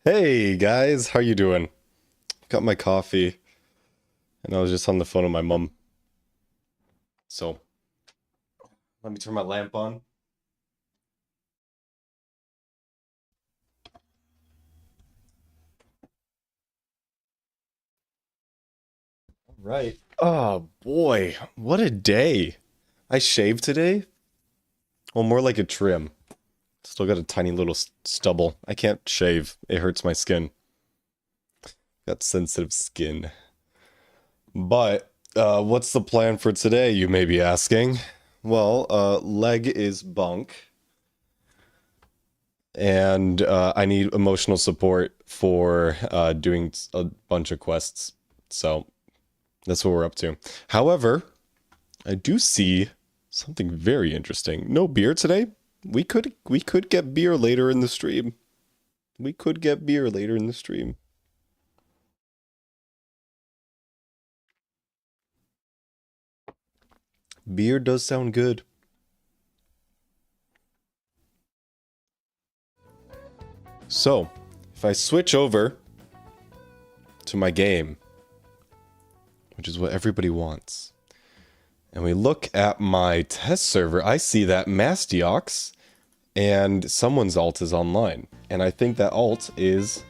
Hey guys, how you doing? Got my coffee and I was just on the phone with my mom. So, let me turn my lamp on. Right. Oh boy, what a day. I shaved today. Well, more like a trim. Still got a tiny little stubble. I can't shave. It hurts my skin. Got sensitive skin. But what's the plan for today, you may be asking? Well, leg is bunk. And I need emotional support for doing a bunch of quests. So that's what we're up to. However, I do see something very interesting. No beer today. We could get beer later in the stream. We could get beer later in the stream. Beer does sound good. So, if I switch over to my game, which is what everybody wants, and we look at my test server, I see that Mastiox and someone's alt is online. And I think that alt is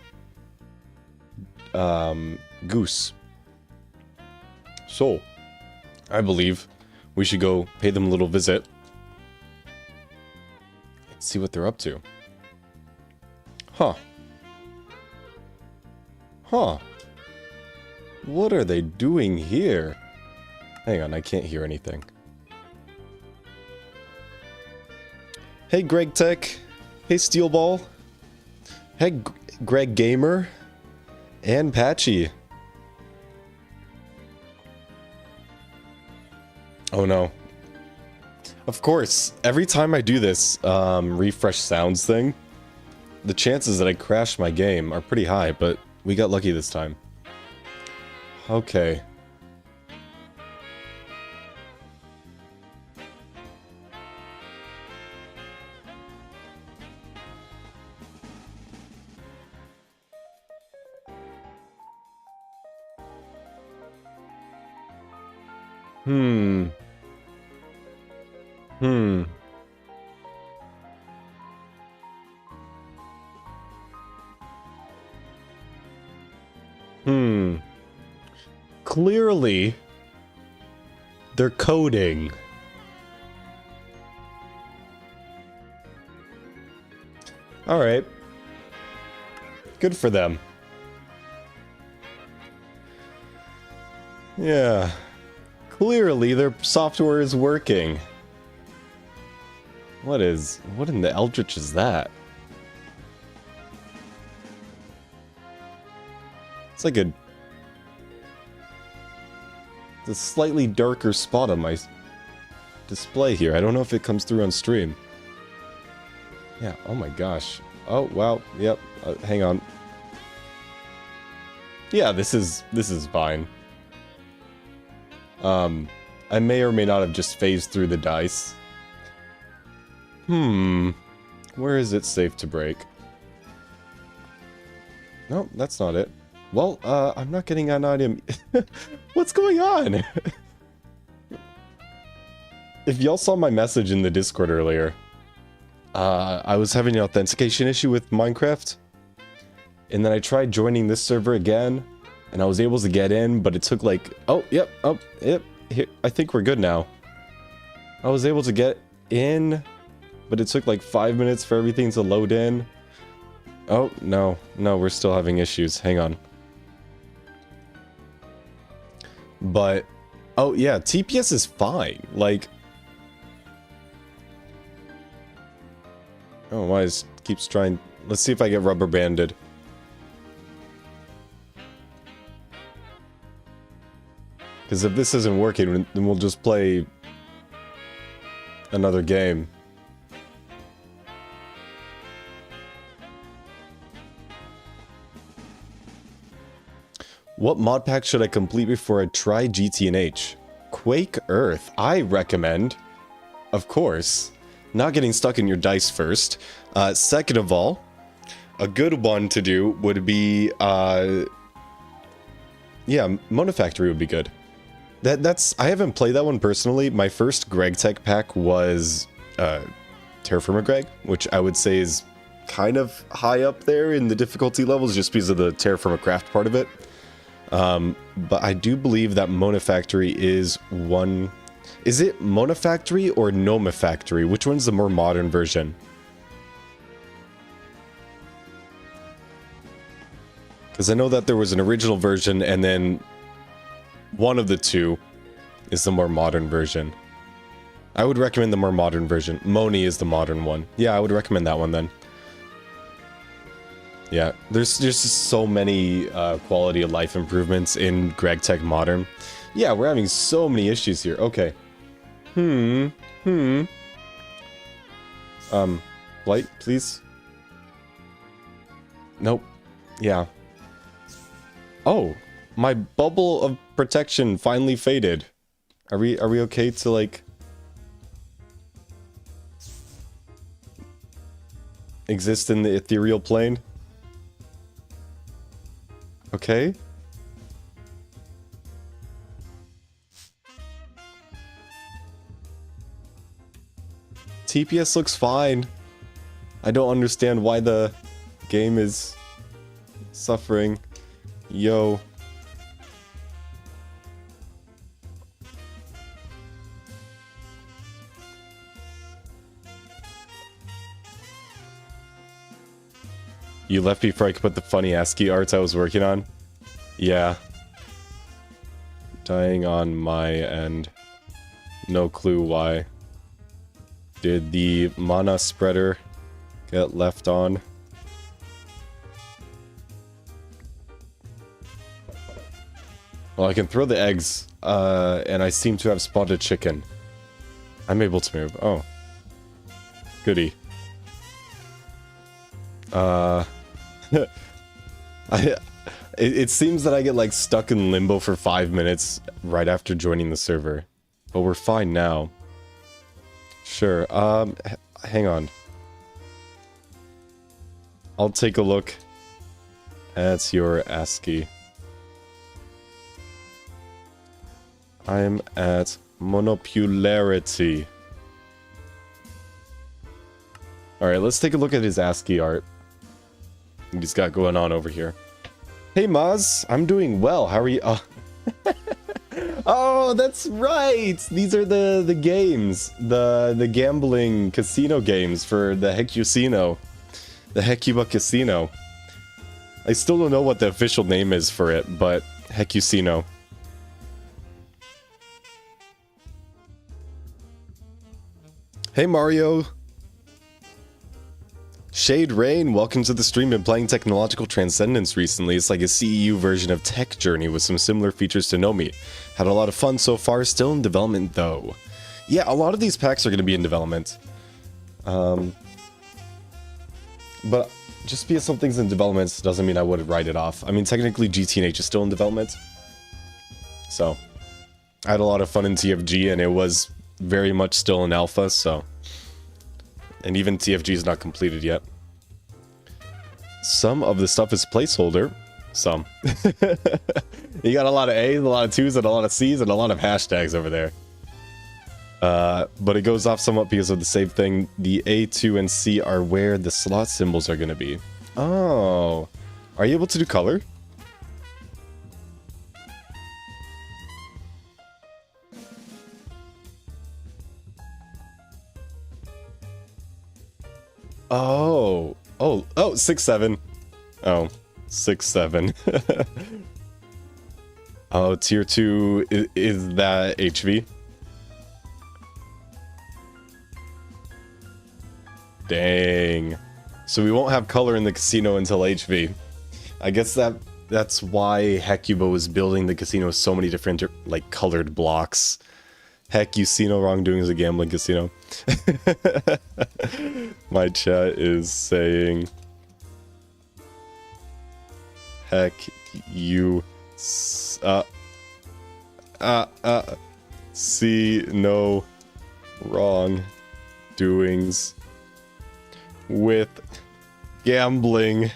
Goose. So, I believe we should go pay them a little visit and see what they're up to. Huh. Huh. What are they doing here? Hang on, I can't hear anything. Hey, Greg Tech. Hey, Steelball. Hey, Greg Gamer. And Patchy. Oh no. Of course, every time I do this refresh sounds thing, the chances that I crash my game are pretty high, but we got lucky this time. Okay. Hmm. Hmm. Hmm. Clearly, they're coding. Alright. Good for them. Yeah. Clearly, their software is working. What in the Eldritch is that? It's like a slightly darker spot on my display here. I don't know if it comes through on stream. Yeah, oh my gosh. Oh, wow, yep, hang on. Yeah, this is fine. I may or may not have just phased through the dice. Where is it safe to break? No, that's not it. Well, I'm not getting an item. What's going on? If y'all saw my message in the Discord earlier, I was having an authentication issue with Minecraft. And then I tried joining this server again, and I was able to get in, but it took like... Oh, yep, here, I think we're good now. I was able to get in, but it took like 5 minutes for everything to load in. Oh, no, we're still having issues. Hang on. But, oh yeah, TPS is fine. Like... Oh, why is... keeps trying... Let's see if I get rubber banded. Because if this isn't working, then we'll just play another game. What mod pack should I complete before I try GTNH? Quake Earth. I recommend, of course, not getting stuck in your dice first. Second of all, a good one to do would be, yeah, Monofactory would be good. I haven't played that one personally. My first Greg Tech pack was Terraformer Greg, which I would say is kind of high up there in the difficulty levels just because of the Terraformer Craft part of it. But I do believe that Monofactory is one... Is it Monofactory or Nomofactory? Which one's the more modern version? Because I know that there was an original version, and then one of the two is the more modern version. I would recommend the more modern version. Moni is the modern one. Yeah, I would recommend that one then. Yeah, there's just so many quality of life improvements in Greg Tech Modern. Yeah, we're having so many issues here. Okay. Light, please. Nope. Yeah. Oh, my bubble of protection finally faded. Are we okay to like exist in the ethereal plane? Okay. TPS looks fine. I don't understand why the game is suffering. Yo. You left before I could put the funny ASCII arts I was working on? Yeah. Dying on my end. No clue why. Did the mana spreader get left on? Well, I can throw the eggs, and I seem to have spotted chicken. I'm able to move. Oh. Goody. It seems that I get like stuck in limbo for 5 minutes right after joining the server. But we're fine now. Sure, hang on. I'll take a look at your ASCII. I'm at Monopularity. Alright, let's take a look at his ASCII art. What he's got going on over here. Hey Maz, I'm doing well. How are you? Oh, oh that's right! These are the games. The gambling casino games for the Hecusino. The Hecuba Casino. I still don't know what the official name is for it, but Hecusino. Hey Mario. Shade Rain, welcome to the stream. Been playing Technological Transcendence recently. It's like a CEU version of Tech Journey with some similar features to Nomi. Had a lot of fun so far, still in development though. Yeah, a lot of these packs are going to be in development. But just because something's in development doesn't mean I would write it off. I mean, technically GTNH is still in development. So, I had a lot of fun in TFG and it was very much still in alpha, so... And even TFG is not completed yet. Some of the stuff is placeholder. Some. You got a lot of A's, a lot of 2's, and a lot of C's, and a lot of hashtags over there. But it goes off somewhat because of the same thing. The A, 2, and C are where the slot symbols are going to be. Oh. Are you able to do color? Oh. Oh, 6, 7. Oh, 6, 7. Oh, tier 2, is that HV? Dang. So we won't have color in the casino until HV. I guess that's why Hecuba was building the casino with so many different, like, colored blocks. Heck, you see no wrongdoing as a gambling casino. My chat is saying... Heck, you... see no wrongdoings with Gambling.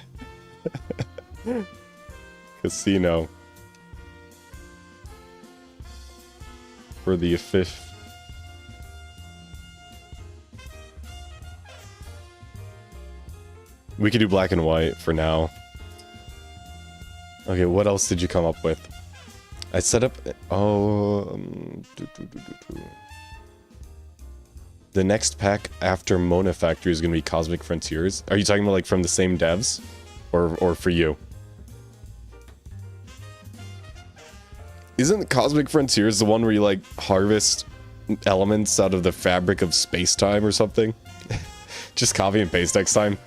Casino. For the fifth. We could do black and white for now. Okay, what else did you come up with? I set up... Oh... The next pack after Mona Factory is going to be Cosmic Frontiers. Are you talking about like from the same devs? Or for you? Isn't Cosmic Frontiers the one where you like harvest elements out of the fabric of space-time or something? Just copy and paste next time.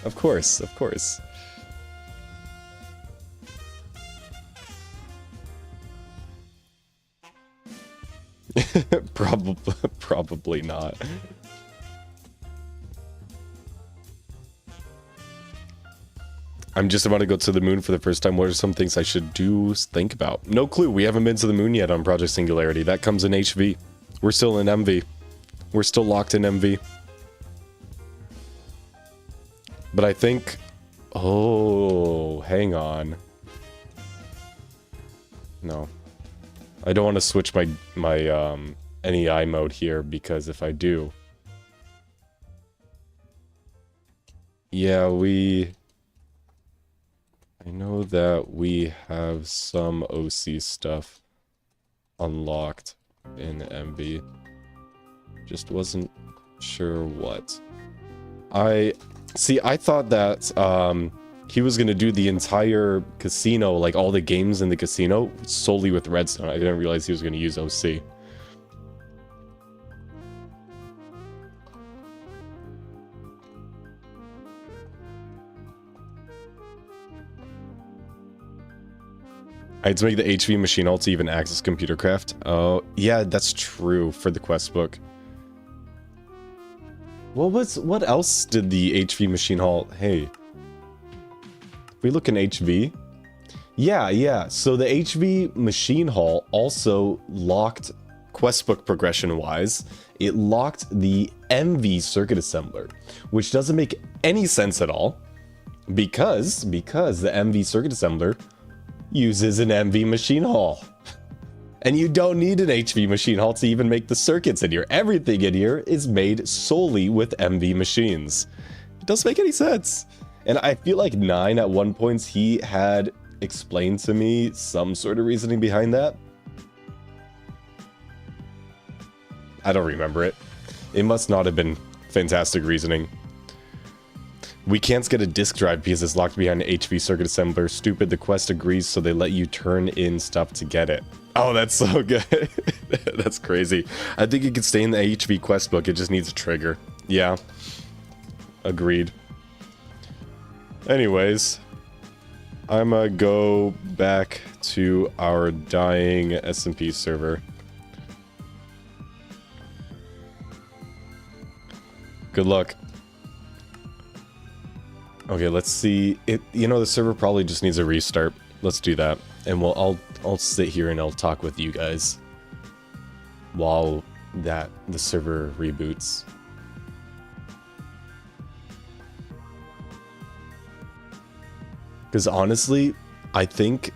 Of course, of course. Probably not. I'm just about to go to the moon for the first time. What are some things I should think about? No clue. We haven't been to the moon yet on Project Singularity. That comes in HV. We're still in MV. We're still locked in MV. But I think... Oh, hang on. No. I don't want to switch my NEI mode here, because if I do... Yeah, I know that we have some OC stuff unlocked in MV. Just wasn't sure what. I thought that he was going to do the entire casino, like all the games in the casino, solely with Redstone. I didn't realize he was going to use OC. I had to make the HV machine hall to even access computer craft. Oh, yeah, that's true for the quest book. What else did the HV machine hall... Hey. If we look in HV... Yeah. So the HV machine hall also locked, quest book progression-wise, it locked the MV circuit assembler, which doesn't make any sense at all, because the MV circuit assembler uses an MV machine hall. And you don't need an HV machine hall to even make the circuits in here. Everything in here is made solely with MV machines. It doesn't make any sense. And I feel like 9 at one point, he had explained to me some sort of reasoning behind that. I don't remember it. It must not have been fantastic reasoning. We can't get a disk drive because it's locked behind an HV circuit assembler. Stupid, the quest agrees, so they let you turn in stuff to get it. Oh, that's so good. That's crazy. I think it could stay in the HV quest book. It just needs a trigger. Yeah. Agreed. Anyways, I'm gonna go back to our dying SMP server. Good luck. Okay, let's see. You know, the server probably just needs a restart. Let's do that. And I'll sit here and I'll talk with you guys while the server reboots. Because honestly, I think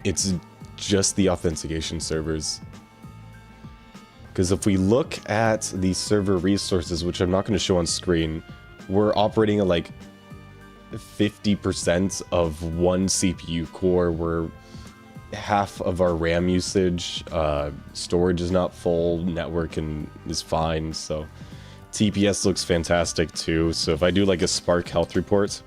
it's just the authentication servers. Because if we look at the server resources, which I'm not going to show on screen, we're operating at like 50% of one CPU core. We're half of our RAM usage. Storage is not full. Network is fine. So TPS looks fantastic too. So if I do like a Spark health report,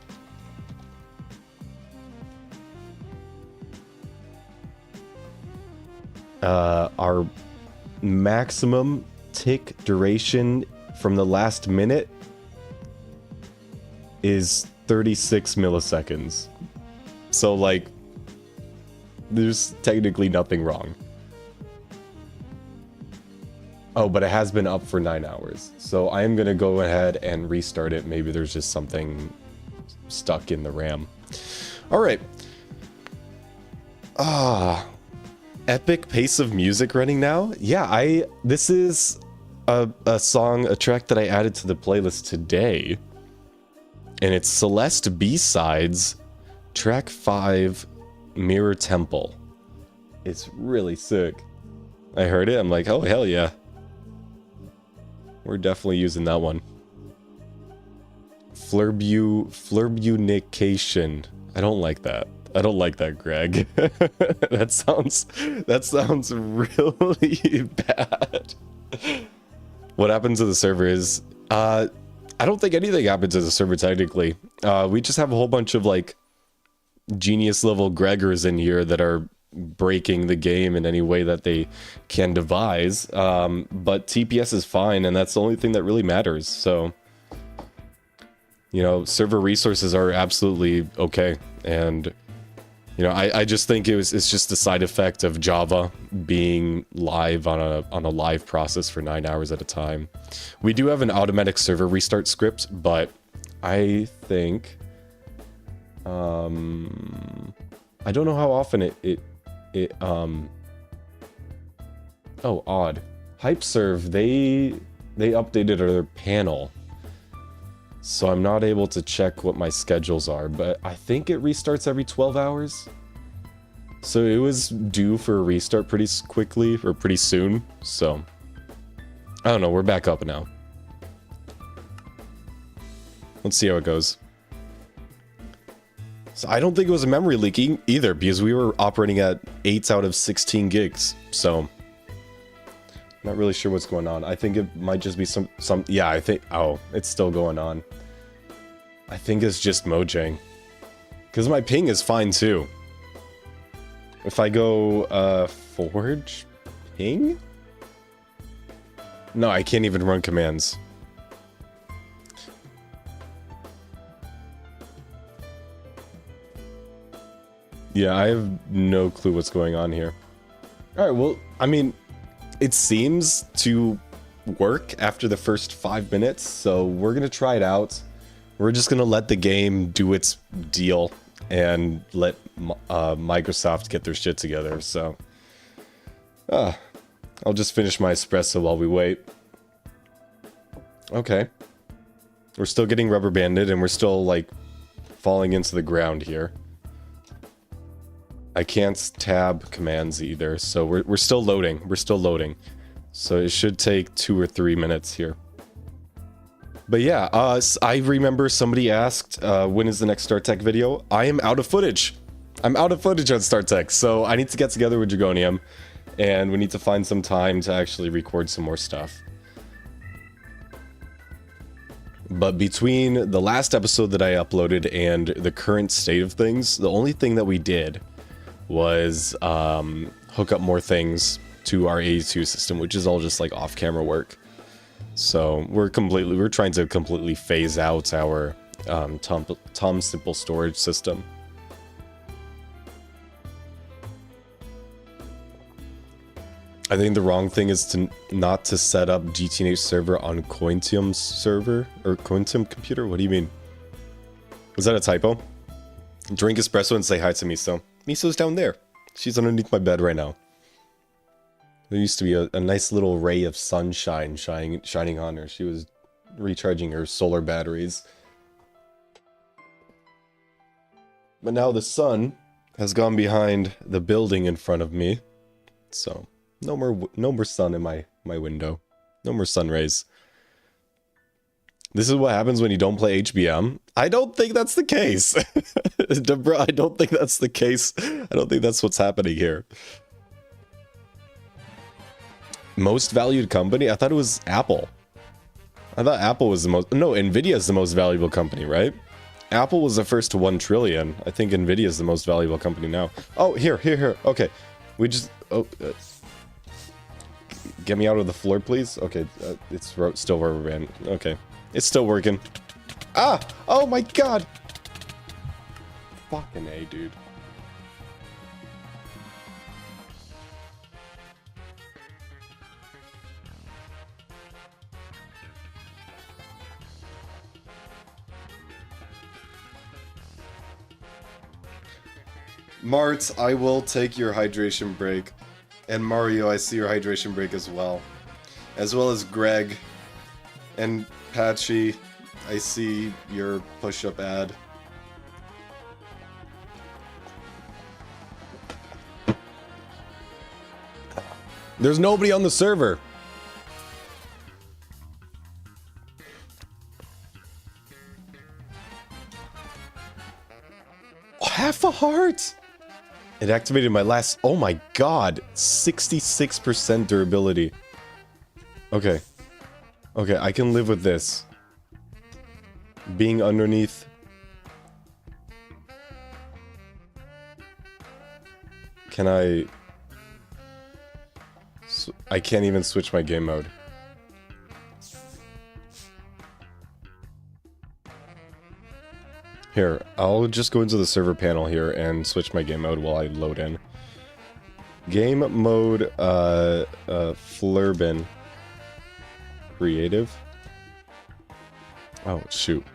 our maximum tick duration from the last minute is 36 milliseconds. So like, there's technically nothing wrong. Oh, but it has been up for 9 hours. So I am gonna go ahead and restart it. Maybe there's just something stuck in the RAM. All right. Epic pace of music running now. Yeah, this is a track that I added to the playlist today. and it's Celeste B-Sides, track 5, Mirror Temple. It's really sick. I heard it, I'm like, oh hell yeah. We're definitely using that one. Flurbunication. I don't like that. I don't like that, Greg. That sounds really bad. What happens to the server is, I don't think anything happens to the server technically. We just have a whole bunch of like genius level Gregors in here that are breaking the game in any way that they can devise. But TPS is fine, and that's the only thing that really matters. So, you know, server resources are absolutely okay. And, you know, I just think it's just a side effect of Java being live on a live process for 9 hours at a time. We do have an automatic server restart script, but I think I don't know how often oh, odd. HypeServe, they updated their panel. So I'm not able to check what my schedules are, but I think it restarts every 12 hours. So it was due for a restart pretty quickly, or pretty soon, so... I don't know, we're back up now. Let's see how it goes. So I don't think it was a memory leaking either, because we were operating at 8 out of 16 gigs, so... Not really sure what's going on. I think it might just be some yeah, I think, oh, it's still going on. I think it's just Mojang. Because my ping is fine too. If I go, forge ping? No, I can't even run commands. Yeah, I have no clue what's going on here. Alright, well, I mean... It seems to work after the first 5 minutes, so we're gonna try it out. We're just gonna let the game do its deal and let Microsoft get their shit together, so... I'll just finish my espresso while we wait. Okay. We're still getting rubber banded and we're still, like, falling into the ground here. I can't tab commands either, so we're still loading. We're still loading. So it should take 2 or 3 minutes here. But yeah, I remember somebody asked, when is the next StarTech video? I am out of footage. I'm out of footage on StarTech, so I need to get together with Dragonium, and we need to find some time to actually record some more stuff. But between the last episode that I uploaded and the current state of things, the only thing that we did was hook up more things to our 82 system, which is all just like off-camera work. So we're trying to completely phase out our Tom Simple storage system. I think the wrong thing is not to set up GTNH server on Cointium's server or Cointium computer. What do you mean? Was that a typo? Drink espresso and say hi to Miso. Miso's down there. She's underneath my bed right now. There used to be a nice little ray of sunshine shining on her. She was recharging her solar batteries. But now the sun has gone behind the building in front of me. So, no more sun in my window. No more sun rays. This is what happens when you don't play HBM. I don't think that's the case. Debra, I don't think that's the case. I don't think that's what's happening here. Most valued company? I thought it was Apple. I thought Apple was the most... No, Nvidia is the most valuable company, right? Apple was the first to 1 trillion. I think Nvidia is the most valuable company now. Oh, here. Okay. We just... Oh, get me out of the floor, please. Okay, it's still rubber band. Okay. It's still working. Ah! Oh my god! Fucking A, dude. Mart, I will take your hydration break. And Mario, I see your hydration break as well. As well as Greg. And Patchy. I see your push-up ad. There's nobody on the server. Half a heart. It activated my last... Oh my god. 66% durability. Okay. Okay, I can live with this. Being underneath... Can I... I can't even switch my game mode. Here, I'll just go into the server panel here and switch my game mode while I load in. Game mode, Flurbin. Creative. Oh, shoot.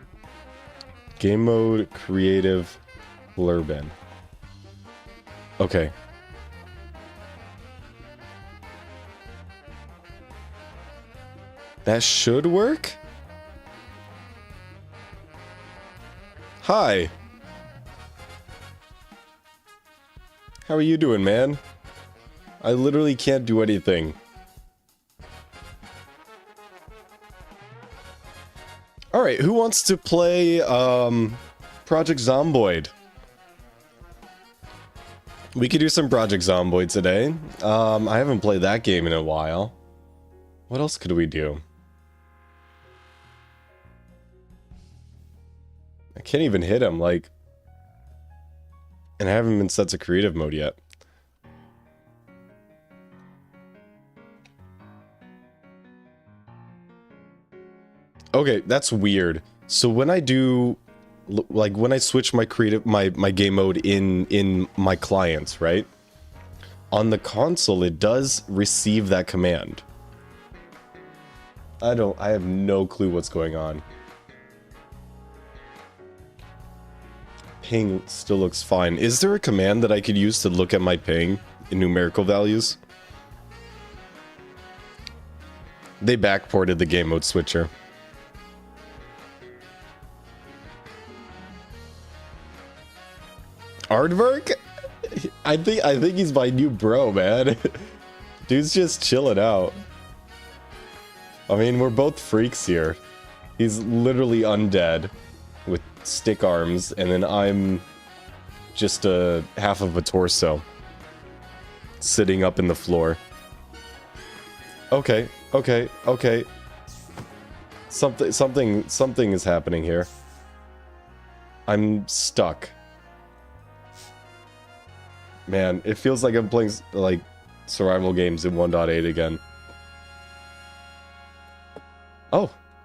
Game mode, creative, Flurbin. Okay. That should work? Hi. How are you doing, man? I literally can't do anything. Alright, who wants to play, Project Zomboid? We could do some Project Zomboid today. I haven't played that game in a while. What else could we do? I can't even hit him, like... And I haven't been set to creative mode yet. Okay, that's weird. So when I do... Like, when I switch my creative... My game mode in my client, right? On the console, it does receive that command. I have no clue what's going on. Ping still looks fine. Is there a command that I could use to look at my ping in numerical values? They backported the game mode switcher. Aardvark? I think he's my new bro, man. Dude's just chilling out. I mean, we're both freaks here. He's literally undead with stick arms, and then I'm just a half of a torso sitting up in the floor. Okay, okay, okay. Something is happening here. I'm stuck. Man, it feels like I'm playing like survival games in 1.8 again.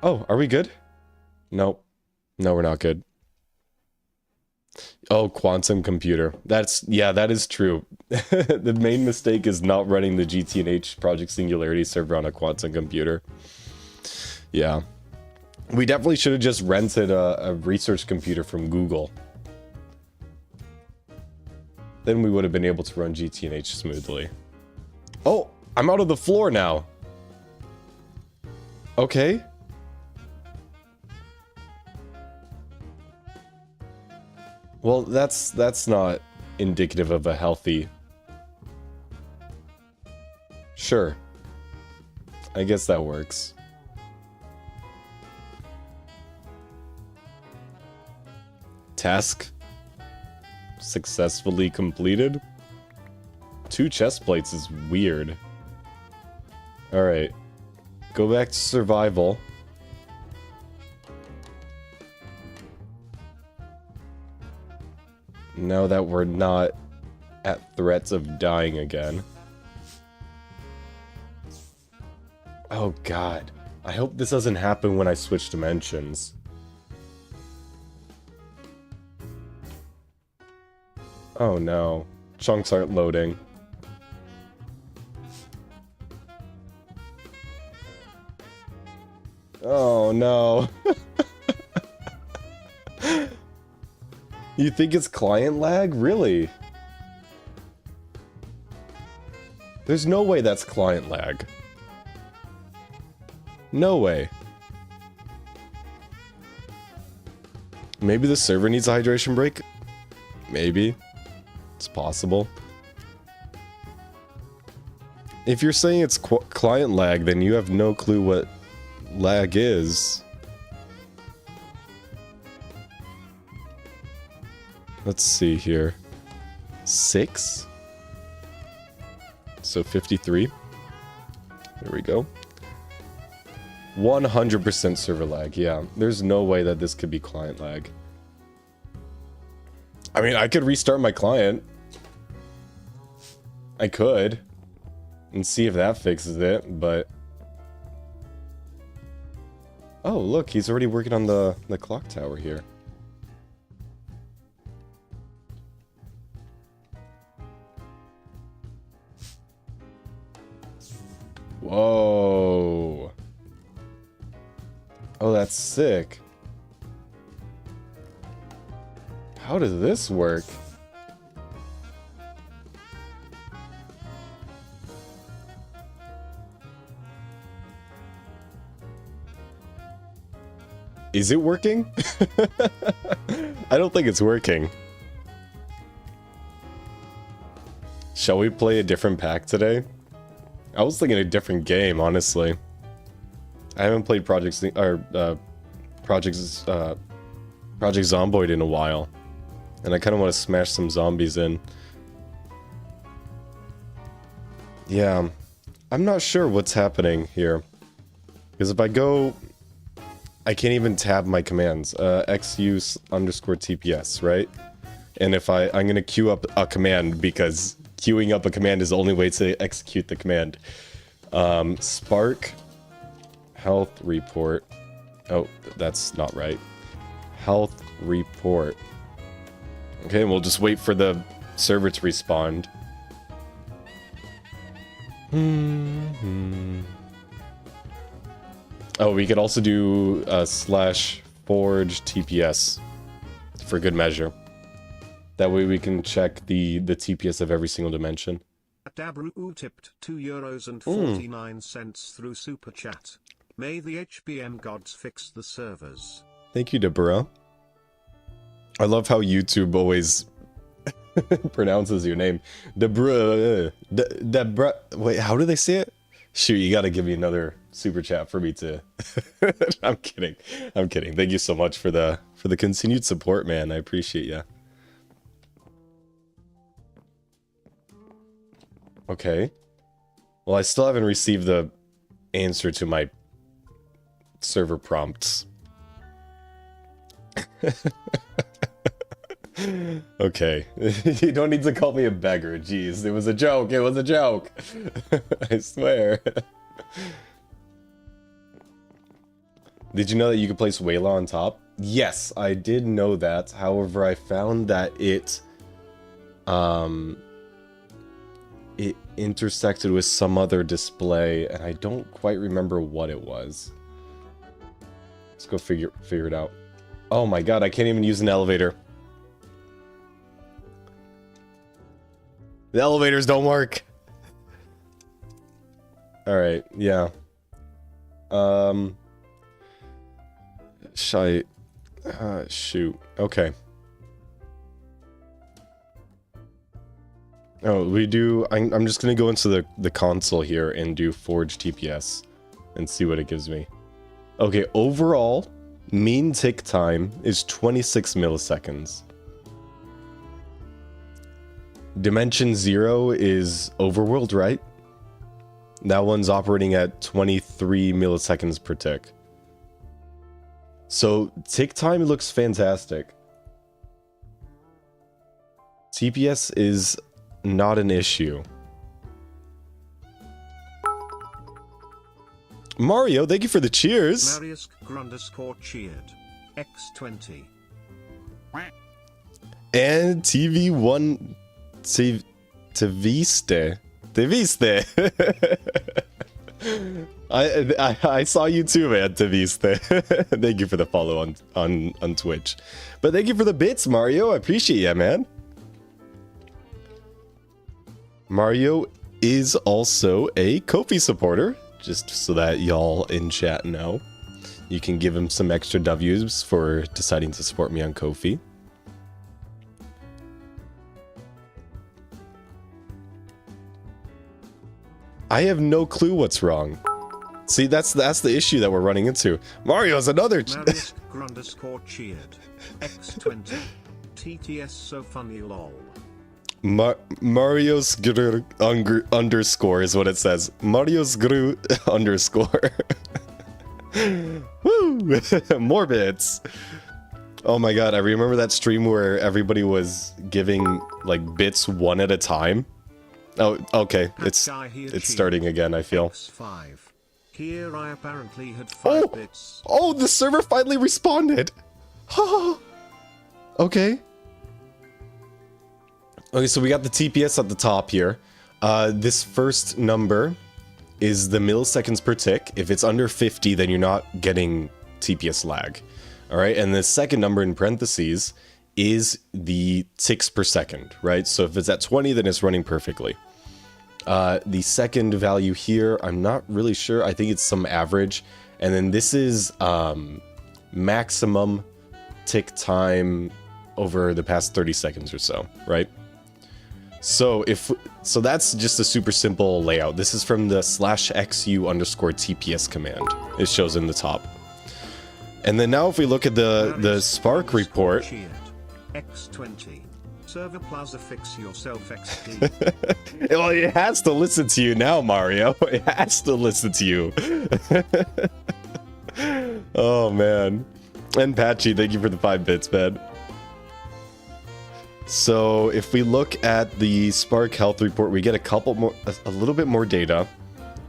Oh, are we good? Nope. No, we're not good. Oh, quantum computer. Yeah, that is true. The main mistake is not running the GTNH Project Singularity server on a quantum computer. Yeah. We definitely should have just rented a research computer from Google. Then we would have been able to run GTNH smoothly. Oh, I'm out of the floor now. Okay. Well, that's not indicative of a healthy... Sure. I guess that works. Task successfully completed? 2 chest plates is weird. Alright. Go back to survival. Now that we're not at threats of dying again. Oh god. I hope this doesn't happen when I switch dimensions. Oh no. Chunks aren't loading. Oh no. You think it's client lag? Really? There's no way that's client lag. No way. Maybe the server needs a hydration break? Maybe. It's possible. If you're saying it's client lag, then you have no clue what lag is. Let's see here. 6? So 53. There we go. 100% server lag. Yeah, there's no way that this could be client lag. I mean, I could restart my client. I could. And see if that fixes it, but... Oh, look, he's already working on the clock tower here. Whoa. Oh, that's sick. How does this work? Is it working? I don't think it's working. Shall we play a different pack today? I was thinking a different game, honestly. I haven't played Project Zomboid in a while. And I kind of want to smash some zombies in. Yeah, I'm not sure what's happening here. Because if I go... I can't even tab my commands. XU_TPS, right? And if I'm going to queue up a command because queuing up a command is the only way to execute the command. Spark health report. Oh, that's not right. Health report. Okay, we'll just wait for the server to respond. Oh, we could also do /forge TPS for good measure. That way we can check the TPS of every single dimension. Dabru tipped €2.49 through Super Chat. May the HBM gods fix the servers. Thank you, Deborah. I love how YouTube always pronounces your name. Deborah. Deborah. Wait, how do they say it? Shoot, you gotta give me another super chat for me to... I'm kidding. I'm kidding. Thank you so much for the continued support, man. I appreciate ya. Okay. Well, I still haven't received the answer to my server prompts. Okay. You don't need to call me a beggar. Jeez, it was a joke. It was a joke. I swear. Did you know that you could place Wayla on top? Yes, I did know that. However, I found that it intersected with some other display, and I don't quite remember what it was. Let's go figure it out. Oh my god, I can't even use an elevator. The elevators don't work. Alright, yeah. Shoot. Okay. Oh, we do... I'm just gonna go into the console here and do Forge TPS and see what it gives me. Okay, overall, mean tick time is 26 milliseconds. Dimension 0 is Overworld, right? That one's operating at 23 milliseconds per tick. So, tick time looks fantastic. TPS is not an issue. Mario, thank you for the cheers! Marius _ cheered. X20. And TV1... Tviste. I saw you too, man, Tviste. Thank you for the follow on Twitch. But thank you for the bits, Mario. I appreciate ya, man. Mario is also a Ko-fi supporter, just so that y'all in chat know. You can give him some extra W's for deciding to support me on Ko-fi. I have no clue what's wrong. See, that's the issue that we're running into. Mario's another... Marius underscore cheered. X20. TTS so funny lol. Mario's underscore is what it says. Mario's underscore. Woo! More bits. Oh my god, I remember that stream where everybody was giving like bits one at a time. Oh, okay. It's starting again, I feel. X5. Here I apparently had 5 bits. Oh, the server finally responded. Okay. Okay, so we got the TPS at the top here. This first number is the milliseconds per tick. If it's under 50, then you're not getting TPS lag. All right, and the second number in parentheses is the ticks per second, right? So if it's at 20, then it's running perfectly. The second value here, I'm not really sure. I think it's some average. And then this is maximum tick time over the past 30 seconds or so, right? So that's just a super simple layout. This is from the /XU_TPS command. It shows in the top. And then now if we look at the Spark report. X20. Server Plaza fix yourself XD. Well, it has to listen to you now, Mario. It has to listen to you. Oh, man. And Patchy, thank you for the 5 bits, man. So if we look at the Spark health report, we get a little bit more data.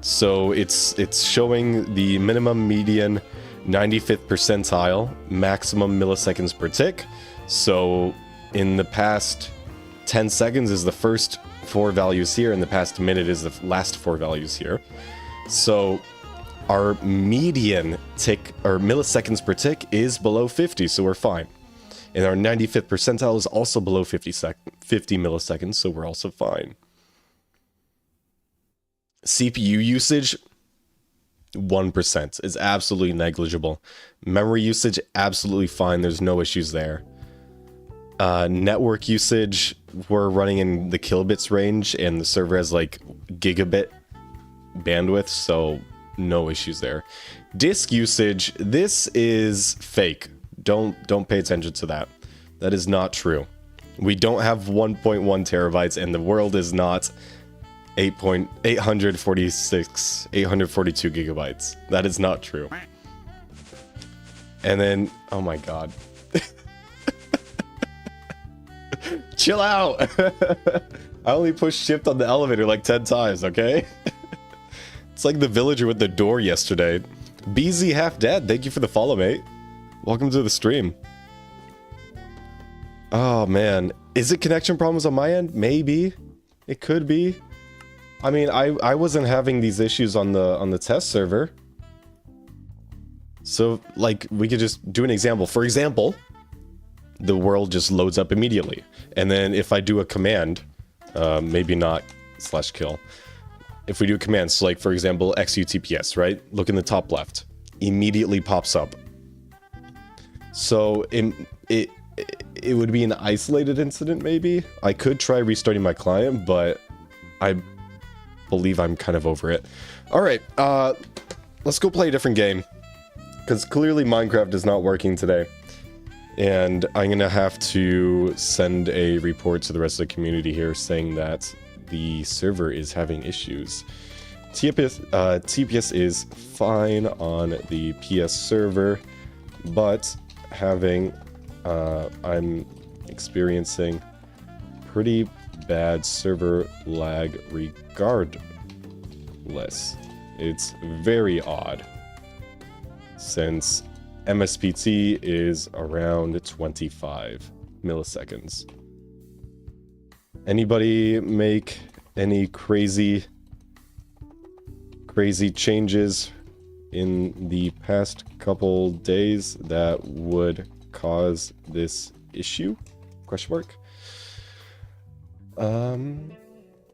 So it's showing the minimum, median, 95th percentile, maximum milliseconds per tick. So in the past 10 seconds is the first 4 values here, and the past minute is the last 4 values here. So our median tick, or milliseconds per tick, is below 50, so we're fine. And our 95th percentile is also below 50 milliseconds, so we're also fine. CPU usage, 1% is absolutely negligible. Memory usage, absolutely fine. There's no issues there. Network usage, we're running in the kilobits range, and the server has like gigabit bandwidth, so no issues there. Disk usage, this is fake. Don't pay attention to that. That is not true. We don't have 1.1 terabytes, and the world is not 842 gigabytes. That is not true. And then, oh my god. Chill out. I only pushed shift on the elevator like 10 times, okay? It's like the villager with the door yesterday. BZ half dead, thank you for the follow, mate. Welcome to the stream. Oh man, is it connection problems on my end? Maybe. It could be. I mean, I wasn't having these issues on the test server. So like we could just do an example. For example, the world just loads up immediately. And then if I do a command, maybe not /kill. If we do a command, so like for example, XUTPS, right? Look in the top left. Immediately pops up. So it would be an isolated incident, maybe. I could try restarting my client, but I believe I'm kind of over it. All right, let's go play a different game, because clearly Minecraft is not working today, and I'm gonna have to send a report to the rest of the community here saying that the server is having issues. TPS is fine on the PS server, but I'm experiencing pretty bad server lag regardless. It's very odd, since MSPT is around 25 milliseconds. Anybody make any crazy changes in the past couple days that would cause this issue? Question mark.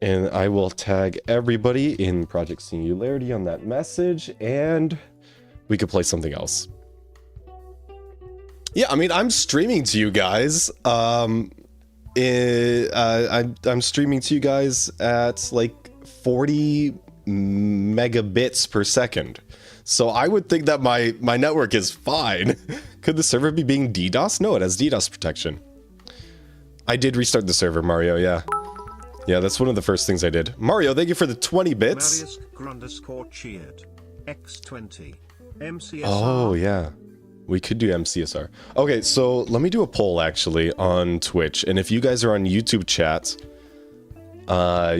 And I will tag everybody in Project Singularity on that message, and we could play something else. Yeah, I mean, I'm streaming to you guys. I'm streaming to you guys at like 40 megabits per second. So I would think that my network is fine. Could the server be being DDoS? No, it has DDoS protection. I did restart the server, Mario, yeah. Yeah, that's one of the first things I did. Mario, thank you for the 20 bits. Cheered. X20. MCSR. Oh, yeah. We could do MCSR. Okay, so let me do a poll actually on Twitch. And if you guys are on YouTube chat,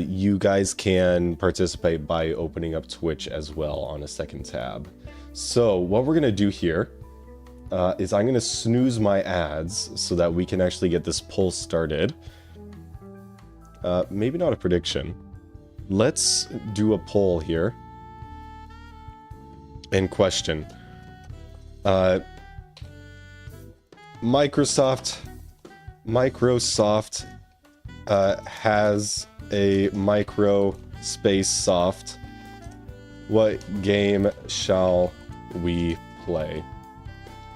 you guys can participate by opening up Twitch as well on a second tab. So what we're gonna do here is I'm gonna snooze my ads so that we can actually get this poll started. Maybe not a prediction. Let's do a poll here. And question. Microsoft has a micro space soft. What game shall we play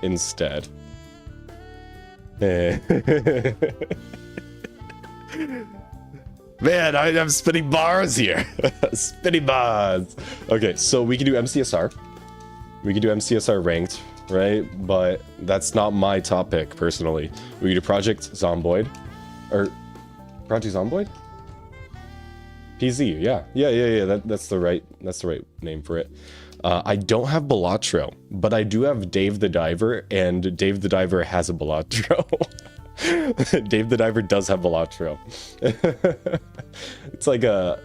instead? Man, I'm spinning bars here. Spinning bars. Okay, so we can do MCSR. We can do MCSR ranked, right? But that's not my top pick, personally. We can do Project Zomboid. Or Project Zomboid? PZ, yeah. Yeah. That's the right name for it. I don't have Balatro, but I do have Dave the Diver, and Dave the Diver has a Balatro. Dave the Diver does have Balatro. It's like a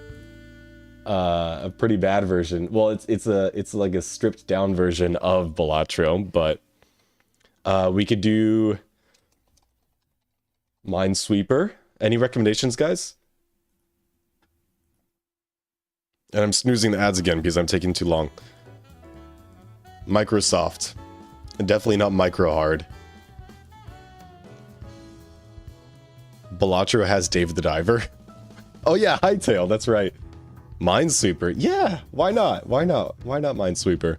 pretty bad version. Well, it's like a stripped down version of Balatro, but we could do Minesweeper. Any recommendations, guys? And I'm snoozing the ads again because I'm taking too long. Microsoft. Definitely not micro hard. Balatro has Dave the Diver. Oh yeah, Hightail, that's right. Minesweeper. Yeah, why not? Why not Minesweeper?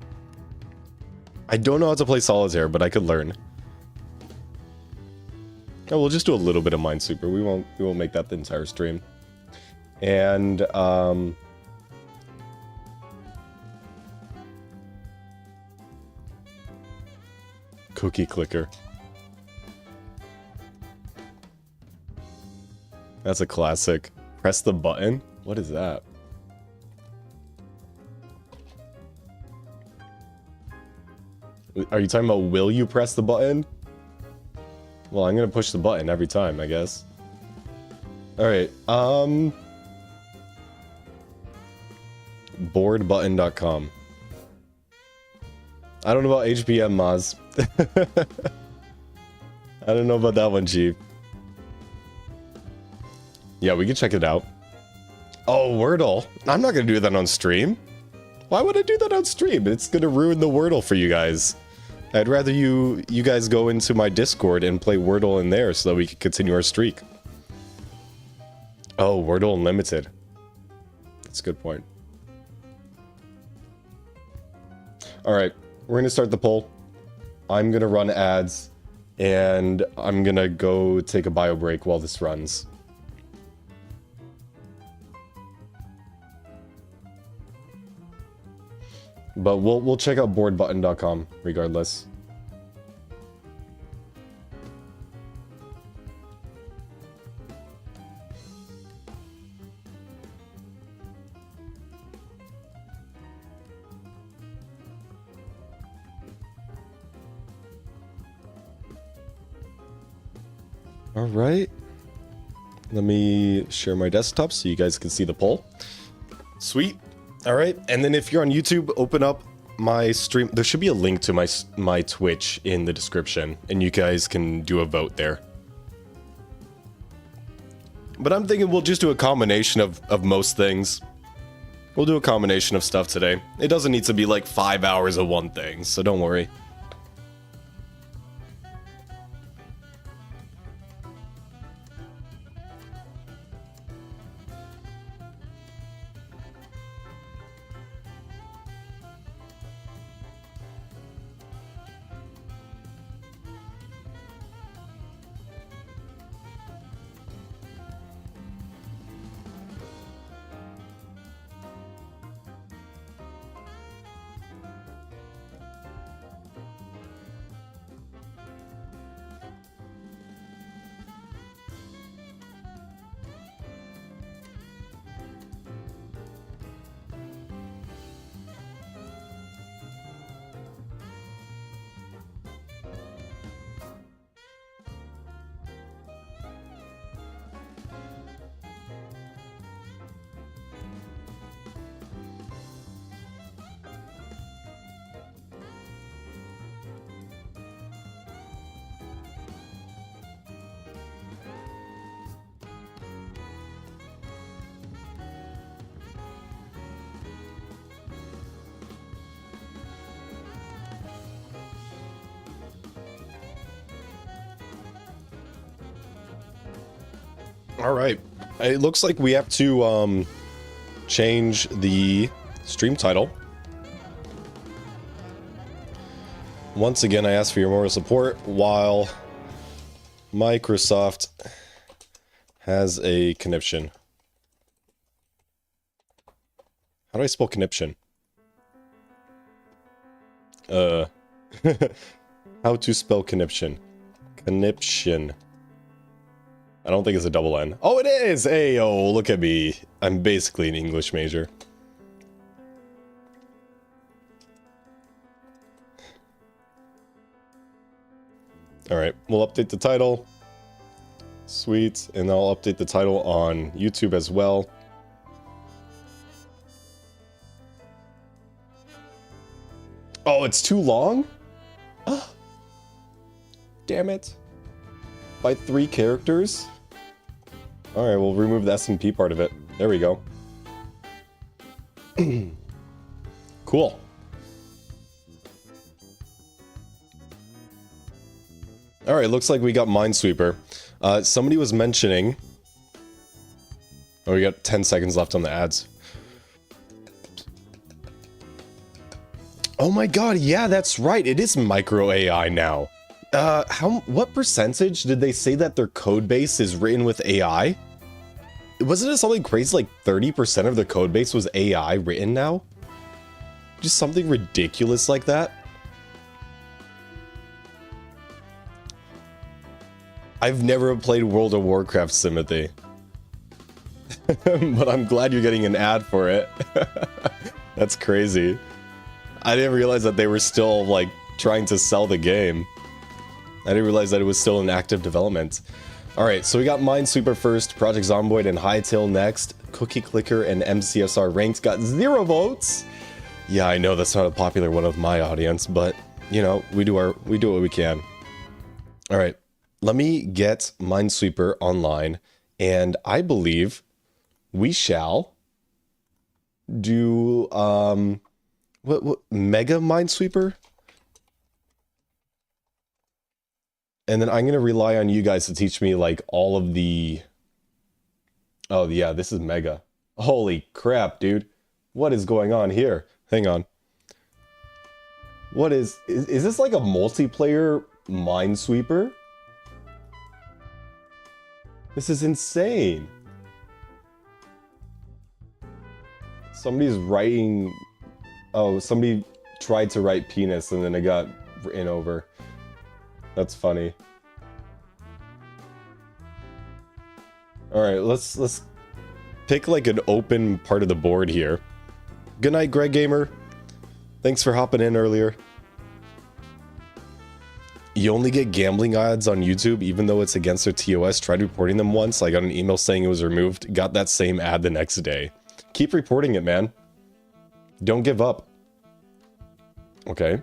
I don't know how to play Solitaire, but I could learn. Oh, we'll just do a little bit of Minesweeper. We won't make that the entire stream. And Cookie Clicker. That's a classic. Press the button? What is that? Are you talking about will you press the button? Well, I'm gonna push the button every time, I guess. Alright, boardbutton.com. I don't know about HPM, Maz. I don't know about that one, Chief. Yeah, we can check it out. Oh, Wordle. I'm not gonna do that on stream. Why would I do that on stream? It's gonna ruin the Wordle for you guys. I'd rather you guys go into my Discord and play Wordle in there so that we can continue our streak. Oh, Wordle Unlimited. That's a good point. Alright, we're gonna start the poll. I'm gonna run ads, and I'm gonna go take a bio break while this runs. But we'll check out boardbutton.com regardless. All right. Let me share my desktop so you guys can see the poll. Sweet. All right, and then if you're on YouTube, open up my stream. There should be a link to my Twitch in the description, and you guys can do a vote there. But I'm thinking we'll just do a combination of most things. We'll do a combination of stuff today. It doesn't need to be like 5 hours of one thing, so don't worry. All right. It looks like we have to change the stream title. Once again, I ask for your moral support while Microsoft has a conniption. How do I spell conniption? How to spell conniption. Conniption. I don't think it's a double N. Oh, it is! Hey, oh, look at me. I'm basically an English major. Alright, we'll update the title. Sweet. And I'll update the title on YouTube as well. Oh, it's too long? Damn it. By 3 characters? Alright, we'll remove the SMP part of it. There we go. Cool. Alright, looks like we got Minesweeper. Somebody was mentioning... Oh, we got 10 seconds left on the ads. Oh my god, yeah, that's right. It is micro AI now. What percentage did they say that their code base is written with AI? Wasn't it something crazy like 30% of the code base was AI written now? Just something ridiculous like that? I've never played World of Warcraft, Simothy. But I'm glad you're getting an ad for it. That's crazy. I didn't realize that they were still, like, trying to sell the game. I didn't realize that it was still in active development. Alright, so we got Minesweeper first, Project Zomboid and Hytale next. Cookie Clicker and MCSR Ranked got 0 votes. Yeah, I know that's not a popular one of my audience, but, you know, we do what we can. Alright, let me get Minesweeper online, and I believe we shall do, what, Mega Minesweeper? And then I'm going to rely on you guys to teach me, like, all of the... Oh, yeah, this is Mega. Holy crap, dude. What is going on here? Hang on. What is this like a multiplayer Minesweeper? This is insane. Somebody's writing... Oh, somebody tried to write penis and then it got written over. That's funny. Alright, let's pick like an open part of the board here. Good night, Greg Gamer. Thanks for hopping in earlier. You only get gambling ads on YouTube even though it's against their TOS. Tried reporting them once. I got an email saying it was removed. Got that same ad the next day. Keep reporting it, man. Don't give up. Okay.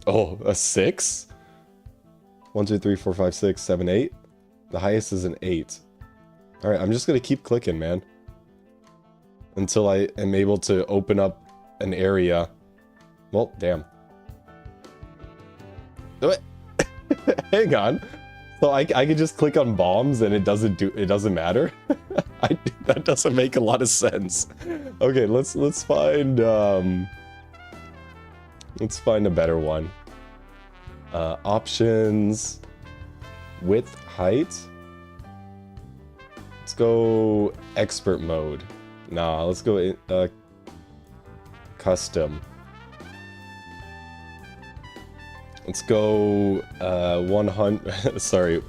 Oh, a 6? 1, 2, 3, 4, 5, 6, 7, 8. The highest is an 8. Alright, I'm just gonna keep clicking, man. Until I am able to open up an area. Well, damn. Hang on. So I could just click on bombs and it doesn't matter? That doesn't make a lot of sense. Okay, let's find a better one. Options, width, height. Let's go expert mode. Nah, let's go custom. Let's go 100. Sorry,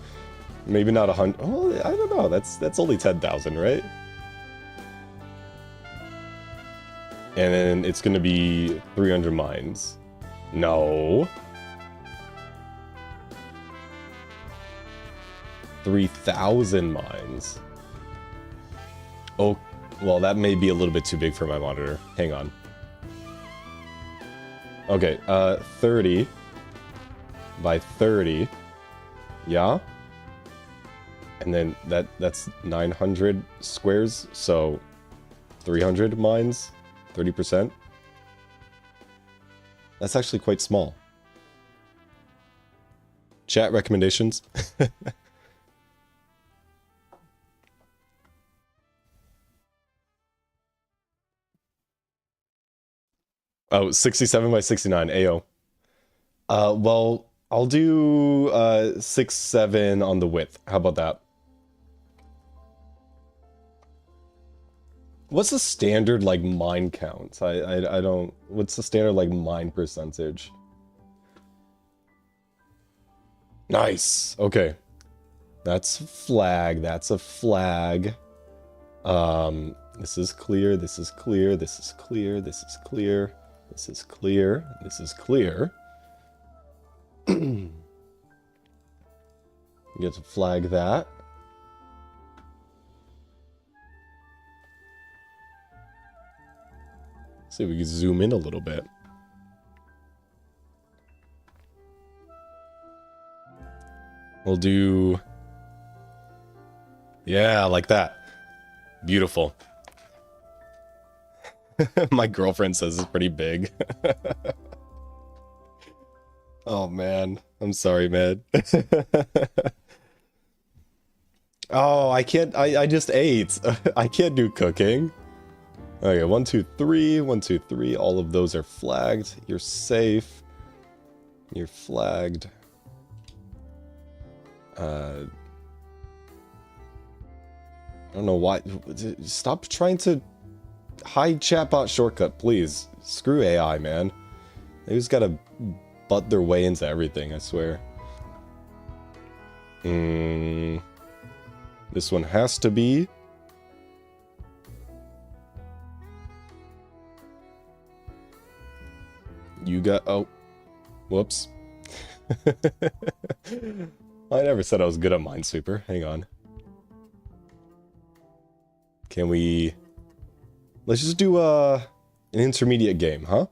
maybe not 100. Oh, I don't know. That's only 10,000, right? And then it's gonna be 300 mines. No. 3,000 mines. Oh, well, that may be a little bit too big for my monitor. Hang on. Okay, 30 by 30. Yeah. And then that's 900 squares, so 300 mines, 30%. That's actually quite small. Chat recommendations. Oh, 67 by 69. Ayo. Well, I'll do 6, 7 on the width. How about that? What's the standard, like, mine count? I don't... What's the standard, like, mine percentage? Nice! Okay. That's a flag. That's a flag. This is clear. This is clear. This is clear. This is clear. This is clear. This is clear. You get to flag that. See if we can zoom in a little bit. We'll do... Yeah, like that. Beautiful. My girlfriend says it's pretty big. Oh, man. I'm sorry, man. Oh, I can't... I just ate. I can't do cooking. Okay, 1, 2, 3. 1, 2, 3. All of those are flagged. You're safe. You're flagged. I don't know why. Stop trying to hide chatbot shortcut, please. Screw AI, man. They just gotta butt their way into everything, I swear. This one has to be. You got... Oh. Whoops. I never said I was good at Minesweeper. Hang on. Can we... Let's just do an intermediate game, huh?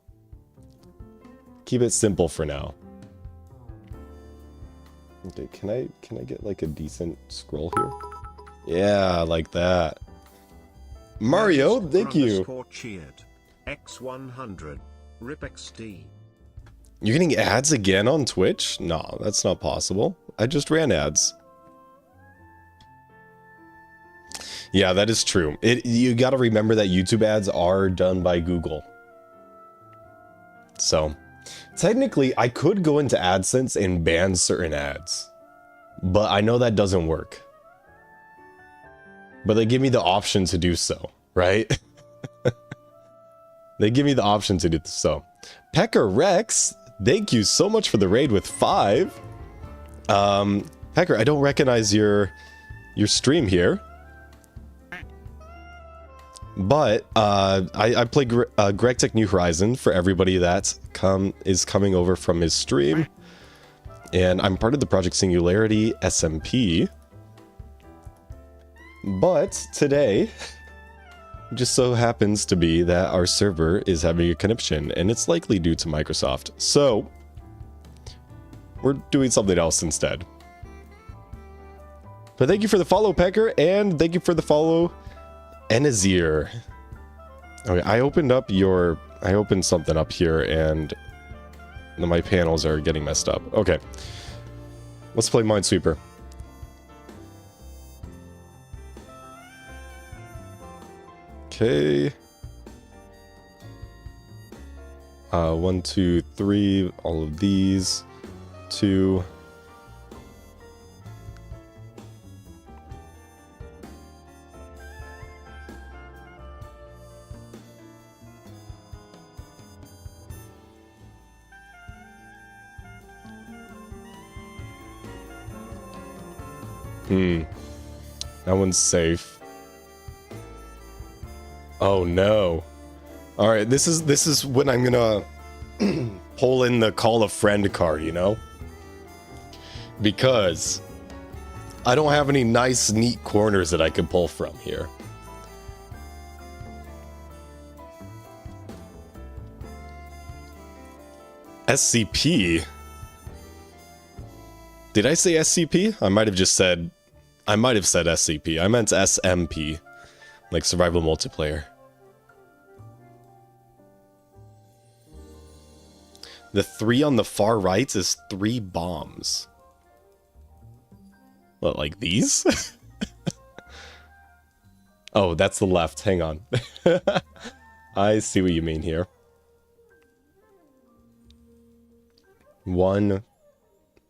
Keep it simple for now. Okay, can I get like a decent scroll here? Yeah, like that. Mario, thank you. Cheered. X100. Rip XD. You're getting ads again on Twitch? No, that's not possible. I just ran ads. Yeah, that is true. You gotta remember that YouTube ads are done by Google. So, technically, I could go into AdSense and ban certain ads. But I know that doesn't work. But they give me the option to do so, right? They give me the option to do so. Pecker Rex, thank you so much for the raid with 5. Pecker, I don't recognize your stream here. But I play Greg Tech New Horizon for everybody that is coming over from his stream. And I'm part of the Project Singularity SMP. But today, just so happens to be that our server is having a conniption, and it's likely due to Microsoft. So, we're doing something else instead. But thank you for the follow, Pecker, and thank you for the follow, Enazir. Okay, I opened something up here, and my panels are getting messed up. Okay, let's play Minesweeper. Okay. 1, 2, 3, all of these. 2. That one's safe. Oh no. Alright, this is when I'm gonna pull in the call a friend card, you know? Because I don't have any nice, neat corners that I could pull from here. SCP? Did I say SCP? I might have said SCP. I meant SMP. Like survival multiplayer. The 3 on the far right is 3 bombs. What, like these? Oh, that's the left. Hang on. I see what you mean here. 1.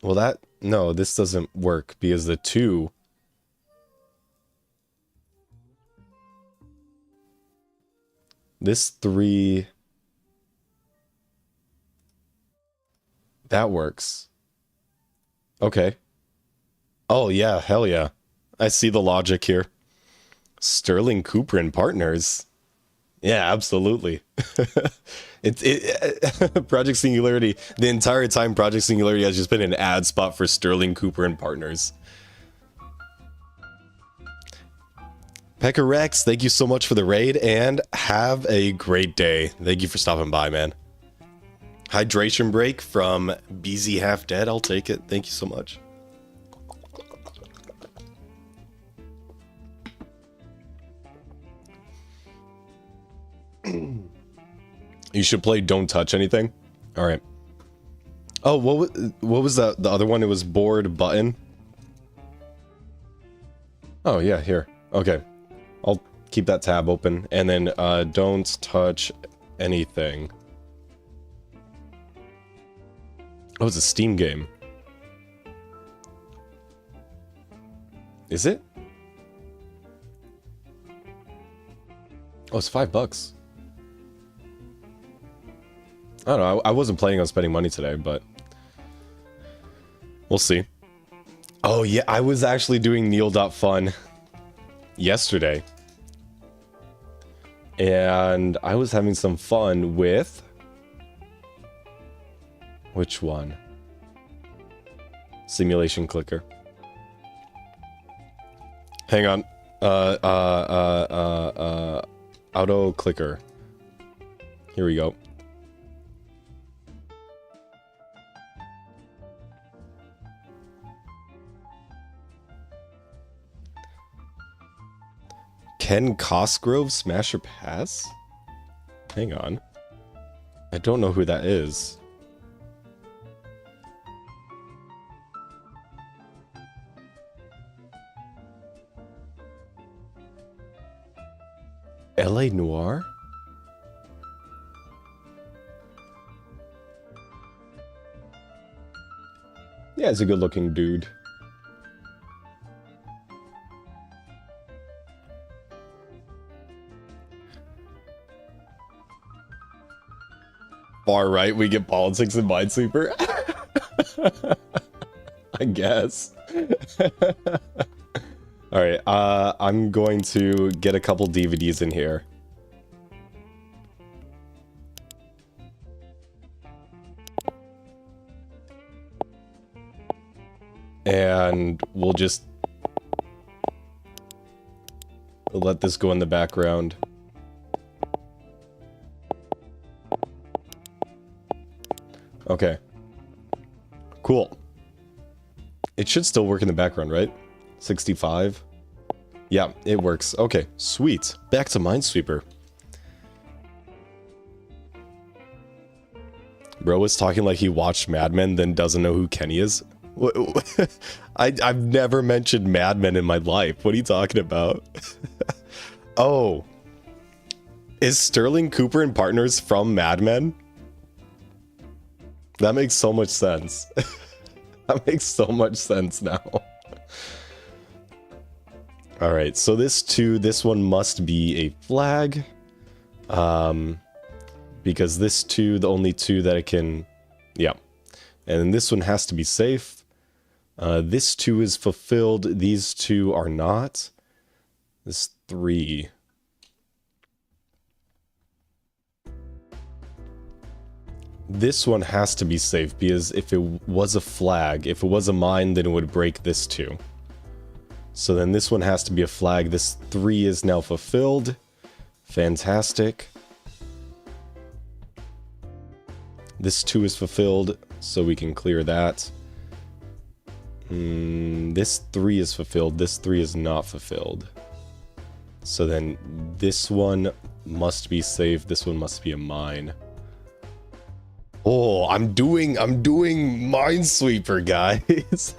Well, that... No, this doesn't work because the 2... This 3... That works. Okay. Oh, yeah, hell yeah. I see the logic here. Sterling Cooper and Partners. Yeah, absolutely. Project Singularity, the entire time Project Singularity has just been an ad spot for Sterling Cooper and Partners. Pekka Rex, thank you so much for the raid, and have a great day. Thank you for stopping by, man. Hydration break from BZ Half Dead, I'll take it. Thank you so much. You should play Don't Touch Anything. All right. Oh, what was that? The other one? It was board button. Oh yeah, here. Okay, I'll keep that tab open, and then Don't Touch Anything. Oh, it's a Steam game. Is it? Oh, it's $5. I don't know, I wasn't planning on spending money today, but we'll see. Oh yeah, I was actually doing Neil.fun yesterday. And I was having some fun with... Which one? Simulation Clicker. Hang on. Auto Clicker. Here we go. Ken Cosgrove Smash or Pass? Hang on. I don't know who that is. LA Noir? Yeah, he's a good looking dude. Far right, we get politics in Minesweeper. I guess. Alright, I'm going to get a couple DVDs in here. And we'll just let this go in the background. Okay. Cool. It should still work in the background, right? 65? Yeah, it works. Okay, sweet. Back to Minesweeper. Bro was talking like he watched Mad Men, then doesn't know who Kenny is. I've never mentioned Mad Men in my life. What are you talking about? Oh. Is Sterling Cooper and Partners from Mad Men? That makes so much sense. That makes so much sense now. Alright, so this one must be a flag. Because this 2, the only 2 that it can... Yeah. And then this one has to be safe. This 2 is fulfilled. These 2 are not. This 3... This one has to be safe, because if it was a flag, if it was a mine, then it would break this 2. So then this one has to be a flag. This 3 is now fulfilled. Fantastic. This 2 is fulfilled, so we can clear that. This 3 is fulfilled. This 3 is not fulfilled. So then this one must be safe. This one must be a mine. Oh, I'm doing Minesweeper, guys.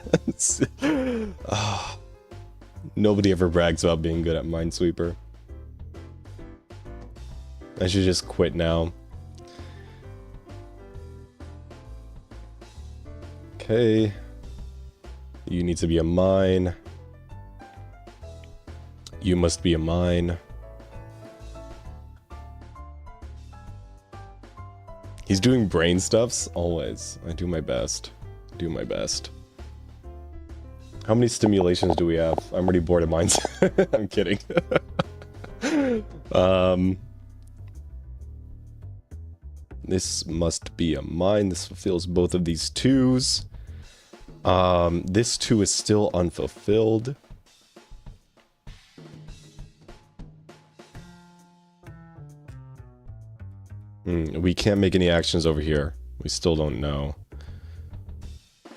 Oh, nobody ever brags about being good at Minesweeper. I should just quit now. Okay. You need to be a mine. You must be a mine. He's doing brain stuffs? Always. I do my best. Do my best. How many stimulations do we have? I'm already bored of mines. I'm kidding. This must be a mine. This fulfills both of these twos. This two is still unfulfilled. We can't make any actions over here. We still don't know.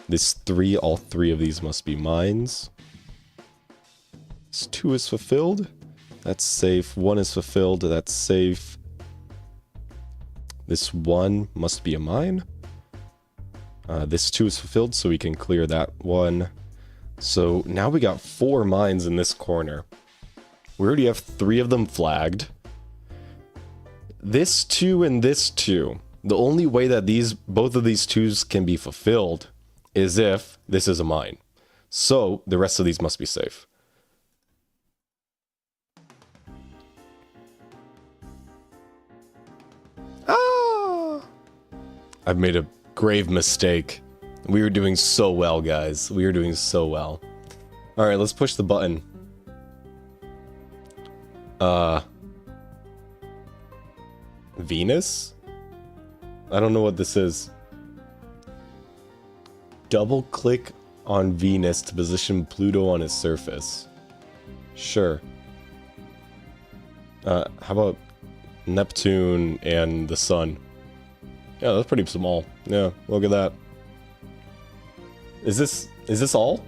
This three, all three of these must be mines. This two is fulfilled. That's safe. One is fulfilled. That's safe. This one must be a mine. This two is fulfilled, so we can clear that one. So now we got 4 mines in this corner. We already have 3 of them flagged. This 2 and this 2. The only way that both of these 2s can be fulfilled is if this is a mine. So the rest of these must be safe. Ah! I've made a grave mistake. We were doing so well, guys. We were doing so well. Alright, let's push the button. Venus? I don't know what this is. Double click on Venus to position Pluto on its surface. Sure. How about Neptune and the Sun? Yeah, that's pretty small. Yeah, look at that. Is this all?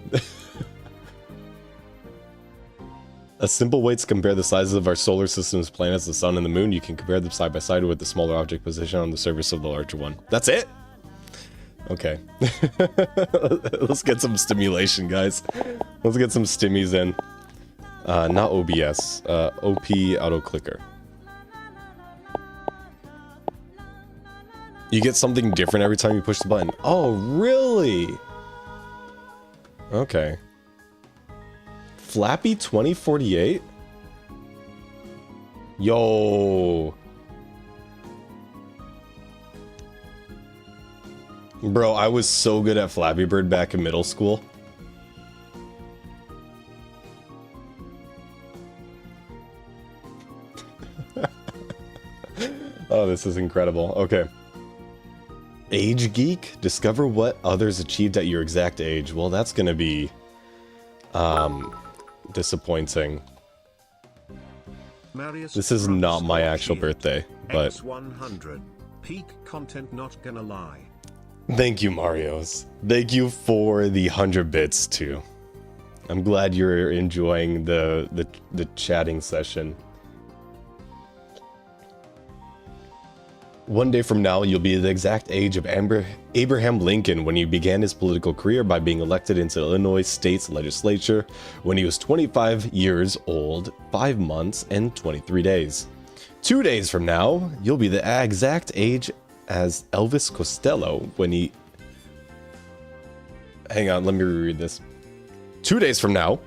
A simple way to compare the sizes of our solar system's planets, the sun and the moon. You can compare them side by side with the smaller object position on the surface of the larger one. That's it? Okay. Let's get some stimulation, guys. Let's get some stimmies in. Not OBS. OP auto clicker. You get something different every time you push the button. Oh, really? Okay. Flappy 2048? Yo. Bro, I was so good at Flappy Bird back in middle school. Oh, this is incredible. Okay. Age Geek? Discover what others achieved at your exact age. Well, that's gonna be... disappointing. This is not my actual birthday, but... X100. Peak content, not gonna lie. Thank you, Marios. Thank you for the 100 bits, too. I'm glad you're enjoying the chatting session. One day from now, you'll be the exact age of Abraham Lincoln when he began his political career by being elected into the Illinois State's legislature when he was 25 years old, 5 months, and 23 days. 2 days from now, you'll be the exact age as Elvis Costello when he... Hang on, let me reread this. 2 days from now,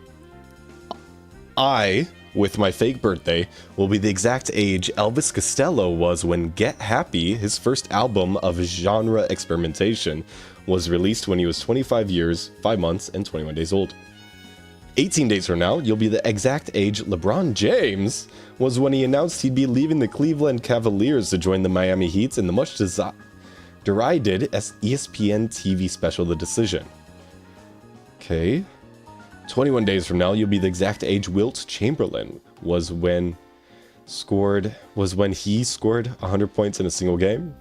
I... with my fake birthday, will be the exact age Elvis Costello was when Get Happy, his first album of genre experimentation, was released when he was 25 years, 5 months, and 21 days old. 18 days from now, you'll be the exact age LeBron James was when he announced he'd be leaving the Cleveland Cavaliers to join the Miami Heat in the much derided ESPN TV special The Decision. Okay. 21 days from now, you'll be the exact age Wilt Chamberlain was when he scored 100 points in a single game.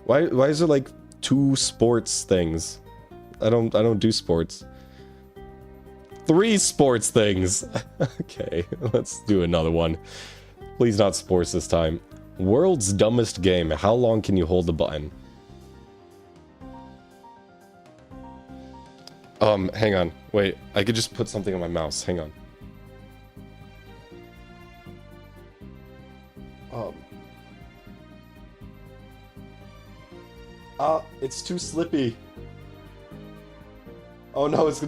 Why is there like 2 sports things? I don't do sports. 3 sports things. Okay, let's do another one. Please not sports this time. World's dumbest game. How long can you hold the button? Hang on. Wait, I could just put something on my mouse. Hang on. It's too slippy. Oh no, it's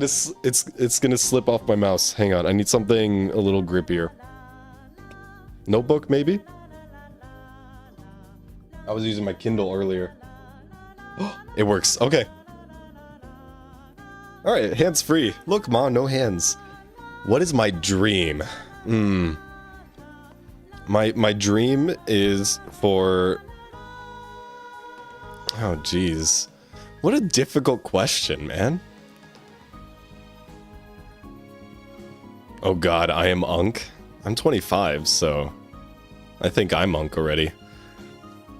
gonna slip off my mouse. Hang on, I need something a little grippier. Notebook, maybe? I was using my Kindle earlier. It works. Okay. All right, hands free. Look, Ma, no hands. What is my dream? My dream is for... Oh, jeez. What a difficult question, man. Oh god, I am Unk. I'm 25, so... I think I'm Unk already.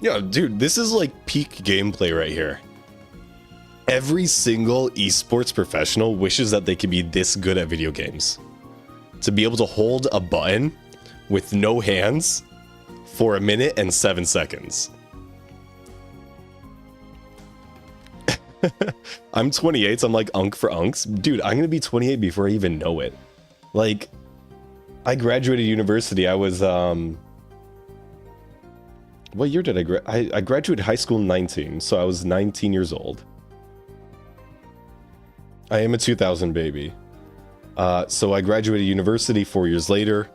Yeah, dude, this is like peak gameplay right here. Every single esports professional wishes that they could be this good at video games. To be able to hold a button with no hands for 1 minute and 7 seconds. I'm 28, so I'm like Unk for Unks. Dude, I'm gonna be 28 before I even know it. Like, I graduated university, I was, what year did I graduated high school in 19, so I was 19 years old. I am a 2000 baby. So I graduated university 4 years later,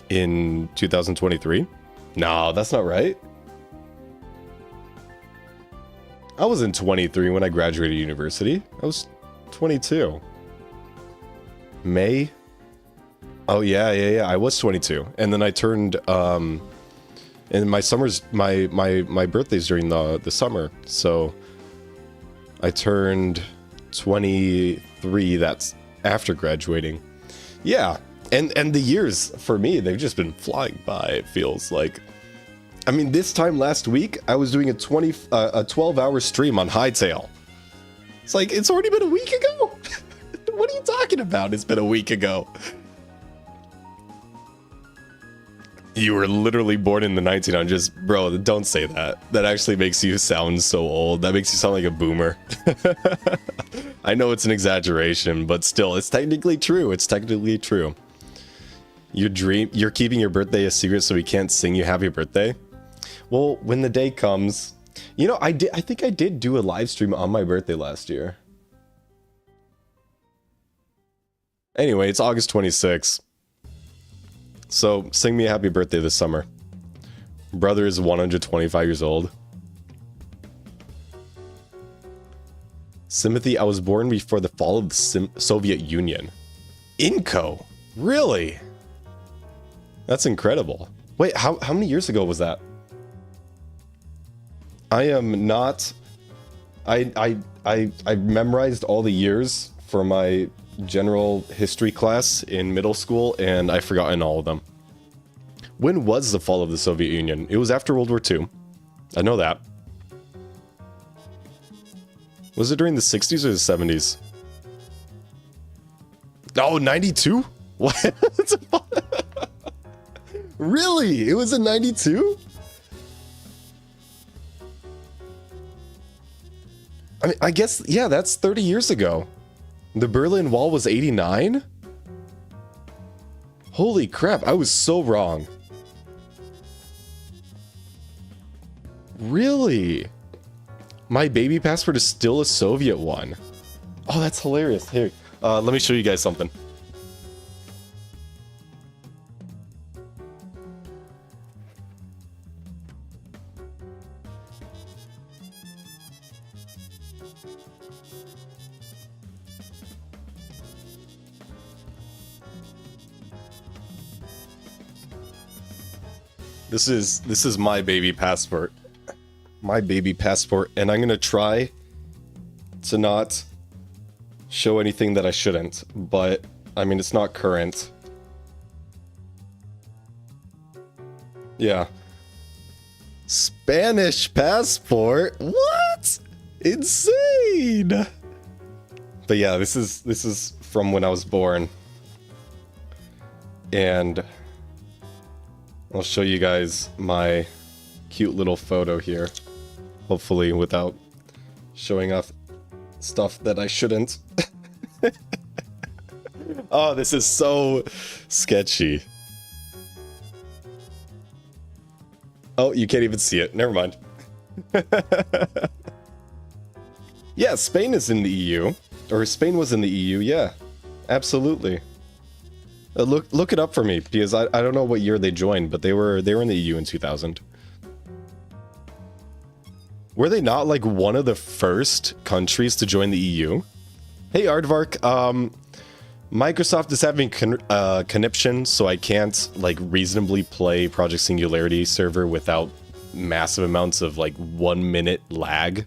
in 2023. No, that's not right. I wasn't 23 when I graduated university. I was 22. May? Oh yeah, I was 22. And then I turned, and my summer's, my birthday's during the summer. So I turned 23, that's after graduating. Yeah, and the years, for me, they've just been flying by, it feels like. I mean, this time last week, I was doing a 12-hour stream on Hightail. It's like, it's already been a week ago? What are you talking about? It's been a week ago. You were literally born in the 1900s. Bro, don't say that. That actually makes you sound so old. That makes you sound like a boomer. I know it's an exaggeration, but still, it's technically true. It's technically true. You're keeping your birthday a secret so we can't sing you happy birthday? Well, when the day comes... You know, I think I did do a live stream on my birthday last year. Anyway, it's August 26th. So, sing me a happy birthday this summer. Brother is 125 years old. Sympathy, I was born before the fall of the Soviet Union. Inco? Really? That's incredible. Wait, how many years ago was that? I am not... I memorized all the years for my general history class in middle school, and I've forgotten all of them. When was the fall of the Soviet Union? It was after World War II. I know that. Was it during the 60s or the 70s? Oh, 92? What? Really? It was in 92? I mean, I guess, yeah, that's 30 years ago. The Berlin Wall was 89? Holy crap, I was so wrong. Really? My baby passport is still a Soviet one. Oh, that's hilarious. Here, let me show you guys something. This is my baby passport. My baby passport, and I'm gonna try to not show anything that I shouldn't, but I mean, it's not current. Yeah. Spanish passport? What? Insane! But yeah, this is from when I was born. And I'll show you guys my cute little photo here. Hopefully without showing off stuff that I shouldn't. Oh, this is so sketchy. Oh, you can't even see it. Never mind. Yeah, Spain is in the EU. Or Spain was in the EU, yeah. Absolutely. Look it up for me, because I don't know what year they joined, but they were in the EU in 2000. Were they not like one of the first countries to join the EU? Hey Aardvark, Microsoft is having conniption, so I can't like reasonably play Project Singularity server without massive amounts of like 1 minute lag,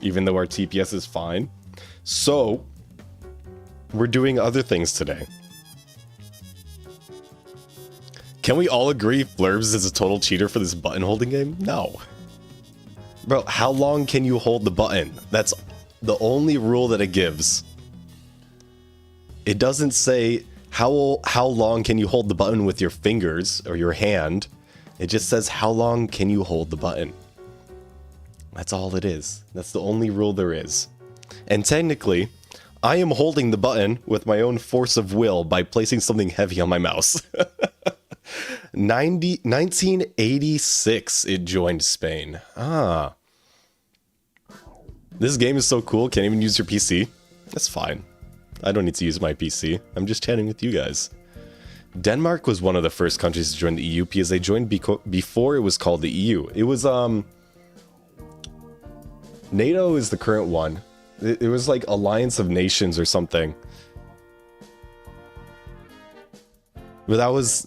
even though our TPS is fine. So we're doing other things today. Can we all agree Flurbs is a total cheater for this button holding game? No. Bro, how long can you hold the button? That's the only rule that it gives. It doesn't say how long can you hold the button with your fingers or your hand. It just says how long can you hold the button. That's all it is. That's the only rule there is. And technically, I am holding the button with my own force of will by placing something heavy on my mouse. 1986 it joined Spain. Ah. This game is so cool, can't even use your PC. That's fine. I don't need to use my PC. I'm just chatting with you guys. Denmark was one of the first countries to join the EU because they joined before it was called the EU. It was, NATO is the current one. It was like Alliance of Nations or something. But that was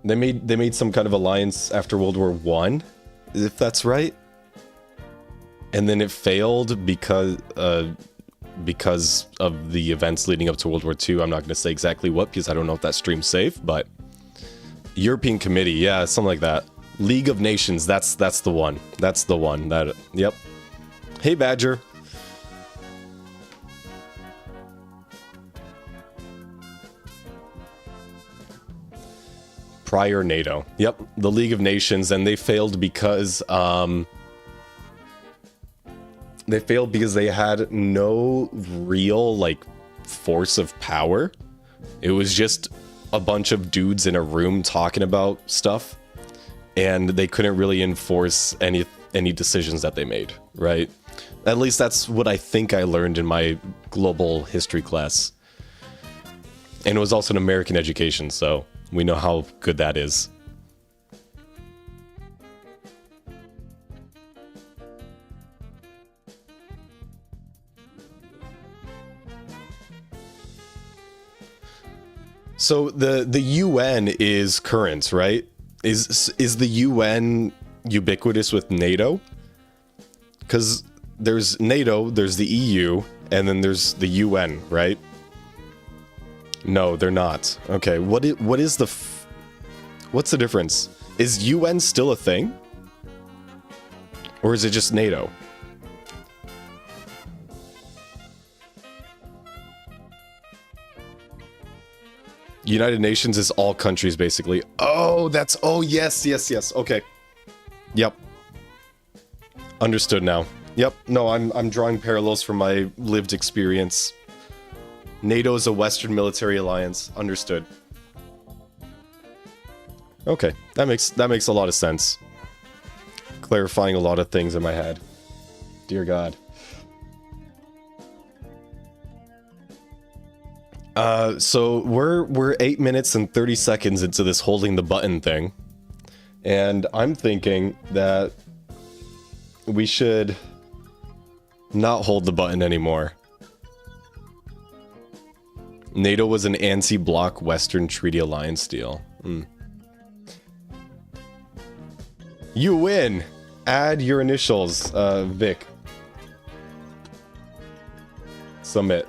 they made some kind of alliance after World War I, if that's right. And then it failed because of the events leading up to World War II. I'm not going to say exactly what because I don't know if that stream's safe, but European Committee, yeah, something like that. League of Nations, that's the one. That's the one. That, yep. Hey Badger. Prior NATO. Yep, the League of Nations, and they failed because they had no real like force of power. It was just a bunch of dudes in a room talking about stuff, and they couldn't really enforce any decisions that they made, right? At least that's what I think I learned in my global history class. And it was also an American education, so we know how good that is. So the UN is current, right? Is the UN ubiquitous with NATO? Because there's NATO, there's the EU, and then there's the UN, right? No, they're not. Okay, what's the difference? Is UN still a thing? Or is it just NATO? United Nations is all countries, basically. Oh, yes. Okay. Yep. Understood now. Yep. No, I'm drawing parallels from my lived experience. NATO is a Western military alliance. Understood. Okay, that makes a lot of sense. Clarifying a lot of things in my head. Dear God. So we're 8 minutes and 30 seconds into this holding the button thing, and I'm thinking that we should not hold the button anymore. NATO was an anti-block Western Treaty Alliance deal. You win! Add your initials, Vic. Submit.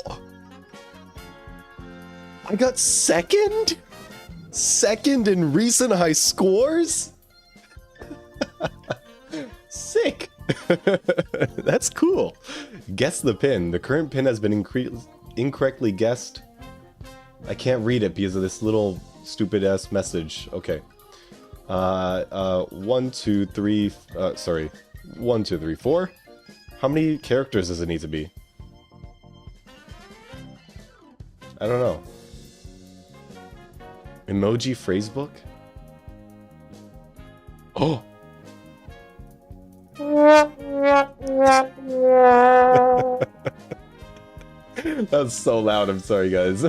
Oh. I got second? Second in recent high scores? Sick! That's cool. Guess the pin. The current pin has been incorrectly guessed. I can't read it because of this little stupid ass message. Okay. 1, 2, 3. Sorry. 1, 2, 3, 4. How many characters does it need to be? I don't know. Emoji phrasebook? Oh! That's so loud, I'm sorry guys.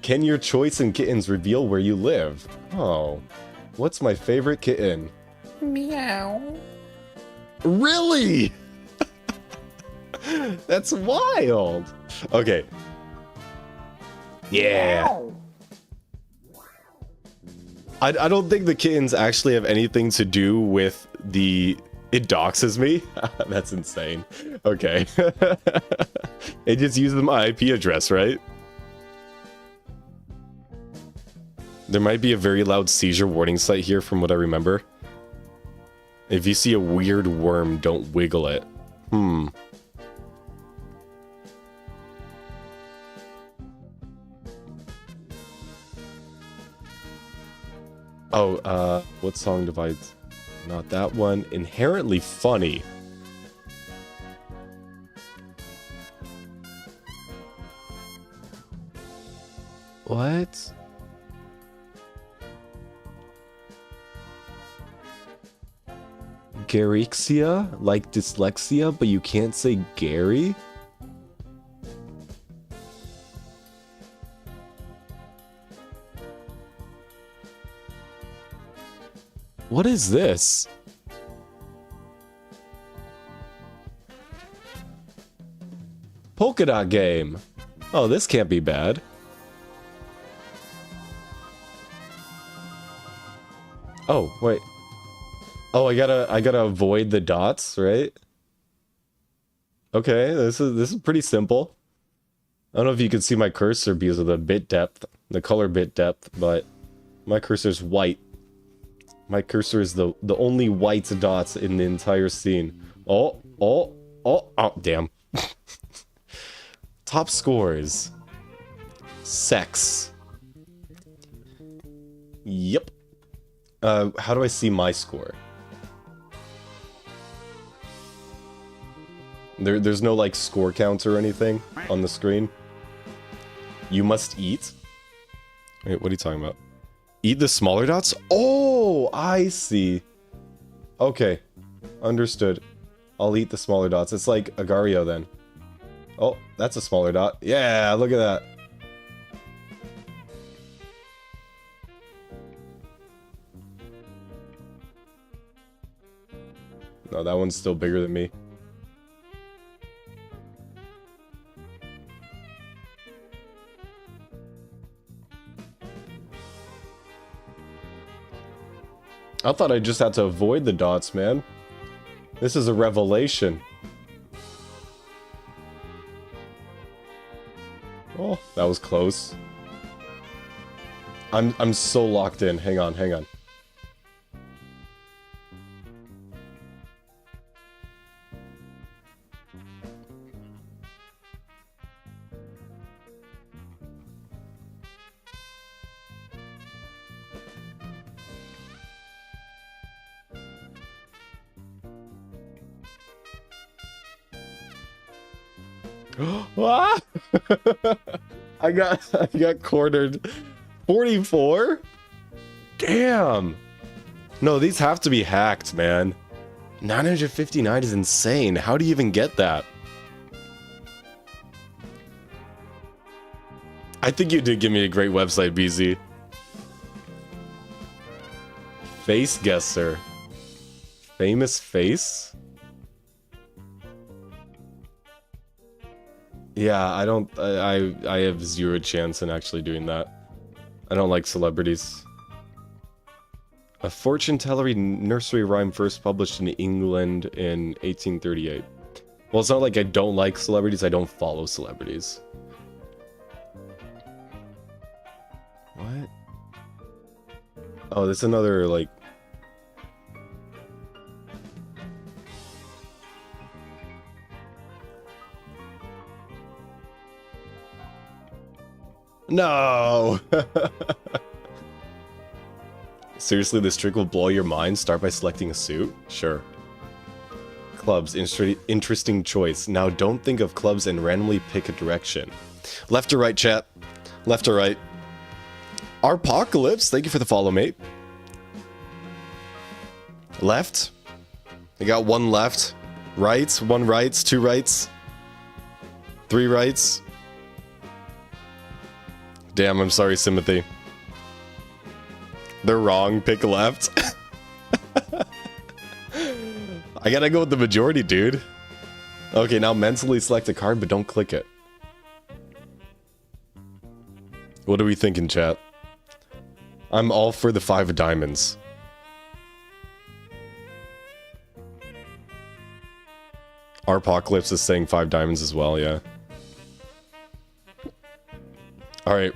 Can your choice in kittens reveal where you live? Oh. What's my favorite kitten? Meow. Really? That's wild. Okay. Yeah. I don't think the kittens actually have anything to do with the... It doxes me? That's insane. Okay. It just uses my IP address, right? There might be a very loud seizure warning site here from what I remember. If you see a weird worm, don't wiggle it. Oh, what song divides? Not that one. Inherently funny. What? Garixia? Like dyslexia, but you can't say Gary? What is this? Polka dot game. Oh, this can't be bad. Oh, wait. Oh, I gotta avoid the dots, right? Okay, this is pretty simple. I don't know if you can see my cursor because of the bit depth, the color bit depth, but my cursor's white. My cursor is the only white dots in the entire scene. Oh, damn. Top scores. Sex. Yep. How do I see my score? There's no, like, score counter or anything on the screen. You must eat? Wait, what are you talking about? Eat the smaller dots? Oh, I see. Okay. Understood. I'll eat the smaller dots. It's like Agario then. Oh, that's a smaller dot. Yeah, look at that. No, that one's still bigger than me. I thought I just had to avoid the dots, man. This is a revelation. Oh, that was close. I'm so locked in. Hang on, hang on. Ah! I got cornered. 44? Damn. No, these have to be hacked, man. 959 is insane. How do you even get that? I think you did give me a great website, BZ. Face guesser. Famous face? Yeah, I have zero chance in actually doing that. I don't like celebrities. A fortune tellery nursery rhyme first published in England in 1838. Well, it's not like I don't like celebrities, I don't follow celebrities. What? Oh, that's another, like... No! Seriously, this trick will blow your mind? Start by selecting a suit? Sure. Clubs, interesting choice. Now don't think of clubs and randomly pick a direction. Left or right, chat? Left or right? Arpocalypse, thank you for the follow, mate. Left? I got one left. Right? One rights, two rights. Three rights. Damn, I'm sorry, Simothy. They're wrong. Pick left. I gotta go with the majority, dude. Okay, now mentally select a card, but don't click it. What are we thinking, chat? I'm all for the 5 of diamonds. Our Apocalypse is saying 5 diamonds as well, yeah. Alright.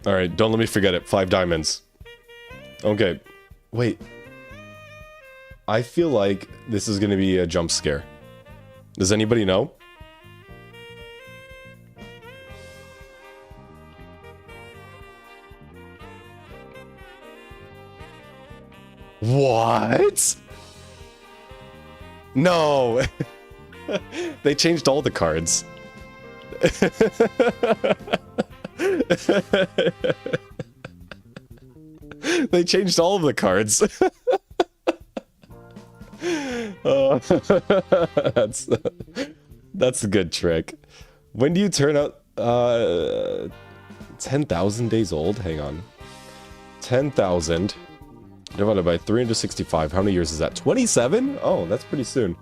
Alright, don't let me forget it. 5 diamonds. Okay. Wait. I feel like this is gonna be a jump scare. Does anybody know? What? No. They changed all the cards. They changed all of the cards. That's a good trick. When do you turn out 10,000 days old? Hang on. 10,000 divided by 365. How many years is that? 27? Oh, that's pretty soon.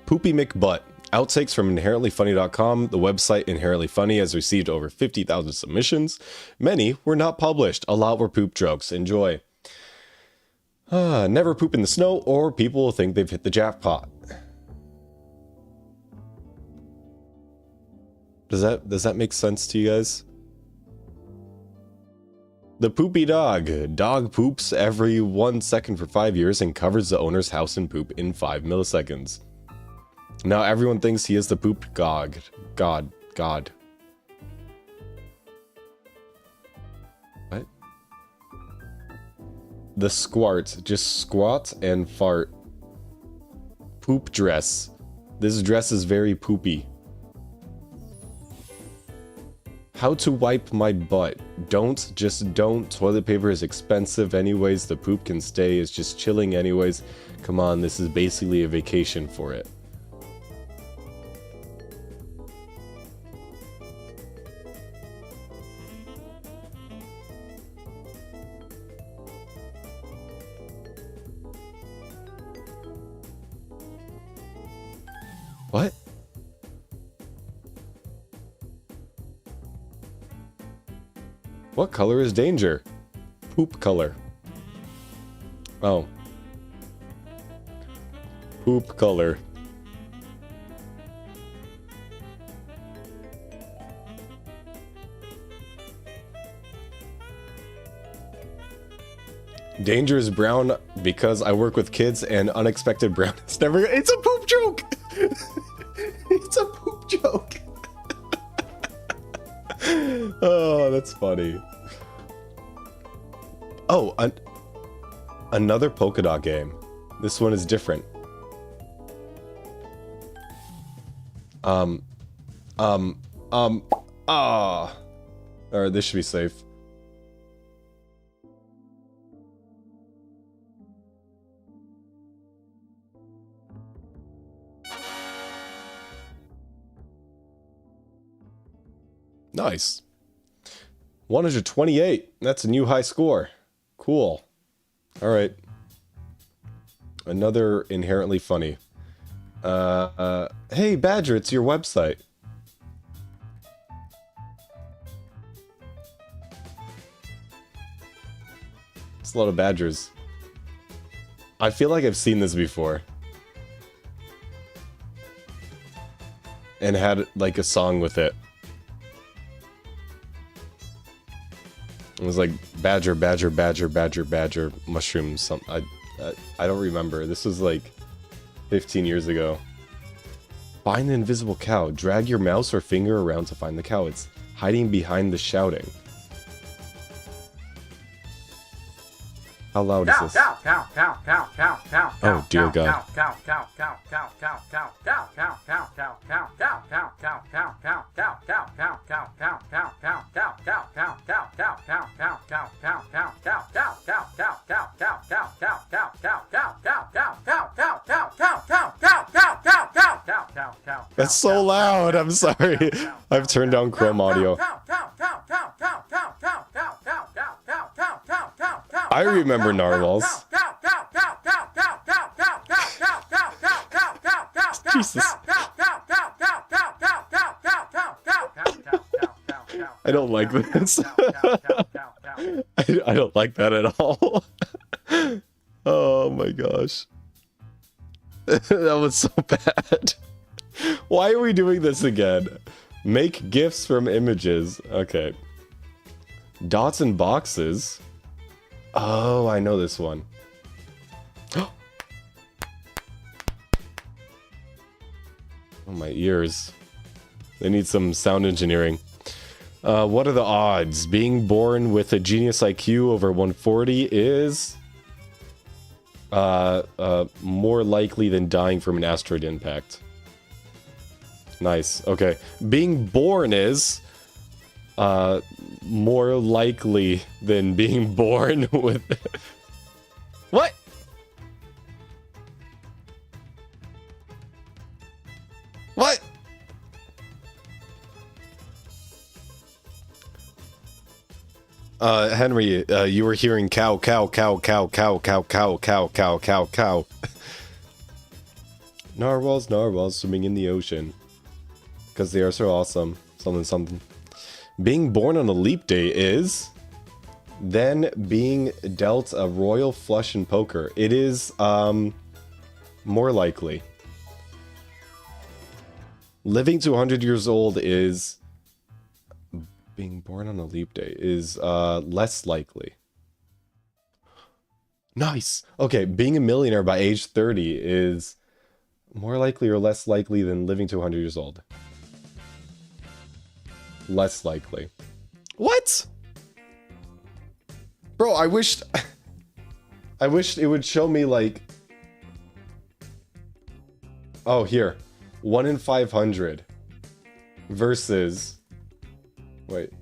Poopy McButt. Outtakes from inherentlyfunny.com. The website Inherently Funny has received over 50,000 submissions. Many were not published. A lot were poop jokes. Enjoy. Never poop in the snow, or people will think they've hit the jackpot. Does that make sense to you guys? The poopy dog. Dog poops every 1 second for 5 years and covers the owner's house in poop in 5 milliseconds. Now everyone thinks he is the poop god. God. What? The squart. Just squat and fart. Poop dress. This dress is very poopy. How to wipe my butt. Just don't. Toilet paper is expensive anyways. The poop can stay. It's just chilling anyways. Come on, this is basically a vacation for it. What? What color is danger? Poop color. Oh. Poop color. Danger is brown because I work with kids and unexpected brown is never. It's a poop joke! It's a poop joke! Oh, that's funny. Oh, another polka dot game. This one is different. Alright, this should be safe. Nice. 128. That's a new high score. Cool. Alright. Another inherently funny. Hey, Badger, it's your website. It's a lot of badgers. I feel like I've seen this before. And had, like, a song with it. It was like badger, badger, badger, badger, badger, mushrooms. Something. I don't remember. This was like 15 years ago. Find the invisible cow. Drag your mouse or finger around to find the cow. It's hiding behind the shouting. How loud is this? Oh, dear God. That's so loud. I'm sorry. I've turned down Chrome audio. I remember narwhals. Jesus. I don't like this. I don't like that at all. Oh my gosh. That was so bad. Why are we doing this again? Make GIFs from images. Okay. Dots and boxes. Oh, I know this one. Oh, my ears. They need some sound engineering. What are the odds? Being born with a genius IQ over 140 is more likely than dying from an asteroid impact. Nice. Okay. Being born is more likely than being born with... What? What? Henry, you were hearing cow, cow, cow, cow, cow, cow, cow, cow, cow, cow, cow. Narwhals, narwhals swimming in the ocean. Because they are so awesome. Something, something. Being born on a leap day is... Then being dealt a royal flush in poker. It is, more likely. Living to 100 years old is... Being born on a leap day is, less likely. Nice! Okay, being a millionaire by age 30 is... More likely or less likely than living to 100 years old. Less likely. What? Bro, I wished it would show me like... Oh, here. 1 in 500 versus... Wait.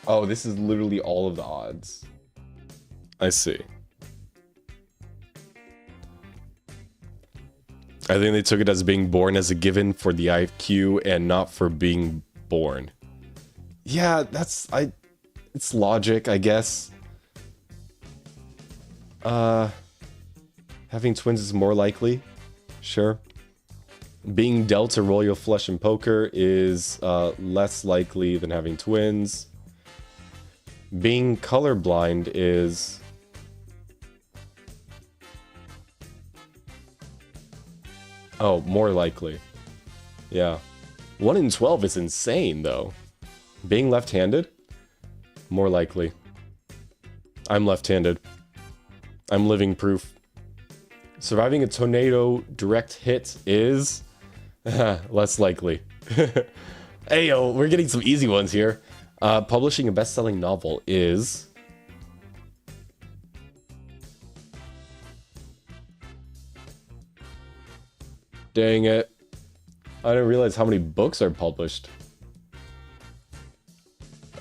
Oh, this is literally all of the odds. I see. I think they took it as being born as a given for the IQ and not for being born. Yeah, it's logic, I guess. Having twins is more likely. Sure. Being dealt a royal flush in poker is less likely than having twins. Being colorblind is... Oh, more likely. Yeah. 1 in 12 is insane, though. Being left-handed? More likely. I'm left-handed. I'm living proof. Surviving a tornado direct hit is... less likely. Hey, yo, we're getting some easy ones here. Publishing a best-selling novel is... Dang it. I didn't realize how many books are published.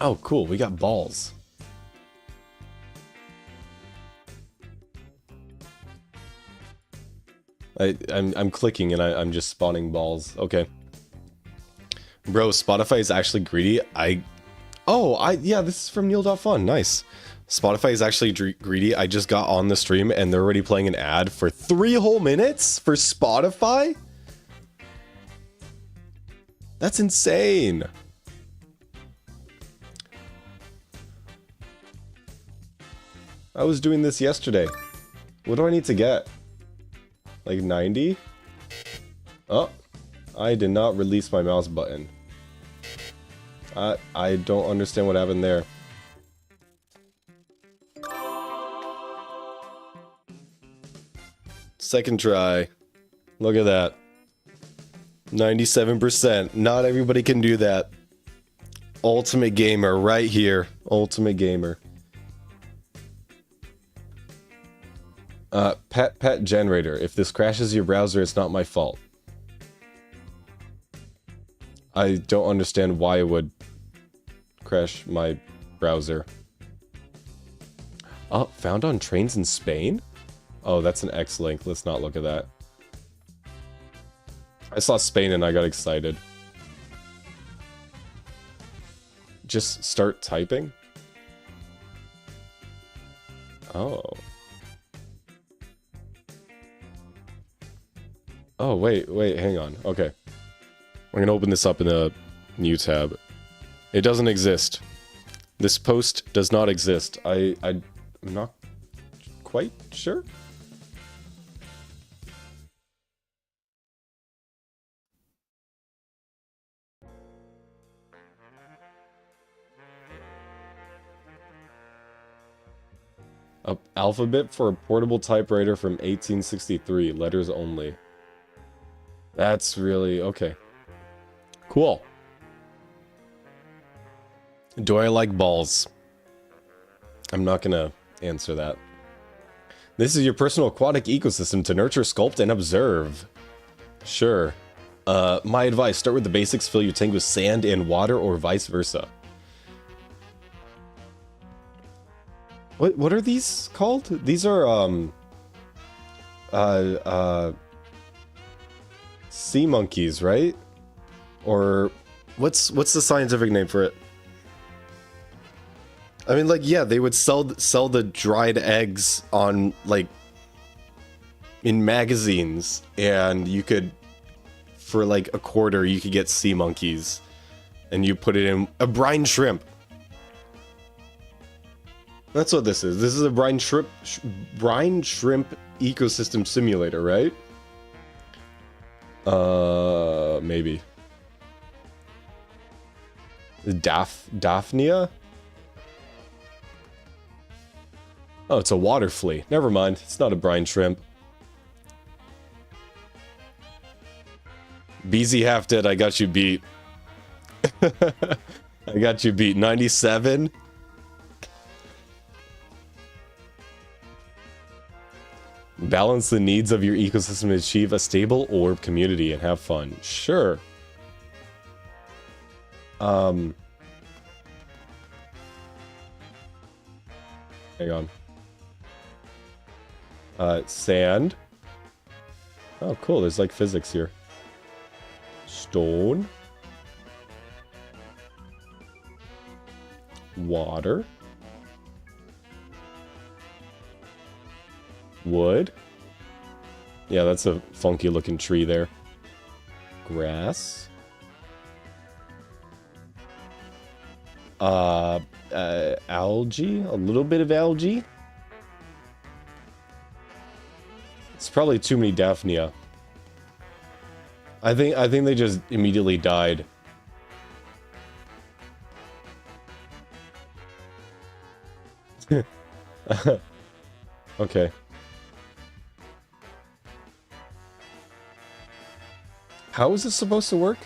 Oh, cool. We got balls. I'm clicking and I'm just spawning balls. Okay. Bro, Spotify is actually greedy. Yeah, this is from Neil.fun. Nice. Spotify is actually greedy. I just got on the stream and they're already playing an ad for 3 whole minutes for Spotify? That's insane. I was doing this yesterday. What do I need to get? Like 90? Oh, I did not release my mouse button. I don't understand what happened there. Second try. Look at that. 97%. Not everybody can do that. Ultimate gamer right here. Ultimate gamer. Pet generator. If this crashes your browser, it's not my fault. I don't understand why it would crash my browser. Oh, found on trains in Spain? Oh, that's an X link. Let's not look at that. I saw Spain and I got excited. Just start typing? Oh. Oh, wait, hang on. Okay. I'm gonna open this up in a new tab. It doesn't exist. This post does not exist. I'm not quite sure. Alphabet for a portable typewriter from 1863, letters only. That's really okay. Cool. Do I like balls? I'm not gonna answer that. This is your personal aquatic ecosystem to nurture, sculpt, and observe. Sure. My advice, start with the basics, fill your tank with sand and water, or vice versa. What are these called? These are, sea monkeys, right? Or, what's the scientific name for it? I mean, like, yeah, they would sell the dried eggs on, like, in magazines, and you could, for like a quarter, you could get sea monkeys, and you put it in a brine shrimp. That's what this is. This is a brine shrimp ecosystem simulator, right? Maybe. Daphnia? Oh, it's a water flea. Never mind. It's not a brine shrimp. BZ half dead. I got you beat. I got you beat. 97. Balance the needs of your ecosystem to achieve a stable orb community and have fun. Sure. Hang on. Sand. Oh, cool. There's like physics here. Stone. Water. Wood. Yeah, that's a funky looking tree there. Grass. Algae. A little bit of algae. It's probably too many Daphnia. I think they just immediately died. Okay. How is this supposed to work?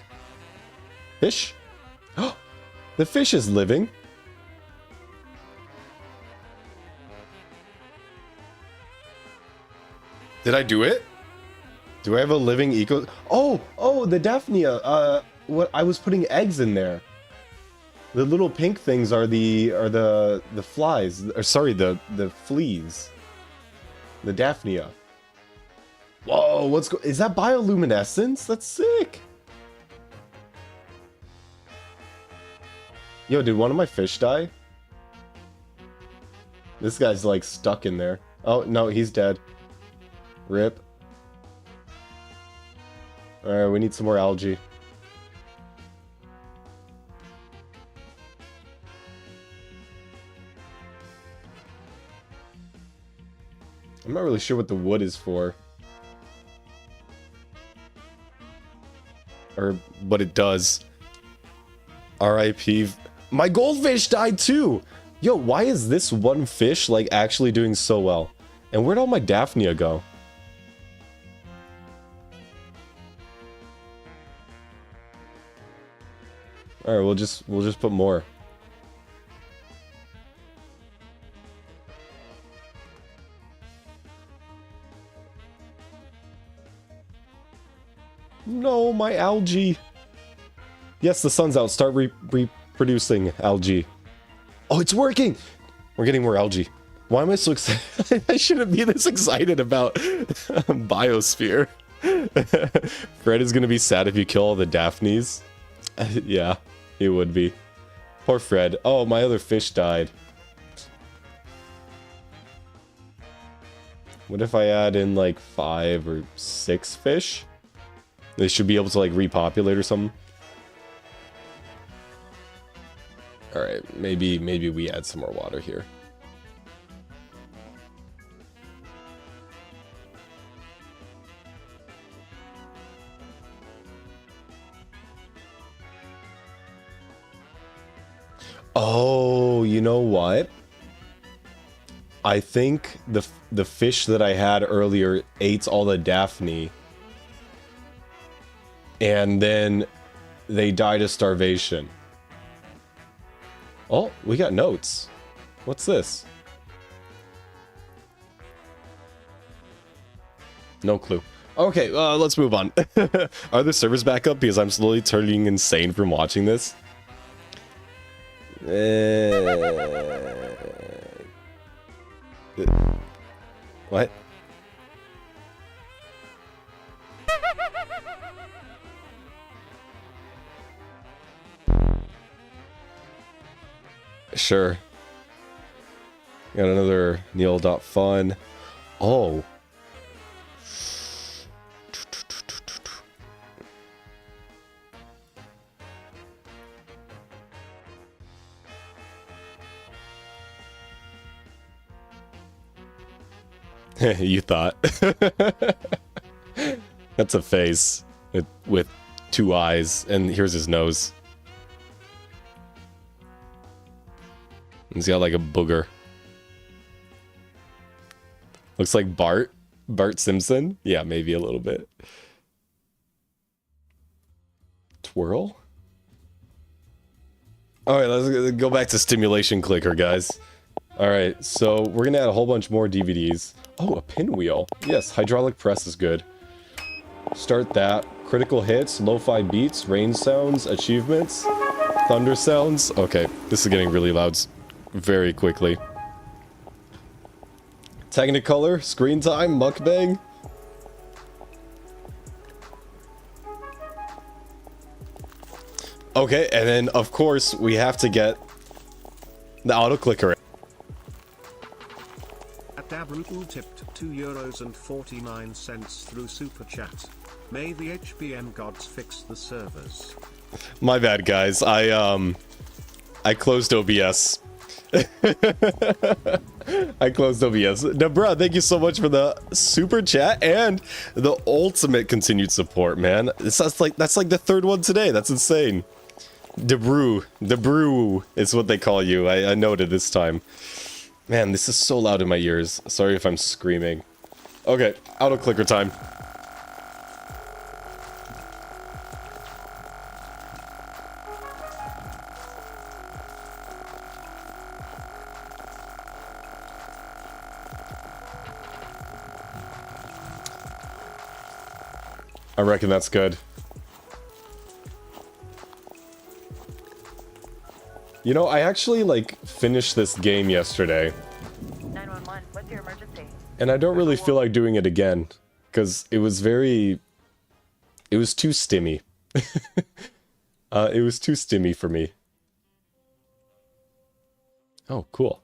Fish? Oh, the fish is living. Did I do it? Do I have a living eco? Oh, the Daphnia. What I was putting eggs in there. The little pink things are the flies. Or sorry, the fleas. The Daphnia. Whoa, is that bioluminescence? That's sick. Yo, did one of my fish die? This guy's like stuck in there. Oh, no, he's dead. Rip. Alright, we need some more algae. I'm not really sure what the wood is for. But it does. RIP. My goldfish died too! Yo, why is this one fish, like, actually doing so well? And where'd all my Daphnia go? All right, we'll just put more. No, my algae. Yes, the sun's out. Start reproducing algae. Oh, it's working. We're getting more algae. Why am I so excited? I shouldn't be this excited about biosphere. Fred is gonna be sad if you kill all the Daphnes. Yeah, he would be. Poor Fred. Oh, my other fish died. What if I add in like 5 or 6 fish? They should be able to like repopulate or something. All right, maybe we add some more water here. Oh, you know what? I think the fish that I had earlier ate all the Daphne. And then they died of starvation. Oh, we got notes. What's this? No clue. Okay, let's move on. Are the servers back up? Because I'm slowly turning insane from watching this. What? Sure. Got another Neil.fun. Oh. You thought. That's a face with 2 eyes, and here's his nose. He's got like a booger. Looks like Bart Simpson. Yeah, maybe a little bit. Twirl? Alright, let's go back to stimulation clicker, guys. Alright, so we're gonna add a whole bunch more DVDs. Oh, a pinwheel. Yes, hydraulic press is good. Start that. Critical hits, lo-fi beats, rain sounds, achievements, thunder sounds. Okay, this is getting really loud very quickly. Technicolor, screen time, mukbang. Okay, and then of course we have to get the auto clicker. Dabrutal tipped €2.49 through Super Chat. May the HBM gods fix the servers. My bad, guys. I closed OBS. I closed OBS. Debra, thank you so much for the super chat and the ultimate continued support, man. That's like the 3rd one today. That's insane. Debrew is what they call you. I noted this time. Man, this is so loud in my ears. Sorry if I'm screaming. Okay, auto clicker time. I reckon that's good. You know, I actually, like, finished this game yesterday. 911, what's your emergency? And I don't really feel like doing it again. Because it was very... It was too stimmy. It was too stimmy for me. Oh, cool.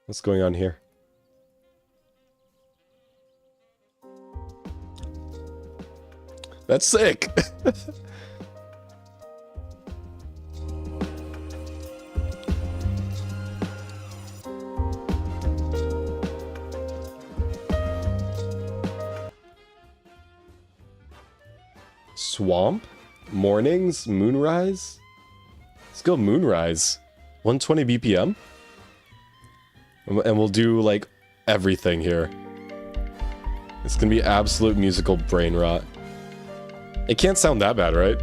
What's going on here? That's sick! Swamp? Mornings? Moonrise? Let's go Moonrise. 120 BPM? And we'll do, like, everything here. It's gonna be absolute musical brain rot. It can't sound that bad, right?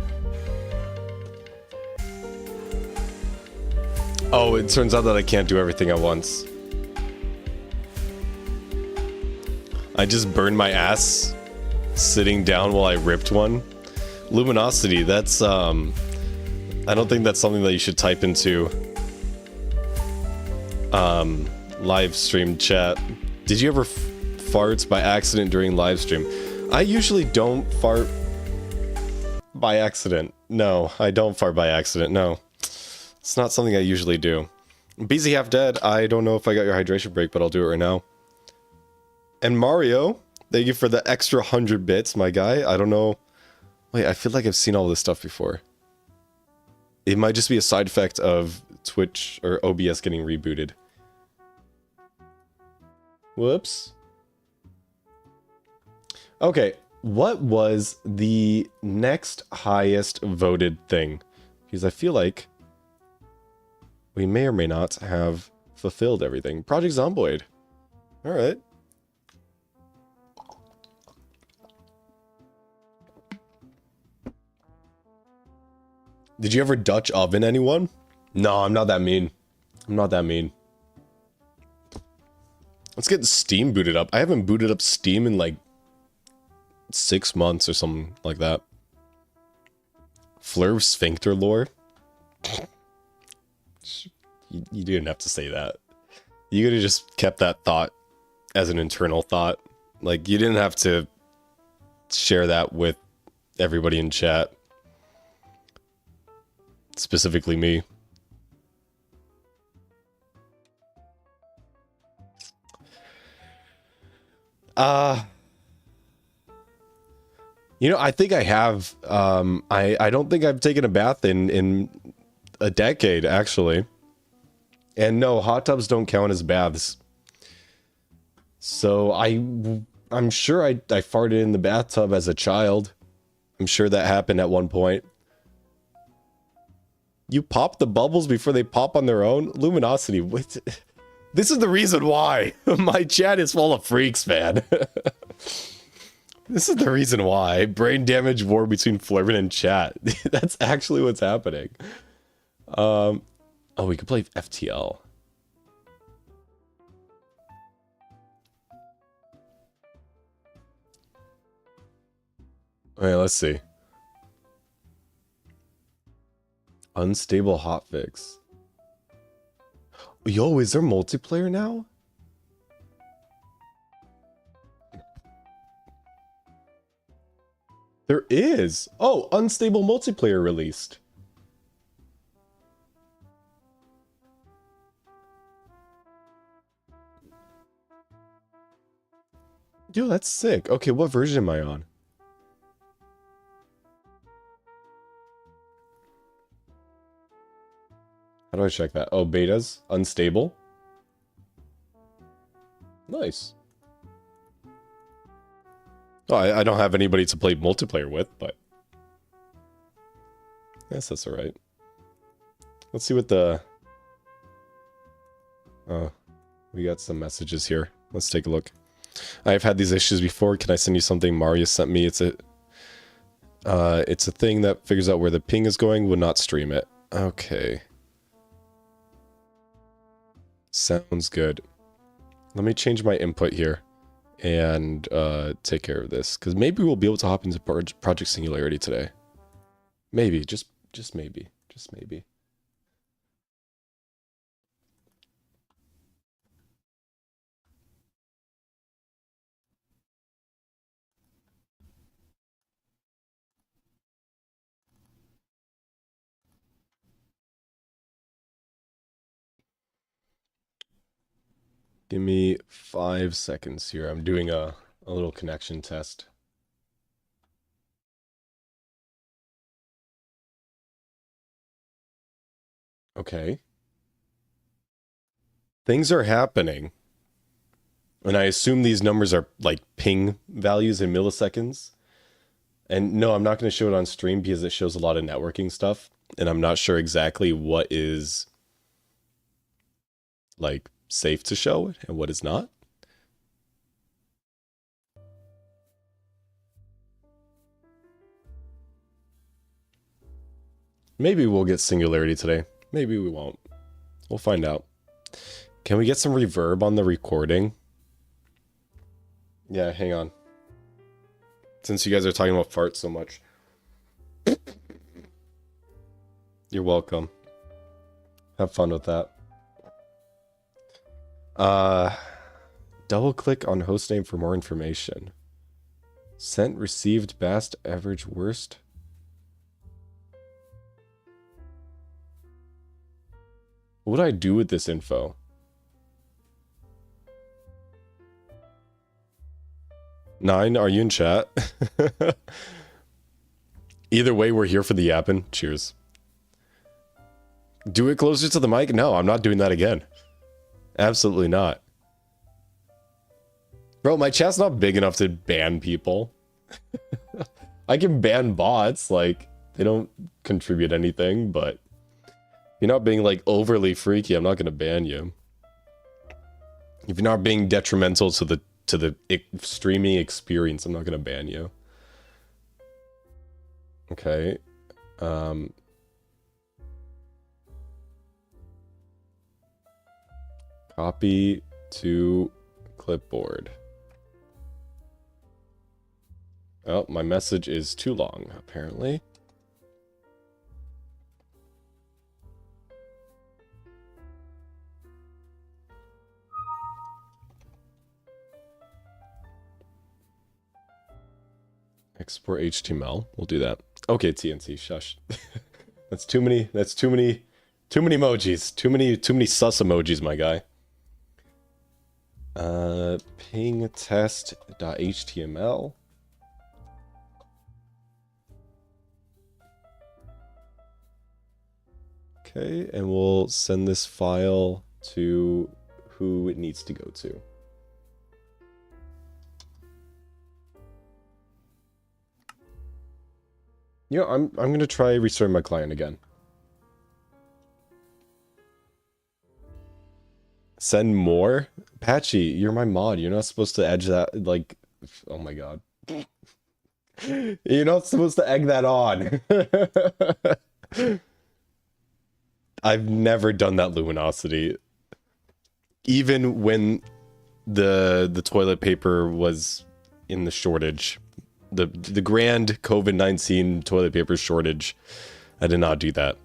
Oh, it turns out that I can't do everything at once. I just burned my ass sitting down while I ripped one. Luminosity, that's, I don't think that's something that you should type into, live stream chat. Did you ever fart by accident during live stream? I usually don't fart by accident. No, I don't fart by accident, no. It's not something I usually do. BZ Half Dead, I don't know if I got your hydration break, but I'll do it right now. And Mario, thank you for the extra 100 bits, my guy. I don't know. Wait, I feel like I've seen all this stuff before. It might just be a side effect of Twitch or OBS getting rebooted. Whoops. Okay, what was the next highest voted thing? Because I feel like we may or may not have fulfilled everything. Project Zomboid. Alright. Did you ever Dutch oven anyone? No, I'm not that mean. I'm not that mean. Let's get Steam booted up. I haven't booted up Steam in like 6 months or something like that. Fleur sphincter lore? You didn't have to say that. You could have just kept that thought as an internal thought. Like, you didn't have to share that with everybody in chat. Specifically me. You know, I think I have. I don't think I've taken a bath in a decade, actually. And no, hot tubs don't count as baths. So I'm sure I farted in the bathtub as a child. I'm sure that happened at one point. You pop the bubbles before they pop on their own? Luminosity. What? This is the reason why. My chat is full of freaks, man. This is the reason why. Brain damage war between Flurvin and chat. That's actually what's happening. Oh, we could play FTL. Okay, let's see. Unstable hotfix. Yo, is there multiplayer now? There is. Oh, unstable multiplayer released. Dude, that's sick. Okay, what version am I on? How do I check that? Oh, betas? Unstable? Nice. Oh, I don't have anybody to play multiplayer with, but... Yes, that's alright. Let's see what the... Oh, we got some messages here. Let's take a look. I've had these issues before. Can I send you something Mario sent me? It's a thing that figures out where the ping is going. Would not stream it. Okay. Sounds good. Let me change my input here and take care of this, because maybe we'll be able to hop into Project Singularity today. Maybe, just maybe, just maybe. Give me 5 seconds here. I'm doing a little connection test. Okay. Things are happening. And I assume these numbers are like ping values in milliseconds. And no, I'm not going to show it on stream because it shows a lot of networking stuff. And I'm not sure exactly what is like safe to show and what is not. Maybe we'll get Singularity today. Maybe we won't. We'll find out. Can we get some reverb on the recording? Yeah, hang on. Since you guys are talking about farts so much. You're welcome. Have fun with that. Double click on hostname for more information. Sent, received, best, average, worst. What would I do with this info? Nine, are you in chat? Either way, we're here for the yapping. Cheers. Do it closer to the mic? No, I'm not doing that again. Absolutely not. Bro, my chat's not big enough to ban people. I can ban bots, like, they don't contribute anything, but if you're not being, like, overly freaky, I'm not gonna ban you. If you're not being detrimental to the streaming experience, I'm not gonna ban you. Okay. Copy to clipboard. Oh, my message is too long, apparently. Export HTML. We'll do that. Okay, TNC, shush. That's too many emojis. Too many sus emojis, my guy. Ping test.html. Okay, and we'll send this file to who it needs to go to. You know, I'm gonna try restarting my client again. Send more? Patchy, you're my mod. You're not supposed to edge that, like... Oh my god. You're not supposed to egg that on. I've never done that, Luminosity. Even when the toilet paper was in the shortage. The grand COVID-19 toilet paper shortage. I did not do that.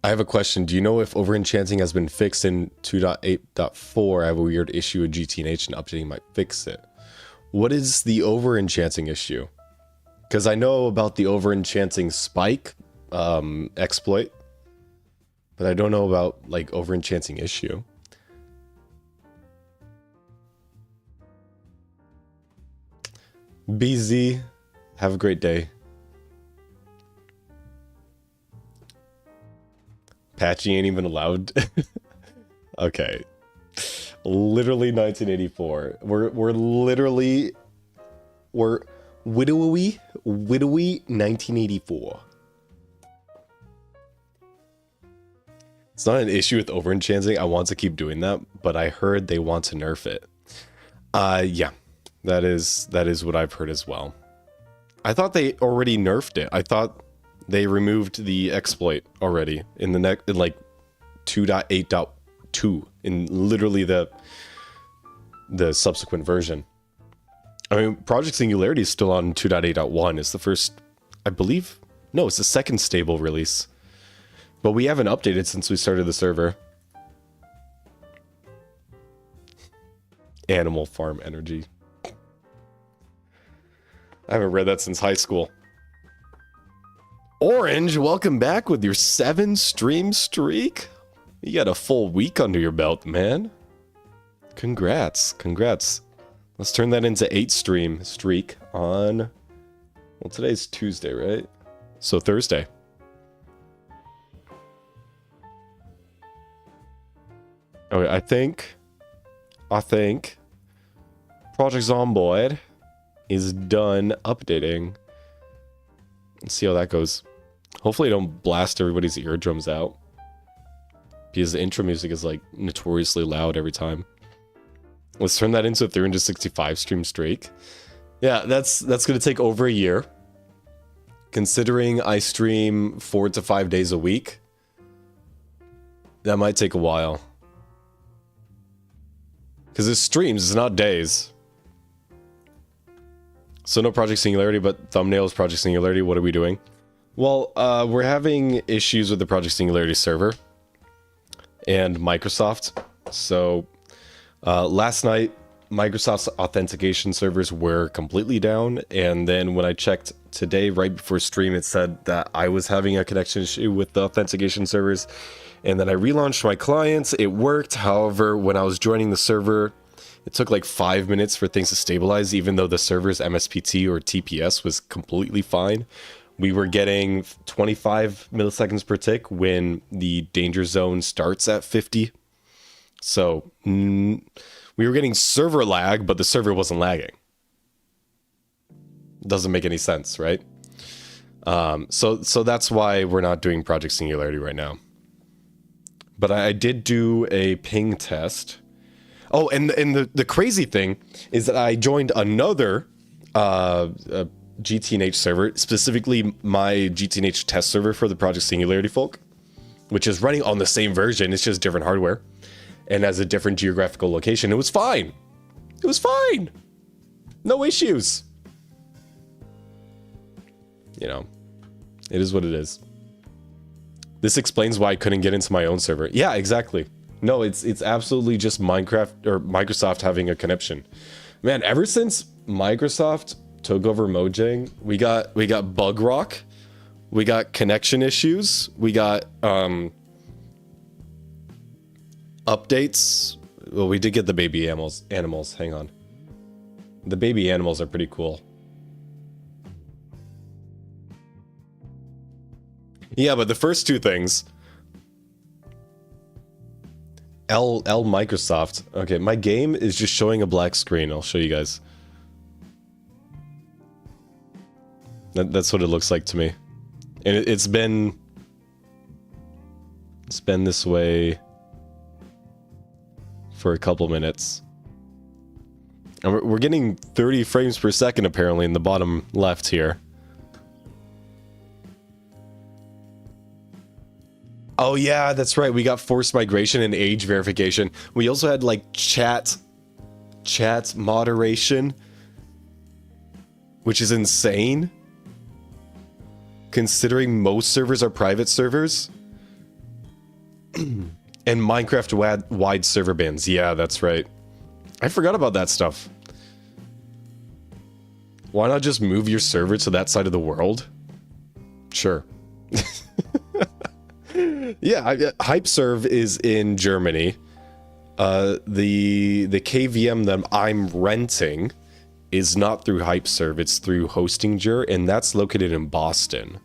I have a question. Do you know if overenchanting has been fixed in 2.8.4? I have a weird issue with GTNH and updating might fix it. What is the overenchanting issue? Because I know about the overenchanting spike exploit, but I don't know about like overenchanting issue. BZ, have a great day. Patchy ain't even allowed. Okay. Literally 1984. We're widowy 1984. It's not an issue with overenchanting. I want to keep doing that, but I heard they want to nerf it. Yeah. That is what I've heard as well. I thought they already nerfed it. I thought they removed the exploit already in the next, like 2.8.2, in literally the subsequent version. I mean, Project Singularity is still on 2.8.1. It's the first, I believe, no, it's the second stable release. But we haven't updated since we started the server. Animal Farm Energy. I haven't read that since high school. Orange, welcome back with your 7 stream streak. You got a full week under your belt, man. Congrats, congrats. Let's turn that into 8 stream streak on... Well, today's Tuesday, right? So Thursday. Okay, I think Project Zomboid is done updating. Let's see how that goes. Hopefully I don't blast everybody's eardrums out, because the intro music is like notoriously loud every time. Let's turn that into a 365 stream streak. Yeah, that's gonna take over a year, considering I stream 4 to 5 days a week, that might take a while. Because it's streams, it's not days. So no Project Singularity, but thumbnails, Project Singularity, what are we doing? Well, we're having issues with the Project Singularity server and Microsoft. So last night, Microsoft's authentication servers were completely down, and then when I checked today, right before stream, it said that I was having a connection issue with the authentication servers, and then I relaunched my clients. It worked. However, when I was joining the server, it took like 5 minutes for things to stabilize, even though the server's MSPT or TPS was completely fine. We were getting 25 milliseconds per tick when the danger zone starts at 50. So we were getting server lag, but the server wasn't lagging. Doesn't make any sense, right? So that's why we're not doing Project Singularity right now. But I did do a ping test. Oh, and the crazy thing is that I joined another GTNH server, specifically my GTNH test server for the Project Singularity folk, which is running on the same version. It's just different hardware and has a different geographical location. It was fine. It was fine. No issues. You know, it is what it is. This explains why I couldn't get into my own server. Yeah, exactly. No, it's absolutely just Minecraft or Microsoft having a connection. Man, ever since Microsoft took over Mojang, we got bug rock, we got connection issues, we got updates. Well, we did get the baby animals. Hang on. The baby animals are pretty cool. Yeah, but the first two things. L Microsoft. Okay, my game is just showing a black screen. I'll show you guys. That's what it looks like to me. And it's been this way for a couple minutes. And we're getting 30 frames per second apparently in the bottom left here. Oh yeah, that's right. We got forced migration and age verification. We also had like chat moderation, which is insane considering most servers are private servers. And Minecraft wide server bans. Yeah, that's right. I forgot about that stuff. Why not just move your server to that side of the world? Sure. Yeah, HypeServe is in Germany. The KVM that I'm renting is not through HypeServe, it's through Hostinger, and that's located in Boston.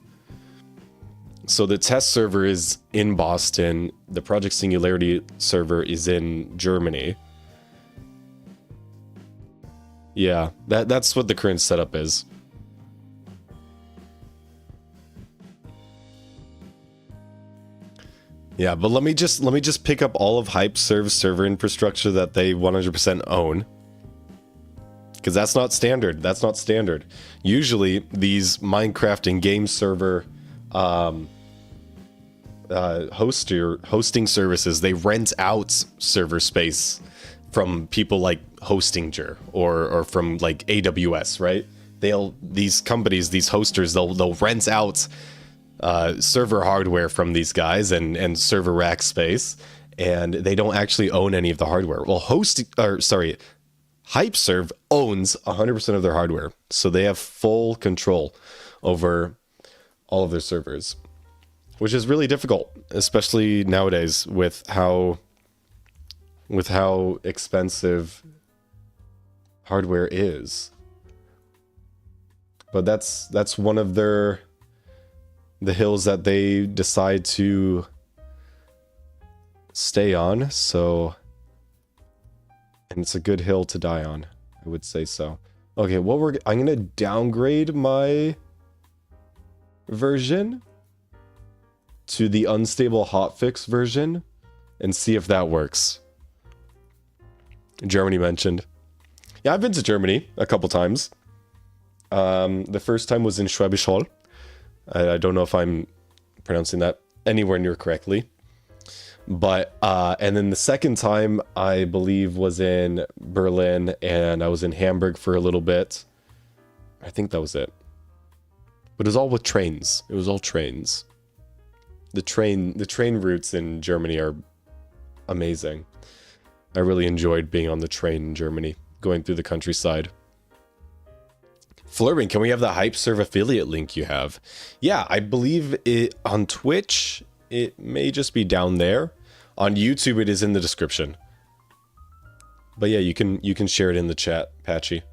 So the test server is in Boston, the Project Singularity server is in Germany. Yeah, that's what the current setup is. Yeah, but let me just pick up all of HypeServe's server infrastructure that they 100% own. Because that's not standard. That's not standard. Usually, these Minecraft and game server hosting services, they rent out server space from people like Hostinger or from like AWS, right? These companies, these hosters, they'll rent out server hardware from these guys and server rack space, and they don't actually own any of the hardware. Well, HypeServe owns 100% of their hardware, so they have full control over all of their servers, which is really difficult, especially nowadays with how expensive hardware is. But that's one of the hills that they decide to stay on, so, and it's a good hill to die on, I would say so. Okay, I'm gonna downgrade my version to the unstable hotfix version and see if that works. Germany mentioned. Yeah, I've been to Germany a couple times. The first time was in Schwäbisch Hall, I don't know if I'm pronouncing that anywhere near correctly. But, and then the second time, I believe, was in Berlin, and I was in Hamburg for a little bit. I think that was it. But it was all with trains. It was all trains. The train routes in Germany are amazing. I really enjoyed being on the train in Germany, going through the countryside. Flurbing, can we have the Hypeserve affiliate link you have? Yeah, I believe it on Twitch. It may just be down there. On YouTube, it is in the description. But yeah, you can share it in the chat, Patchy.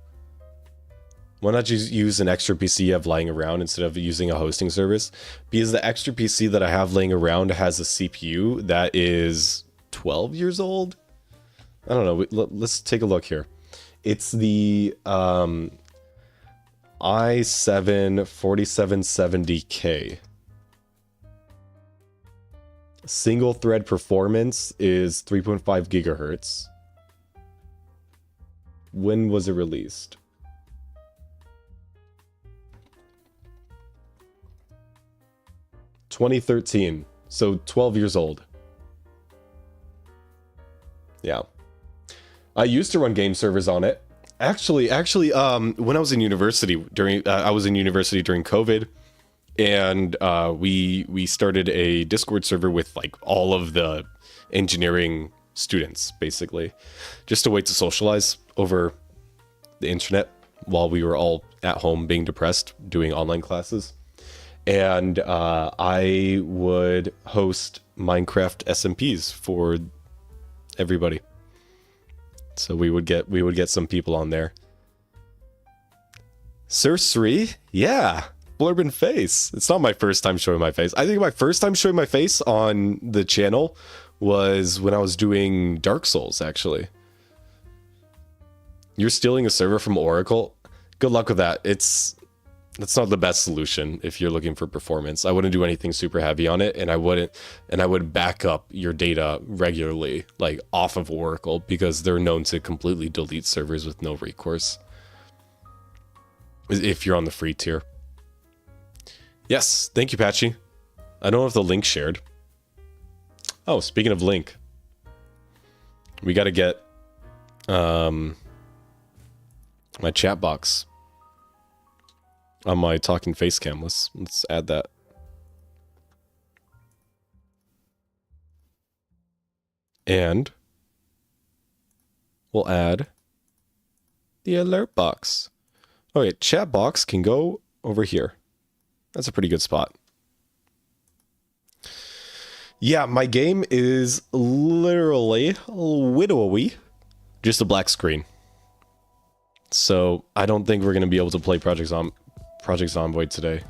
Why not just use an extra PC you have lying around instead of using a hosting service? Because the extra PC that I have laying around has a CPU that is 12 years old? I don't know. Let's take a look here. It's the i7 4770K. Single thread performance is 3.5 gigahertz. When was it released? 2013. So 12 years old. Yeah. I used to run game servers on it. Actually, when I was in university during COVID, and we started a Discord server with like all of the engineering students, basically, just a way to socialize over the internet while we were all at home being depressed doing online classes. And I would host Minecraft SMPs for everybody. So we would get some people on there. Sorcery? Yeah. Blurbin face. It's not my first time showing my face. I think my first time showing my face on the channel was when I was doing Dark Souls, actually. You're stealing a server from Oracle? Good luck with that. That's not the best solution if you're looking for performance. I wouldn't do anything super heavy on it, and I would back up your data regularly, like off of Oracle, because they're known to completely delete servers with no recourse. If you're on the free tier. Yes, thank you, Patchy. I don't know if the link shared. Oh, speaking of link, we got to get my chat box on my talking face cam. Let's add that. And we'll add the alert box. Okay, chat box can go over here. That's a pretty good spot. Yeah, my game is literally widowy, just a black screen. So I don't think we're going to be able to play Project Zomboid today.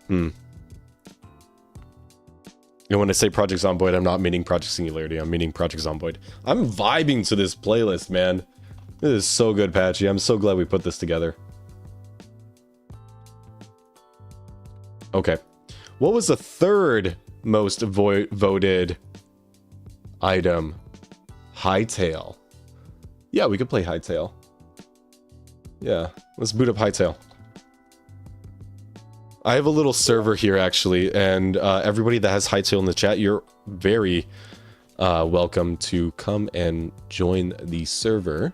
And when I say Project Zomboid, I'm not meaning Project Singularity. I'm meaning Project Zomboid. I'm vibing to this playlist, man. This is so good, Patchy. I'm so glad we put this together. Okay. What was the third most voted item? Hightail. Yeah, we could play Hightail. Yeah, let's boot up Hightail. I have a little server here, actually, and everybody that has Hightail in the chat, you're very welcome to come and join the server.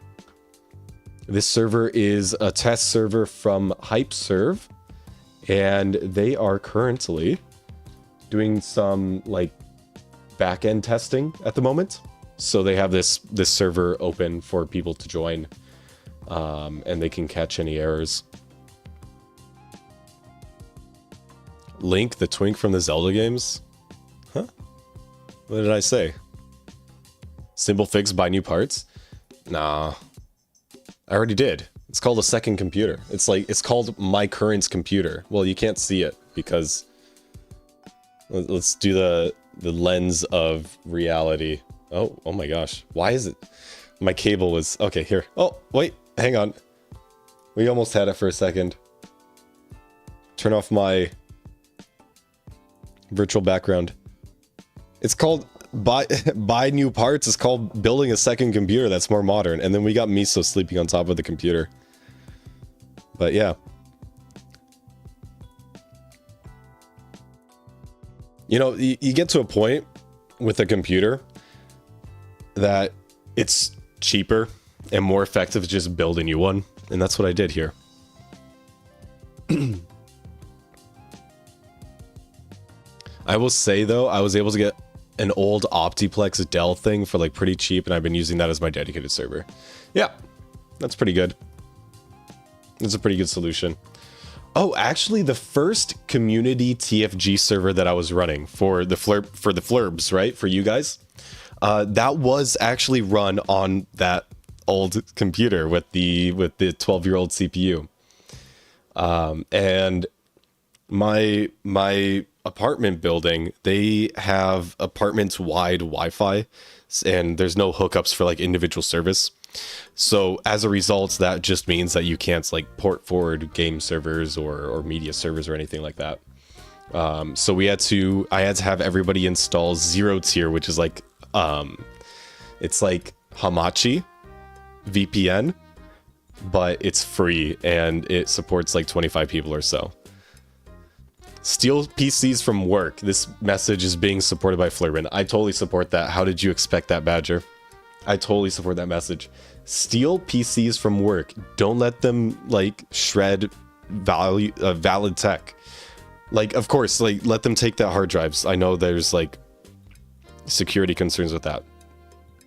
This server is a test server from Hypeserve, and they are currently doing some like back-end testing at the moment. So they have this server open for people to join, and they can catch any errors. Link, the twink from the Zelda games? Huh? What did I say? Simple fix, buy new parts? Nah. I already did. It's called a second computer. It's called my current computer. Well, you can't see it because... Let's do the lens of reality. Oh my gosh. Why is it? My cable was... Okay, here. Oh, wait. Hang on. We almost had it for a second. Turn off my virtual background. It's called buy new parts. It's called building a second computer that's more modern. And then we got Miso sleeping on top of the computer. But yeah. You know, you get to a point with a computer that it's cheaper and more effective to just build a new one. And that's what I did here. I will say, though, I was able to get an old Optiplex Dell thing for like pretty cheap, and I've been using that as my dedicated server. Yeah, that's pretty good. It's a pretty good solution. Oh, actually, the first community TFG server that I was running for the Flurbs, right? For you guys, that was actually run on that old computer with the 12-year-old CPU. And my apartment building, they have apartment-wide Wi-Fi, and there's no hookups for like individual service. So as a result, that just means that you can't like port forward game servers or media servers or anything like that. So I had to have everybody install Zero Tier, which is like it's like Hamachi VPN, but it's free and it supports like 25 people or so. Steal PCs from work. This message is being supported by Flirbin. I totally support that. How did you expect that, Badger? I totally support that message. Steal PCs from work. Don't let them like shred valid tech. Like, of course, like let them take that hard drives. I know there's like security concerns with that.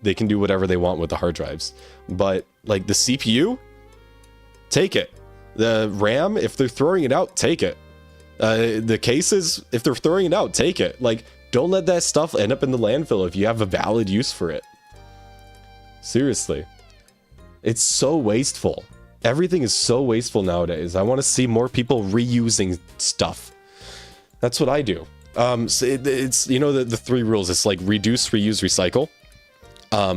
They can do whatever they want with the hard drives, but like the CPU, take it. The RAM, if they're throwing it out, take it. The cases, if they're throwing it out, take it. Like, don't let that stuff end up in the landfill if you have a valid use for it. Seriously. It's so wasteful. Everything is so wasteful nowadays. I want to see more people reusing stuff. That's what I do. So it's, you know, the three rules. It's like reduce, reuse, recycle.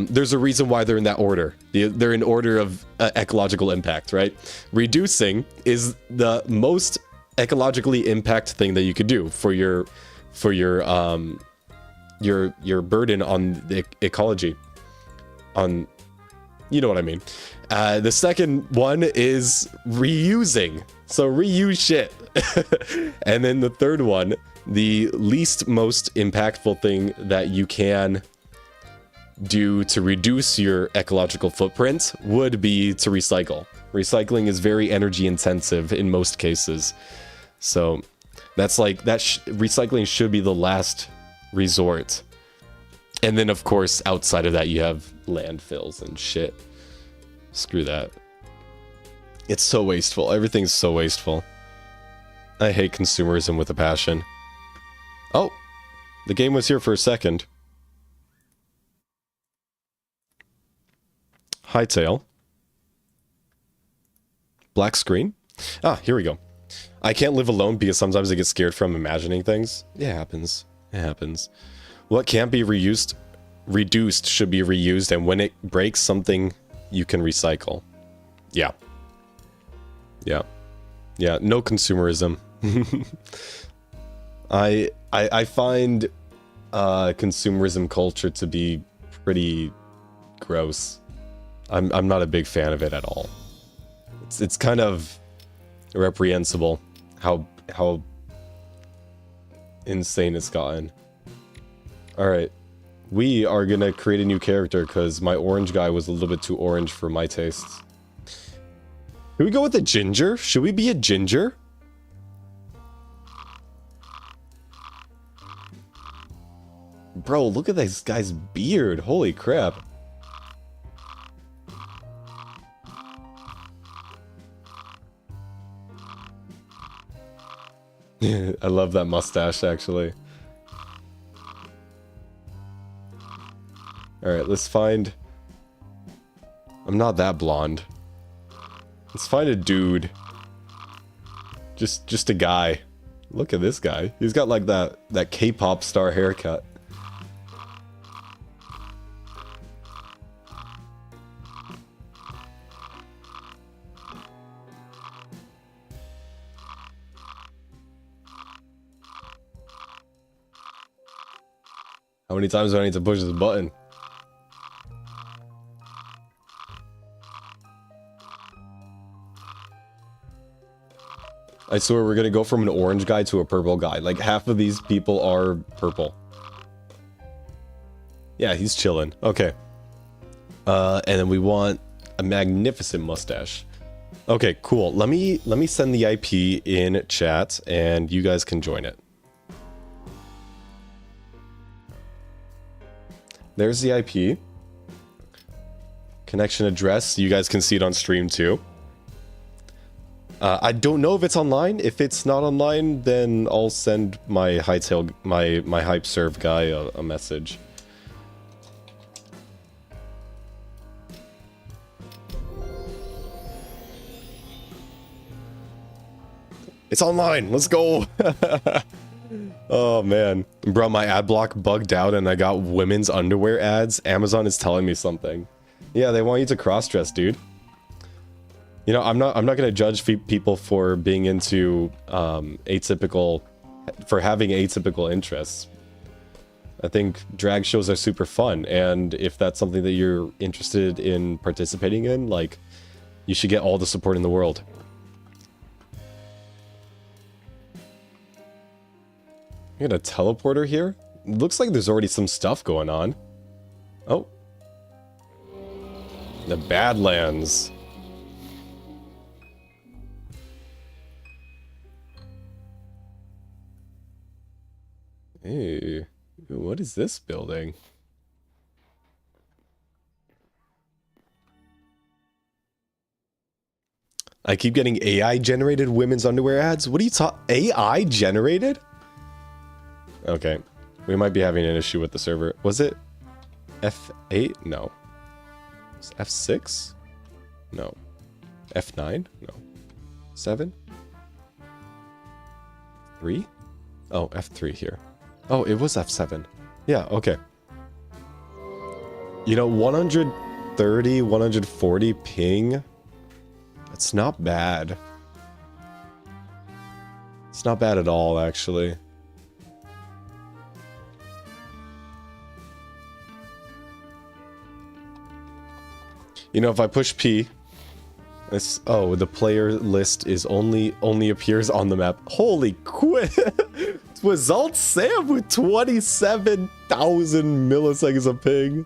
There's a reason why they're in that order. They're in order of ecological impact, right? Reducing is the most ecologically impact thing that you could do for your burden on the ecology. On, you know what I mean. The second one is reusing. So reuse shit. And then the third one, the least most impactful thing that you can do to reduce your ecological footprint would be to recycle. Recycling is very energy intensive in most cases. So that's like that recycling should be the last resort. And then of course outside of that you have landfills and shit. Screw that. It's so wasteful. Everything's so wasteful. I hate consumerism with a passion. Oh, the game was here for a second. Hightail. Black screen. Ah, here we go. I can't live alone because sometimes I get scared from imagining things. It happens. It happens. What can't be reduced should be reused, and when it breaks something, you can recycle. Yeah. Yeah. Yeah, no consumerism. I find consumerism culture to be pretty gross. I'm not a big fan of it at all. It's kind of reprehensible how insane it's gotten. All right, we are gonna create a new character because my orange guy was a little bit too orange for my tastes. Can we go with a ginger? Should we be a ginger? Bro, look at this guy's beard. Holy crap. I love that mustache, actually. Alright, let's find... I'm not that blonde. Let's find a dude. Just a guy. Look at this guy. He's got like that K-pop star haircut. How many times do I need to push this button? I swear we're gonna go from an orange guy to a purple guy. Like, half of these people are purple. Yeah, he's chilling. Okay. And then we want a magnificent mustache. Okay, cool. Let me send the IP in chat, and you guys can join it. There's the IP. Connection address. You guys can see it on stream too. I don't know if it's online. If it's not online, then I'll send my my hype serve guy a message. It's online. Let's go. Oh man, bro, my ad block bugged out and I got women's underwear ads. Amazon is telling me something. Yeah, they want you to cross-dress, dude. You know, I'm not gonna judge people for being into having atypical interests. I think drag shows are super fun, and if that's something that you're interested in participating in, like, you should get all the support in the world. We got a teleporter here. Looks like there's already some stuff going on. Oh. The Badlands. Hey, what is this building? I keep getting AI generated women's underwear ads. What are you talking? AI generated? Okay, we might be having an issue with the server. Was it F8? No. F6? No. F9? No. 7? 3? Oh, F3 here. Oh, it was F7. Yeah, okay. You know, 130, 140 ping. That's not bad. It's not bad at all, actually. You know, if I push P, it's, oh, the player list is only appears on the map. Holy quit! Results Sam with 27,000 milliseconds of ping.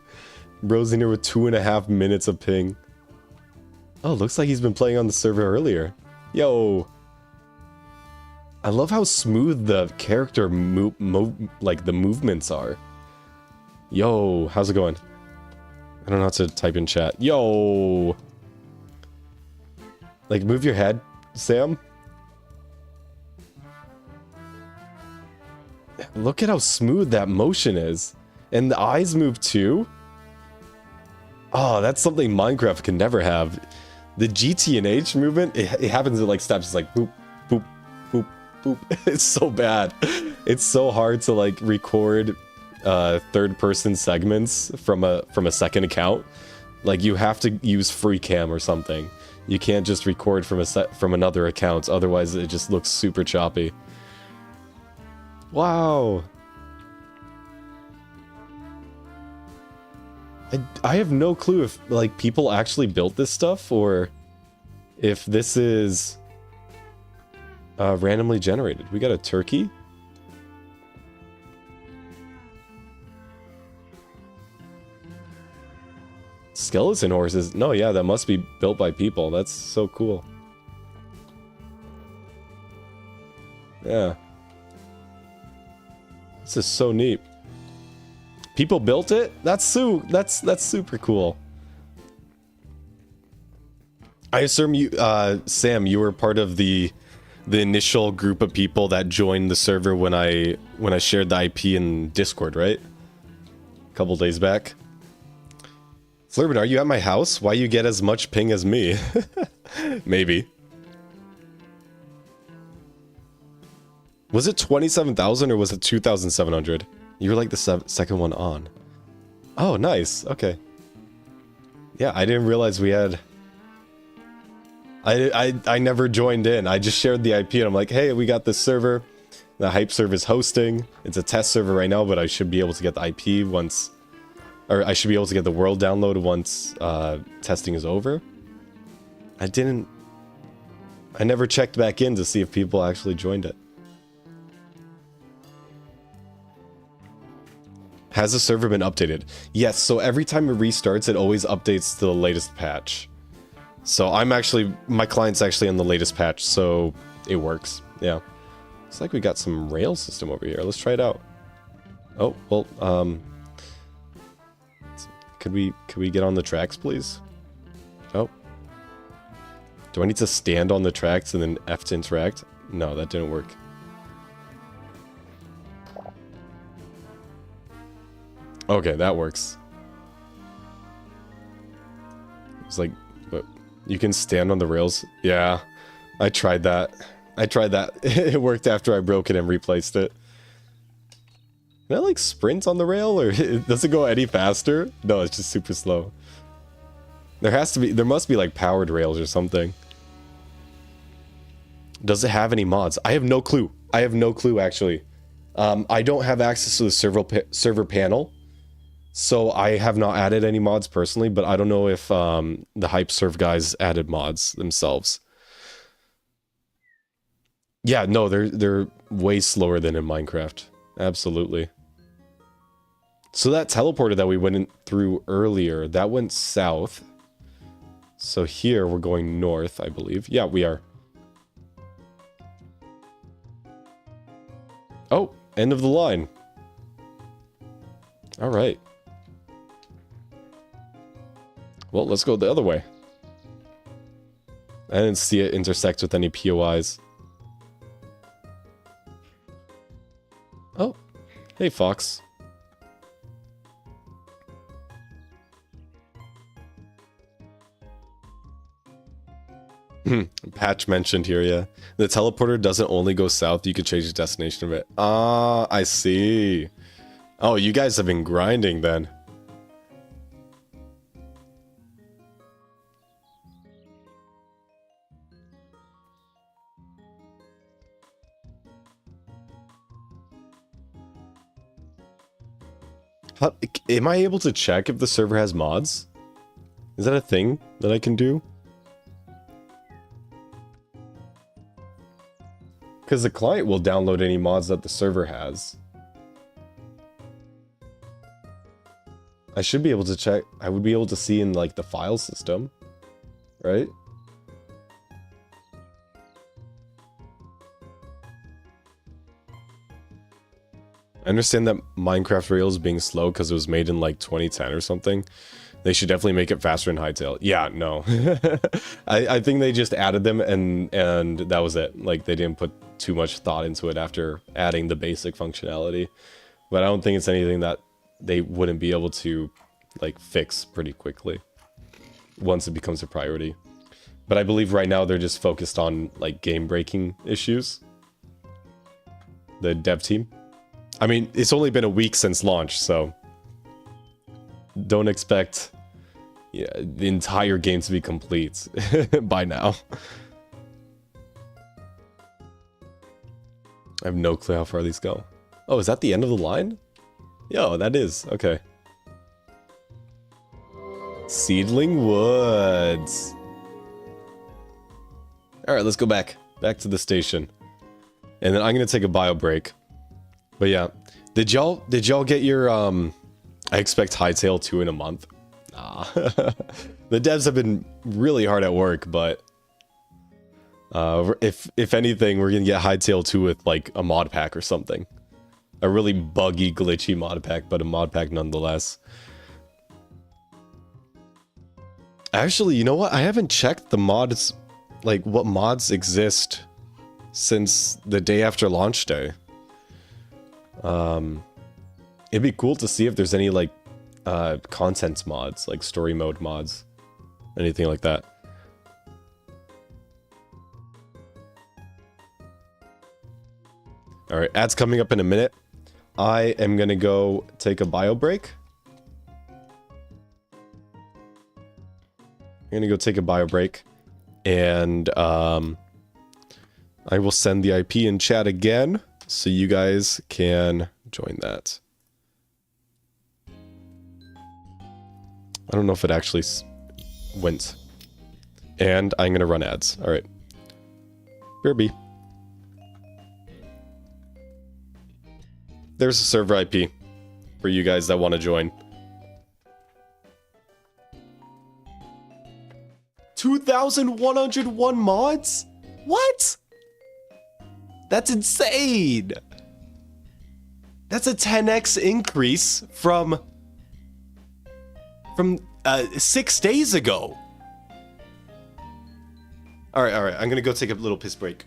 Bro's in here with 2.5 minutes of ping. Oh, looks like he's been playing on the server earlier. Yo. I love how smooth the character like the movements are. Yo, how's it going? I don't know how to type in chat. Yo! Like, move your head, Sam. Look at how smooth that motion is. And the eyes move too. Oh, that's something Minecraft can never have. The GTNH movement, it happens at like steps. It's like boop, boop, boop, boop. It's so bad. It's so hard to like record third-person segments from a second account. Like, you have to use free cam or something. You can't just record from another account, otherwise it just looks super choppy. Wow. I have no clue if like people actually built this stuff or if this is randomly generated. We got a turkey. Skeleton horses. No, yeah, that must be built by people. That's so cool. Yeah. This is so neat. People built it? That's super cool. I assume you, Sam, you were part of the initial group of people that joined the server when I shared the IP in Discord, right? A couple days back. Flurbin, are you at my house? Why you get as much ping as me? Maybe. Was it 27,000 or was it 2,700? You were like the second one on. Oh, nice. Okay. Yeah, I didn't realize we had... I never joined in. I just shared the IP and I'm like, hey, we got this server. The hype server is hosting. It's a test server right now, but I should be able to get the IP once... Or I should be able to get the world download once testing is over. I didn't I never checked back in to see if people actually joined it. Has the server been updated? Yes, so every time it restarts, it always updates to the latest patch. So my client's actually on the latest patch, so it works. Yeah. Looks like we got some rail system over here. Let's try it out. Oh, well, could we get on the tracks, please? Oh. Do I need to stand on the tracks and then F to interact? No, that didn't work. Okay, that works. It's like, but you can stand on the rails. Yeah, I tried that. It worked after I broke it and replaced it. Can I like sprint on the rail, or does it go any faster? No, it's just super slow. There must be like powered rails or something. Does it have any mods? I have no clue. I have no clue actually. I don't have access to the server panel. So I have not added any mods personally, but I don't know if the HypeServe guys added mods themselves. Yeah, no, they're way slower than in Minecraft. Absolutely. So that teleporter that we went through earlier, that went south. So here we're going north, I believe. Yeah, we are. Oh, end of the line. All right. Well, let's go the other way. I didn't see it intersect with any POIs. Oh, hey, Fox. Patch mentioned here, yeah. The teleporter doesn't only go south, you could change the destination of it. Ah, I see. Oh, you guys have been grinding then. Am I able to check if the server has mods? Is that a thing that I can do? Because the client will download any mods that the server has. I should be able to check. I would be able to see in like the file system, right? I understand that Minecraft Rails being slow because it was made in like 2010 or something. They should definitely make it faster in Hightail. Yeah, no. I think they just added them and that was it. Like they didn't put too much thought into it after adding the basic functionality. But I don't think it's anything that they wouldn't be able to like fix pretty quickly once it becomes a priority. But I believe right now they're just focused on like game breaking issues. The dev team. I mean, it's only been a week since launch, so don't expect the entire game to be complete by now. I have no clue how far these go. Oh, is that the end of the line? Yo, that is. Okay. Seedling Woods. Alright, let's go back. Back to the station. And then I'm going to take a bio break. But yeah, did y'all get your I expect Hightail 2 in a month? Nah. The devs have been really hard at work, but if anything, we're gonna get Hightail 2 with like a mod pack or something. A really buggy, glitchy mod pack, but a mod pack nonetheless. Actually, you know what? I haven't checked the mods, like what mods exist since the day after launch day. It'd be cool to see if there's any like content mods, like story mode mods, anything like that. All right, ads coming up in a minute. I am gonna go take a bio break. I'm gonna go take a bio break, and I will send the IP in chat again so you guys can join that. I don't know if it actually went. And I'm gonna run ads. All right. BRB. There's a server IP for you guys that want to join. 2,101 mods? What? That's insane! That's a 10x increase from 6 days ago. Alright, I'm gonna go take a little piss break.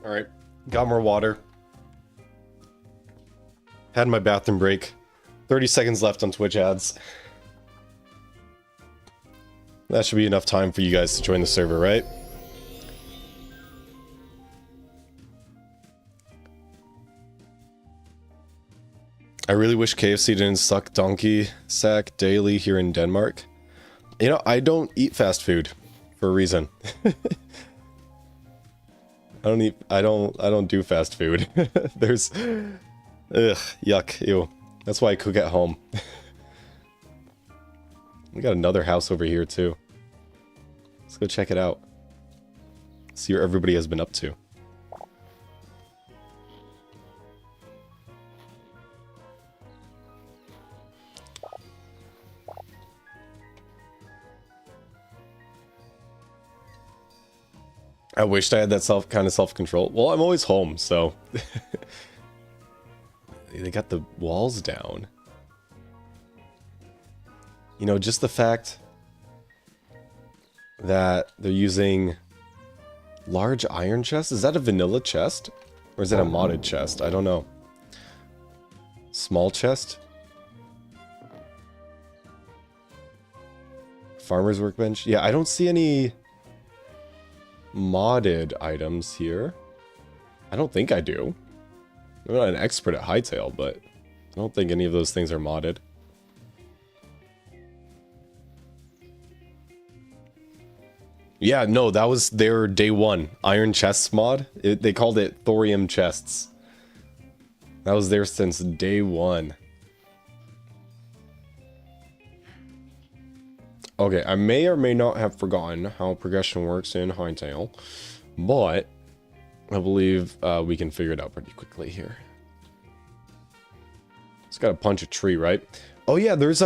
Alright, got more water. Had my bathroom break. 30 seconds left on Twitch ads. That should be enough time for you guys to join the server, right? I really wish KFC didn't suck donkey sack daily here in Denmark. You know, I don't eat fast food for a reason. I don't do fast food. There's yuck, ew. That's why I cook at home. We got another house over here too. Let's go check it out. See what everybody has been up to. I wished I had that kind of self-control. Well, I'm always home, so... They got the walls down. You know, just the fact that they're using large iron chests. Is that a vanilla chest? Or is that a modded chest? I don't know. Small chest? Farmer's workbench? Yeah, I don't see any modded items here. I don't think I do. I'm not an expert at Hightail, but I don't think any of those things are modded. Yeah, no, that was their day one. Iron chests mod. They called it thorium chests. That was there since day one. Okay, I may or may not have forgotten how progression works in Hightail, but I believe we can figure it out pretty quickly here. Just gotta punch a tree, right? Oh yeah, there's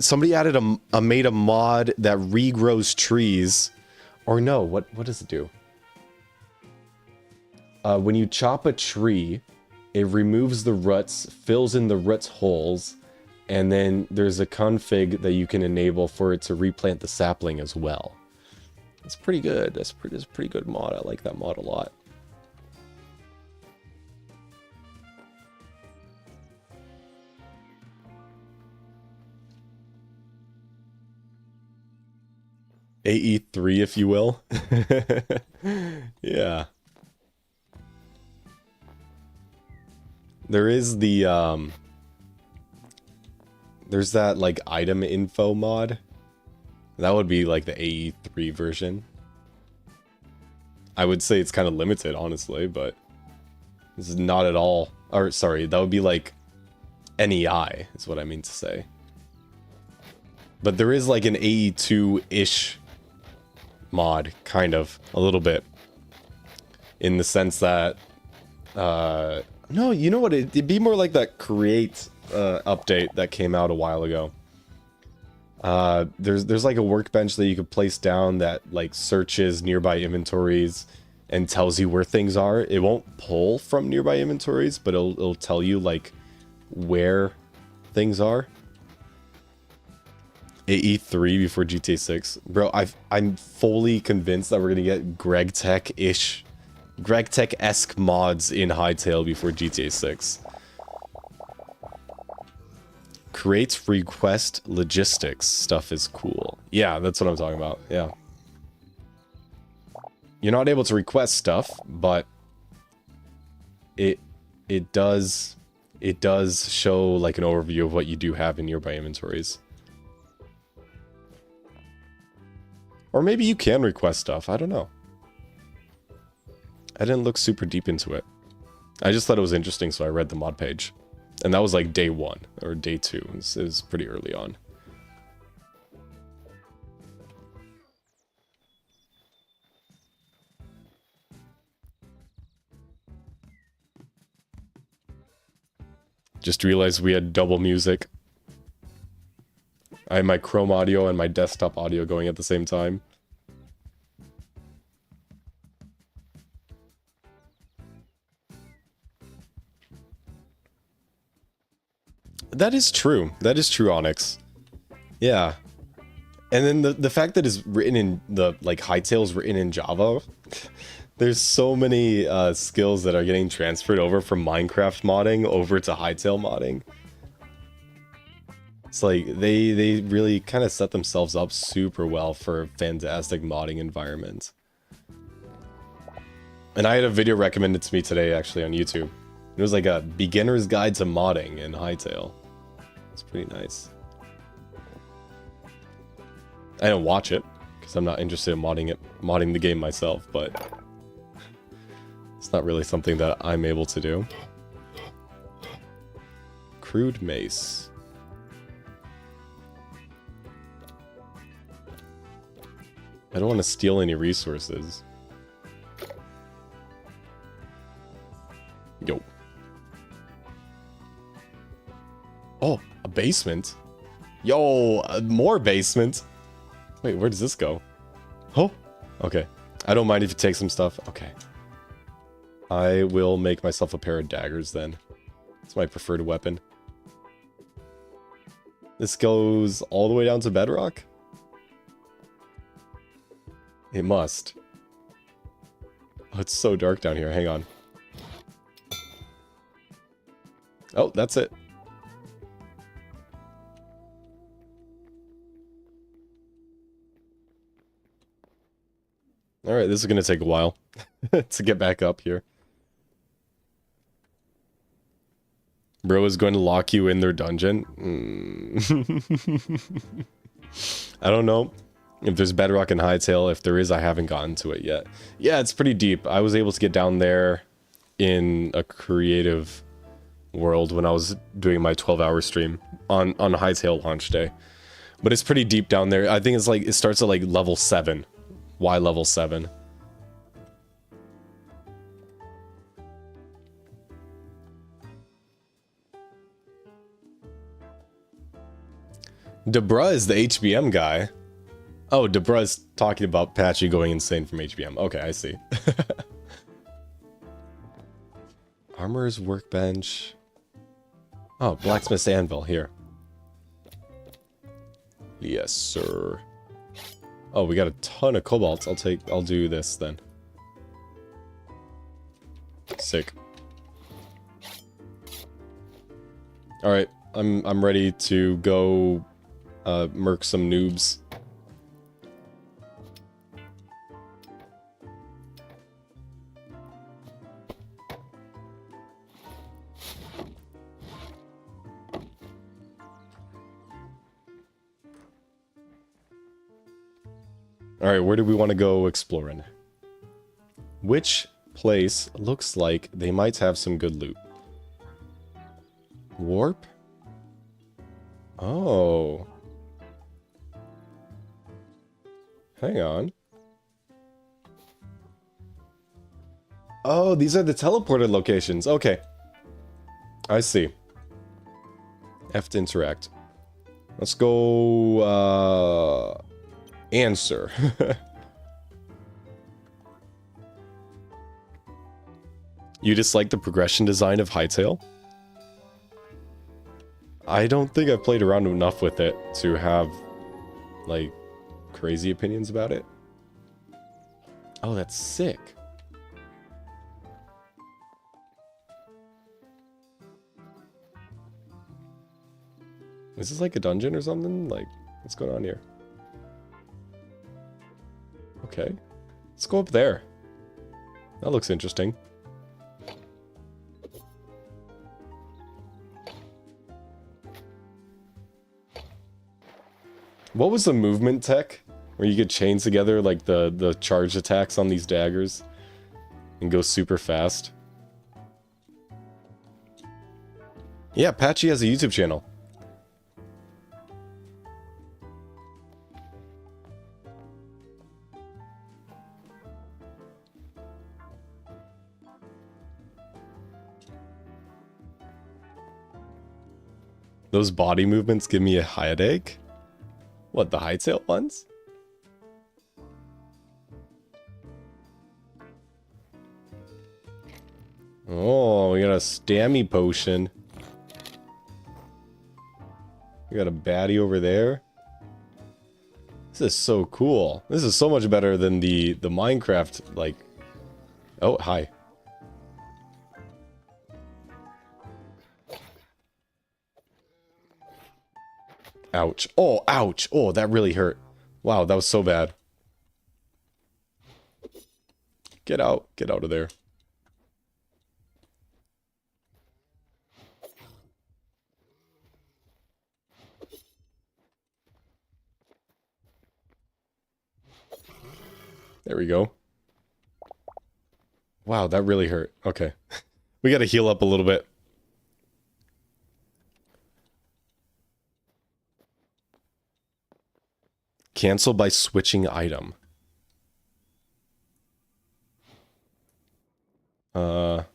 somebody added made a mod that regrows trees. Or no, what does it do? When you chop a tree, it removes the roots, fills in the roots holes, and then there's a config that you can enable for it to replant the sapling as well. It's pretty good. That's a pretty good mod. I like that mod a lot. AE3, if you will. Yeah. There is the, there's that, like, item info mod. That would be, like, the AE3 version. I would say it's kind of limited, honestly, but this is not at all... Or, sorry, that would be, like, NEI, is what I mean to say. But there is, like, an AE2-ish mod, kind of, a little bit. In the sense that... no, you know what? It'd be more like that Create update that came out a while ago. There's like a workbench that you could place down that like searches nearby inventories and tells you where things are. It won't pull from nearby inventories, but it'll tell you like where things are. AE3 before GTA 6. Bro, I'm fully convinced that we're gonna get GregTech-esque mods in Hightail before GTA 6. Creates request logistics stuff is cool. Yeah, that's what I'm talking about. Yeah. You're not able to request stuff, but it does show like an overview of what you do have in nearby inventories. Or maybe you can request stuff, I don't know. I didn't look super deep into it. I just thought it was interesting, so I read the mod page. And that was like day 1, or day 2. It was pretty early on. Just realized we had double music. I had my Chrome audio and my desktop audio going at the same time. That is true. That is true, Onyx. Yeah. And then the fact that it's written in the, like, Hightail's written in Java. There's so many skills that are getting transferred over from Minecraft modding over to Hightail modding. It's like, they really kind of set themselves up super well for a fantastic modding environment. And I had a video recommended to me today, actually, on YouTube. It was like a beginner's guide to modding in Hightail. It's pretty nice. I didn't watch it, because I'm not interested in modding the game myself, but it's not really something that I'm able to do. Crude mace. I don't want to steal any resources. Yo. Oh, a basement? Yo, more basement? Wait, where does this go? Oh, okay. I don't mind if you take some stuff. Okay. I will make myself a pair of daggers then. It's my preferred weapon. This goes all the way down to bedrock? It must. Oh, it's so dark down here. Hang on. Oh, that's it. Alright, this is going to take a while to get back up here. Bro is going to lock you in their dungeon. I don't know if there's bedrock in Hightail. If there is, I haven't gotten to it yet. Yeah, it's pretty deep. I was able to get down there in a creative world when I was doing my 12-hour stream on Hightail launch day. But it's pretty deep down there. I think it's like, it starts at like level 7. Why level 7? Debra is the HBM guy. Oh, Debra's talking about Patchy going insane from HBM. Okay, I see. Armor's workbench. Oh, blacksmith's anvil here. Yes, sir. Oh, we got a ton of cobalt. I'll do this then. Sick. Alright, I'm ready to go murk some noobs. Alright, where do we want to go exploring? Which place looks like they might have some good loot? Warp? Oh. Hang on. Oh, these are the teleported locations. Okay. I see. F to interact. Let's go, answer. You dislike the progression design of Hytale? I don't think I've played around enough with it to have, like, crazy opinions about it. Oh, that's sick. Is this like a dungeon or something? Like, what's going on here? Okay. Let's go up there. That looks interesting. What was the movement tech? Where you could chain together like the charge attacks on these daggers and go super fast. Yeah, Patchy has a YouTube channel. Those body movements give me a headache. What, the Hytale ones? Oh, we got a stammy potion. We got a baddie over there. This is so cool. This is so much better than the Minecraft, like... Oh, hi. Ouch. Oh, ouch. Oh, that really hurt. Wow, that was so bad. Get out. Get out of there. There we go. Wow, that really hurt. Okay. We gotta heal up a little bit. Cancel by switching item. Out.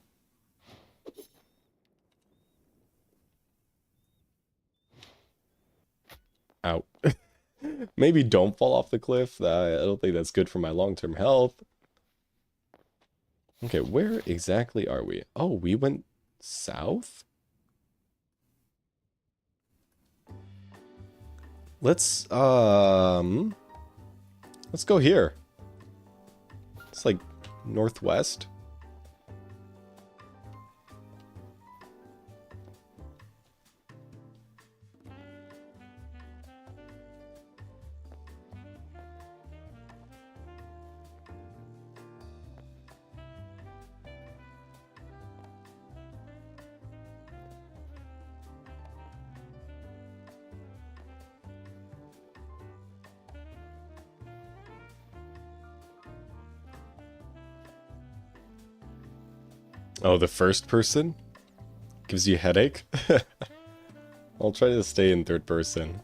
Maybe don't fall off the cliff. I don't think that's good for my long-term health. Okay, where exactly are we? Oh, we went south? Let's go here. It's like northwest. Oh, the first person? Gives you a headache? I'll try to stay in third person.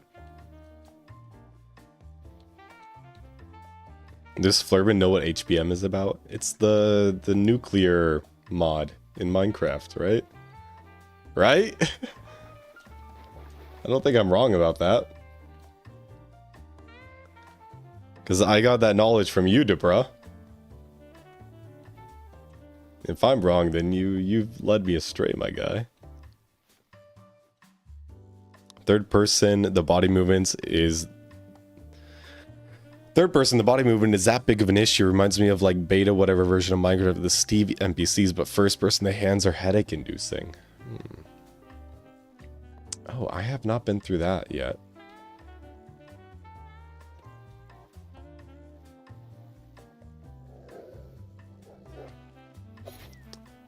Does Flurbin know what HBM is about? It's the nuclear mod in Minecraft, right? Right? I don't think I'm wrong about that. Because I got that knowledge from you, Debra. If I'm wrong, then you've led me astray, my guy. Third person, the body movement is that big of an issue. Reminds me of like beta whatever version of Minecraft, the Steve NPCs, but first person, the hands are headache inducing. Oh, I have not been through that yet.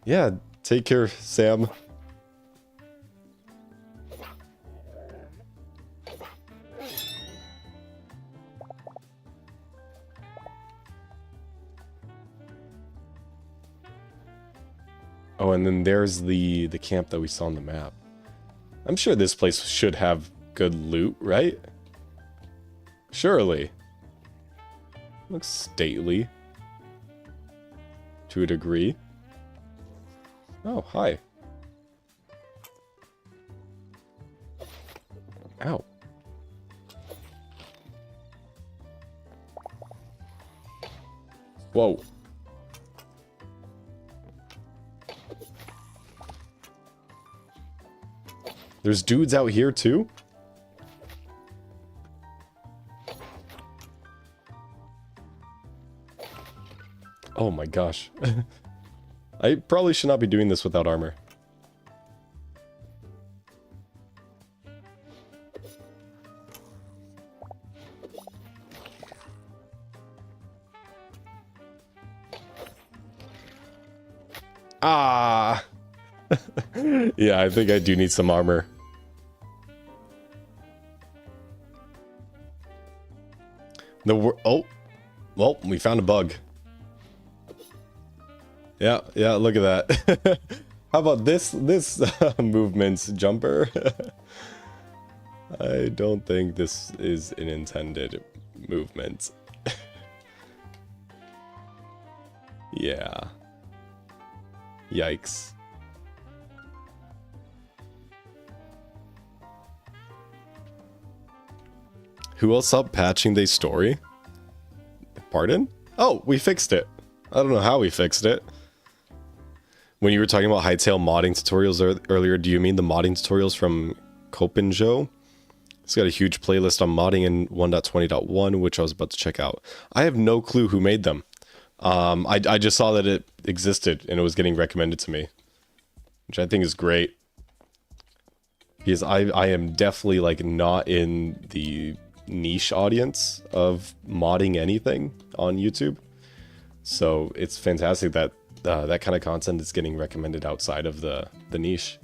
Yeah, take care, Sam. Oh, and then there's the camp that we saw on the map. I'm sure this place should have good loot, right? Surely. Looks stately. To a degree. Oh, hi. Ow. Whoa. There's dudes out here too? Oh my gosh. I probably should not be doing this without armor. Ah! Yeah, I think I do need some armor. Oh! Well, we found a bug. Yeah, look at that. How about this movement jumper? I don't think this is an intended movement. Yeah. Yikes. Who else up patching their story? Pardon? Oh, we fixed it. I don't know how we fixed it. When you were talking about Hightail modding tutorials earlier, do you mean the modding tutorials from Corp? It's got a huge playlist on modding in 1.20.1, which I was about to check out. I have no clue who made them. I just saw that it existed and it was getting recommended to me, which I think is great. Because I am definitely like not in the niche audience of modding anything on YouTube. So it's fantastic that that kind of content is getting recommended outside of the niche.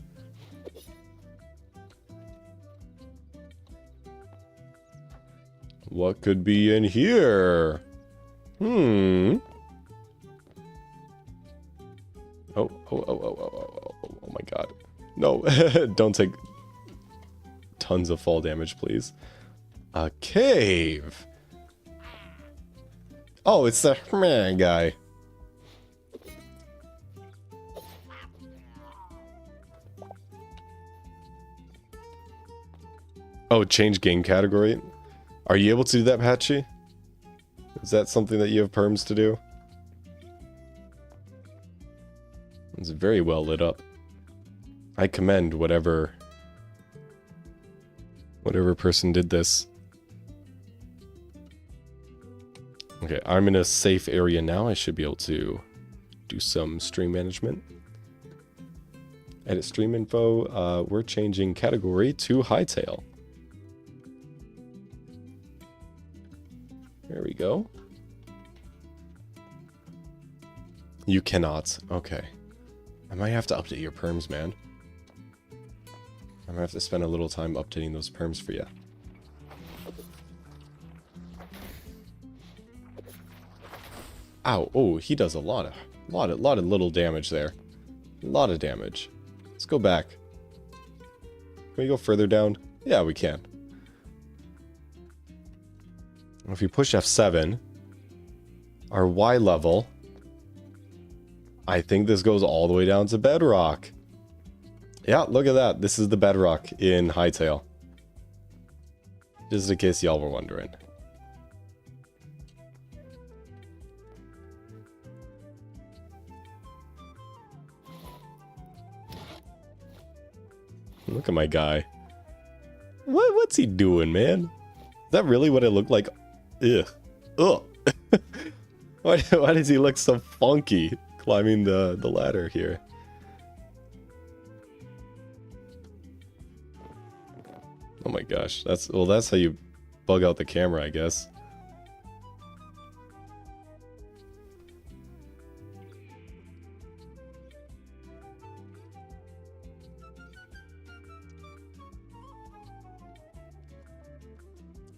What could be in here? Oh my god. No, don't take tons of fall damage, please. A cave. Oh, it's the man guy. Oh, change game category. Are you able to do that, Patchy? Is that something that you have perms to do? It's very well lit up. I commend whatever person did this. Okay, I'm in a safe area now. I should be able to do some stream management. Edit stream info. We're changing category to Hightail. There we go. You cannot. Okay. I might have to update your perms, man. I might have to spend a little time updating those perms for you. Ow. Oh, he does a lot of little damage there. A lot of damage. Let's go back. Can we go further down? Yeah, we can. If you push F7, our Y level, I think this goes all the way down to bedrock. Yeah, look at that. This is the bedrock in Hightail. Just in case y'all were wondering. Look at my guy. What's he doing, man? Is that really what it looked like? Ugh. Ugh. Why does he look so funky climbing the ladder here? Oh my gosh. That's how you bug out the camera, I guess.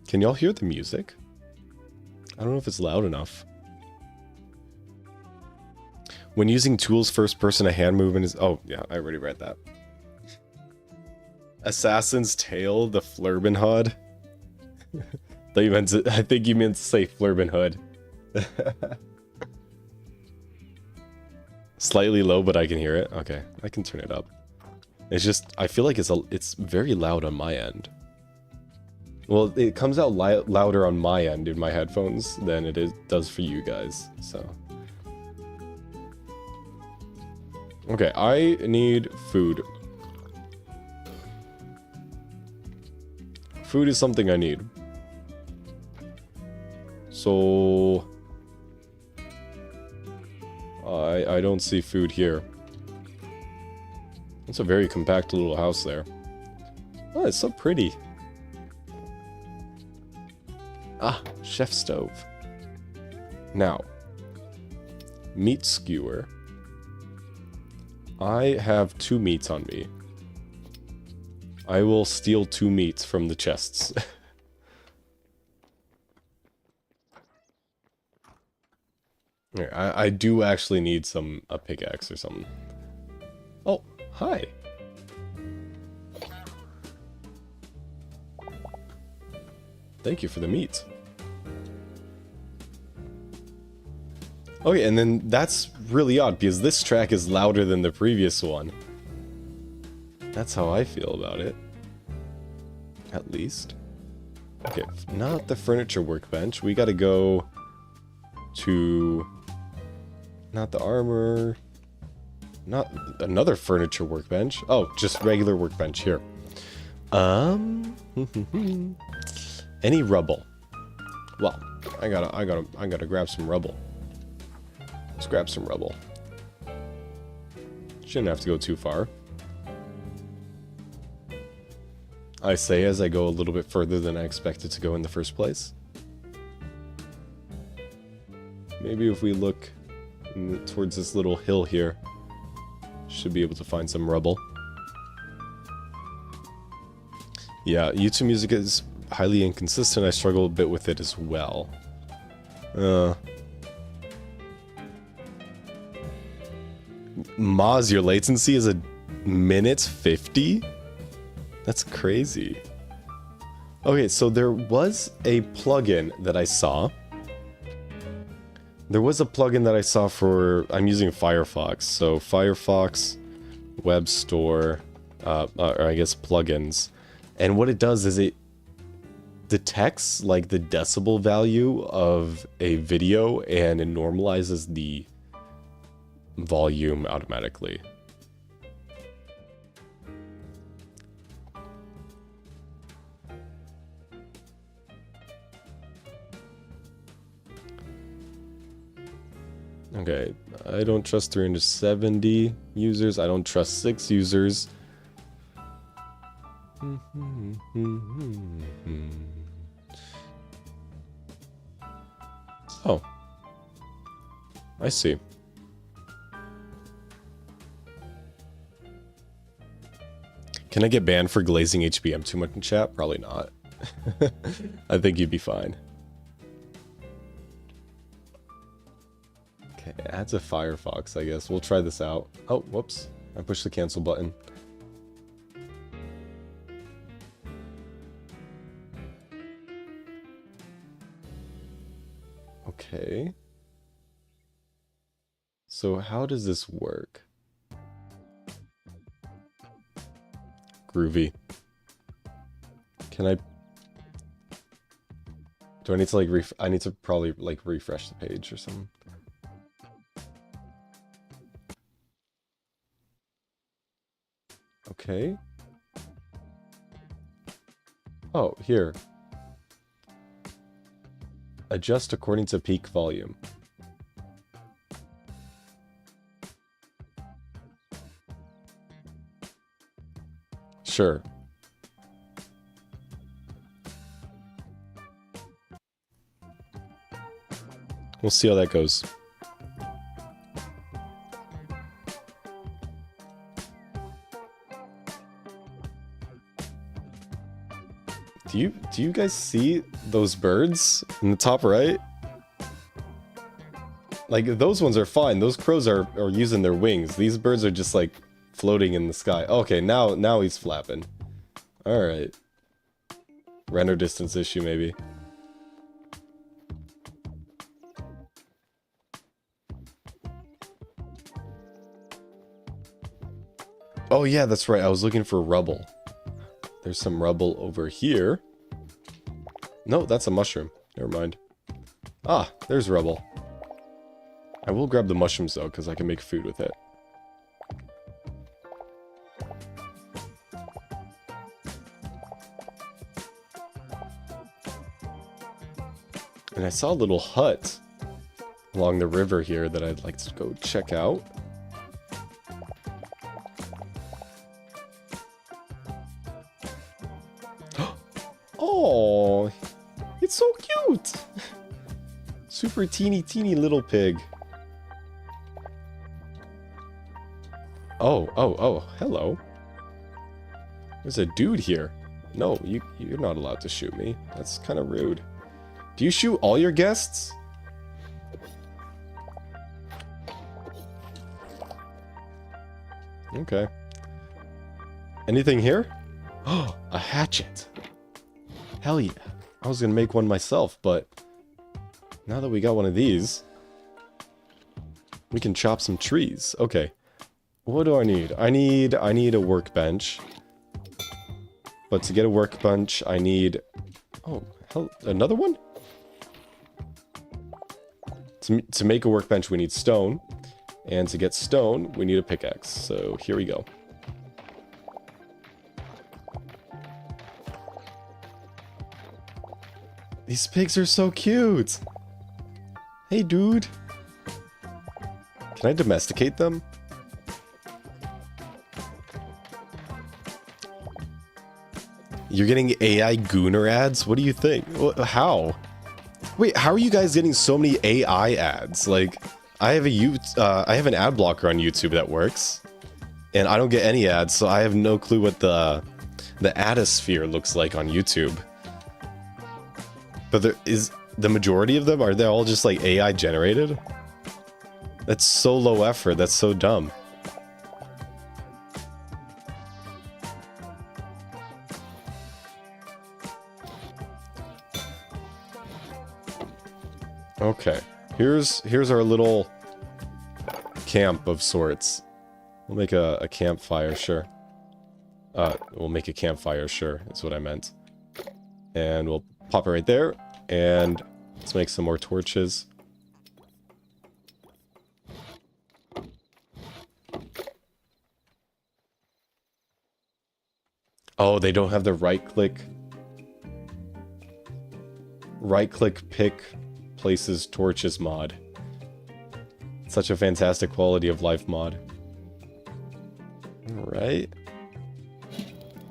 Can y'all hear the music? I don't know if it's loud enough. When using tools first person, a hand movement is... Oh, yeah, I already read that. Assassin's Tale, the Flurban HUD. I think you meant to say Flurban HUD. Slightly low, but I can hear it. Okay, I can turn it up. It's just, I feel like it's very loud on my end. Well, it comes out louder on my end in my headphones than it does for you guys, so. Okay, I need food. Food is something I need. So... I don't see food here. It's a very compact little house there. Oh, it's so pretty. Ah, chef stove. Now, meat skewer. I have 2 meats on me. I will steal 2 meats from the chests. I do actually need a pickaxe or something. Oh, hi. Thank you for the meat. Okay, and then that's really odd because this track is louder than the previous one. That's how I feel about it. At least. Okay, not the furniture workbench. We gotta go to... Not the armor. Not another furniture workbench. Oh, just regular workbench here. Any rubble. Well, I gotta grab some rubble. Let's grab some rubble. Shouldn't have to go too far. I say as I go a little bit further than I expected to go in the first place. Maybe if we look towards this little hill here, should be able to find some rubble. Yeah, YouTube music is highly inconsistent. I struggle a bit with it as well. Moz, your latency is a minute 50? That's crazy. Okay, so there was a plugin that I saw. There was a plugin that I saw for... I'm using Firefox. So Firefox Web Store, or I guess plugins. And what it does is it detects like the decibel value of a video and it normalizes the volume automatically. Okay, I don't trust 370 users. I don't trust 6 users. Oh. I see. Can I get banned for glazing HBM too much in chat? Probably not. I think you'd be fine. Okay, add to Firefox, I guess. We'll try this out. Oh, whoops. I pushed the cancel button. Okay. So how does this work? Groovy. Can I... Do I need to like I need to probably like refresh the page or something. Okay. Oh, here. Adjust according to peak volume. Sure. We'll see how that goes. Do you guys see those birds in the top right? Like, those ones are fine. Those crows are using their wings. These birds are just, like, floating in the sky. Okay, now he's flapping. Alright. Render distance issue, maybe. Oh yeah, that's right. I was looking for rubble. There's some rubble over here. No, that's a mushroom. Never mind. Ah, there's rubble. I will grab the mushrooms though, because I can make food with it. And I saw a little hut along the river here that I'd like to go check out. Oh, it's so cute! Super teeny little pig. Oh, hello. There's a dude here. No, you're not allowed to shoot me. That's kind of rude. Do you shoot all your guests? Okay. Anything here? Oh, a hatchet. Hell yeah. I was gonna make one myself, but now that we got one of these, we can chop some trees. Okay. What do I need? I need a workbench. But to get a workbench, I need... Oh, hell, another one? To make a workbench, we need stone. And to get stone, we need a pickaxe. So here we go. These pigs are so cute! Hey, dude! Can I domesticate them? You're getting AI Gooner ads? What do you think? How? Wait, how are you guys getting so many AI ads? Like, I have an ad blocker on YouTube that works, and I don't get any ads, so I have no clue what the adosphere looks like on YouTube. But there is the majority of them, are they all just like AI generated? That's so low effort, that's so dumb. Okay, here's our little camp of sorts. We'll make a campfire, sure. We'll make a campfire, sure, that's what I meant. And we'll pop it right there, and let's make some more torches. Oh, they don't have the right-click pick places torches mod. Such a fantastic quality of life mod. Alright.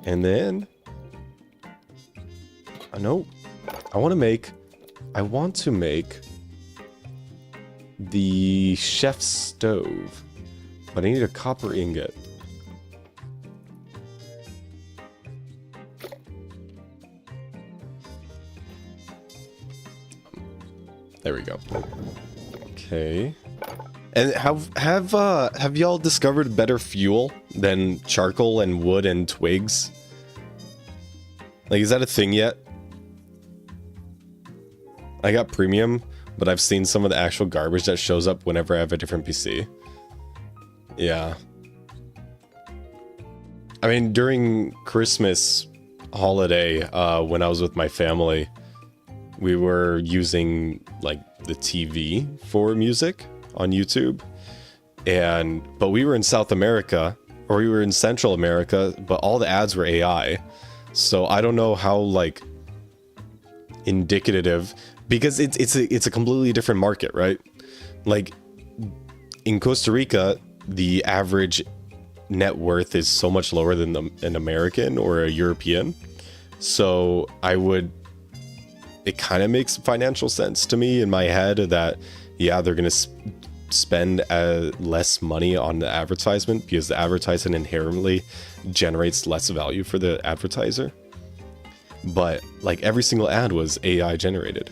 And then... no. I want to make the chef's stove. But I need a copper ingot. There we go. Okay. And have y'all discovered better fuel than charcoal and wood and twigs? Like, is that a thing yet? I got premium, but I've seen some of the actual garbage that shows up whenever I have a different PC. Yeah. I mean, during Christmas holiday, when I was with my family, we were using like the TV for music on YouTube, but we were in South America, or we were in Central America, but all the ads were AI. So I don't know how like indicative, because it's a completely different market, right? Like in Costa Rica, the average net worth is so much lower than an American or a European. So it kind of makes financial sense to me in my head that, yeah, they're going to spend less money on the advertisement because the advertisement inherently generates less value for the advertiser. But like every single ad was AI generated.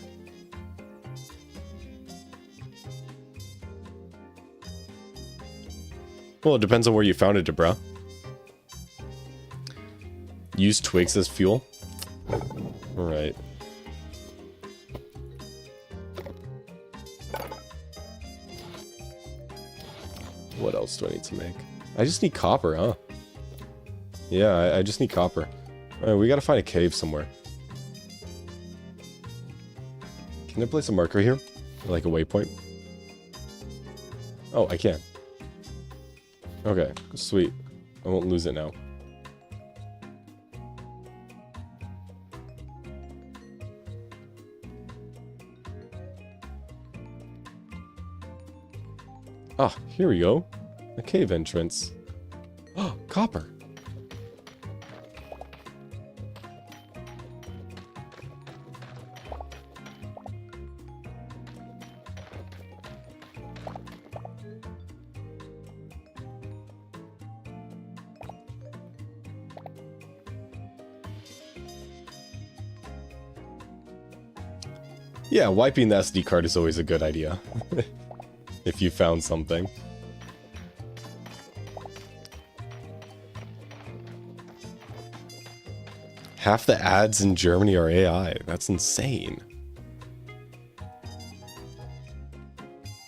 Well, it depends on where you found it, bro. Use twigs as fuel. Alright. What else do I need to make? I just need copper, huh? Yeah, I just need copper. Alright, we gotta find a cave somewhere. Can I place a marker here? Like a waypoint? Oh, I can. Okay, sweet. I won't lose it now. Ah, here we go. A cave entrance. Oh, copper. Yeah, wiping the SD card is always a good idea. If you found something. Half the ads in Germany are AI. That's insane.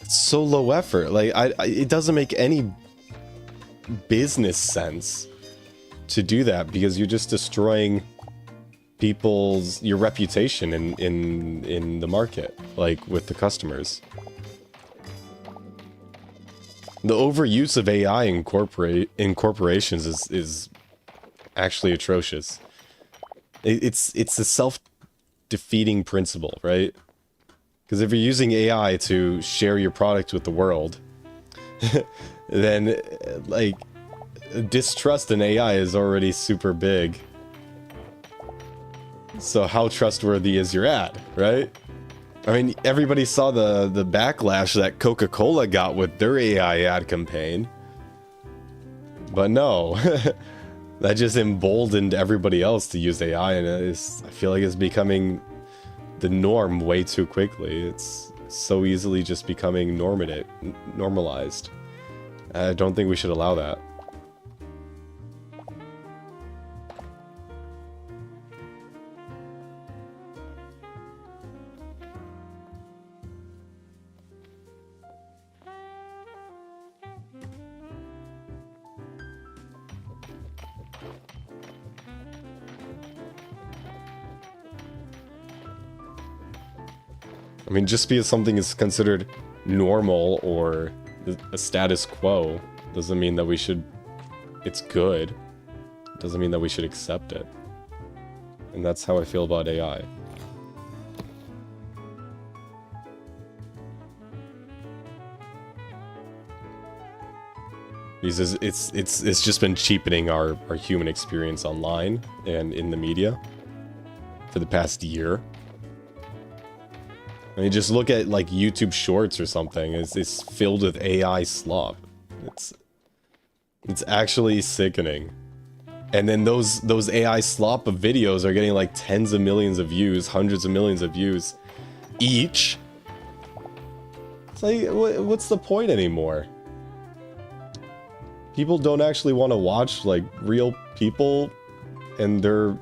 It's so low effort. Like, it doesn't make any business sense to do that because you're just destroying your reputation in the market, like with the customers. The overuse of AI in corporations is actually atrocious. It's a self-defeating principle, right? Because if you're using AI to share your product with the world, then like distrust in AI is already super big. So how trustworthy is your ad, right? I mean, everybody saw the backlash that Coca-Cola got with their AI ad campaign. But no, that just emboldened everybody else to use AI, and I feel like it's becoming the norm way too quickly. It's so easily just becoming normalized. I don't think we should allow that. I mean, just because something is considered normal or a status quo doesn't mean that it's good. Doesn't mean that we should accept it. And that's how I feel about AI. Because it's just been cheapening our human experience online and in the media for the past year. I mean, just look at like YouTube Shorts or something. It's filled with AI slop. It's actually sickening. And then those AI slop of videos are getting like tens of millions of views, hundreds of millions of views each. It's like, what's the point anymore? People don't actually want to watch like real people and their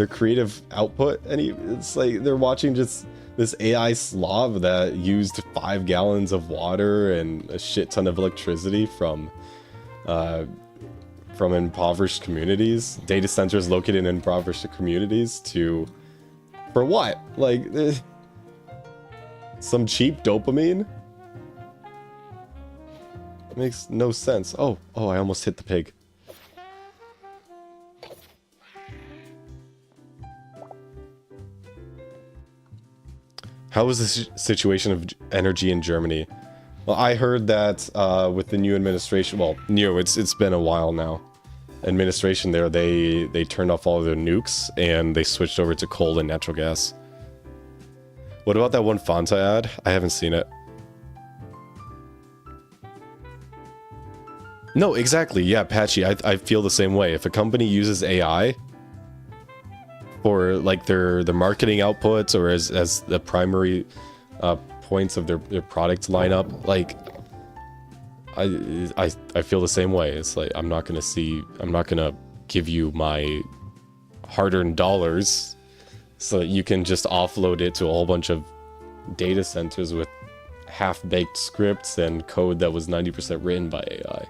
creative output. It's like they're watching just this AI slob that used 5 gallons of water and a shit ton of electricity from impoverished communities, data centers located in impoverished communities for what? Like, some cheap dopamine? It makes no sense. Oh, I almost hit the pig. How is the situation of energy in Germany? Well, I heard that with the new administration, well, it's been a while now. Administration there, they turned off all of their nukes and they switched over to coal and natural gas. What about that one Fanta ad? I haven't seen it. No, exactly. Yeah, Patchy, I feel the same way. If a company uses AI for like their marketing outputs or as the primary points of their product lineup, like I feel the same way. It's like I'm not gonna give you my hard-earned dollars so that you can just offload it to a whole bunch of data centers with half-baked scripts and code that was 90% written by AI.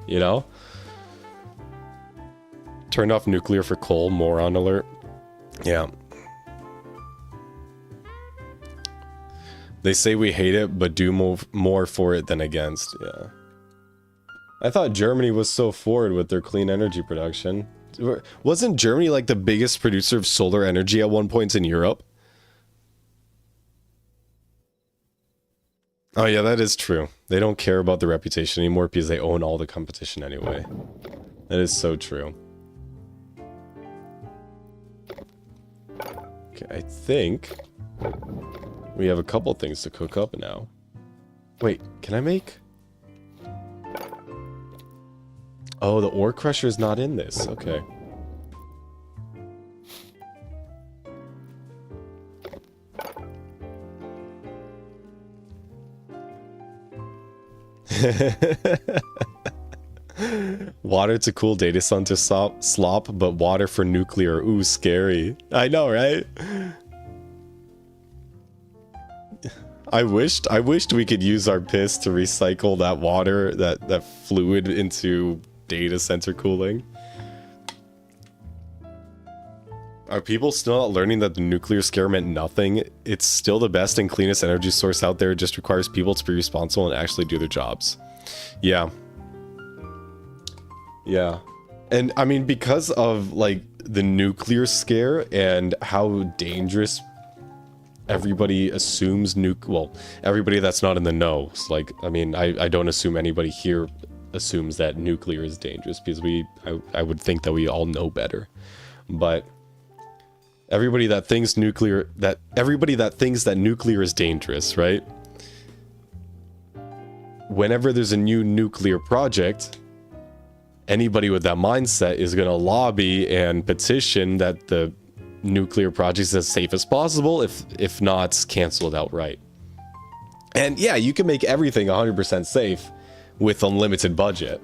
You know? Turn off nuclear for coal, moron alert. Yeah. They say we hate it, but do more for it than against. Yeah. I thought Germany was so forward with their clean energy production. Wasn't Germany like the biggest producer of solar energy at one point in Europe? Oh yeah, that is true. They don't care about the reputation anymore because they own all the competition anyway. That is so true. Okay, I think we have a couple things to cook up now. Wait, can I make... Oh, the ore crusher is not in this. Okay. Water to cool data center slop, but water for nuclear. Ooh, scary. I know, right? I wished we could use our piss to recycle that water, that fluid into data center cooling. Are people still not learning that the nuclear scare meant nothing? It's still the best and cleanest energy source out there. It just requires people to be responsible and actually do their jobs. Yeah. Yeah. And I mean, because of like the nuclear scare and how dangerous everybody assumes well, everybody that's not in the know. So like, I mean, I don't assume anybody here assumes that nuclear is dangerous because I would think that we all know better. But everybody that thinks nuclear is dangerous, right? Whenever there's a new nuclear project, anybody with that mindset is going to lobby and petition that the nuclear project is as safe as possible, if not canceled outright. And yeah, you can make everything 100% safe with unlimited budget.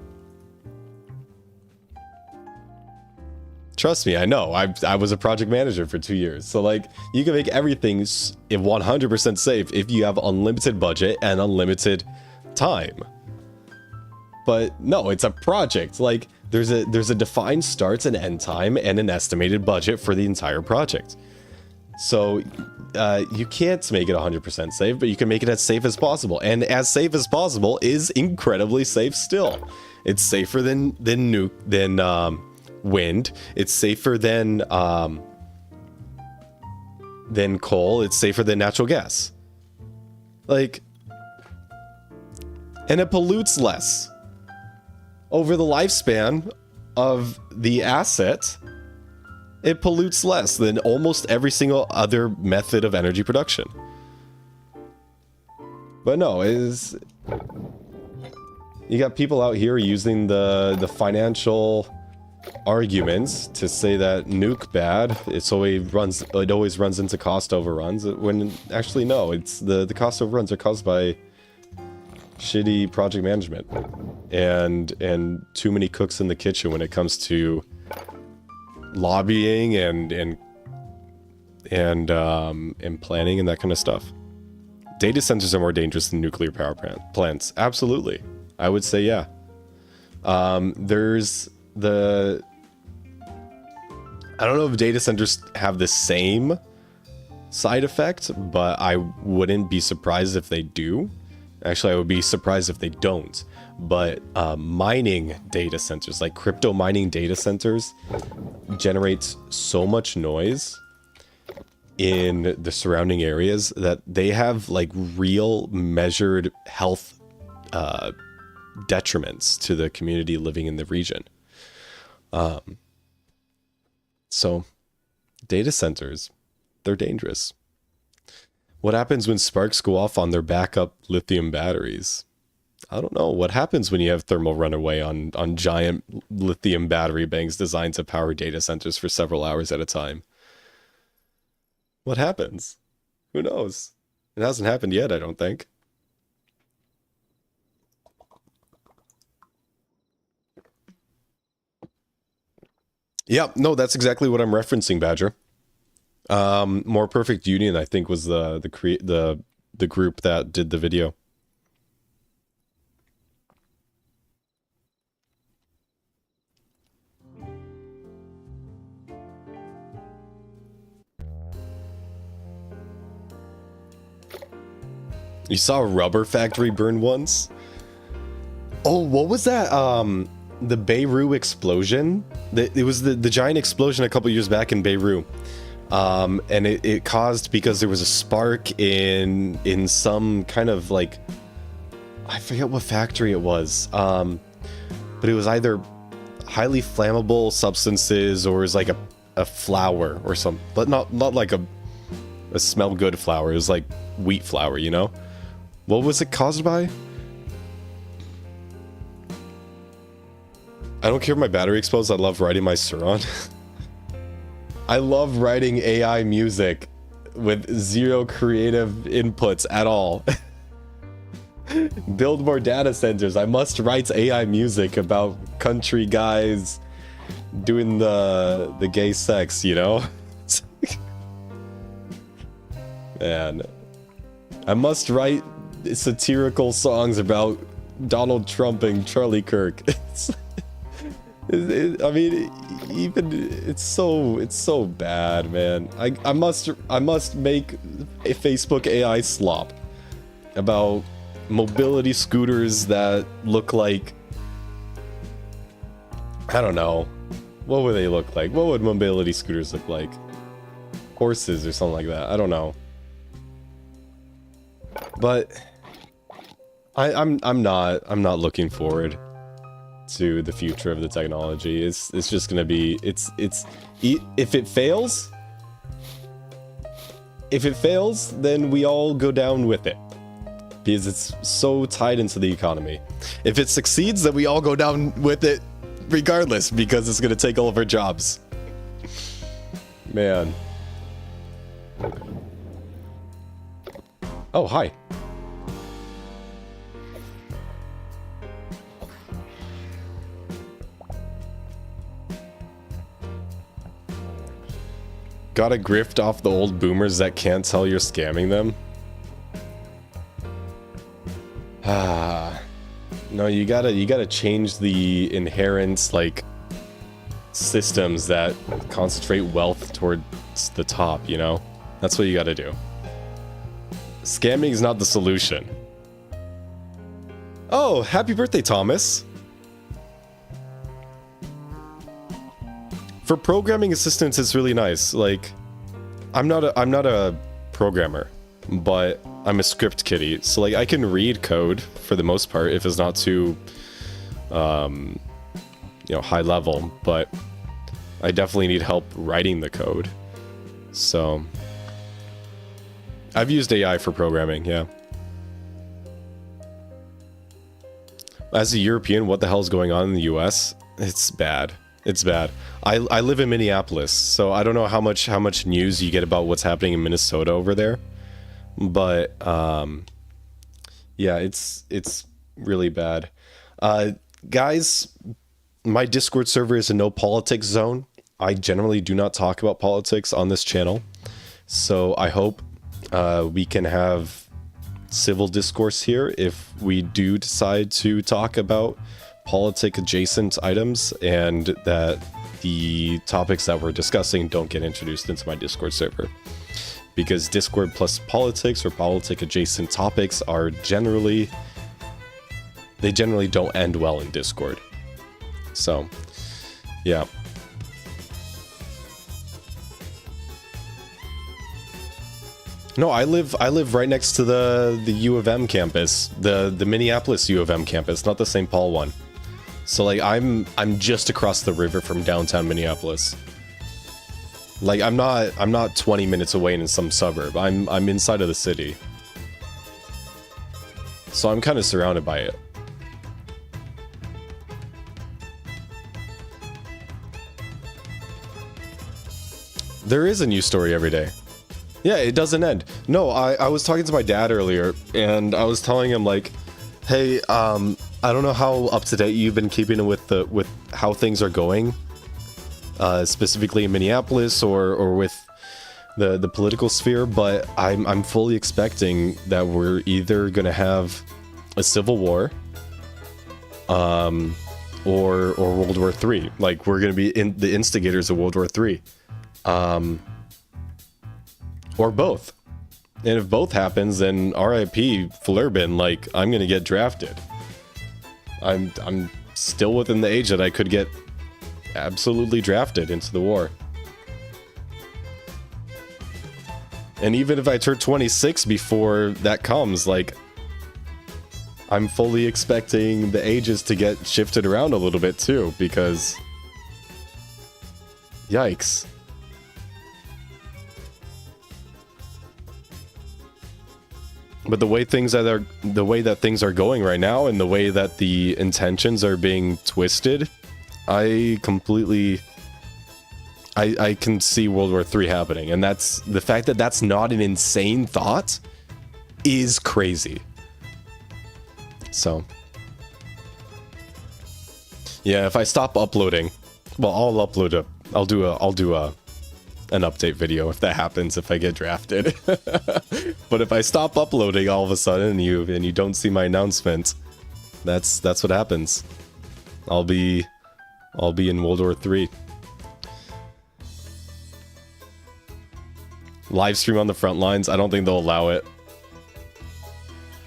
Trust me, I know. I was a project manager for 2 years. So like, you can make everything 100% safe if you have unlimited budget and unlimited time. But no, it's a project. Like, there's a defined start and end time and an estimated budget for the entire project. So you can't make it 100% safe, but you can make it as safe as possible. And as safe as possible is incredibly safe still. It's safer than wind. It's safer than coal. It's safer than natural gas. Like, and it pollutes less. Over the lifespan of the asset, it pollutes less than almost every single other method of energy production. But no, you got people out here using the financial arguments to say that nuke bad. It always runs into cost overruns. When actually no, it's the cost overruns are caused by shitty project management and too many cooks in the kitchen when it comes to lobbying and planning and that kind of stuff. Data centers are more dangerous than nuclear power plants. Absolutely. I would say yeah. There's I don't know if data centers have the same side effect, but I wouldn't be surprised if they do. Actually, I would be surprised if they don't. But mining data centers, like crypto mining data centers, generate so much noise in the surrounding areas that they have like real measured health detriments to the community living in the region. So data centers, they're dangerous. What happens when sparks go off on their backup lithium batteries? I don't know. What happens when you have thermal runaway on giant lithium battery banks designed to power data centers for several hours at a time? What happens? Who knows? It hasn't happened yet, I don't think. Yeah, no, that's exactly what I'm referencing, Badger. More Perfect Union, I think, was the group that did the video. You saw a rubber factory burn once? Oh, what was that? The Beirut explosion? It was the giant explosion a couple years back in Beirut. And it caused because there was a spark in some kind of like, I forget what factory it was. But it was either highly flammable substances or it was like a flour or something, but not like a smell good flour. It was like wheat flour, you know? What was it caused by? I don't care if my battery explodes. I love writing my Suron. I love writing AI music with zero creative inputs at all. Build more data centers. I must write AI music about country guys doing the gay sex, you know? Man. I must write satirical songs about Donald Trump and Charlie Kirk. I mean, even it's so bad, man. I must make a Facebook AI slop about mobility scooters that look like, I don't know, what would they look like? What would mobility scooters look like? Horses or something like that. I don't know. But I'm not looking forward to the future of the technology. It's just gonna be if it fails, then we all go down with it because it's so tied into the economy. If it succeeds, then we all go down with it regardless because it's gonna take all of our jobs. Man. Oh, hi. Gotta grift off the old boomers that can't tell you're scamming them? Ah. No, you gotta change the inherent, like, systems that concentrate wealth towards the top, you know? That's what you gotta do. Scamming is not the solution. Oh, happy birthday, Thomas! For programming assistance, it's really nice. Like, I'm not a programmer, but I'm a script kiddie. So like, I can read code for the most part if it's not too, you know, high level. But I definitely need help writing the code. So I've used AI for programming. Yeah. As a European, what the hell is going on in the US? It's bad. It's bad. I live in Minneapolis, so I don't know how much news you get about what's happening in Minnesota over there. But yeah, it's really bad. Guys, my Discord server is a no politics zone. I generally do not talk about politics on this channel. So I hope we can have civil discourse here if we do decide to talk about politic adjacent items, and that the topics that we're discussing don't get introduced into my Discord server, because Discord plus politics or politic adjacent topics are generally don't end well in Discord. So yeah. No, I live right next to the U of M campus, the Minneapolis U of M campus, not the St. Paul one. So like I'm just across the river from downtown Minneapolis. Like I'm not 20 minutes away in some suburb. I'm inside of the city. So I'm kind of surrounded by it. There is a news story every day. Yeah, it doesn't end. No, I was talking to my dad earlier, and I was telling him like, hey, I don't know how up to date you've been keeping with how things are going specifically in Minneapolis or with the political sphere, but I'm fully expecting that we're either gonna have a civil war, or World War III. Like, we're gonna be the instigators of World War III, or both. And if both happens, then RIP Flurbin. Like, I'm gonna get drafted. I'm still within the age that I could get absolutely drafted into the war. And even if I turn 26 before that comes, like, I'm fully expecting the ages to get shifted around a little bit too, because yikes. But the way that things are going right now, and the way that the intentions are being twisted, I can see World War III happening, and that's the fact that that's not an insane thought is crazy. So yeah, if I stop uploading, well, I'll do an update video if that happens, if I get drafted. But if I stop uploading all of a sudden and you don't see my announcement, that's what happens. I'll be in World War III. Live stream on the front lines, I don't think they'll allow it.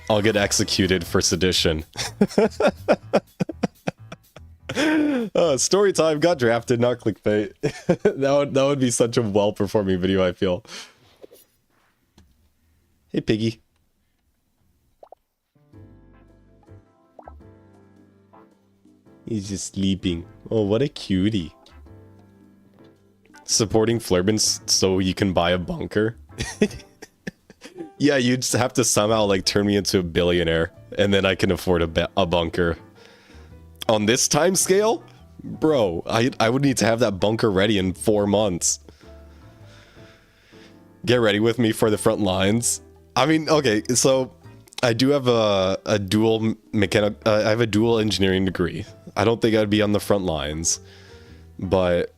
I'll get executed for sedition. Story time, got drafted, not clickbait. that would be such a well-performing video, I feel. Hey, Piggy. He's just sleeping. Oh, what a cutie. Supporting Flurbins so you can buy a bunker. Yeah, you'd have to somehow like turn me into a billionaire, and then I can afford a bunker. On this time scale, bro, I would need to have that bunker ready in 4 months. Get ready with me for the front lines. I mean, okay, so I do have a dual I have a dual engineering degree. I don't think I'd be on the front lines, but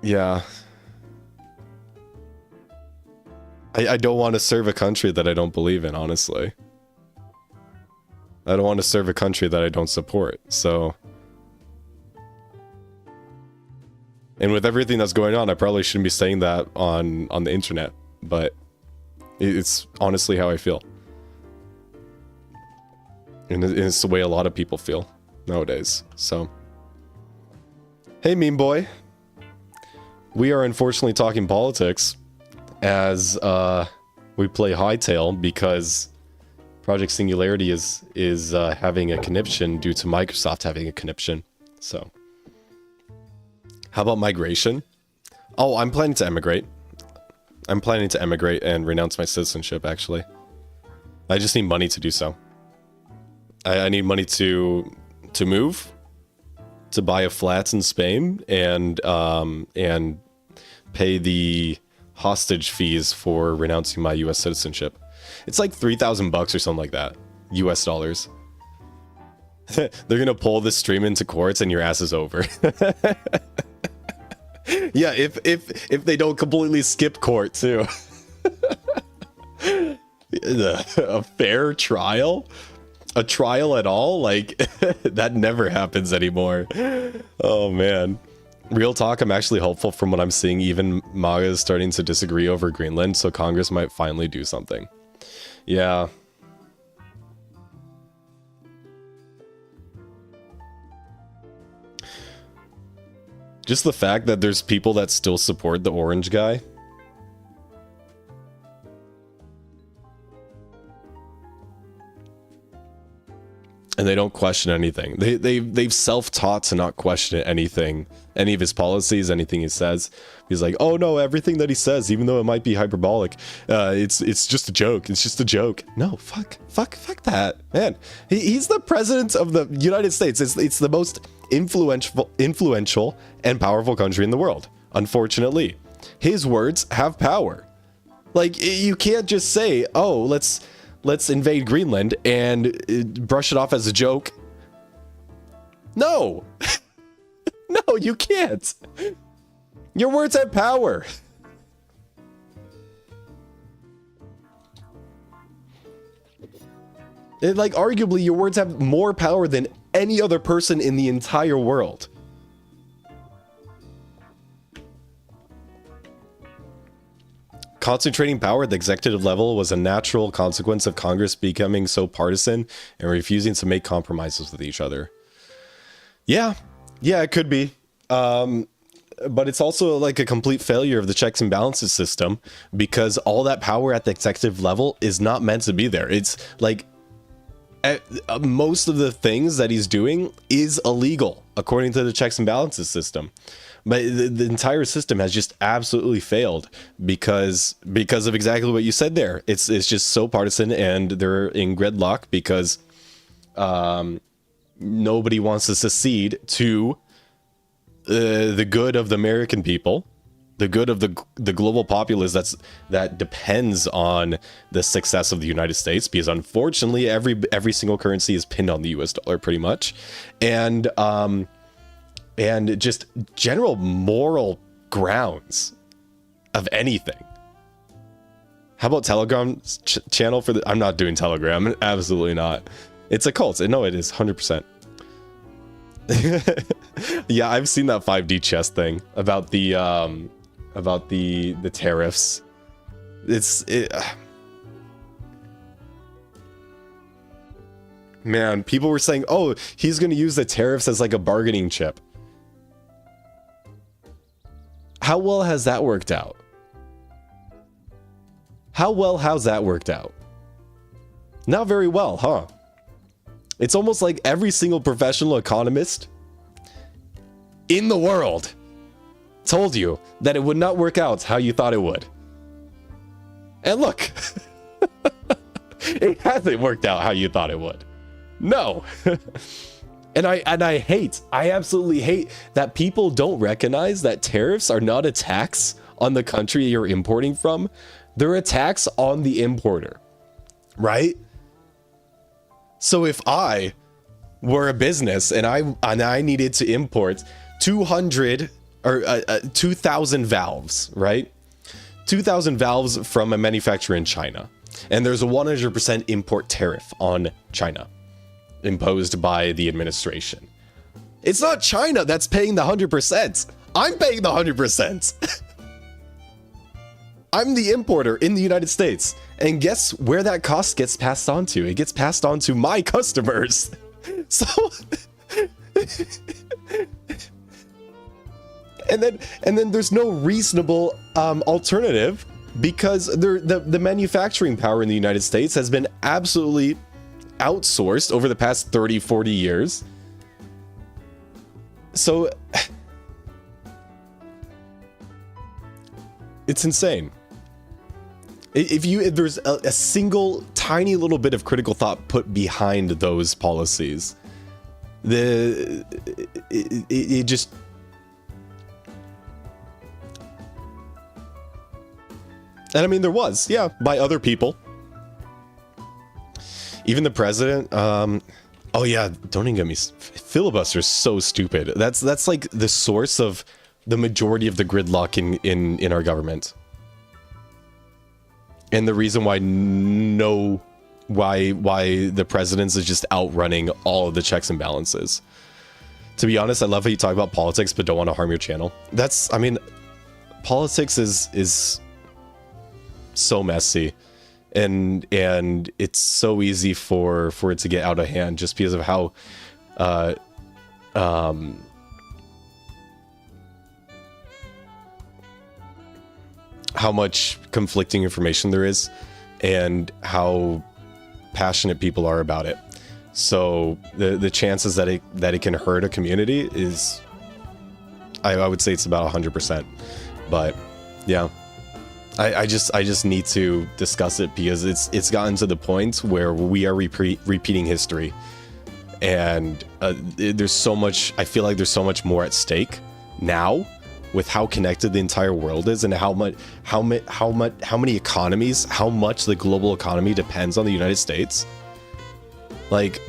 yeah. I don't want to serve a country that I don't believe in, honestly. I don't want to serve a country that I don't support, so... And with everything that's going on, I probably shouldn't be saying that on the internet, but it's honestly how I feel. And it's the way a lot of people feel nowadays, so... Hey, meme boy. We are unfortunately talking politics as we play Hightail because Project Singularity is having a conniption due to Microsoft having a conniption. So, how about migration? Oh, I'm planning to emigrate. I'm planning to emigrate and renounce my citizenship, actually. I just need money to do so. I need money to move, to buy a flat in Spain, and pay the hostage fees for renouncing my US citizenship. It's like $3,000 or something like that. US dollars. They're gonna pull this stream into courts and your ass is over. Yeah, if they don't completely skip court too. A fair trial? A trial at all? Like, that never happens anymore. Oh man. Real talk, I'm actually hopeful from what I'm seeing. Even MAGA is starting to disagree over Greenland, so Congress might finally do something. Yeah. Just the fact that there's people that still support the orange guy. And they don't question anything. They've self-taught to not question anything, any of his policies, anything he says. He's like, oh no, everything that he says, even though it might be hyperbolic, it's just a joke. It's just a joke. No, fuck that, man. He's the president of the United States. It's the most influential and powerful country in the world. Unfortunately, his words have power. Like, you can't just say, oh, let's invade Greenland and brush it off as a joke. No. No, you can't. Your words have power. Like, arguably, your words have more power than any other person in the entire world. Concentrating power at the executive level was a natural consequence of Congress becoming so partisan and refusing to make compromises with each other. Yeah, it could be. But it's also like a complete failure of the checks and balances system, because all that power at the executive level is not meant to be there. It's like most of the things that he's doing is illegal according to the checks and balances system. But the entire system has just absolutely failed because of exactly what you said there. It's just so partisan, and they're in gridlock because nobody wants to secede to the good of the American people, the good of the global populace that depends on the success of the United States, because unfortunately every single currency is pinned on the US dollar pretty much, and just general moral grounds of anything. How about Telegram channel for the... I'm not doing Telegram. Absolutely not. It's a cult. No, it is 100%. Yeah, I've seen that 5D chess thing about the tariffs. Man, people were saying, oh, he's going to use the tariffs as like a bargaining chip. How well has that worked out? How's that worked out? Not very well, huh? It's almost like every single professional economist in the world told you that it would not work out how you thought it would. And look, it hasn't worked out how you thought it would. No. And I absolutely hate that people don't recognize that tariffs are not a tax on the country you're importing from. They're a tax on the importer, right? So if I were a business and I needed to import 200 or 2,000 valves, right? 2,000 valves from a manufacturer in China, and there's a 100% import tariff on China imposed by the administration. It's not China that's paying the 100%. I'm paying the 100%. I'm the importer in the United States. And guess where that cost gets passed on to? It gets passed on to my customers. So and then there's no reasonable alternative, because the manufacturing power in the United States has been absolutely outsourced over the past 30-40 years. So it's insane. If there's a single tiny little bit of critical thought put behind those policies, it just... And I mean, there was, yeah, by other people. Even the president, oh yeah, don't even get me... Filibuster's so stupid. That's like the source of the majority of the gridlock in our government. And the reason why the president's is just outrunning all of the checks and balances. To be honest, I love how you talk about politics, but don't want to harm your channel. I mean, politics is so messy, and it's so easy for it to get out of hand just because of how much conflicting information there is and how passionate people are about it. So the chances that it can hurt a community is, I would say it's about 100%. But yeah, I just need to discuss it because it's gotten to the point where we are repeating history, and there's so much. I feel like there's so much more at stake now, with how connected the entire world is, and how many economies, how much the global economy depends on the United States. Like,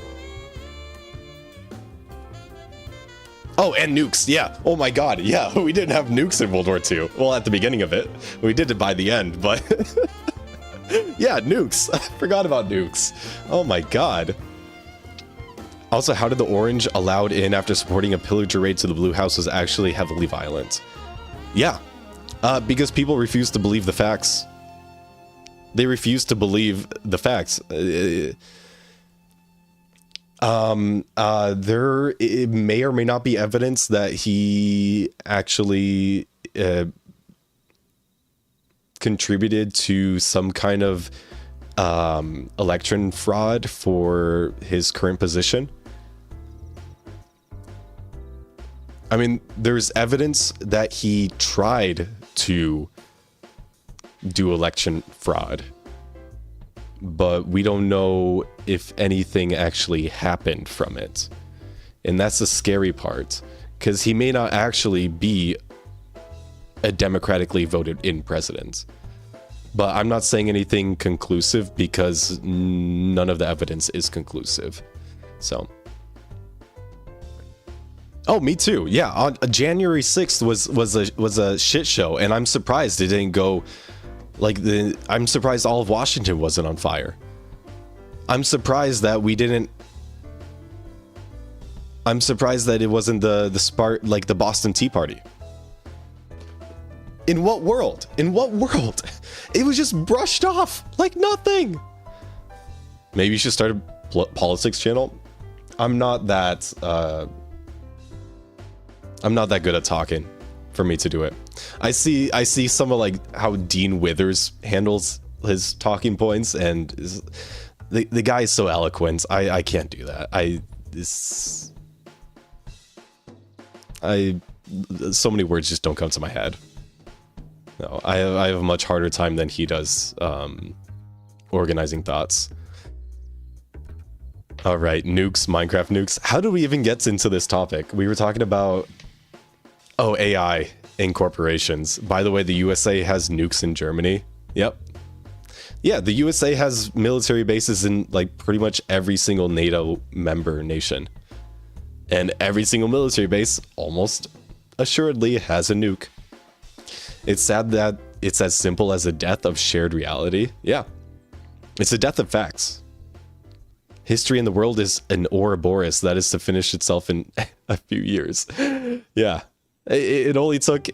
Oh, and nukes. Yeah. Oh my God. Yeah, we didn't have nukes in World War II. Well, at the beginning of it, we did it by the end, but yeah, nukes. I forgot about nukes. Oh my God. Also, how did the orange allowed in after supporting a pillager raid to the blue house was actually heavily violent? Yeah, because people refuse to believe the facts. They refuse to believe the facts. There may or may not be evidence that he actually contributed to some kind of election fraud for his current position. I mean, there's evidence that he tried to do election fraud, but we don't know if anything actually happened from it. And that's the scary part, because he may not actually be a democratically voted in president. But I'm not saying anything conclusive because none of the evidence is conclusive. So. Oh, me too. Yeah, on January 6th was a shit show, and I'm surprised it didn't go like I'm surprised all of Washington wasn't on fire. I'm surprised that we didn't. I'm surprised that it wasn't the Boston Tea Party. In what world? In what world? It was just brushed off like nothing. Maybe you should start a politics channel. I'm not that good at talking for me to do it. I see some of like how Dean Withers handles his talking points, and the guy is so eloquent. I can't do that. So many words just don't come to my head. No, I have a much harder time than he does organizing thoughts. All right, nukes, Minecraft nukes. How did we even get into this topic? We were talking about AI in corporations. By the way, the USA has nukes in Germany. Yep. Yeah, the USA has military bases in like pretty much every single NATO member nation. And every single military base almost assuredly has a nuke. It's sad that it's as simple as a death of shared reality. Yeah. It's a death of facts. History in the world is an Ouroboros that is to finish itself in a few years. Yeah. It only took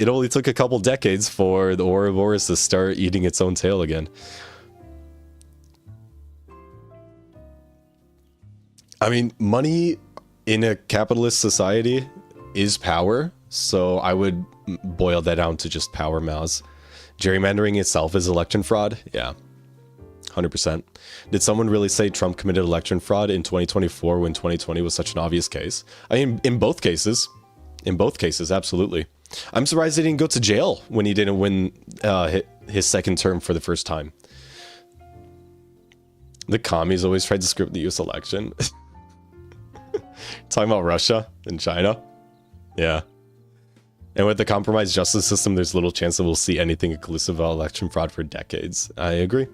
a couple decades for the Ouroboros to start eating its own tail again. I mean, money in a capitalist society is power, so I would boil that down to just power mouse. Gerrymandering itself is election fraud. Yeah. 100%. Did someone really say Trump committed election fraud in 2024 when 2020 was such an obvious case? I mean, in both cases, absolutely. I'm surprised he didn't go to jail when he didn't win his second term for the first time. The commies always tried to script the US election. Talking about Russia and China. Yeah. And with the compromised justice system, there's little chance that we'll see anything inclusive of election fraud for decades. I agree.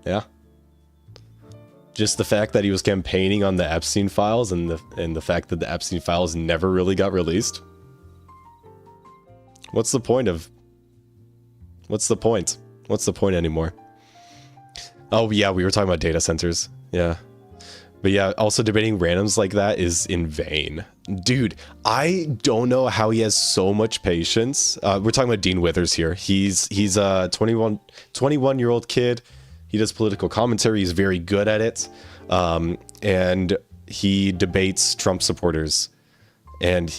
Yeah. Just the fact that he was campaigning on the Epstein files and the fact that the Epstein files never really got released. What's the point anymore? Oh yeah, we were talking about data centers. Yeah. But yeah, also debating randoms like that is in vain. Dude, I don't know how he has so much patience. We're talking about Dean Withers here. He's a 21-year-old kid. He does political commentary. He's very good at it. And he debates Trump supporters. And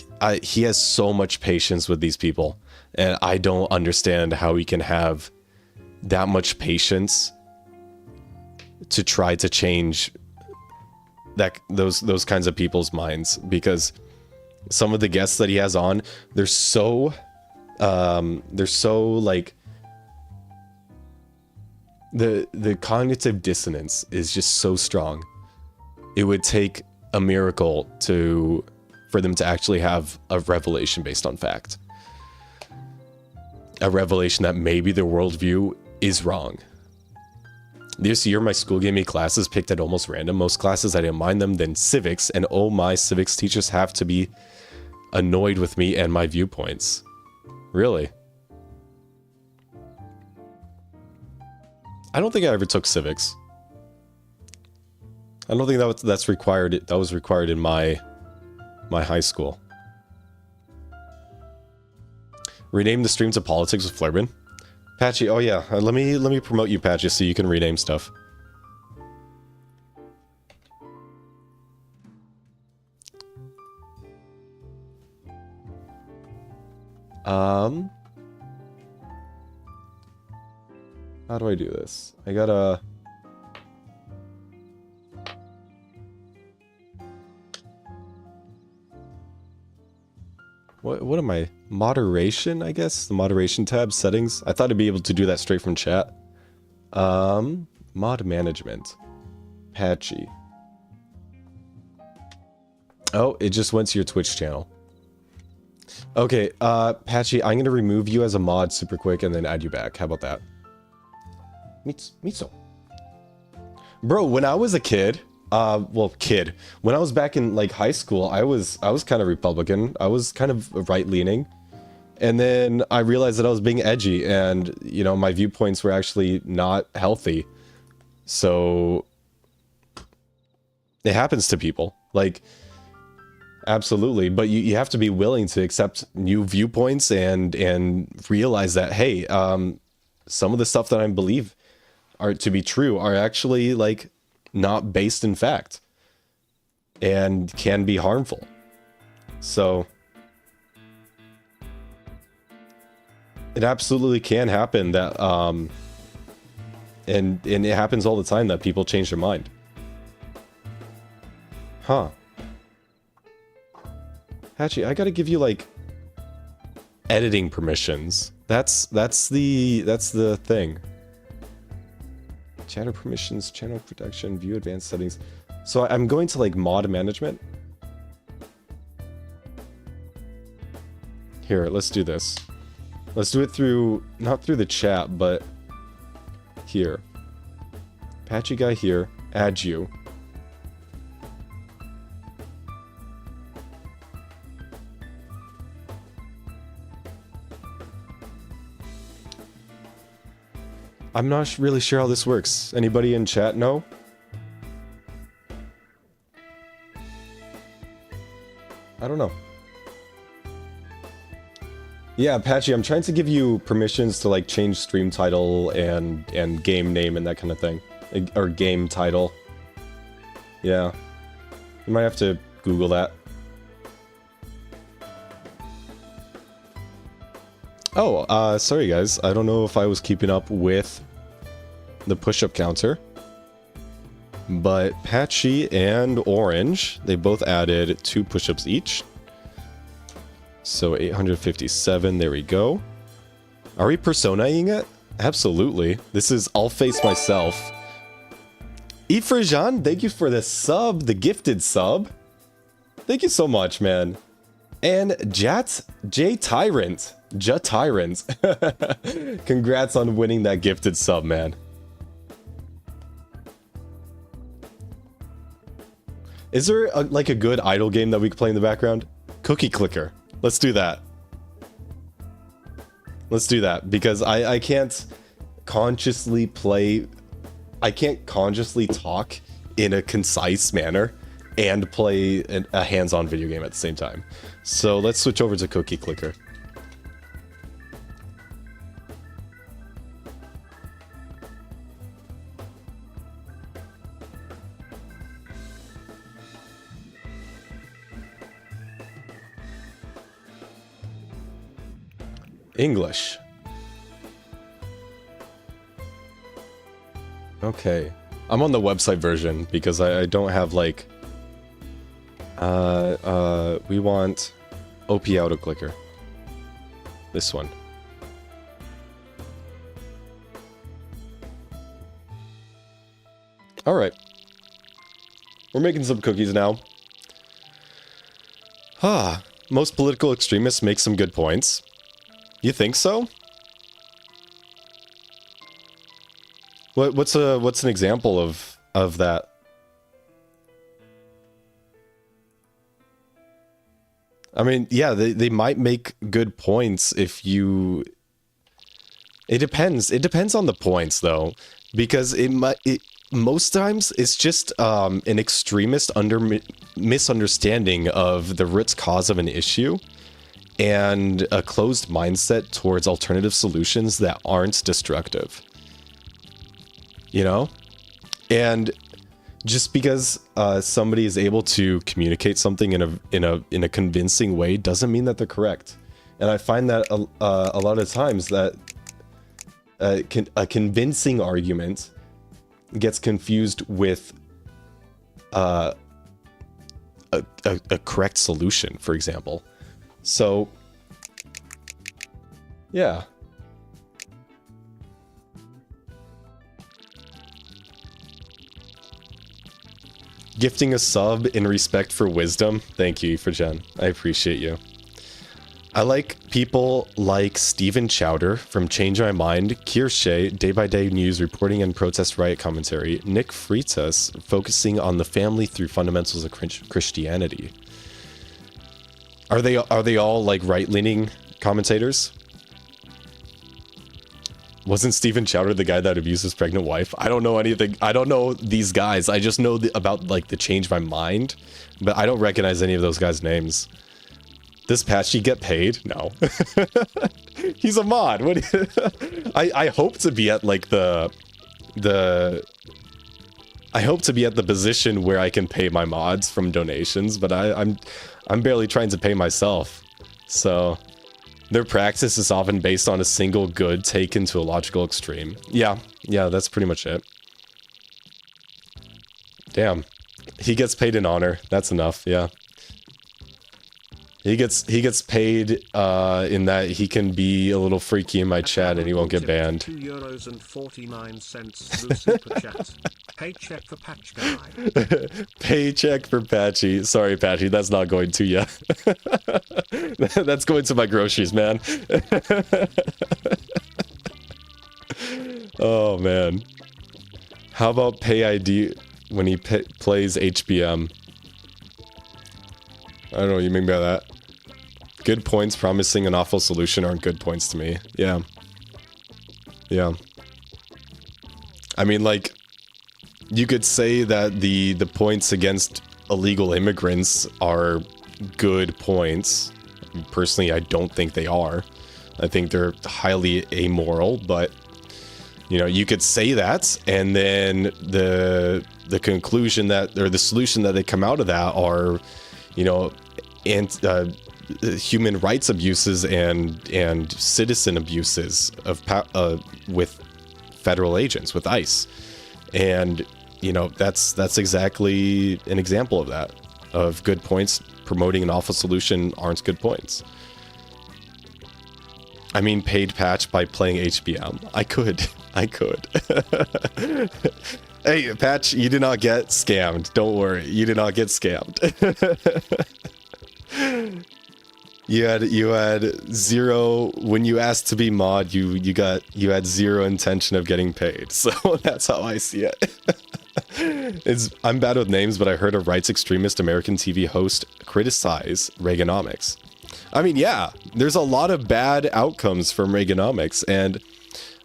he has so much patience with these people. And I don't understand how he can have that much patience to try to change those kinds of people's minds, because some of the guests that he has on, they're so like the cognitive dissonance is just so strong. It would take a miracle for them to actually have a revelation based on fact. A revelation that maybe their worldview is wrong. This year, my school gave me classes picked at almost random. Most classes, I didn't mind them. Then civics, and oh my, civics teachers have to be annoyed with me and my viewpoints. Really? I don't think I ever took civics. I don't think that's required. That was required in my high school. Rename the stream to politics with Flarebin. Patchy, oh yeah, let me promote you, Patchy, so you can rename stuff. How do I do this? I gotta... What am I? Moderation, I guess? The moderation tab, settings. I thought I'd be able to do that straight from chat. Mod management. Patchy. Oh, it just went to your Twitch channel. Okay, Patchy, I'm gonna remove you as a mod super quick and then add you back. How about that? Mitsu. Bro, when I was a kid, when I was back in like high school, I was kind of Republican. I was kind of right-leaning. And then I realized that I was being edgy and, you know, my viewpoints were actually not healthy. So it happens to people. Like, absolutely. But you have to be willing to accept new viewpoints and realize that, hey, some of the stuff that I believe are to be true are actually like not based in fact and can be harmful. So it absolutely can happen that and it happens all the time that people change their mind. Huh. Hatchie, I gotta give you like editing permissions. That's the thing. Channel permissions, channel protection, view advanced settings. So I'm going to like mod management. Here, let's do this. Let's do it through, not through the chat, but here. Patchy guy here, add you. I'm not really sure how this works. Anybody in chat know? I don't know. Yeah, Patchy, I'm trying to give you permissions to like change stream title and game name and that kind of thing. Or game title. Yeah. You might have to Google that. Oh, sorry guys. I don't know if I was keeping up with the push-up counter. But Patchy and Orange, they both added 2 push-ups each. So 857, there we go. Are we personaing it? Absolutely. This is I'll face myself. Ifrajan, thank you for the sub, the gifted sub. Thank you so much, man. And J Tyrant. Congrats on winning that gifted sub, man. Is there like a good idle game that we could play in the background? Cookie Clicker. Let's do that. Let's do that because I can't consciously play. I can't consciously talk in a concise manner and play a hands-on video game at the same time. So let's switch over to Cookie Clicker. English. Okay. I'm on the website version because I don't have like... we want OP Auto Clicker. This one. Alright. We're making some cookies now. Ah, most political extremists make some good points. You think so? What's an example of that? I mean, yeah, they might make good points if you... It depends. It depends on the points, though, because most times it's just an extremist misunderstanding of the root cause of an issue and a closed mindset towards alternative solutions that aren't destructive. You know? And just because somebody is able to communicate something in a convincing way doesn't mean that they're correct. And I find that a lot of times that a convincing argument gets confused with a correct solution, for example. So, yeah. Gifting a sub in respect for wisdom. Thank you, for Jen. I appreciate you. I like people like Stephen Chowder from Change My Mind, Kirsche, Day by Day News reporting and protest riot commentary, Nick Freitas focusing on the family through fundamentals of Christianity. Are they all like right-leaning commentators? Wasn't Stephen Chowder the guy that abused his pregnant wife? I don't know anything. I don't know these guys. I just know about like the Change My Mind, but I don't recognize any of those guys' names. Does Patchy get paid? No. He's a mod. What? I hope to be at like I hope to be at the position where I can pay my mods from donations, but I'm barely trying to pay myself. So their practice is often based on a single good taken to a logical extreme. Yeah, that's pretty much it. Damn. He gets paid in honor. That's enough, yeah. He gets paid in that he can be a little freaky in my chat and he won't get banned. €2.49 through super chat. Paycheck for Patch Guy. Paycheck for Patchy. Sorry, Patchy, that's not going to you. That's going to my groceries, man. Oh, man. How about Pay ID when he plays HBM? I don't know what you mean by that. Good points promising an awful solution aren't good points to me. Yeah. Yeah. I mean, like, you could say that the points against illegal immigrants are good points. Personally, I don't think they are. I think they're highly amoral, but, you know, you could say that, and then the conclusion that, or the solution that they come out of that are, you know, and human rights abuses and citizen abuses of with federal agents, with ICE, and you know that's exactly an example of that. Of good points promoting an awful solution aren't good points. I mean, paid Patch by playing HBM. I could. Hey, Patch, you did not get scammed. Don't worry, you did not get scammed. You had zero when you asked to be mod. You had zero intention of getting paid. So that's how I see it. I'm bad with names, but I heard a rights extremist American TV host criticize Reaganomics. I mean, yeah, there's a lot of bad outcomes from Reaganomics, and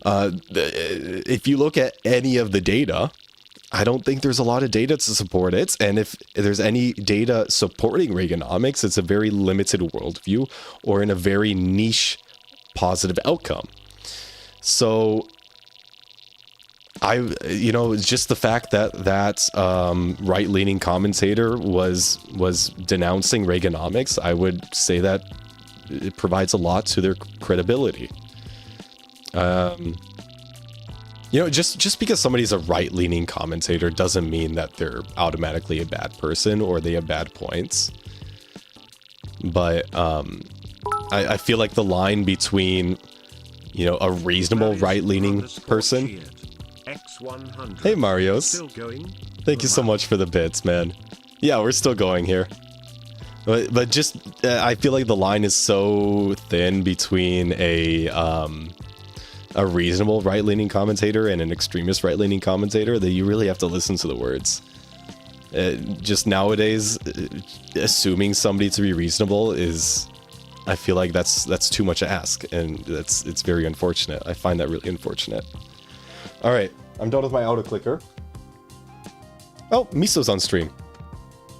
if you look at any of the data, I don't think there's a lot of data to support it. And if there's any data supporting Reaganomics, it's a very limited worldview or in a very niche positive outcome. So it's just the fact that right-leaning commentator was denouncing Reaganomics, I would say that it provides a lot to their credibility. Just because somebody's a right-leaning commentator doesn't mean that they're automatically a bad person or they have bad points. But I feel like the line between, a reasonable right-leaning person. Hey, Marios. Thank you so much for the bits, man. Yeah, we're still going here. But just, I feel like the line is so thin between a reasonable right-leaning commentator and an extremist right-leaning commentator that you really have to listen to the words. Just nowadays, assuming somebody to be reasonable is, I feel like that's too much to ask, and it's very unfortunate. I find that really unfortunate. All right, I'm done with my auto clicker. Oh, Miso's on stream.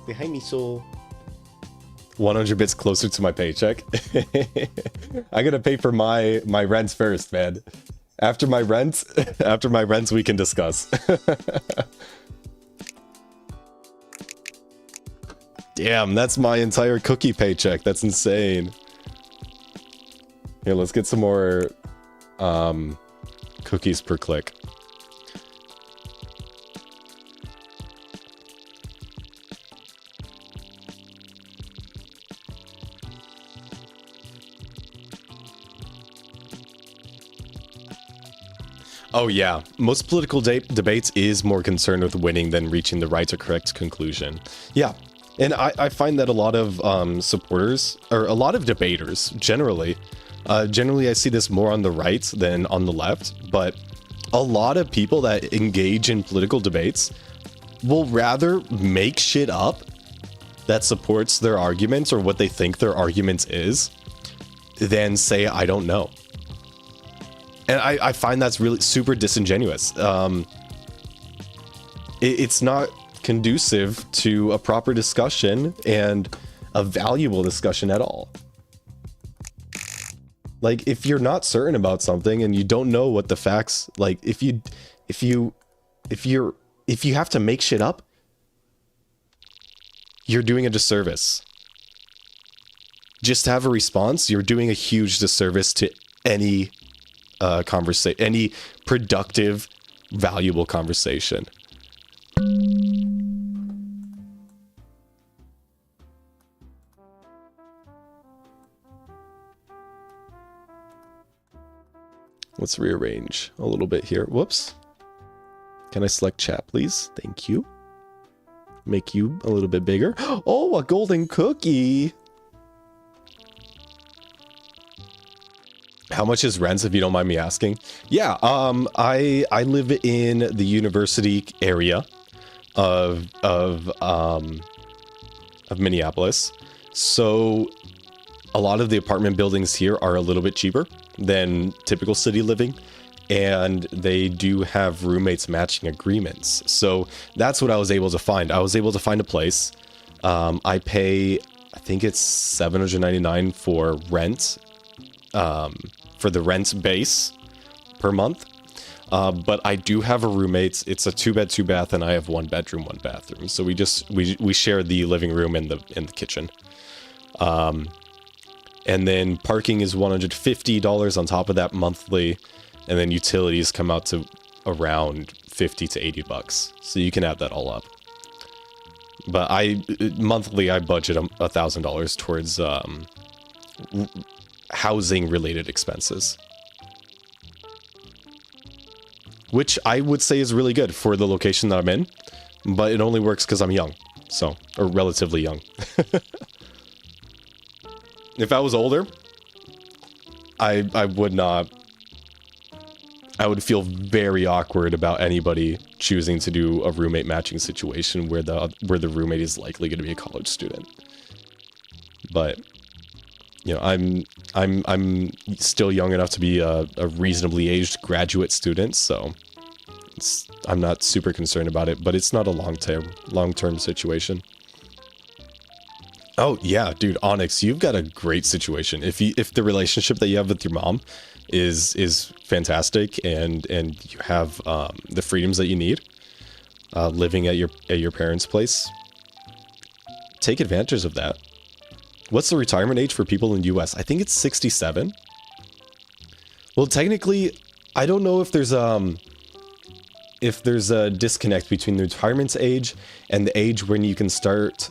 Say hi, Miso. 100 bits closer to my paycheck. I gotta pay for my rents first, man. After my rent, we can discuss. Damn, that's my entire cookie paycheck. That's insane. Here, let's get some more cookies per click. Oh yeah, most political debates is more concerned with winning than reaching the right or correct conclusion. Yeah, and I find that a lot of supporters, or a lot of debaters, generally I see this more on the right than on the left, but a lot of people that engage in political debates will rather make shit up that supports their arguments or what they think their argument is than say, I don't know. And I find that's really super disingenuous. It's not conducive to a proper discussion and a valuable discussion at all. Like, if you're not certain about something and you don't know what the facts, like, if you have to make shit up, you're doing a disservice. Just to have a response, you're doing a huge disservice to any any productive, valuable conversation. Let's rearrange a little bit here. Whoops. Can I select chat, please? Thank you. Make you a little bit bigger. Oh, a golden cookie. How much is rent, if you don't mind me asking? Yeah, I live in the university area of Minneapolis, so a lot of the apartment buildings here are a little bit cheaper than typical city living, and they do have roommates matching agreements. So that's what I was able to find. I was able to find a place. I pay, I think it's $799 for rent. For the rent base per month, but I do have a roommate. It's a 2-bed, 2-bath, and I have 1 bedroom, 1 bathroom. So we share the living room and the kitchen. And then parking is $150 on top of that monthly, and then utilities come out to around $50 to $80. So you can add that all up. But monthly I budget $1,000 towards housing related expenses, which I would say is really good for the location that I'm in, but it only works because I'm young, or relatively young. If I was older, I would feel very awkward about anybody choosing to do a roommate matching situation where the roommate is likely going to be a college student. But you know, I'm still young enough to be a reasonably aged graduate student, so I'm not super concerned about it, but it's not a long-term situation. Oh yeah, dude, Onyx, you've got a great situation. If the relationship that you have with your mom is fantastic and you have the freedoms that you need, living at your parents' place, take advantage of that. What's the retirement age for people in the US? I think it's 67. Well, technically, I don't know if there's a disconnect between the retirement age and the age when you can start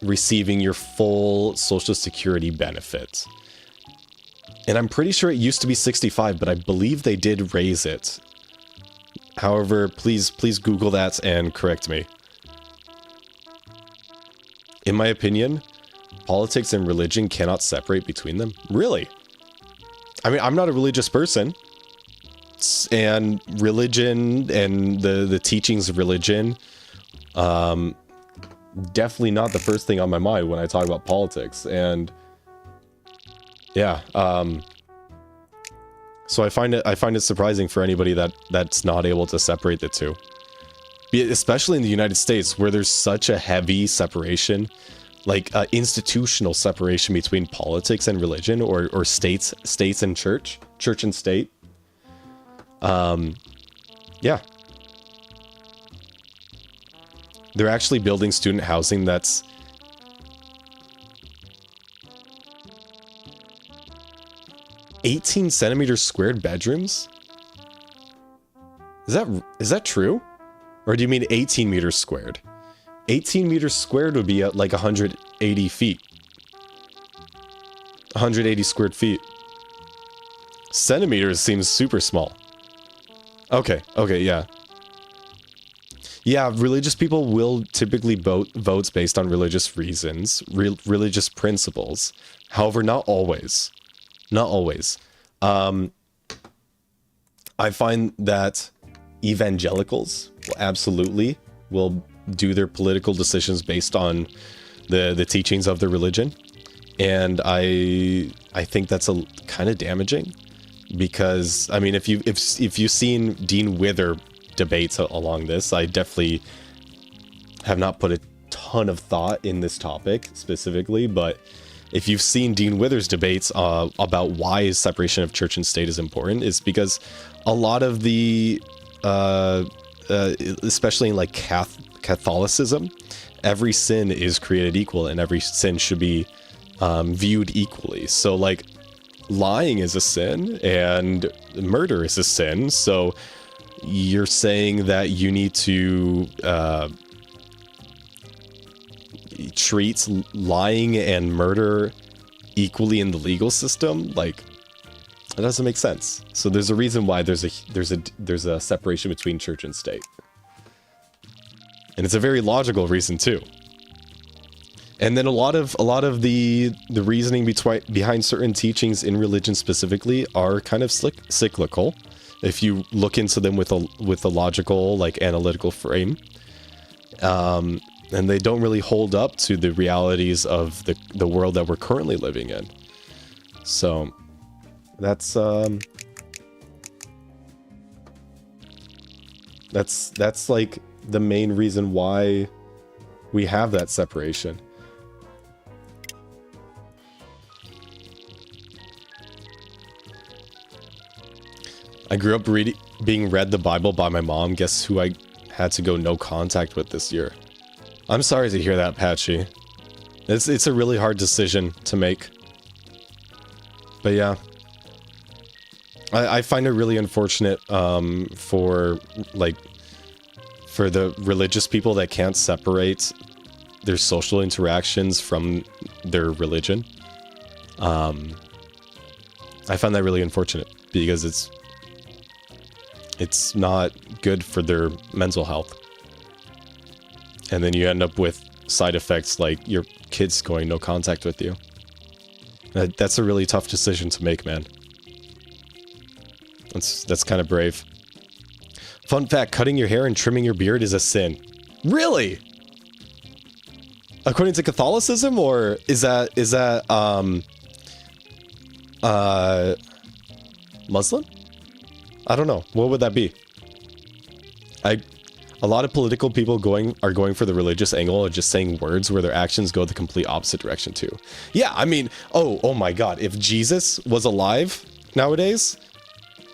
receiving your full Social Security benefit. And I'm pretty sure it used to be 65, but I believe they did raise it. However, please Google that and correct me. In my opinion, politics and religion cannot separate between them. Really? I mean, I'm not a religious person. And religion and the teachings of religion definitely not the first thing on my mind when I talk about politics. And yeah, so I find it surprising for anybody that's not able to separate the two, especially in the United States, where there's such a heavy separation, like institutional separation between politics and religion, or states and church and state. Yeah. They're actually building student housing that's 18 centimeters squared bedrooms? Is that true? Or do you mean 18 meters squared? 18 meters squared would be at like 180 feet. 180 squared feet. Centimeters seems super small. Okay, yeah. Yeah, religious people will typically votes based on religious reasons, religious principles. However, not always. Not always. I find that evangelicals absolutely will do their political decisions based on the teachings of their religion. And I think that's a kind of damaging, because I mean, if you've seen Dean Wither debates along this, I definitely have not put a ton of thought in this topic specifically, but if you've seen Dean Wither's debates about why separation of church and state is important, is because a lot of the especially in like Catholicism, every sin is created equal and every sin should be viewed equally. So like lying is a sin and murder is a sin, so you're saying that you need to treat lying and murder equally in the legal system? Like, it doesn't make sense. So there's a reason why there's a separation between church and state, and it's a very logical reason too. And then a lot of the reasoning behind certain teachings in religion specifically are kind of cyclical, if you look into them with a logical, like, analytical frame. And they don't really hold up to the realities of the world that we're currently living in. So that's like the main reason why we have that separation. I grew up being read the Bible by my mom. Guess who I had to go no contact with this year? I'm sorry to hear that, Patchy. It's a really hard decision to make. But yeah. I find it really unfortunate for the religious people that can't separate their social interactions from their religion. I find that really unfortunate, because it's not good for their mental health. And then you end up with side effects like your kids going no contact with you. That's a really tough decision to make, man. That's kind of brave. Fun fact, cutting your hair and trimming your beard is a sin. Really? According to Catholicism, or is that Muslim? I don't know. What would that be? A lot of political people are going for the religious angle of just saying words where their actions go the complete opposite direction too. Yeah, I mean, oh my god, if Jesus was alive nowadays,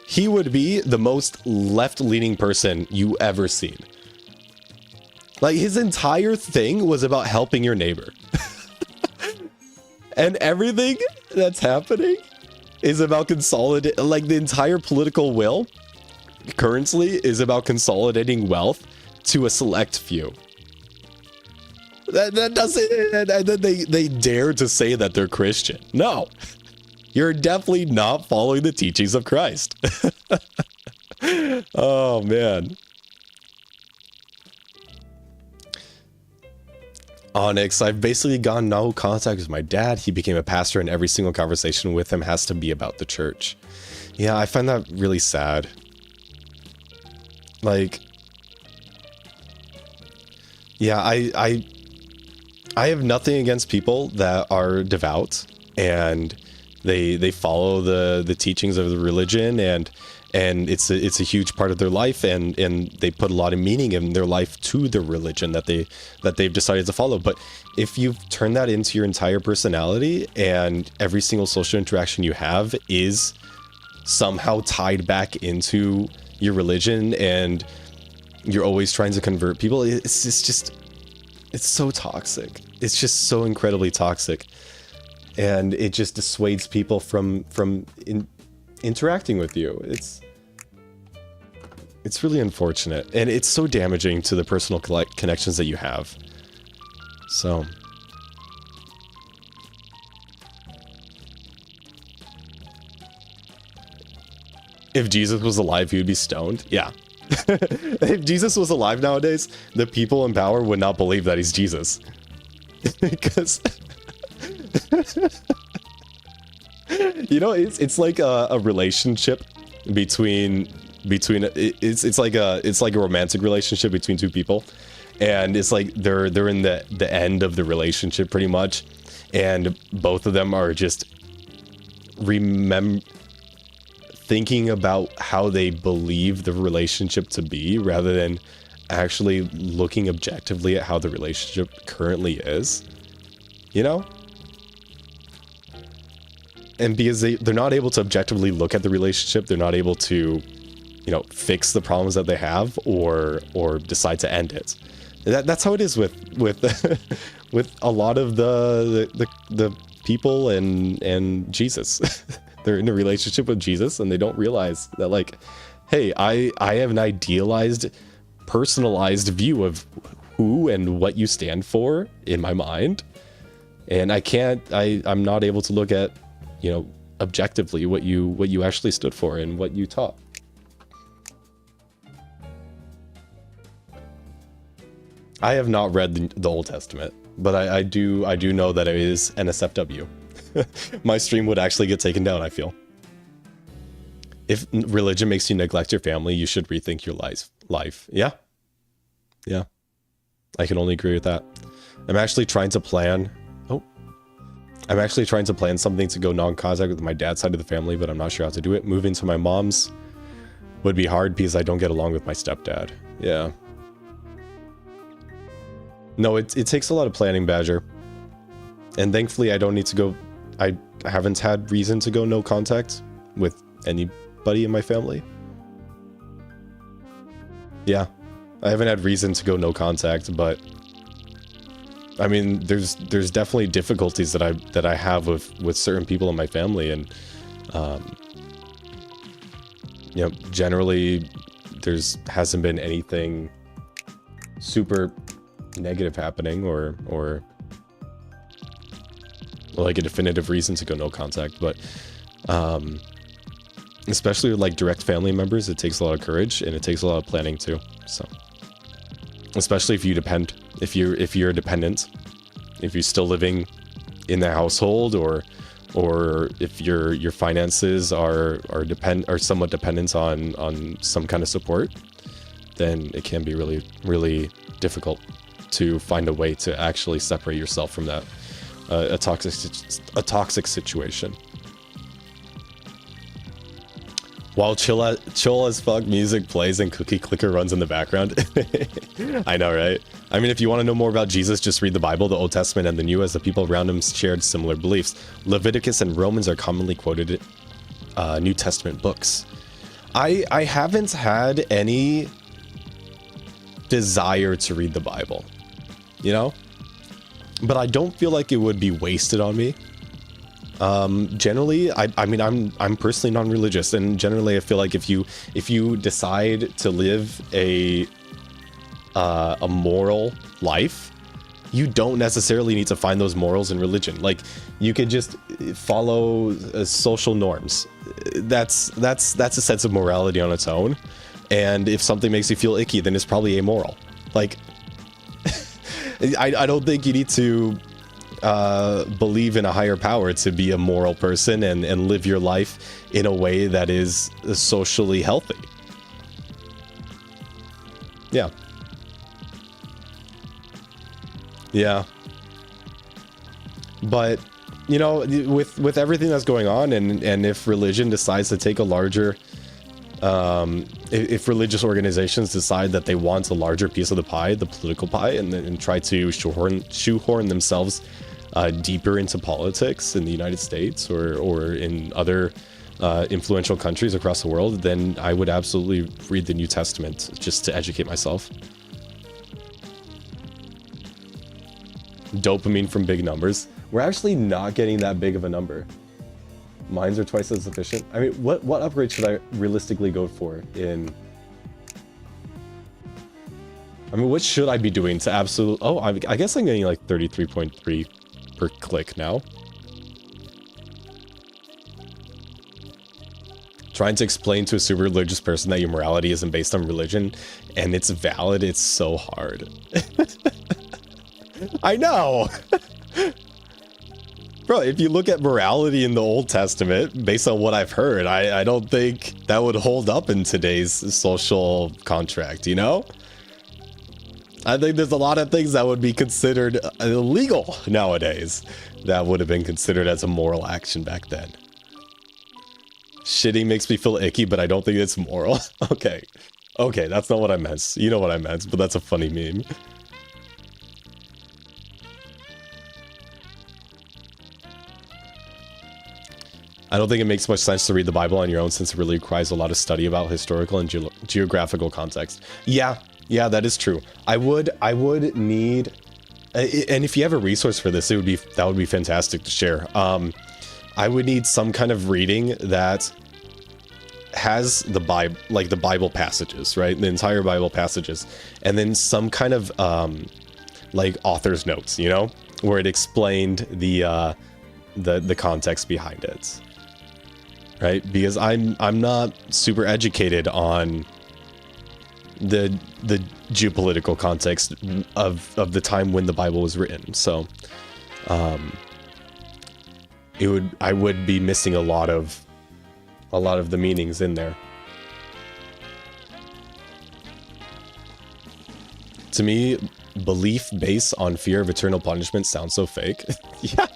he would be the most left-leaning person you ever seen. Like, his entire thing was about helping your neighbor. And everything that's happening is about consolidating, like, the entire political will currently is about consolidating wealth to a select few. That doesn't, and then they dare to say that they're Christian. No, you're definitely not following the teachings of Christ. Oh man. Onyx, I've basically gone no contact with my dad. He became a pastor and every single conversation with him has to be about the church. Yeah, I find that really sad. Like, yeah, I I have nothing against people that are devout and they follow the teachings of the religion, and it's a huge part of their life, and they put a lot of meaning in their life to the religion that they've decided to follow. But if you've turned that into your entire personality, and every single social interaction you have is somehow tied back into your religion, and you're always trying to convert people, it's so toxic. It's just so incredibly toxic, and it just dissuades people from interacting with you. It's really unfortunate, and it's so damaging to the personal connections that you have. So if Jesus was alive, he would be stoned. Yeah. If Jesus was alive nowadays, the people in power would not believe that he's Jesus. Because you know, it's like a relationship between it's like a romantic relationship between two people, and it's like they're in the end of the relationship pretty much, and both of them are just thinking about how they believe the relationship to be, rather than actually looking objectively at how the relationship currently is, you know? And because they're not able to objectively look at the relationship, they're not able to, you know, fix the problems that they have, or decide to end it. That's how it is with with a lot of the people and Jesus. They're in a relationship with Jesus, and they don't realize that, like, hey, I have an idealized, personalized view of who and what you stand for in my mind, and I'm not able to look at, you know, objectively what you actually stood for and what you taught. I have not read the Old Testament, but I do know that it is NSFW. My stream would actually get taken down, I feel. If religion makes you neglect your family, you should rethink your life. Yeah. Yeah. I can only agree with that. I'm actually trying to plan something to go non-contact with my dad's side of the family, but I'm not sure how to do it. Moving to my mom's would be hard because I don't get along with my stepdad. Yeah. No, it takes a lot of planning, Badger. And thankfully, I don't need to go... I haven't had reason to go no contact with anybody in my family. Yeah. I haven't had reason to go no contact, but... I mean, there's definitely difficulties that I have with certain people in my family, and... you know, generally, hasn't been anything super negative happening, or like a definitive reason to go no contact, but especially with like direct family members, it takes a lot of courage, and it takes a lot of planning too. So especially if you're dependent, if you're still living in the household, or if your finances are somewhat dependent on some kind of support, then it can be really, really difficult to find a way to actually separate yourself from that a toxic situation. While chill as fuck music plays and cookie clicker runs in the background. I know, right? I mean, if you want to know more about Jesus, just read the Bible, the Old Testament, and the New, as the people around him shared similar beliefs. Leviticus and Romans are commonly quoted New Testament books. I haven't had any desire to read the Bible, you know? But I don't feel like it would be wasted on me. Generally, I mean, I'm personally non-religious, and generally I feel like if you decide to live a moral life, you don't necessarily need to find those morals in religion. Like, you could just follow social norms. That's a sense of morality on its own. And if something makes you feel icky, then it's probably amoral. Like, I don't think you need to believe in a higher power to be a moral person and live your life in a way that is socially healthy. Yeah. Yeah. But, you know, with everything that's going on, and if religion decides to take a larger, if religious organizations decide that they want a larger piece of the pie, the political pie, and try to shoehorn themselves deeper into politics in the United States or in other influential countries across the world, then I would absolutely read the New Testament just to educate myself. Dopamine from big numbers. We're actually not getting that big of a number. Mines are twice as efficient. I mean, what upgrade should I realistically go for in... I mean, what should I be doing to absolute... Oh, I guess I'm getting like 33.3 per click now. Trying to explain to a super religious person that your morality isn't based on religion and it's valid, it's so hard. I know! Bro, if you look at morality in the Old Testament, based on what I've heard, I don't think that would hold up in today's social contract, you know? I think there's a lot of things that would be considered illegal nowadays that would have been considered as a moral action back then. Shitting makes me feel icky, but I don't think it's moral. Okay. Okay, that's not what I meant. You know what I meant, but that's a funny meme. I don't think it makes much sense to read the Bible on your own since it really requires a lot of study about historical and geographical context. Yeah, that is true. I would need, and if you have a resource for this, that would be fantastic to share. I would need some kind of reading that has the Bible, like the Bible passages, right? The entire Bible passages, and then some kind of like author's notes, you know, where it explained the context behind it. Right, because I'm not super educated on the geopolitical context of the time when the Bible was written, so I would be missing a lot of the meanings in there. To me, belief based on fear of eternal punishment sounds so fake. Yeah.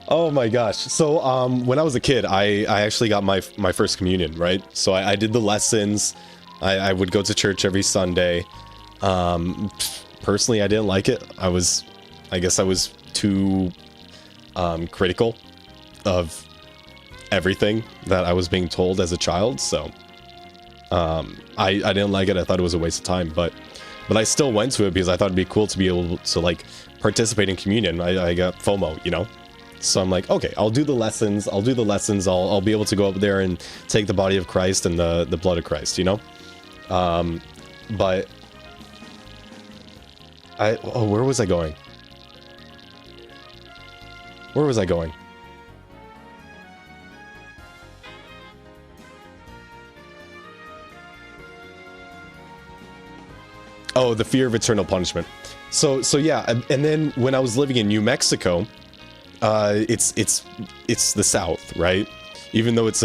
Oh my gosh. So when I was a kid, I actually got my first communion, right? So I did the lessons. I would go to church every Sunday. Personally, I didn't like it. I guess I was too critical of everything that I was being told as a child. So I didn't like it. I thought it was a waste of time, but I still went to it because I thought it'd be cool to be able to like participate in communion. I got FOMO, you know? So I'm like, okay, I'll do the lessons. I'll be able to go up there and take the body of Christ and the blood of Christ, you know? But where was I going? Where was I going? Oh, the fear of eternal punishment. So yeah, and then when I was living in New Mexico, it's the South, right? Even though it's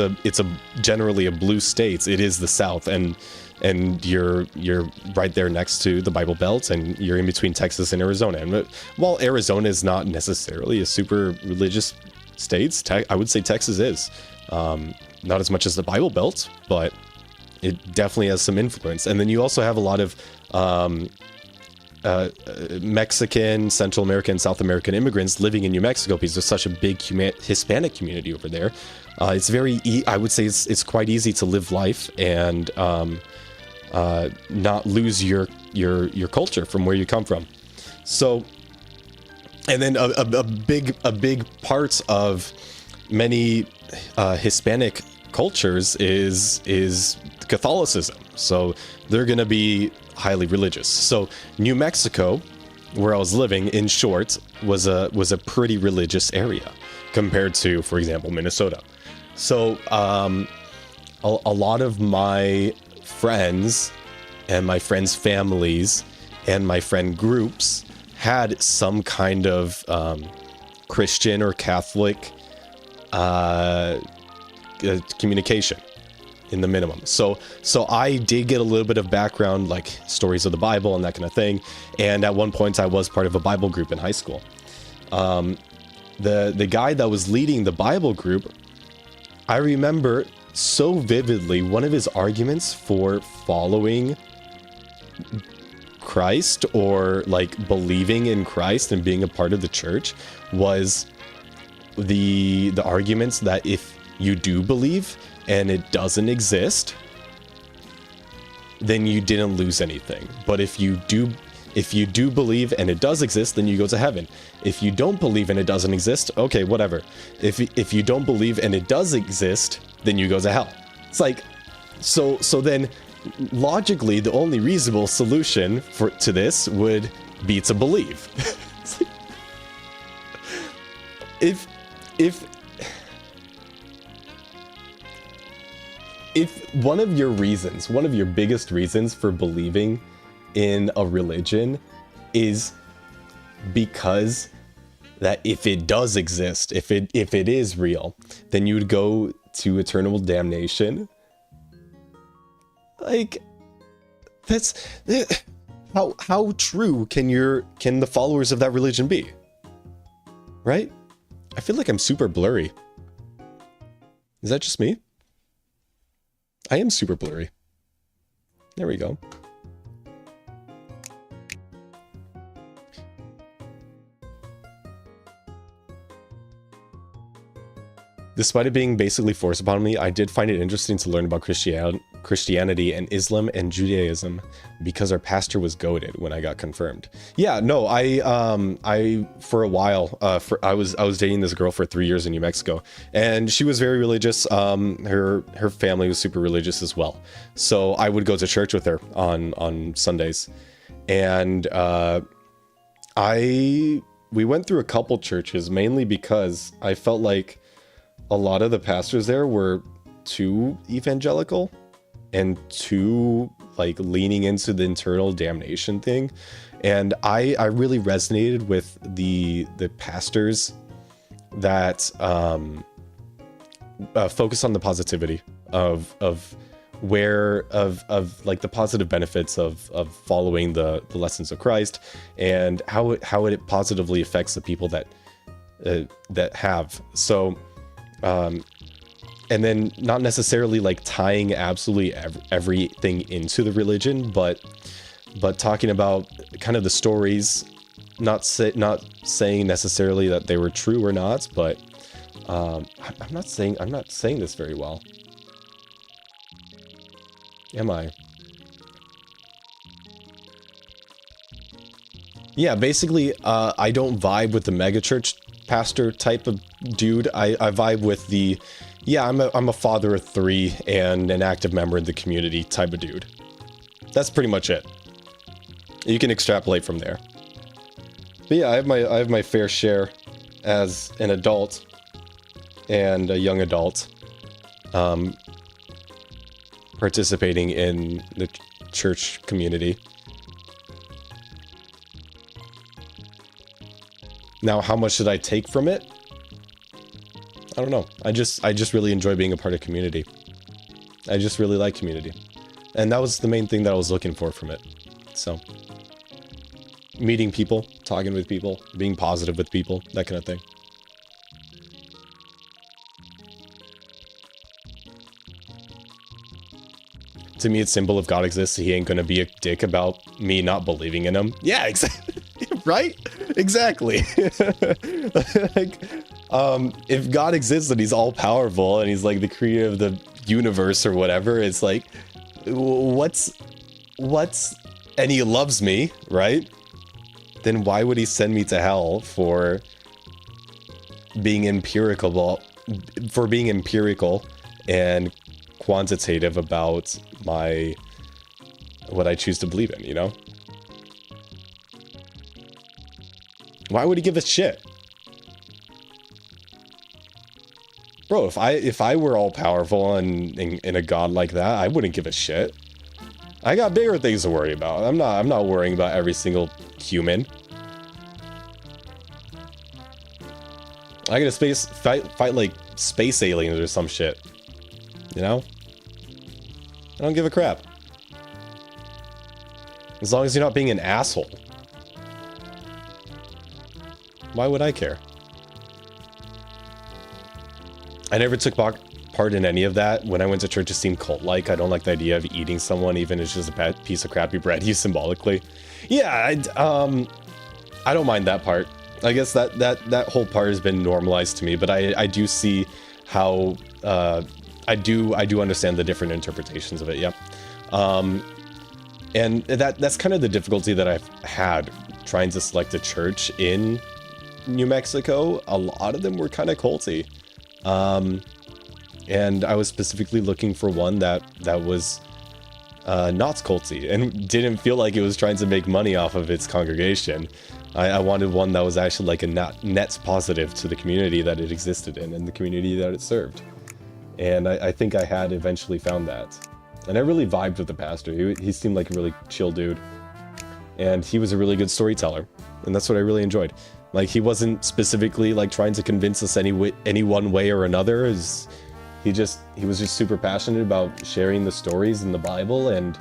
generally a blue state, it is the South, and you're right there next to the Bible Belt, and you're in between Texas and Arizona. And while Arizona is not necessarily a super religious state, I would say Texas is. Not as much as the Bible Belt, but it definitely has some influence. And then you also have a lot of Mexican, Central American, South American immigrants living in New Mexico because there's such a big Hispanic community over there. It's very, I would say it's quite easy to live life and not lose your culture from where you come from. So, and then a big part of many Hispanic cultures is Catholicism. So they're going to be highly religious. So New Mexico, where I was living, in short, was a pretty religious area compared to, for example, Minnesota. So a lot of my friends and my friends' families and my friend groups had some kind of Christian or Catholic communication in the minimum. So I did get a little bit of background, like stories of the Bible and that kind of thing. And at one point I was part of a Bible group in high school. The guy that was leading the Bible group, I remember so vividly one of his arguments for following Christ, or like believing in Christ and being a part of the church, was the arguments that if you do believe and it doesn't exist, then you didn't lose anything. But if you do believe and it does exist, then you go to heaven. If you don't believe and it doesn't exist, okay, whatever. If you don't believe and it does exist, then you go to hell. It's like, so then logically the only reasonable solution to this would be to believe. If one of your reasons, one of your biggest reasons for believing in a religion is because that if it does exist, if it is real, then you would go to eternal damnation. Like, that's how true can the followers of that religion be? Right? I feel like I'm super blurry. Is that just me? I am super blurry. There we go. Despite it being basically forced upon me, I did find it interesting to learn about Christianity and Islam and Judaism because our pastor was goated when I got confirmed. Yeah, no, I for a while, I was dating this girl for 3 years in New Mexico, and she was very religious. Her family was super religious as well, so I would go to church with her on Sundays, and we went through a couple churches, mainly because I felt like a lot of the pastors there were too evangelical and too like leaning into the eternal damnation thing. And I really resonated with the pastors that focus on the positivity of like the positive benefits of following the lessons of Christ, and how it positively affects the people that have. So and then not necessarily like tying absolutely everything into the religion, but talking about kind of the stories, not saying necessarily that they were true or not, but I'm not saying this very well. Am I? Yeah, basically, I don't vibe with the megachurch pastor type of dude. I vibe with the, yeah, I'm a father of 3 and an active member in the community type of dude. That's pretty much it. You can extrapolate from there. But yeah, I have my fair share as an adult and a young adult, participating in the church community. Now, how much should I take from it? I don't know. I just really enjoy being a part of community. I just really like community. And that was the main thing that I was looking for from it. So, meeting people, talking with people, being positive with people, that kind of thing. To me, it's simple. If God exists, he ain't gonna be a dick about me not believing in him. Yeah, exactly. Right? Exactly. Like, if God exists and he's all powerful and he's like the creator of the universe or whatever, it's like, what's, and he loves me, right? Then why would he send me to hell for being empirical and quantitative about what I choose to believe in, you know? Why would he give a shit? Bro, if I were all powerful and a god like that, I wouldn't give a shit. I got bigger things to worry about. I'm not worrying about every single human. I gotta fight like space aliens or some shit. You know? I don't give a crap. As long as you're not being an asshole. Why would I care? I never took part in any of that. When I went to church, it seemed cult-like. I don't like the idea of eating someone, even if it's just a piece of crappy bread, used symbolically. Yeah, I don't mind that part. I guess that whole part has been normalized to me, but I do see how I do understand the different interpretations of it. Yeah, and that's kind of the difficulty that I've had trying to select a church in New Mexico. A lot of them were kind of culty, and I was specifically looking for one that was not culty and didn't feel like it was trying to make money off of its congregation. I wanted one that was actually like a net positive to the community that it existed in and the community that it served. And I think I had eventually found that. And I really vibed with the pastor. He seemed like a really chill dude. And he was a really good storyteller. And that's what I really enjoyed. Like, he wasn't specifically like trying to convince us any one way or another. He was just super passionate about sharing the stories in the Bible and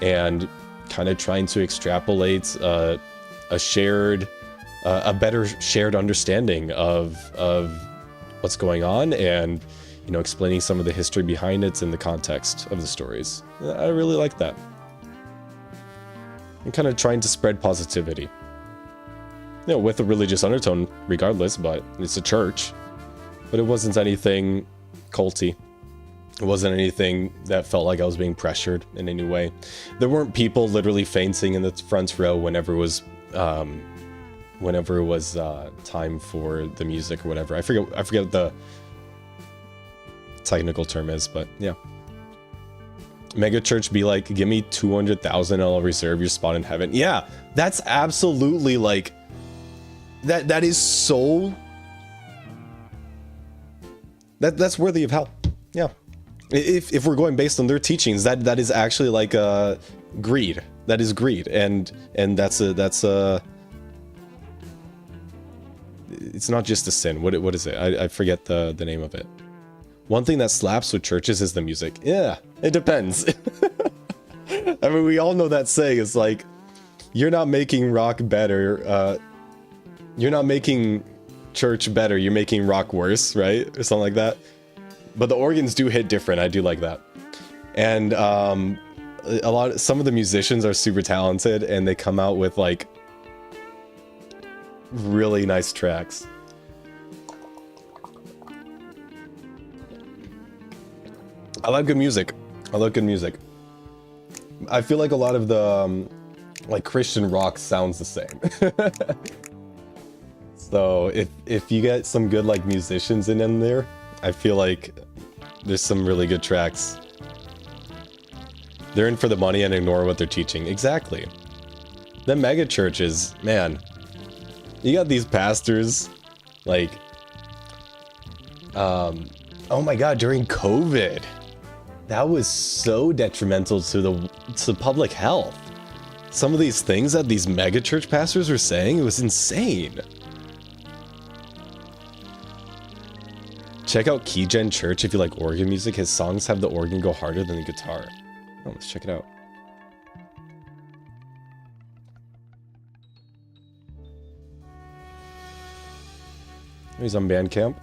kind of trying to extrapolate a better shared understanding of what's going on, and explaining some of the history behind it and the context of the stories. I really like that. I'm kind of trying to spread positivity, with a religious undertone regardless, but it's a church. But it wasn't anything culty. It wasn't anything that felt like I was being pressured in any way. There weren't people literally fainting in the front row whenever it was time for the music or whatever. I forget what the technical term is, but yeah. Mega church be like, give me 200,000 and I'll reserve your spot in heaven. Yeah, that's absolutely like that is so that's worthy of hell. Yeah. If we're going based on their teachings, that is actually like greed. That is greed, and that's a it's not just a sin. What is it? I forget the name of it. One thing that slaps with churches is the music. Yeah, it depends. I mean, we all know that saying. It's like, you're not making rock better. You're not making church better. You're making rock worse, right? Or something like that. But the organs do hit different. I do like that. And some of the musicians are super talented, and they come out with like really nice tracks. I like good music. I feel like a lot of the like Christian rock sounds the same. So if you get some good like musicians in there, I feel like there's some really good tracks. They're in for the money and ignore what they're teaching. Exactly. The mega churches, man. You got these pastors, like, oh my god, during COVID, that was so detrimental to public health. Some of these things that these mega church pastors were saying, it was insane. Check out Keygen Church if you like organ music. His songs have the organ go harder than the guitar. Oh, let's check it out. He's on Bandcamp.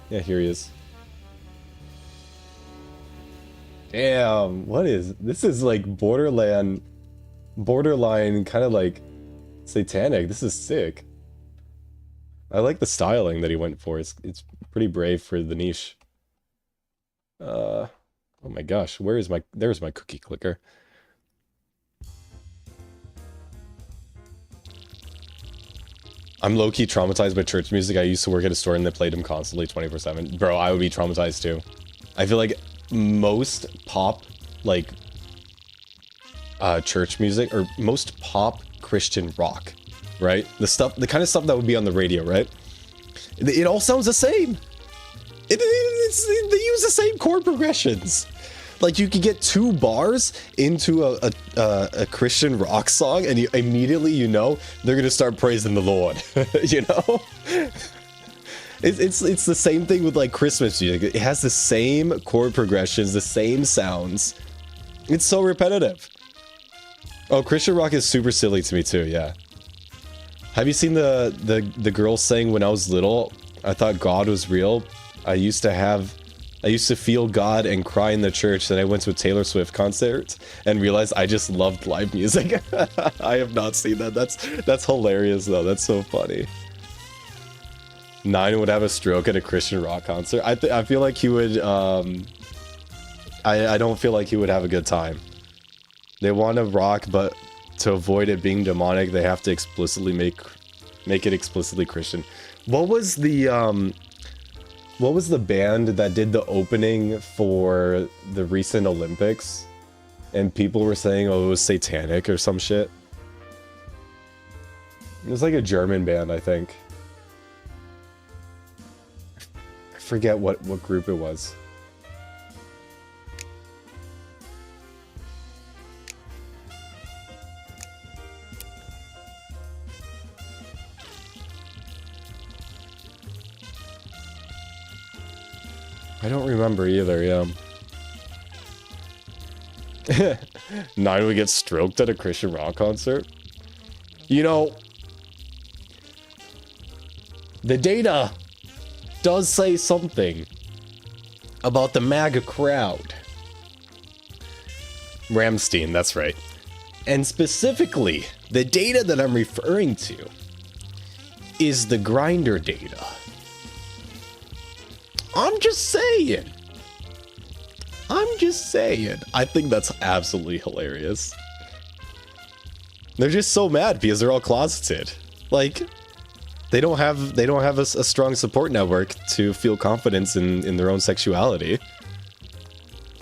Yeah, here he is. Damn, this is like borderline kind of like satanic. This is sick. I like the styling that he went for. It's pretty brave for the niche. Oh my gosh, there's my cookie clicker. I'm low-key traumatized by church music. I used to work at a store and they played them constantly 24/7. Bro, I would be traumatized too. I feel like most pop, like, church music, or most pop Christian rock, right? The kind of stuff that would be on the radio, right? It all sounds the same. They use the same chord progressions. Like, you could get 2 bars into a Christian rock song, and immediately they're gonna start praising the Lord. It's the same thing with like Christmas music. It has the same chord progressions, the same sounds. It's so repetitive. Oh, Christian rock is super silly to me too. Yeah. Have you seen the girl saying, when I was little, I thought God was real? I used to feel God and cry in the church. Then I went to a Taylor Swift concert and realized I just loved live music. I have not seen that. That's hilarious though. That's so funny. 9 would have a stroke at a Christian rock concert. I feel like he would. I don't feel like he would have a good time. They want to rock, but to avoid it being demonic, they have to explicitly make it explicitly Christian. What was the band that did the opening for the recent Olympics? And people were saying, oh, it was satanic or some shit. It was like a German band, I think. I forget what group it was. I don't remember either, yeah. 9 would get stroked at a Christian rock concert. You know, the data does say something about the MAGA crowd. Ramstein, that's right. And specifically, the data that I'm referring to is the grinder data. I'm just saying. I think that's absolutely hilarious. They're just so mad because they're all closeted. Like, they don't have a strong support network to feel confidence in their own sexuality.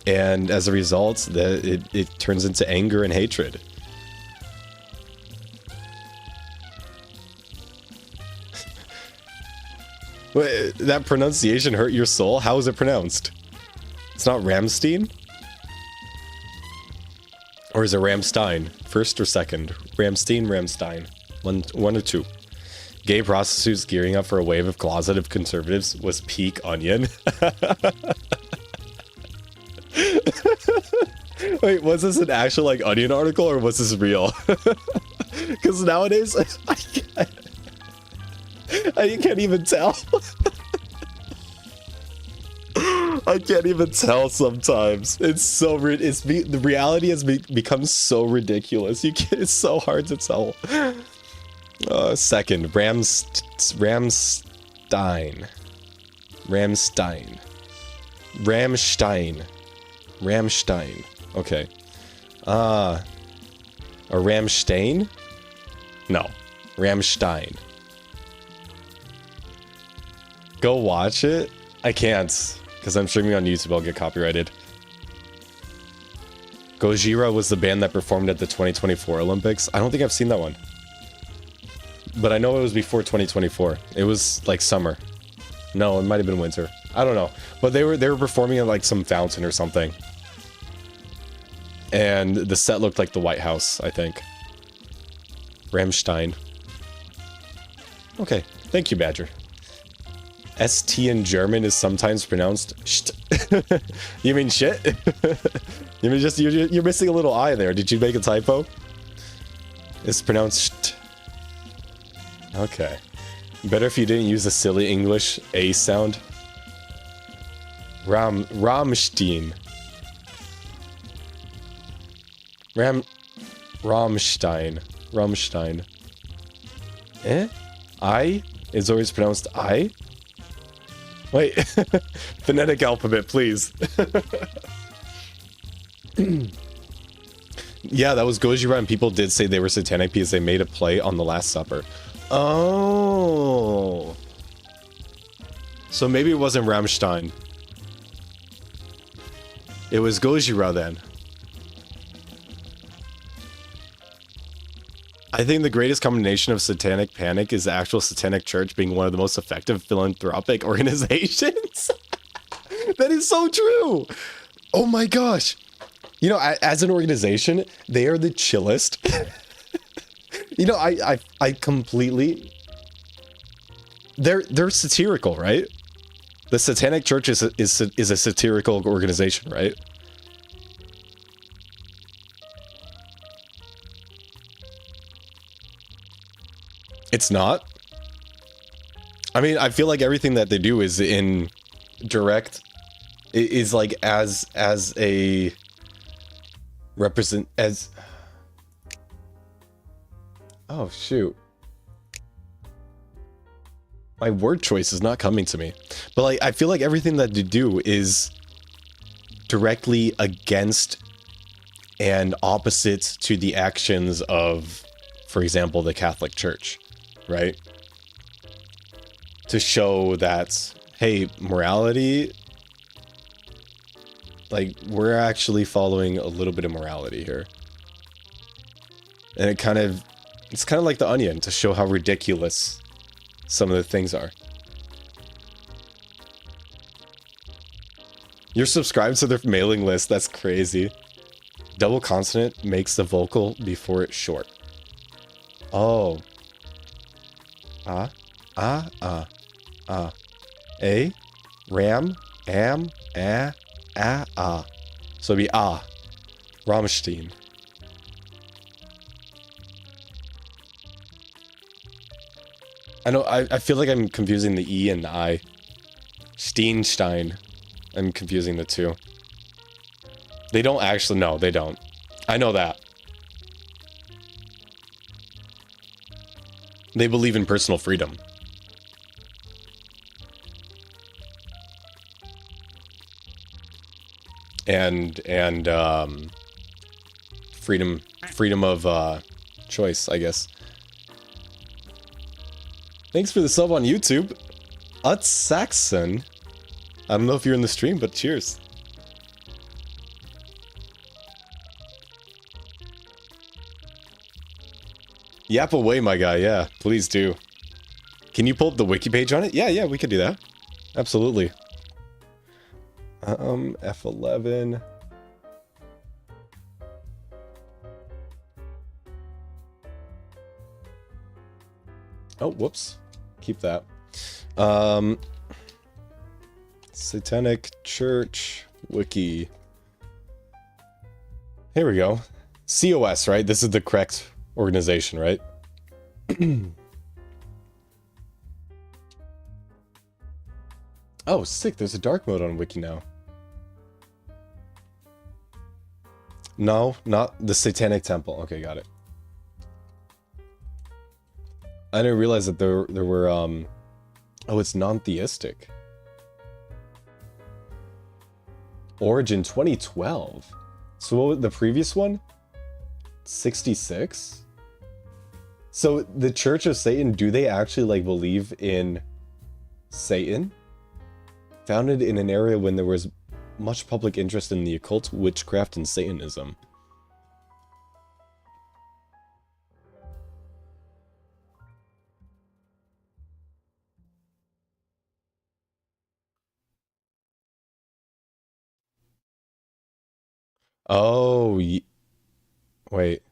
And as a result, it turns into anger and hatred. Wait, that pronunciation hurt your soul? How is it pronounced? It's not Ramstein? Or is it Ramstein? First or second? Ramstein. One or two. Gay prostitutes gearing up for a wave of closeted conservatives was peak onion. Wait, was this an actual like Onion article or was this real? Because nowadays I can't even tell. I can't even tell sometimes. It's so the reality has become so ridiculous. It's so hard to tell. Second, Ramstein. Okay. A Ramstein? No. Ramstein. Go watch it? I can't, because I'm streaming on YouTube. I'll get copyrighted. Gojira was the band that performed at the 2024 Olympics. I don't think I've seen that one. But I know it was before 2024. It was like summer. No, it might have been winter. I don't know. But they were performing at like some fountain or something. And the set looked like the White House, I think. Rammstein. Okay. Thank you, Badger. ST in German is sometimes pronounced sht. You mean shit? You mean just you're missing a little I there. Did you make a typo? It's pronounced sht. Okay. Better if you didn't use the silly English A sound. Rammstein. Rammstein. Eh? I is always pronounced I? Wait. Phonetic alphabet, please. Yeah, that was Gojira, and people did say they were satanic because they made a play on the Last Supper. Oh. So maybe it wasn't Rammstein. It was Gojira then. I think the greatest combination of satanic panic is the actual satanic church being one of the most effective philanthropic organizations. That is so true. Oh my gosh. You know, as an organization, they are the chillest. You know, I completely... They're satirical, right? The Satanic Church is a satirical organization, right? It's not. I mean, I feel like everything that they do is in direct, is like as a represent as. Oh shoot. My word choice is not coming to me. But like, I feel like everything that they do is directly against and opposite to the actions of, for example, the Catholic Church, right? To show that, hey, morality, like, we're actually following a little bit of morality here. And it's kind of like the Onion, to show how ridiculous some of the things are. You're subscribed to their mailing list, that's crazy. Double consonant makes the vocal before it's short. Oh. A, ram, am, ah. So it'd be Rammstein. I know, I feel like I'm confusing the E and the I. Steinstein. I'm confusing the two. They don't actually, no, they don't. I know that. They believe in personal freedom. And freedom of choice, I guess. Thanks for the sub on YouTube. Utz Saxon. I don't know if you're in the stream, but cheers. Yap away, my guy. Yeah, please do. Can you pull up the wiki page on it? Yeah, we could do that. Absolutely. F11. Oh, whoops. Keep that. Satanic Church Wiki. Here we go. COS, right? This is the correct organization, right? Oh, sick. There's a dark mode on Wiki now. No, not the Satanic Temple. Okay, got it. I didn't realize that there were, oh, it's non-theistic. Origin 2012. So what was the previous one? 66? So the Church of Satan, do they actually like believe in Satan? Founded in an area when there was much public interest in the occult, witchcraft, and Satanism. Oh, wait.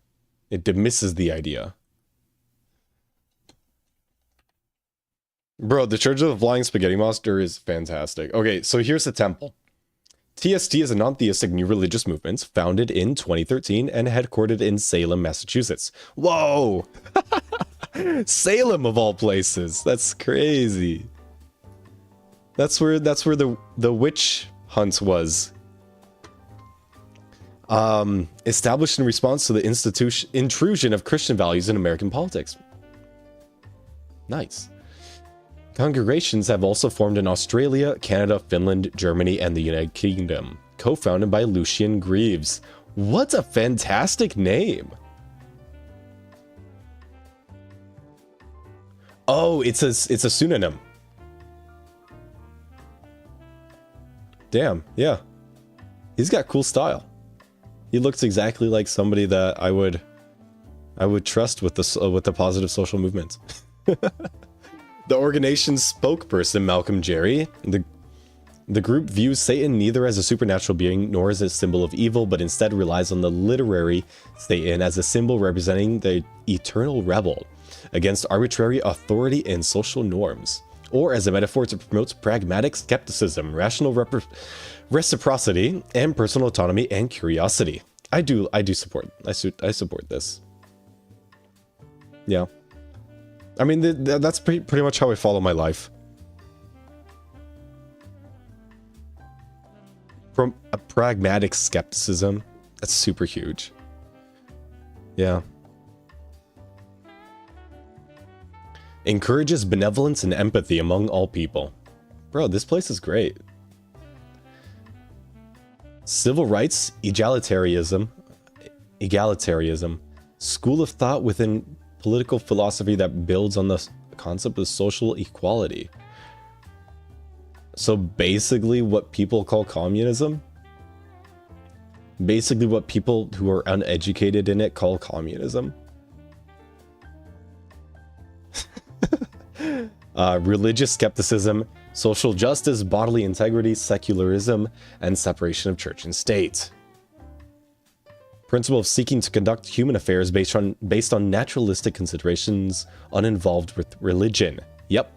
It dismisses the idea. Bro, the Church of the Flying Spaghetti Monster is fantastic. Okay, so here's the temple. TST is a non-theistic new religious movement founded in 2013 and headquartered in Salem, Massachusetts. Whoa! Salem of all places. That's crazy. That's where the witch hunt was. Established in response to the intrusion of Christian values in American politics. Nice. Congregations have also formed in Australia, Canada, Finland, Germany, and the United Kingdom, co-founded by Lucian Greaves. What a fantastic name! Oh, it's a pseudonym. Damn, yeah. He's got cool style. He looks exactly like somebody that I would trust with the positive social movement. The organization's spokesperson, Malcolm Jerry, the group views Satan neither as a supernatural being nor as a symbol of evil, but instead relies on the literary Satan as a symbol representing the eternal rebel against arbitrary authority and social norms, or as a metaphor to promote pragmatic skepticism, rational reciprocity, and personal autonomy and curiosity. I support this. Yeah. I mean, that's pretty much how I follow my life. From a pragmatic skepticism, that's super huge. Yeah. Encourages benevolence and empathy among all people. Bro, this place is great. Civil rights, egalitarianism, school of thought within political philosophy that builds on the concept of social equality. So basically what people call communism, basically what people who are uneducated in it call communism. Religious skepticism, social justice, bodily integrity, secularism, and separation of church and state. Principle of seeking to conduct human affairs based on naturalistic considerations, uninvolved with religion. Yep.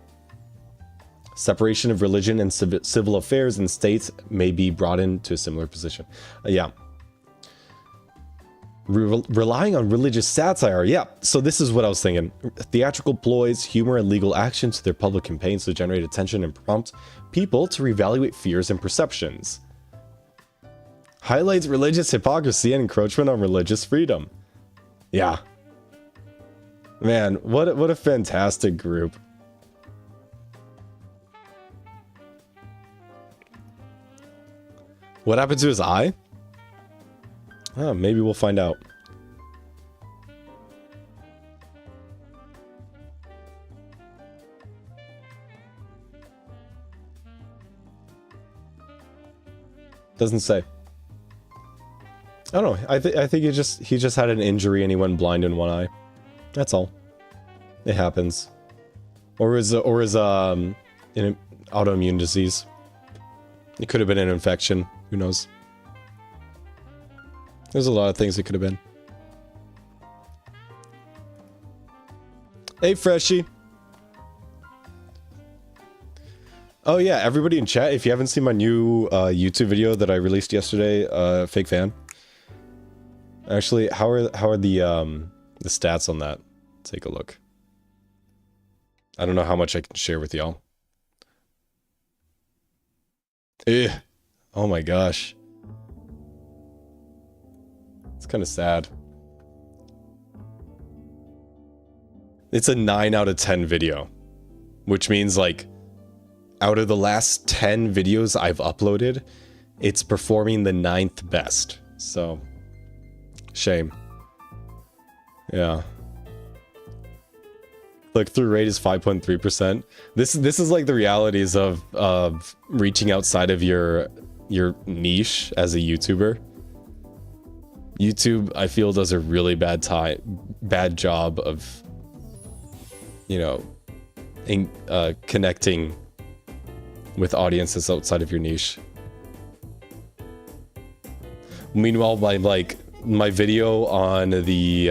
Separation of religion and civil affairs and states may be brought into a similar position. Yeah. Relying on religious satire. Yeah, so this is what I was thinking. Theatrical ploys, humor, and legal action to their public campaigns to generate attention and prompt people to reevaluate fears and perceptions. Highlights religious hypocrisy and encroachment on religious freedom. Yeah. Man, what a fantastic group. What happened to his eye? Oh, maybe we'll find out. Doesn't say. I don't know. I think he just had an injury and he went blind in one eye. That's all. It happens. Or is an autoimmune disease. It could have been an infection. Who knows? There's a lot of things it could have been. Hey, Freshie. Oh yeah, everybody in chat, if you haven't seen my new YouTube video that I released yesterday, fake fan. Actually, how are the stats on that? Take a look. I don't know how much I can share with y'all. Oh my gosh. It's kind of sad. It's a 9 out of 10 video, which means like out of the last 10 videos I've uploaded, it's performing the 9th best. So, shame. Yeah. Click-through rate is 5.3%. This is like the realities of reaching outside of your niche as a YouTuber. YouTube, I feel, does a really bad job of, you know, connecting with audiences outside of your niche. Meanwhile, my video on the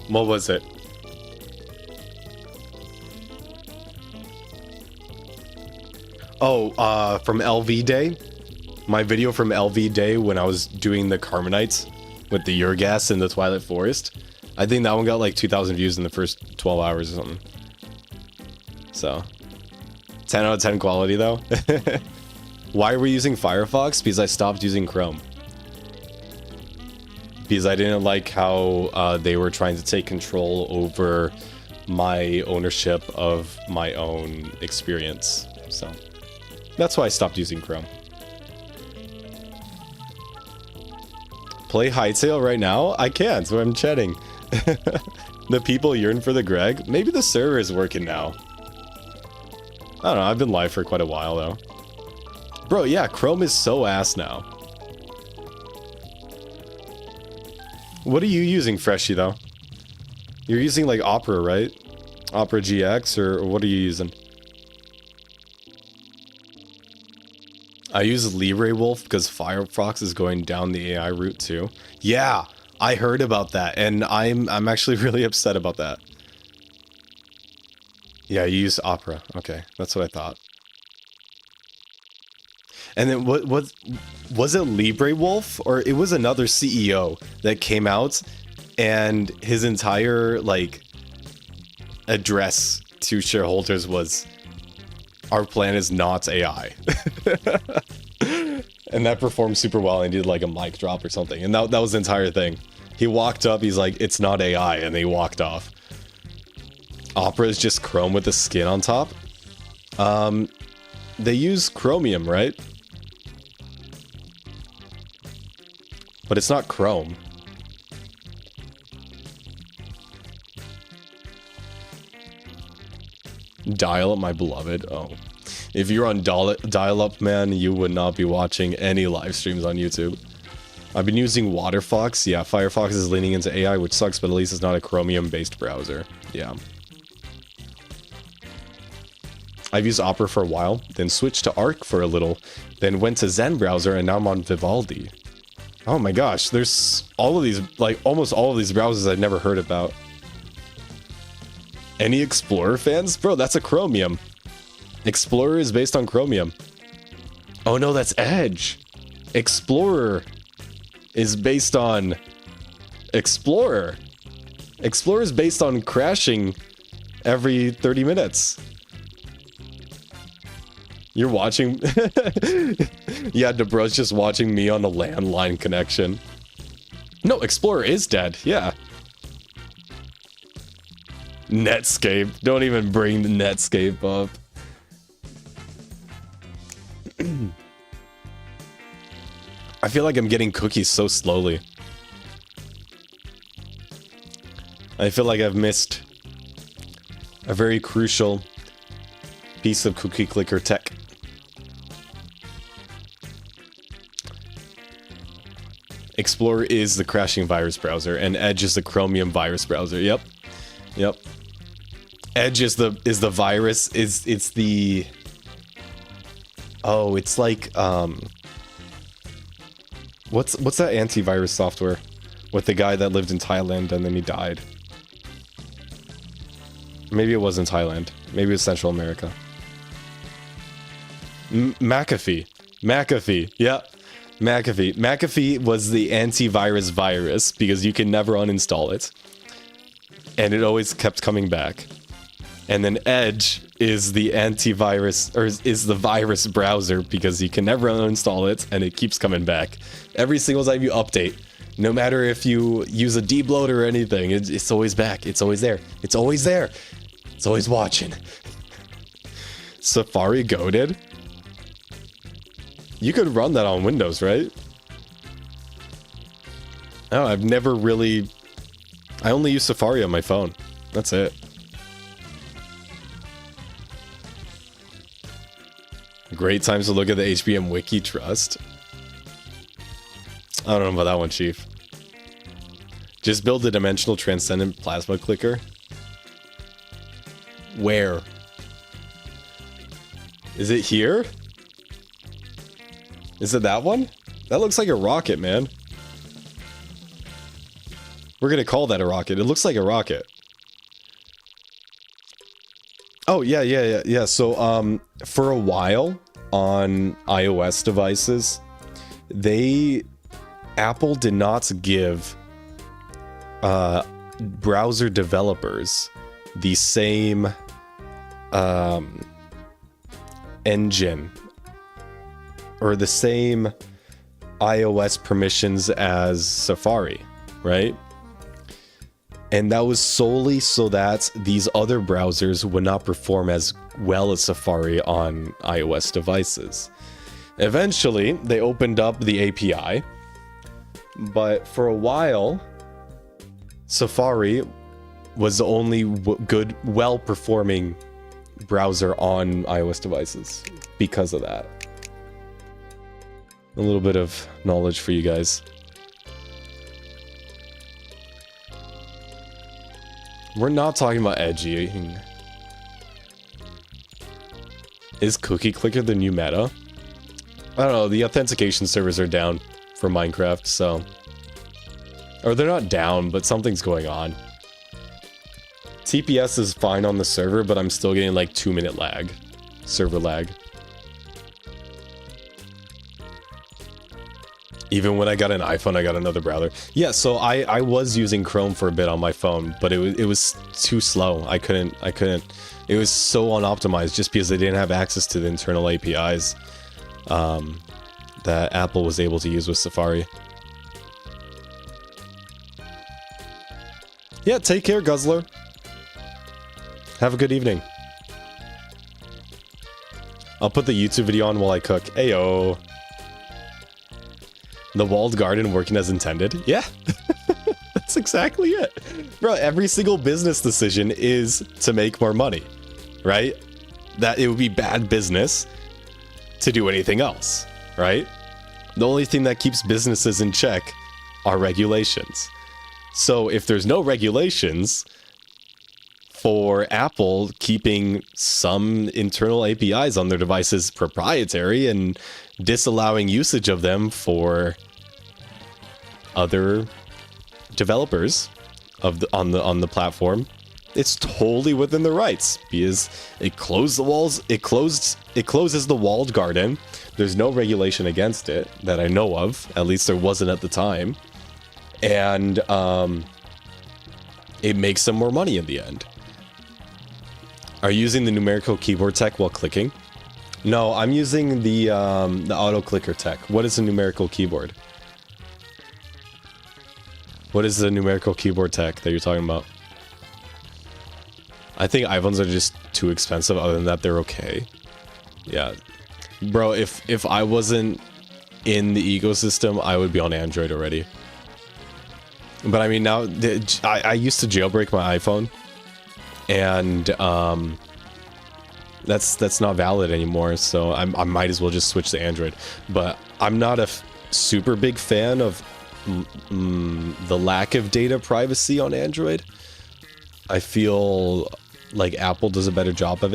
what was it? Oh, from LV Day. My video from LV Day when I was doing the Carmenites with the Urgas in the Twilight Forest. I think that one got like 2,000 views in the first 12 hours or something. So, 10 out of 10 quality though. Why are we using Firefox? Because I stopped using Chrome. Because I didn't like how they were trying to take control over my ownership of my own experience. So, that's why I stopped using Chrome. Play Hightail right now? I can't, so I'm chatting. The people yearn for the Greg. Maybe the server is working now. I don't know, I've been live for quite a while though. Bro, yeah, Chrome is so ass now. What are you using, Freshie, though? You're using like Opera, right? Opera GX, or what are you using? I use LibreWolf because Firefox is going down the AI route too. Yeah, I heard about that, and I'm actually really upset about that. Yeah, you use Opera. Okay, that's what I thought. And then what was it, LibreWolf, or it was another CEO that came out, and his entire like address to shareholders was, our plan is not AI. And that performed super well, and he did like a mic drop or something. And that was the entire thing. He walked up, he's like, it's not AI, and he walked off. Opera is just chrome with the skin on top. They use chromium, right? But it's not chrome. Dial-up, my beloved. Oh. If you're on dial-up, man, you would not be watching any live streams on YouTube. I've been using Waterfox. Yeah, Firefox is leaning into AI, which sucks, but at least it's not a Chromium-based browser. Yeah. I've used Opera for a while, then switched to Arc for a little, then went to Zen browser, and now I'm on Vivaldi. Oh my gosh, there's all of these, like, almost all of these browsers I've never heard about. Any Explorer fans? Bro, that's a Chromium. Explorer is based on Chromium. Oh no, that's Edge. Explorer is based on Explorer. Explorer is based on crashing every 30 minutes. You're watching... Yeah, DeBro's just watching me on a landline connection. No, Explorer is dead, yeah. Netscape. Don't even bring the Netscape up. I feel like I'm getting cookies so slowly. I feel like I've missed a very crucial piece of cookie clicker tech. Explorer is the crashing virus browser, and Edge is the Chromium virus browser. Yep. Yep. Edge is the virus. It's the... Oh, it's like, what's that antivirus software with the guy that lived in Thailand and then he died? Maybe it wasn't Thailand. Maybe it was Central America. McAfee. McAfee. Yeah. McAfee. McAfee was the antivirus virus because you can never uninstall it. And it always kept coming back. And then Edge is the antivirus, or is the virus browser because you can never uninstall it and it keeps coming back. Every single time you update, no matter if you use a debloat or anything, it's always back. It's always there. It's always there. It's always watching. Safari goated? You could run that on Windows, right? Oh, I've never really... I only use Safari on my phone. That's it. Great times to look at the HBM Wiki Trust. I don't know about that one, Chief. Just build a dimensional transcendent plasma clicker. Where? Is it here? Is it that one? That looks like a rocket, man. We're gonna call that a rocket. It looks like a rocket. Oh, yeah. So, for a while on iOS devices, Apple did not give browser developers the same engine or the same iOS permissions as Safari, right? And that was solely so that these other browsers would not perform as well as Safari on iOS devices. Eventually, they opened up the API, but for a while, Safari was the only good, well-performing browser on iOS devices because of that. A little bit of knowledge for you guys. We're not talking about edging. Is Cookie Clicker the new meta? I don't know, the authentication servers are down for Minecraft, so... Or they're not down, but something's going on. TPS is fine on the server, but I'm still getting like 2-minute lag. Server lag. Even when I got an iPhone, I got another browser. Yeah, so I was using Chrome for a bit on my phone, but it was too slow. I couldn't. It was so unoptimized just because they didn't have access to the internal APIs that Apple was able to use with Safari. Yeah, take care, Guzzler. Have a good evening. I'll put the YouTube video on while I cook. Ayo. The walled garden working as intended? Yeah. That's exactly it. Bro, every single business decision is to make more money, right? That it would be bad business to do anything else, right? The only thing that keeps businesses in check are regulations. So if there's no regulations for Apple keeping some internal APIs on their devices proprietary and disallowing usage of them for other developers on the platform, it's totally within their rights because it closed the walls. It closes the walled garden. There's no regulation against it that I know of. At least there wasn't at the time, and it makes them more money in the end. Are you using the numerical keyboard tech while clicking? No, I'm using the auto clicker tech. What is a numerical keyboard? What is the numerical keyboard tech that you're talking about? I think iPhones are just too expensive. Other than that, they're okay. Yeah. Bro, if I wasn't in the ecosystem, I would be on Android already. But I mean, now, I used to jailbreak my iPhone. And that's not valid anymore, so I might as well just switch to Android. But I'm not a super big fan of the lack of data privacy on Android. I feel like Apple does a better job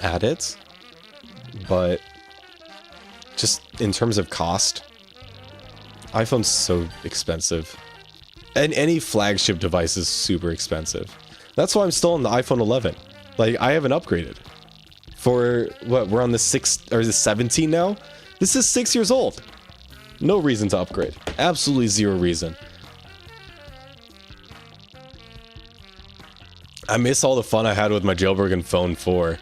at it, but just in terms of cost, iPhone's so expensive, and any flagship device is super expensive. That's why I'm still on the iPhone 11. Like, I haven't upgraded. For what, we're on the 6 or the 17 now? This is 6 years old. No reason to upgrade. Absolutely zero reason. I miss all the fun I had with my jailbroken phone 4.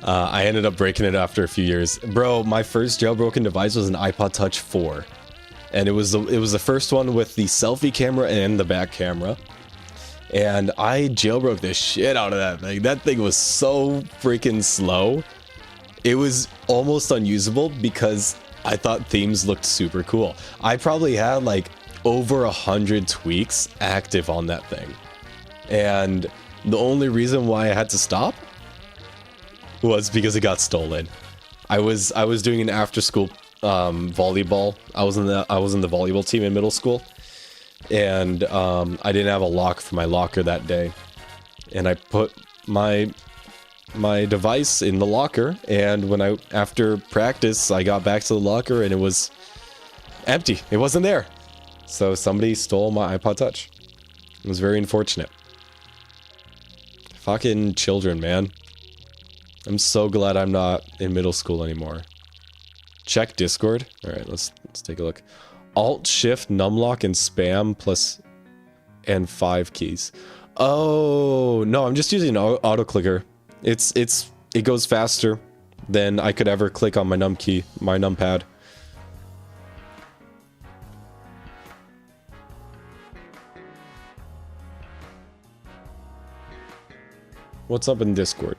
I ended up breaking it after a few years. Bro, my first jailbroken device was an iPod Touch 4. And it was the first one with the selfie camera and the back camera. And I jailbroke the shit out of that thing. That thing was so freaking slow. It was almost unusable because I thought themes looked super cool. I probably had like over 100 tweaks active on that thing. And the only reason why I had to stop was because it got stolen. I was doing an after school volleyball. I was in the volleyball team in middle school. And I didn't have a lock for my locker that day, and I put my device in the locker, and after practice I got back to the locker and it was empty. It wasn't there. So somebody stole my iPod Touch. It was very unfortunate. Fucking children, man. I'm so glad I'm not in middle school anymore. Check Discord. All right, let's take a look. Alt Shift Numlock and Spam plus and 5 keys. Oh no, I'm just using auto clicker. It goes faster than I could ever click on my numpad. What's up in Discord?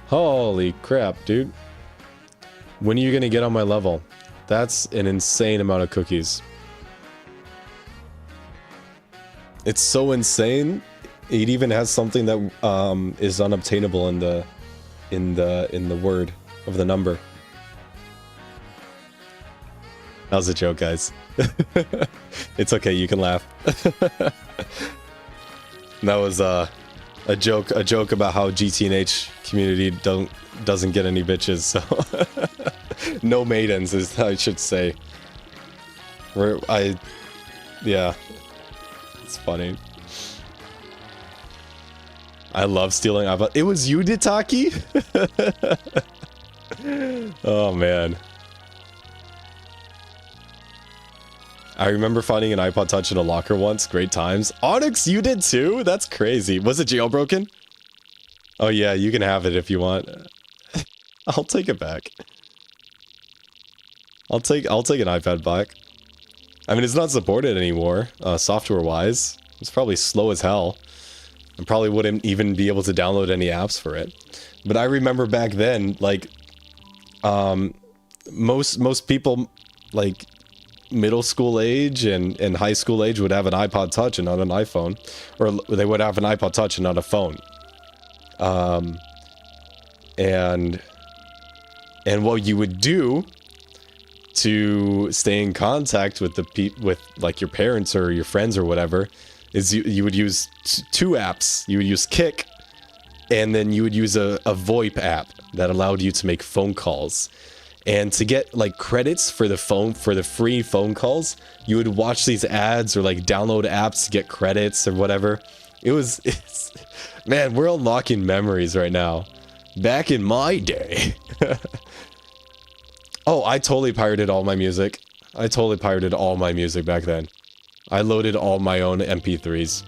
Holy crap, dude. When are you gonna get on my level? That's an insane amount of cookies. It's so insane. It even has something that is unobtainable in the word of the number. That was a joke, guys. It's okay, you can laugh. That was a joke about how GTNH community doesn't get any bitches, so no maidens is I should say. Yeah, it's funny. I love stealing iPod. It was you, Ditaki? Oh man. I remember finding an iPod Touch in a locker once. Great times. Onyx, you did too? That's crazy. Was it jailbroken? Oh yeah, you can have it if you want. I'll take it back. I'll take an iPad back. I mean, it's not supported anymore, software-wise. It's probably slow as hell. I probably wouldn't even be able to download any apps for it. But I remember back then, like, most people, like, middle school age and high school age would have an iPod Touch and not an iPhone. Or they would have an iPod Touch and not a phone. And what you would do to stay in contact with with like your parents or your friends or whatever is you would use two apps. You would use Kick, and then you would use a VoIP app that allowed you to make phone calls. And to get like credits for the free phone calls, you would watch these ads or like download apps to get credits or whatever. It's man, we're unlocking memories right now. Back in my day. Oh, I totally pirated all my music. I totally pirated all my music back then. I loaded all my own MP3s.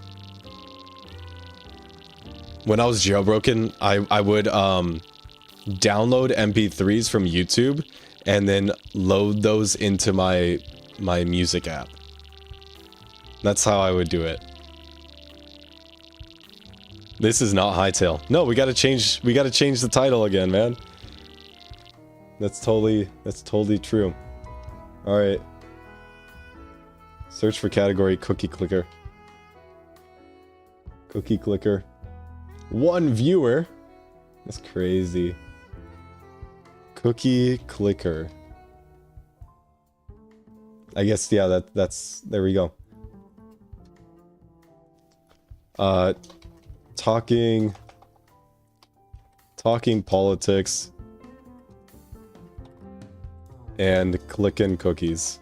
When I was jailbroken, I would download MP3s from YouTube and then load those into my music app. That's how I would do it. This is not Hightail. No, we gotta change the title again, man. That's totally true. Alright. Search for category cookie clicker. Cookie clicker. 1 viewer. That's crazy. Cookie clicker. I guess, yeah, that's there we go. Talking politics and clicking cookies.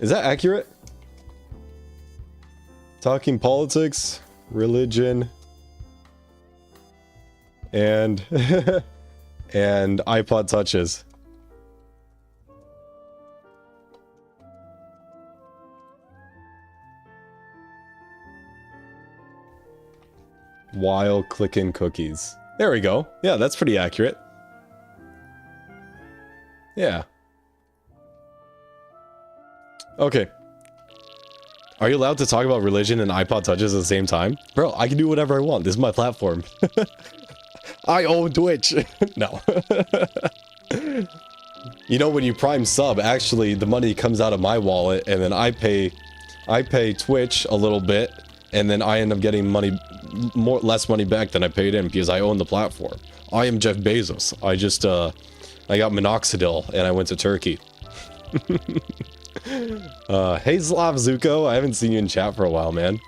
Is that accurate? Talking politics, religion, and and iPod Touches. While clicking cookies. There we go. Yeah, that's pretty accurate. Yeah. Okay. Are you allowed to talk about religion and iPod Touches at the same time? Bro, I can do whatever I want. This is my platform. I own Twitch. No. You know, when you Prime sub, actually, the money comes out of my wallet, and then I pay Twitch a little bit, and then I end up getting less money back than I paid in because I own the platform. I am Jeff Bezos. I got minoxidil, and I went to Turkey. Hey Slav Zuko, I haven't seen you in chat for a while, man.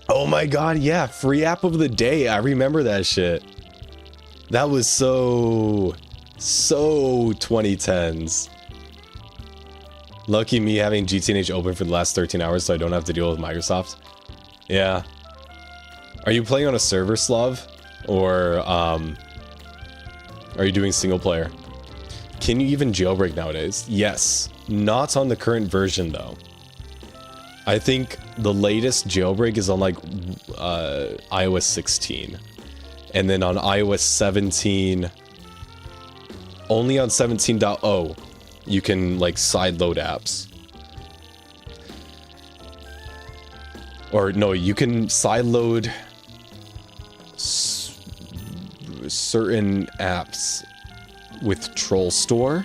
Oh my god, yeah, free app of the day. I remember that shit. That was so 2010s. Lucky me having GTNH open for the last 13 hours so I don't have to deal with Microsoft. Yeah. Are you playing on a server, Slav? Or, are you doing single player? Can you even jailbreak nowadays? Yes. Not on the current version, though. I think the latest jailbreak is on, like, iOS 16. And then on iOS 17... Only on 17.0, you can, like, sideload apps. Or, no, you can sideload certain apps with Troll Store,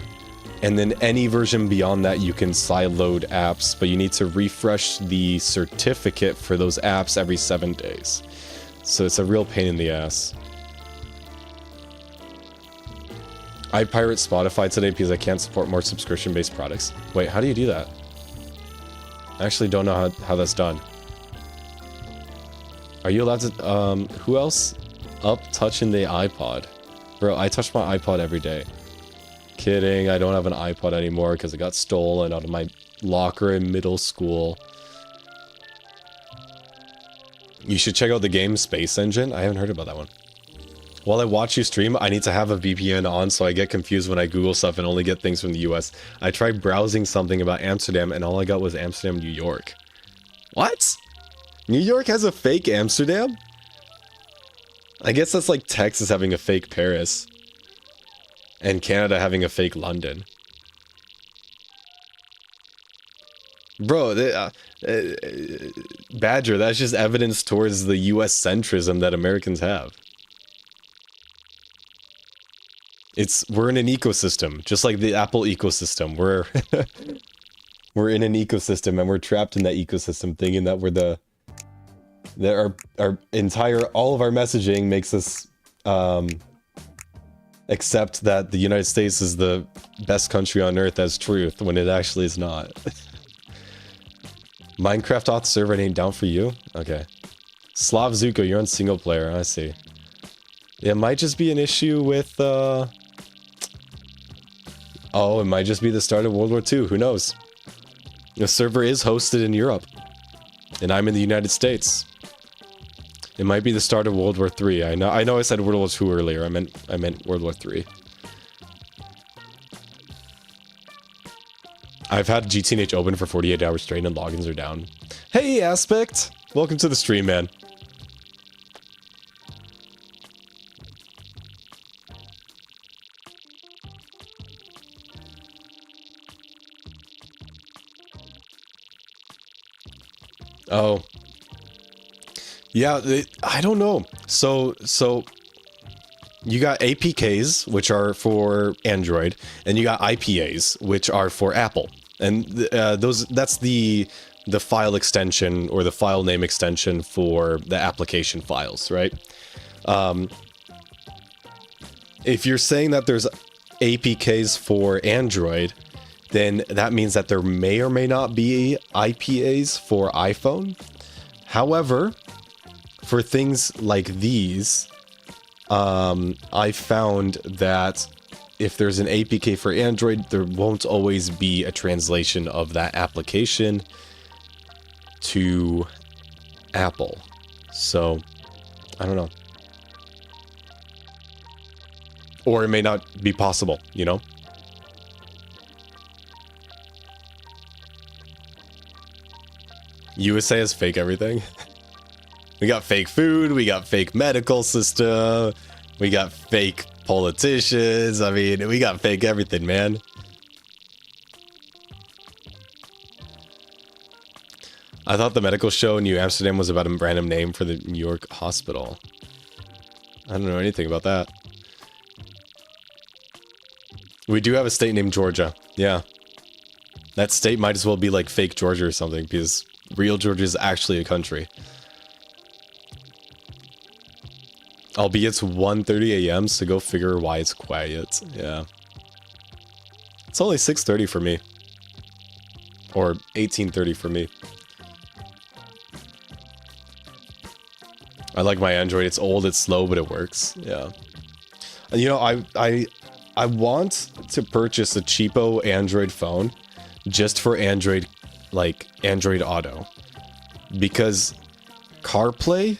and then any version beyond that you can sideload apps, but you need to refresh the certificate for those apps every 7 days. So it's a real pain in the ass. I pirate Spotify today because I can't support more subscription-based products. Wait, how do you do that? I actually don't know how that's done. Are you allowed to, who else? Up touching the iPod. Bro, I touch my iPod every day. Kidding, I don't have an iPod anymore because it got stolen out of my locker in middle school. You should check out the game Space Engine. I haven't heard about that one. While I watch you stream, I need to have a VPN on so I get confused when I Google stuff and only get things from the US. I tried browsing something about Amsterdam and all I got was Amsterdam, New York. What? New York has a fake Amsterdam? I guess that's like Texas having a fake Paris. And Canada having a fake London. Bro, Badger, that's just evidence towards the US centrism that Americans have. We're in an ecosystem, just like the Apple ecosystem. We're in an ecosystem and we're trapped in that ecosystem thinking that all of our messaging makes us accept that the United States is the best country on earth as truth when it actually is not. Minecraft auth server ain't down for you? Okay. Slav Zuko, you're on single player, I see. It might just be an issue with oh, it might just be the start of World War II, who knows? The server is hosted in Europe. And I'm in the United States. It might be the start of World War III. I know I said World War II earlier. I meant World War III. I've had GTNH open for 48 hours straight and logins are down. Hey, Aspect! Welcome to the stream, man. Oh. Yeah, I don't know. So you got APKs, which are for Android, and you got IPAs, which are for Apple. And that's the file extension or the file name extension for the application files, right? If you're saying that there's APKs for Android, then that means that there may or may not be IPAs for iPhone. However, for things like these, I found that if there's an APK for Android, there won't always be a translation of that application to Apple. So, I don't know. Or it may not be possible, you know? USA has fake everything. We got fake food, we got fake medical system, we got fake politicians. I mean, we got fake everything, man. I thought the medical show in New Amsterdam was about a random name for the New York hospital. I don't know anything about that. We do have a state named Georgia. Yeah. That state might as well be like fake Georgia or something, because real Georgia is actually a country. Albeit it's 1:30 a.m, so go figure why it's quiet. Yeah. It's only 6:30 for me. Or 18:30 for me. I like my Android. It's old, it's slow, but it works. Yeah. And you know, I want to purchase a cheapo Android phone just for Android, like Android Auto, because CarPlay,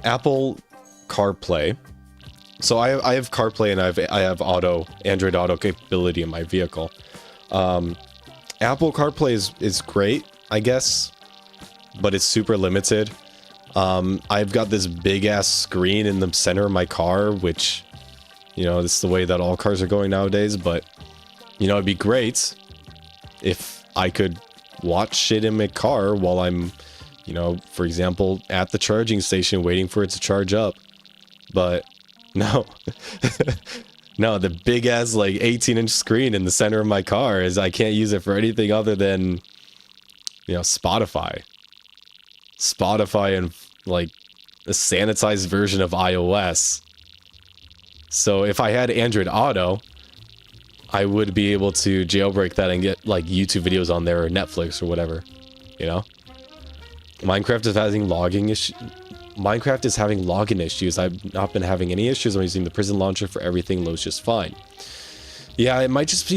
Apple CarPlay. So I have CarPlay and I have Android Auto capability in my vehicle. Apple CarPlay is great, I guess, but it's super limited. I've got this big ass screen in the center of my car, which, you know, this is the way that all cars are going nowadays, but, you know, it'd be great if I could watch shit in my car while I'm, you know, for example, at the charging station waiting for it to charge up. But no. No, the big ass like 18-inch screen in the center of my car is, I can't use it for anything other than, you know, Spotify and like a sanitized version of iOS. So if I had Android Auto, I would be able to jailbreak that and get like YouTube videos on there or Netflix or whatever, you know? Minecraft is having login issues. I've not been having any issues. I'm using the prison launcher for everything. Loads just fine. Yeah, it might just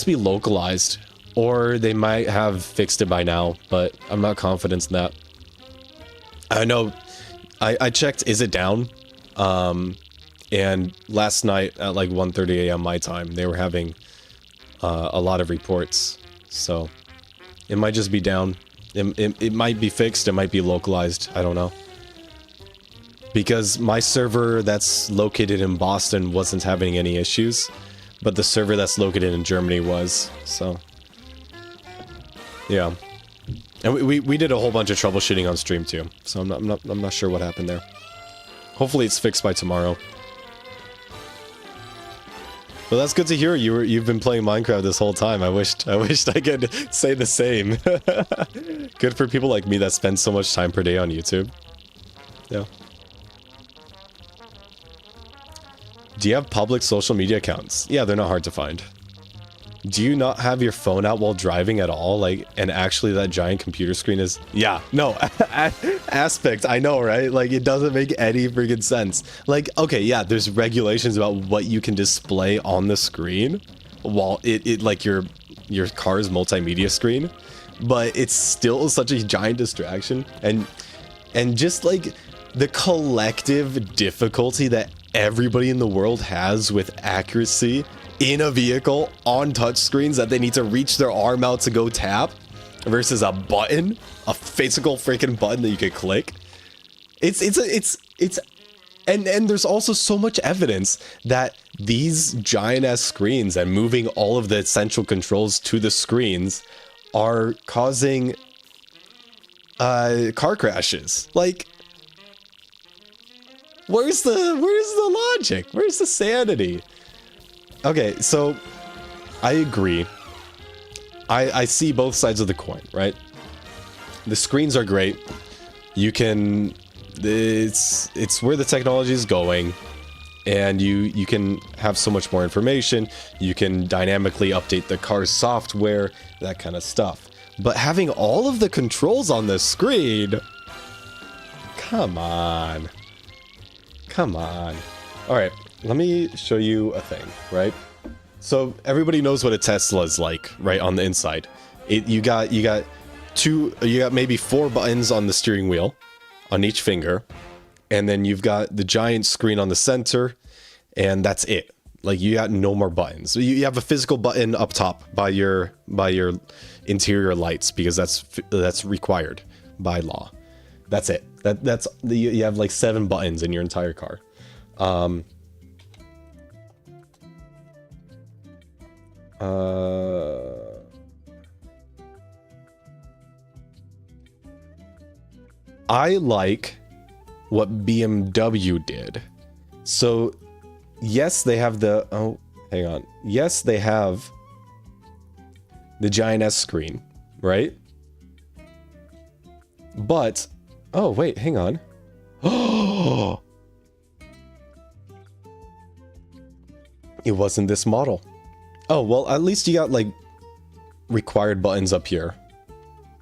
be localized, or they might have fixed it by now, but I'm not confident in that. I know I checked, is it down? And last night at like 1:30 a.m. my time, they were having a lot of reports. So it might just be down. It might be fixed. It might be localized. I don't know. Because my server that's located in Boston wasn't having any issues, but the server that's located in Germany was. So yeah, and we did a whole bunch of troubleshooting on stream too. So I'm not sure what happened there. Hopefully it's fixed by tomorrow. Well, that's good to hear. You've been playing Minecraft this whole time. I wished I could say the same. Good for people like me that spend so much time per day on YouTube. Yeah. Do you have public social media accounts? Yeah, they're not hard to find. Do you not have your phone out while driving at all? Like, and actually that giant computer screen is... Yeah, no, aspect, I know, right? Like, it doesn't make any freaking sense. Like, okay, yeah, there's regulations about what you can display on the screen while it like your car's multimedia screen, but it's still such a giant distraction. And just like the collective difficulty that everybody in the world has with accuracy in a vehicle on touchscreens that they need to reach their arm out to go tap versus a button, a physical freaking button that you could click. And there's also so much evidence that these giant ass screens and moving all of the essential controls to the screens are causing car crashes. Like, where's the logic? Where's the sanity? Okay, so I agree. I see both sides of the coin, right? The screens are great. You can, it's where the technology is going, and you can have so much more information. You can dynamically update the car's software, that kind of stuff. But having all of the controls on the screen, come on. Come on. All right, let me show you a thing, right? So everybody knows what a Tesla is like, right, on the inside. You got maybe 4 buttons on the steering wheel on each finger, and then you've got the giant screen on the center, and that's it. Like, you got no more buttons. You have a physical button up top by your interior lights, because that's required by law. That's it. You have like 7 buttons in your entire car. I like what BMW did. So, yes, they have the... Oh, hang on. Yes, they have the giant S screen, right? But... Oh, wait, hang on. Oh! It wasn't this model. Oh, well, at least you got, like, required buttons up here.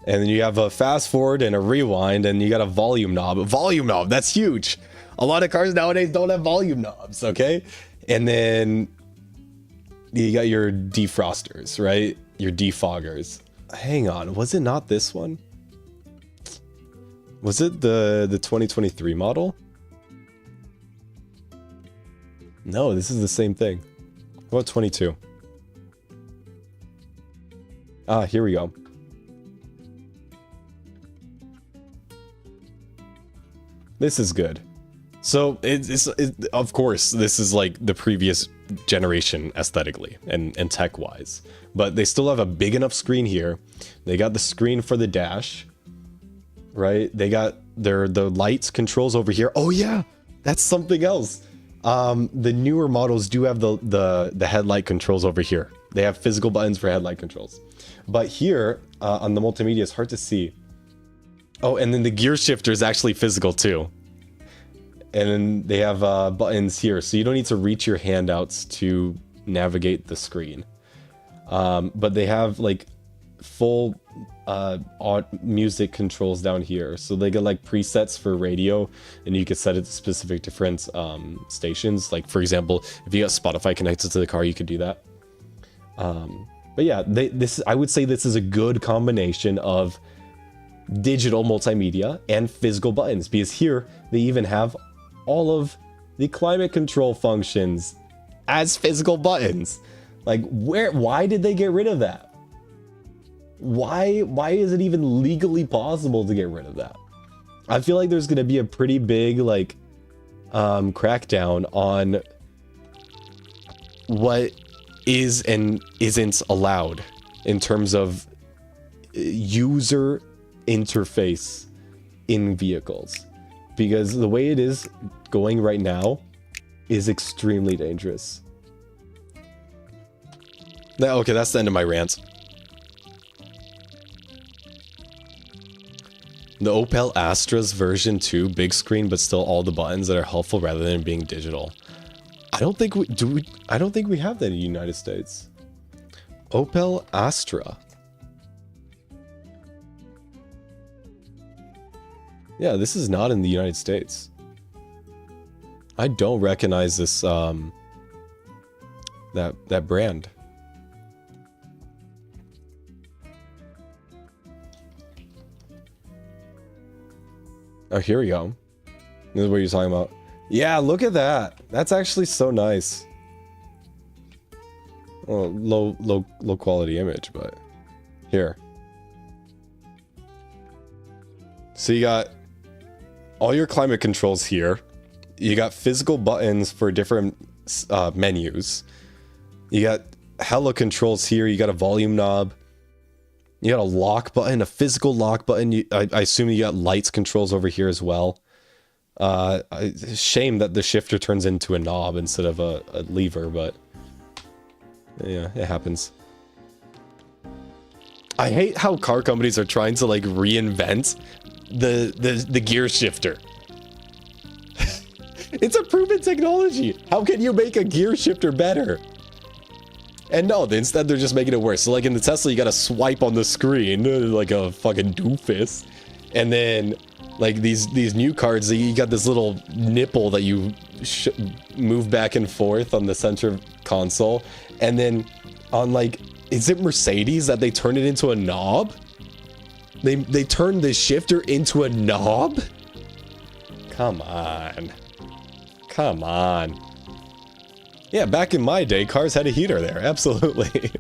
And then you have a fast forward and a rewind, and you got a volume knob. Volume knob, that's huge. A lot of cars nowadays don't have volume knobs, okay? And then you got your defrosters, right? Your defoggers. Hang on, was it not this one? Was it the 2023 model? No, this is the same thing. What about 22? Ah, here we go. This is good. So, of course, this is like the previous generation aesthetically and tech-wise. But they still have a big enough screen here. They got the screen for the dash, right? They got the lights controls over here. Oh yeah, that's something else. The newer models do have the headlight controls over here. They have physical buttons for headlight controls. But here, on the multimedia, it's hard to see. Oh, and then the gear shifter is actually physical too. And then they have buttons here, so you don't need to reach your handouts to navigate the screen. But they have like full music controls down here. So they get like presets for radio, and you can set it to specific different stations. Like, for example, if you got Spotify connected to the car, you could do that. But yeah, I would say this is a good combination of digital multimedia and physical buttons, because here they even have all of the climate control functions as physical buttons. Like, why did they get rid of that? Why is it even legally possible to get rid of that? I feel like there's going to be a pretty big, like, crackdown on what is and isn't allowed in terms of user interface in vehicles. Because the way it is going right now is extremely dangerous. Now, okay, that's the end of my rant. The Opel Astra's version 2 big screen, but still all the buttons that are helpful rather than being digital. I don't think we do. I don't think we have that in the United States. Opel Astra. Yeah, this is not in the United States. I don't recognize this that brand. Oh, here we go. This is what you're talking about. Yeah, look at that. That's actually so nice. Well, low quality image, but here. So you got all your climate controls here. You got physical buttons for different menus. You got hella controls here. You got a volume knob. You got a lock button, a physical lock button. I assume you got lights controls over here as well. Shame that the shifter turns into a knob instead of a lever, but yeah, it happens. I hate how car companies are trying to like reinvent the gear shifter. It's a proven technology. How can you make a gear shifter better? And no, instead they're just making it worse. So like in the Tesla, you gotta swipe on the screen like a fucking doofus. And then like these new cars, you got this little nipple that you move back and forth on the center console. And then on like, is it Mercedes that they turn it into a knob? They turn the shifter into a knob? Come on. Come on. Yeah, back in my day, cars had a heater there. Absolutely.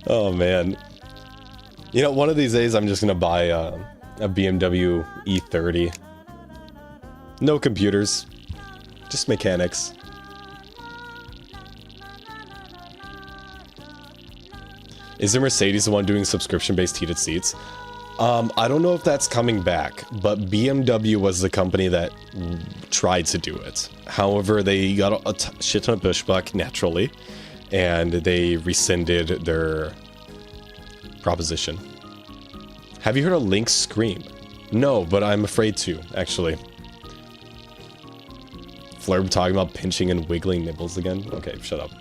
Oh, man. You know, one of these days, I'm just going to buy a BMW E30. No computers. Just mechanics. Is the Mercedes the one doing subscription-based heated seats? I don't know if that's coming back, but BMW was the company that tried to do it. However, they got a shit ton of pushback, naturally, and they rescinded their proposition. Have you heard of Link scream? No, but I'm afraid to, actually. Flurb talking about pinching and wiggling nipples again? Okay, shut up.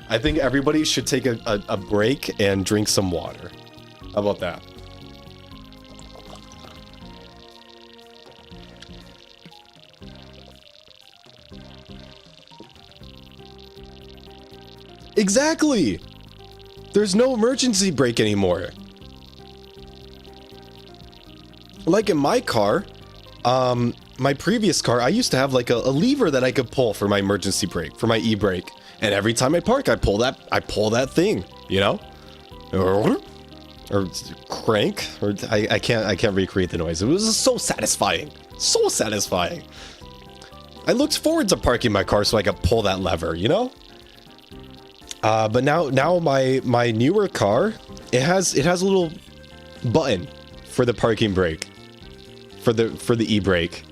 I think everybody should take a break and drink some water. How about that? Exactly! There's no emergency brake anymore. Like in my car, my previous car, I used to have like a lever that I could pull for my emergency brake, for my e-brake. And every time I park, I pull that thing, you know? Or crank, or I can't recreate the noise. It was so satisfying, so satisfying. I looked forward to parking my car so I could pull that lever, you know. But now my newer car, it has a little button for the parking brake, for the e-brake,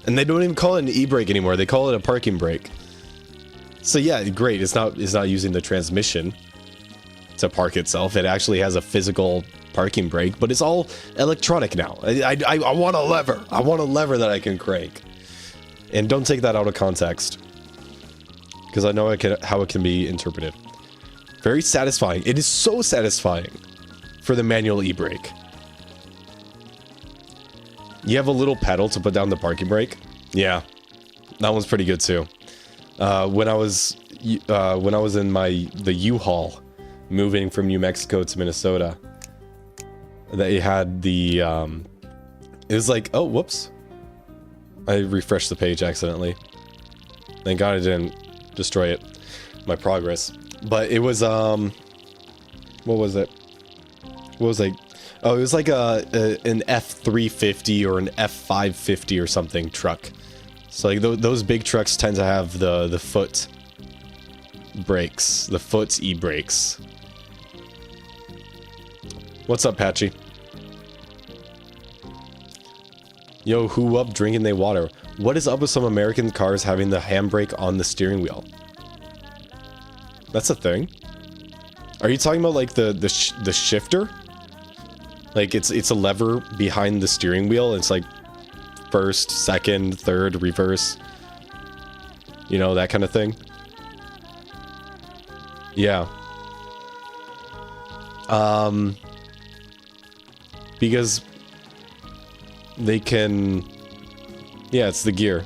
and they don't even call it an e-brake anymore. They call it a parking brake. So yeah, great. It's not using the transmission to park itself. It actually has a physical parking brake, but it's all electronic now. I want a lever. I want a lever that I can crank. And don't take that out of context, because I know how it can be interpreted. Very satisfying. It is so satisfying for the manual e-brake. You have a little pedal to put down the parking brake. Yeah, that one's pretty good too. When I was in the U-Haul, moving from New Mexico to Minnesota, they had the it was like, oh, whoops, I refreshed the page accidentally. Thank God I didn't destroy it. My progress. But it was, what was it? What was like? Oh, it was like an F350 or an F550 or something truck. So like those big trucks tend to have the foot brakes, the foot e-brakes. What's up, Patchy? Yo, who up drinking they water? What is up with some American cars having the handbrake on the steering wheel? That's a thing. Are you talking about like the shifter? Like it's a lever behind the steering wheel. It's like first, second, third, reverse. You know, that kind of thing. Yeah. Because they can... Yeah, it's the gear.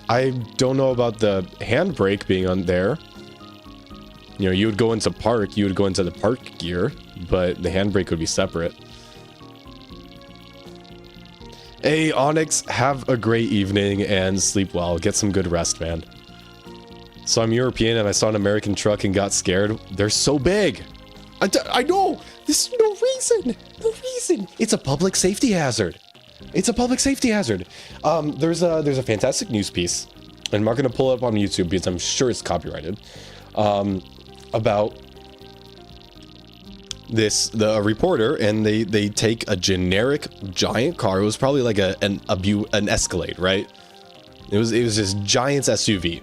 I don't know about the handbrake being on there. You know, you would go into park, you would go into the park gear, but the handbrake would be separate. Hey, Onyx, have a great evening and sleep well. Get some good rest, man. So I'm European and I saw an American truck and got scared. They're so big. I know. There's no reason. No reason. It's a public safety hazard. It's a public safety hazard. There's a fantastic news piece, and I'm not going to pull it up on YouTube because I'm sure it's copyrighted, about the reporter, and they take a generic giant car. It was probably like an Escalade, right? It was this giant SUV,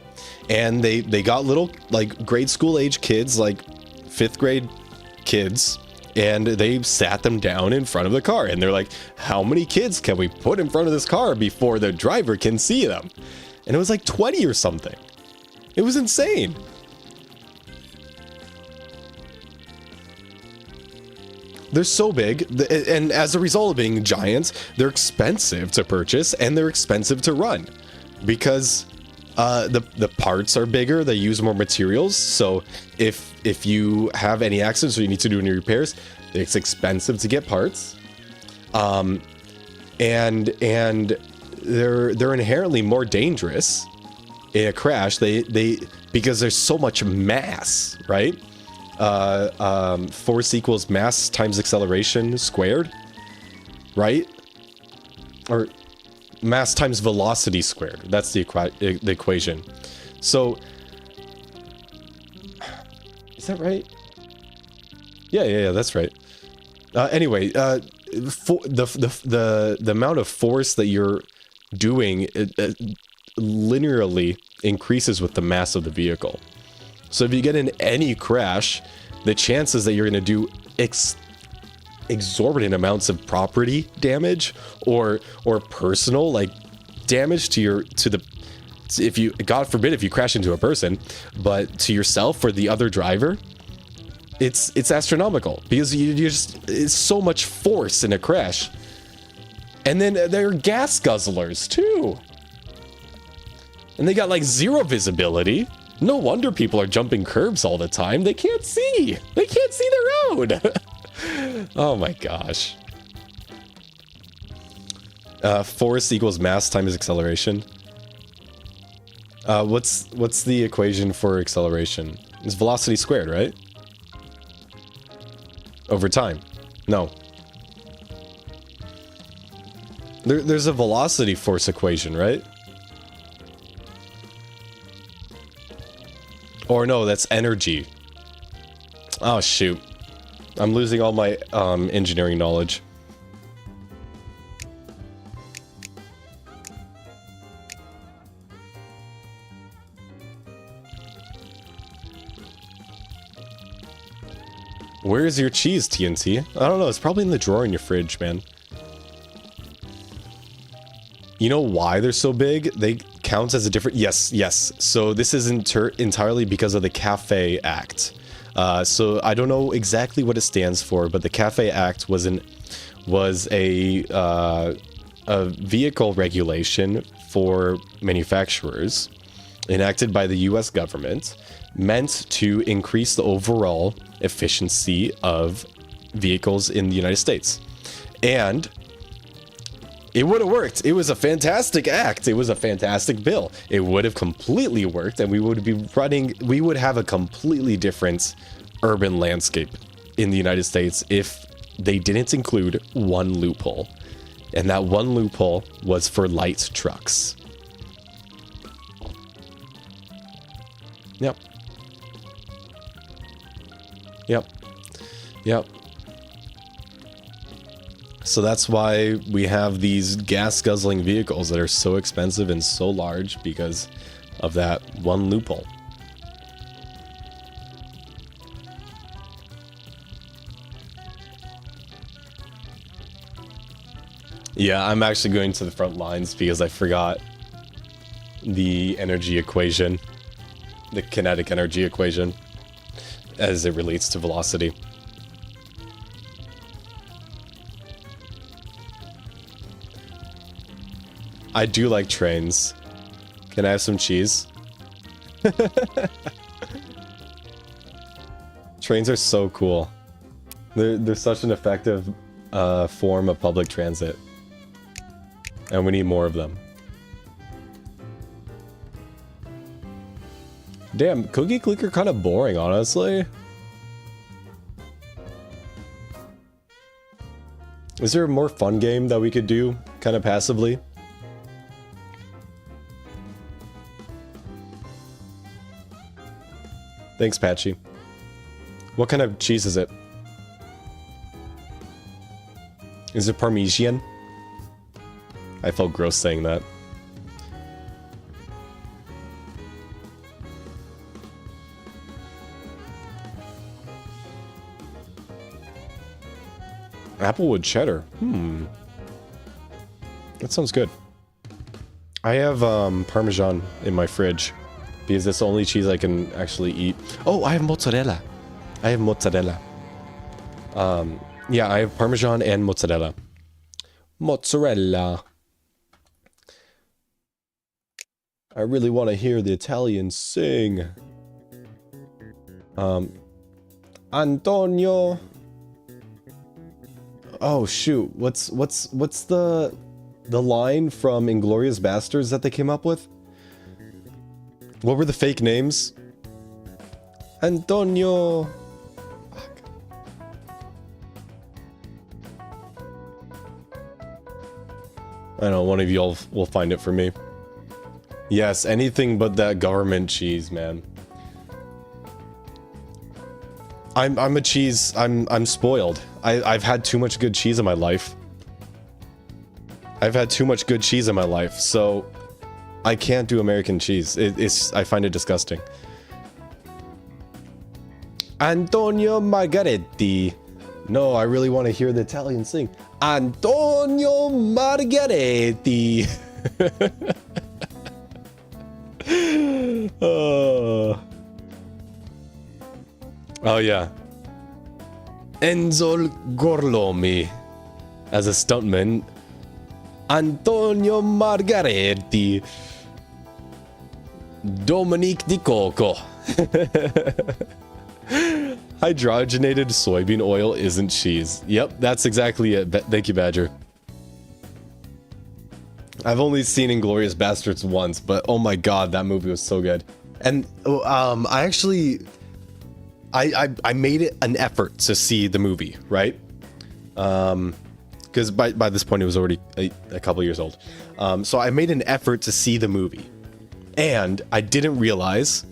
and they got little like grade school age kids, like 5th grade kids, and they sat them down in front of the car, and they're like, how many kids can we put in front of this car before the driver can see them? And it was like 20 or something. It was insane. They're so big, and as a result of being giants, they're expensive to purchase and they're expensive to run because the parts are bigger. They use more materials. So if you have any accidents or you need to do any repairs, it's expensive to get parts. And they're inherently more dangerous in a crash. They because there's so much mass, right? Force equals mass times acceleration squared, right? Or mass times velocity squared. That's the equation. So, is that right? Yeah, that's right. Anyway, the amount of force that you're doing linearly increases with the mass of the vehicle. So if you get in any crash, the chances that you're going to do exorbitant amounts of property damage or personal like damage if you, God forbid, if you crash into a person, but to yourself or the other driver, it's astronomical because it's so much force in a crash. And then there are gas guzzlers too, and they got like zero visibility. No wonder people are jumping curbs all the time. They can't see. They can't see the road. Oh my gosh. Force equals mass times acceleration. What's the equation for acceleration? It's velocity squared, right? Over time. No. There's a velocity force equation, right? Or no, that's energy. Oh, shoot. I'm losing all my engineering knowledge. Where's your cheese, TNT? I don't know. It's probably in the drawer in your fridge, man. You know why they're so big? They count as a different... Yes. So this is entirely because of the CAFE Act. So I don't know exactly what it stands for, but the CAFE Act was a vehicle regulation for manufacturers enacted by the US government, meant to increase the overall efficiency of vehicles in the United States. And It would have worked. It was a fantastic act. It was a fantastic bill. It would have completely worked, and we would be running, we would have a completely different urban landscape in the United States if they didn't include one loophole. And that one loophole was for light trucks. Yep. Yep. Yep. So that's why we have these gas-guzzling vehicles that are so expensive and so large, because of that one loophole. Yeah, I'm actually going to the front lines because I forgot the energy equation, the kinetic energy equation, as it relates to velocity. I do like trains. Can I have some cheese? Trains are so cool. They're such an effective form of public transit. And we need more of them. Damn, Cookie Clicker kind of boring, honestly. Is there a more fun game that we could do, kind of passively? Thanks, Patchy. What kind of cheese is it? Is it Parmesan? I felt gross saying that. Applewood cheddar. That sounds good. I have Parmesan in my fridge because it's the only cheese I can actually eat. Oh, I have mozzarella. I have mozzarella. Yeah, I have Parmesan and mozzarella. Mozzarella. I really want to hear the Italians sing. Antonio. Oh shoot! What's the line from Inglourious Basterds that they came up with? What were the fake names? Antonio. Fuck. I don't know. One of y'all will find it for me. Yes, anything but that government cheese, man. I'm a cheese. I'm spoiled. I've had too much good cheese in my life. I've had too much good cheese in my life, so I can't do American cheese. I find it disgusting. Antonio Margaretti. No, I really want to hear the Italian sing. Antonio Margaretti. Oh yeah. Enzo Gorlomi as a stuntman. Antonio Margaretti. Dominique Di Coco. Hydrogenated soybean oil isn't cheese. Yep, that's exactly it. Thank you, Badger. I've only seen Inglourious Basterds once, but oh my god, that movie was so good. And I actually I made it an effort to see the movie, right? Because by this point it was already a couple years old. So I made an effort to see the movie, and I didn't realize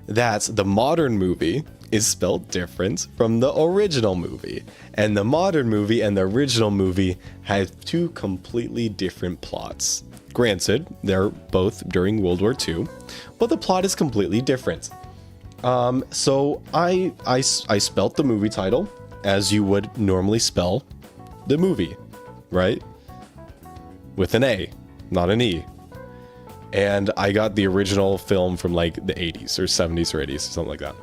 that the modern movie is spelled different from the original movie, and the modern movie and the original movie have two completely different plots. Granted, they're both during World War II, but the plot is completely different. So I spelt the movie title as you would normally spell the movie, right? With an A, not an E. And I got the original film from like the 80s or 70s or 80s, or something like that.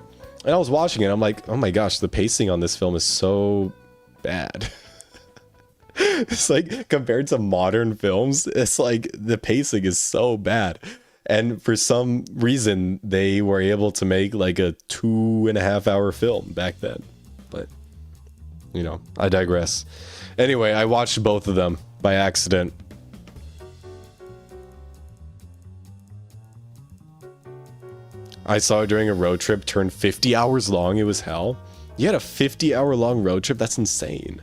And I was watching it, I'm like, oh my gosh, the pacing on this film is so bad. It's like, compared to modern films, it's like the pacing is so bad. And for some reason, they were able to make like a 2.5 hour film back then. But, you know, I digress. Anyway, I watched both of them by accident. I saw it during a road trip turn 50 hours long. It was hell. You had a 50-hour long road trip? That's insane.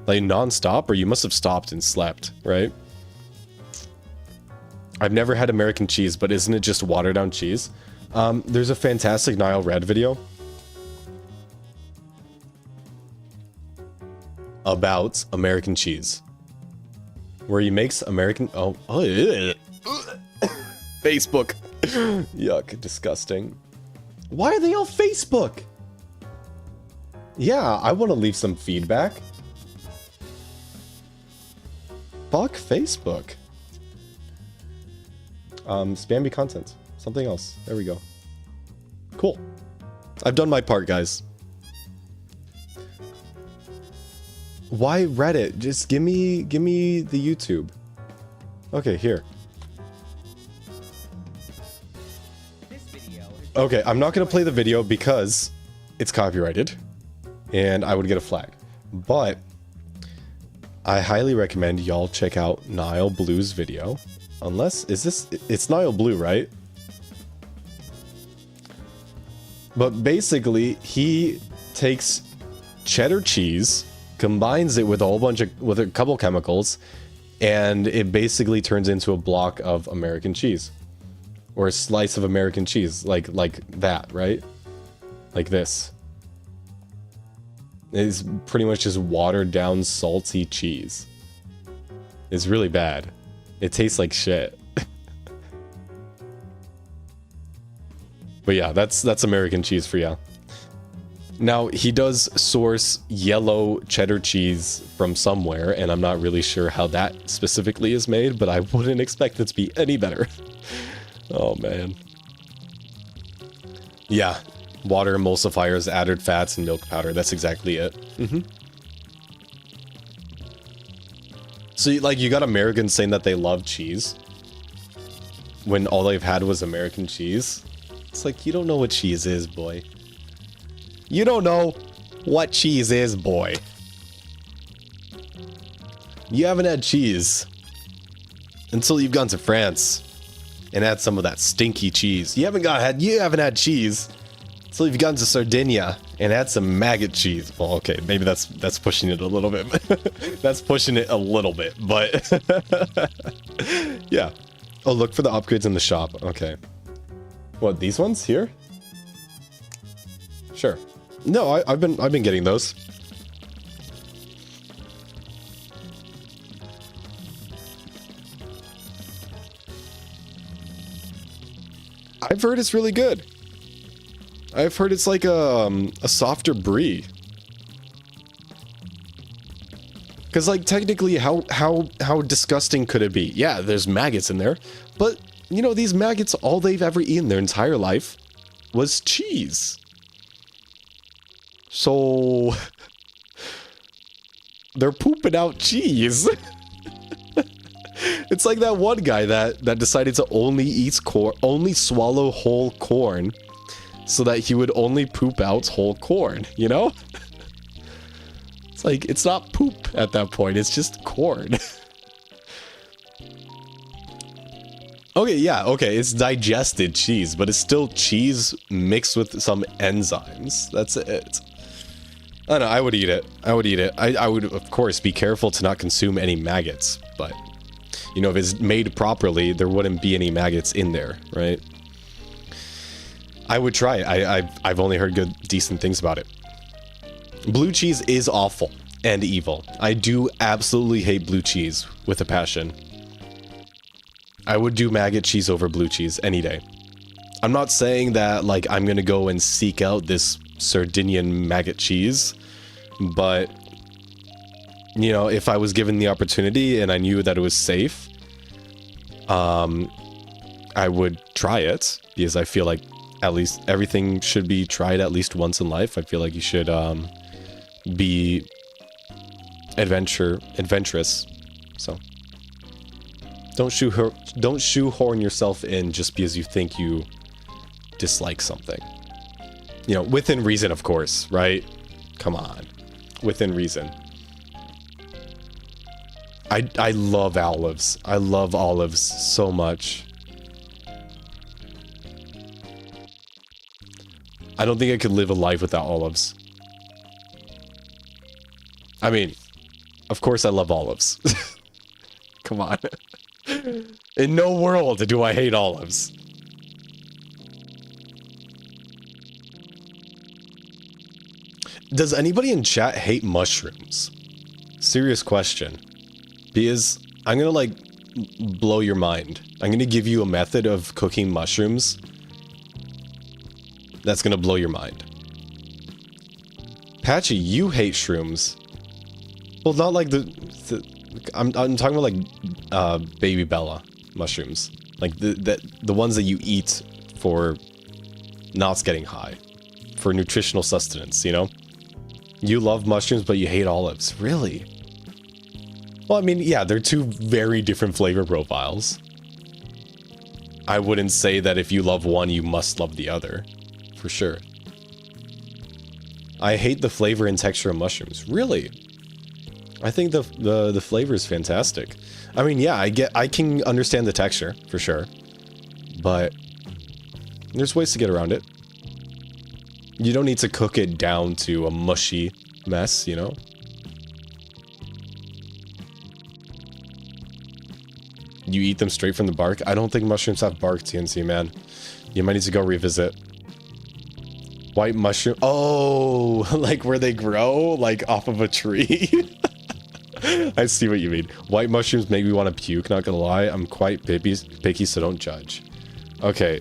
Like non-stop, or you must have stopped and slept, right? I've never had American cheese, but isn't it just watered down cheese? There's a fantastic Nile Red video about American cheese, where he makes American... Oh, Facebook. Yuck, disgusting. Why are they all Facebook? Yeah, I want to leave some feedback. Fuck Facebook. Spammy content. Something else. There we go. Cool. I've done my part, guys. Why Reddit? Just give me the YouTube. Okay, here. Okay, I'm not gonna play the video because it's copyrighted and I would get a flag. But I highly recommend y'all check out Nile Blue's video. Unless, it's Nile Blue, right? But basically, he takes cheddar cheese, combines it with a whole bunch of, with a couple chemicals, and it basically turns into a block of American cheese. Or a slice of American cheese, like that, right? Like this. It's pretty much just watered down salty cheese. It's really bad. It tastes like shit. But yeah, that's American cheese for you. Now, he does source yellow cheddar cheese from somewhere, and I'm not really sure how that specifically is made, but I wouldn't expect it to be any better. Oh, man. Yeah. Water, emulsifiers, added fats, and milk powder. That's exactly it. So, like, you got Americans saying that they love cheese when all they've had was American cheese. It's like, you don't know what cheese is, boy. You don't know what cheese is, boy. You haven't had cheese until you've gone to France and had some of that stinky cheese. You haven't had cheese until you've gone to Sardinia and had some maggot cheese. Well, okay, maybe that's pushing it a little bit. That's pushing it a little bit, but yeah. Oh, look for the upgrades in the shop. Okay. What, these ones here? Sure. No, I've been getting those. I've heard it's really good. I've heard it's like a softer brie. Because, like, technically, how disgusting could it be? Yeah, there's maggots in there, but you know, these maggots, all they've ever eaten their entire life was cheese. So they're pooping out cheese. It's like that one guy that decided to only eat corn, only swallow whole corn, so that he would only poop out whole corn, you know? It's like, it's not poop at that point, it's just corn. Okay, yeah, okay, it's digested cheese, but it's still cheese mixed with some enzymes. That's it. I don't know, I would eat it. I would eat it. I would, of course, be careful to not consume any maggots, but, you know, if it's made properly, there wouldn't be any maggots in there, right? I would try it. I've only heard good, decent things about it. Blue cheese is awful and evil. I do absolutely hate blue cheese with a passion. I would do maggot cheese over blue cheese any day. I'm not saying that, like, I'm gonna go and seek out this Sardinian maggot cheese, but, you know, if I was given the opportunity and I knew that it was safe, I would try it, because I feel like at least everything should be tried at least once in life. I feel like you should be adventurous. So don't shoehorn yourself in just because you think you dislike something. You know, within reason, of course, right? Come on, within reason. I love olives. I love olives so much. I don't think I could live a life without olives. I mean, of course I love olives. Come on. In no world do I hate olives. Does anybody in chat hate mushrooms? Serious question. Because I'm gonna like blow your mind. I'm gonna give you a method of cooking mushrooms that's gonna blow your mind. Patchy, you hate shrooms. Well, not like I'm talking about like baby Bella mushrooms, like the ones that you eat for not getting high, for nutritional sustenance. You know, you love mushrooms, but you hate olives. Really? Well, I mean, yeah, they're two very different flavor profiles. I wouldn't say that if you love one, you must love the other, for sure. I hate the flavor and texture of mushrooms. Really? I think the flavor is fantastic. I mean, yeah, I can understand the texture for sure, but there's ways to get around it. You don't need to cook it down to a mushy mess, you know? You eat them straight from the bark? I don't think mushrooms have bark, TNC, man. You might need to go revisit. White mushroom. Oh, like where they grow? Like off of a tree? I see what you mean. White mushrooms make me want to puke, not gonna lie. I'm quite picky, so don't judge. Okay.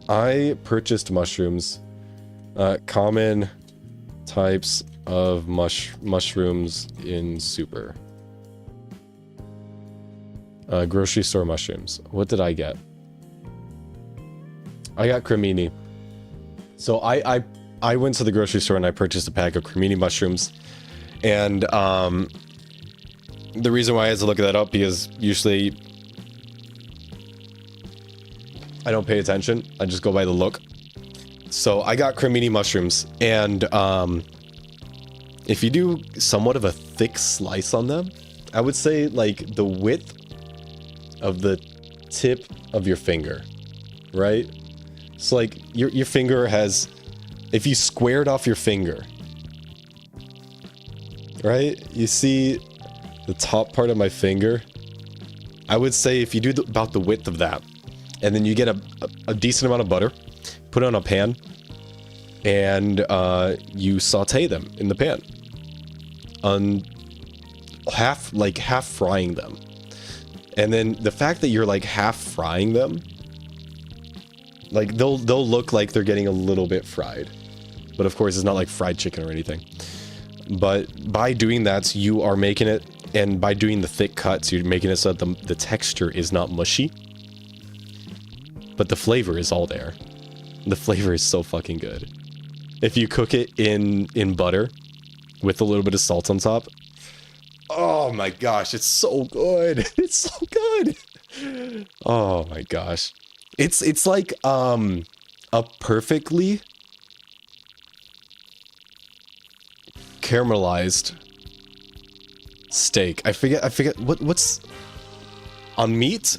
I purchased mushrooms. Common types of mushrooms in super. Grocery store mushrooms. What did I get? I got cremini. So I went to the grocery store and I purchased a pack of cremini mushrooms. And the reason why I had to look that up because usually I don't pay attention. I just go by the look. So I got cremini mushrooms, and if you do somewhat of a thick slice on them, I would say like the width of the tip of your finger, right? So like your finger has, if you squared off your finger, right? You see the top part of my finger? I would say if you do about the width of that, and then you get a decent amount of butter, put it on a pan, and you saute them in the pan. Half frying them. And then the fact that you're like half frying them, like they'll look like they're getting a little bit fried. But of course it's not like fried chicken or anything. But by doing that, you are making it, and by doing the thick cuts, you're making it so that the texture is not mushy. But the flavor is all there. The flavor is so fucking good. If you cook it in butter with a little bit of salt on top, oh my gosh, it's so good. It's so good. Oh my gosh. It's like a perfectly caramelized steak. I forget what's on meat,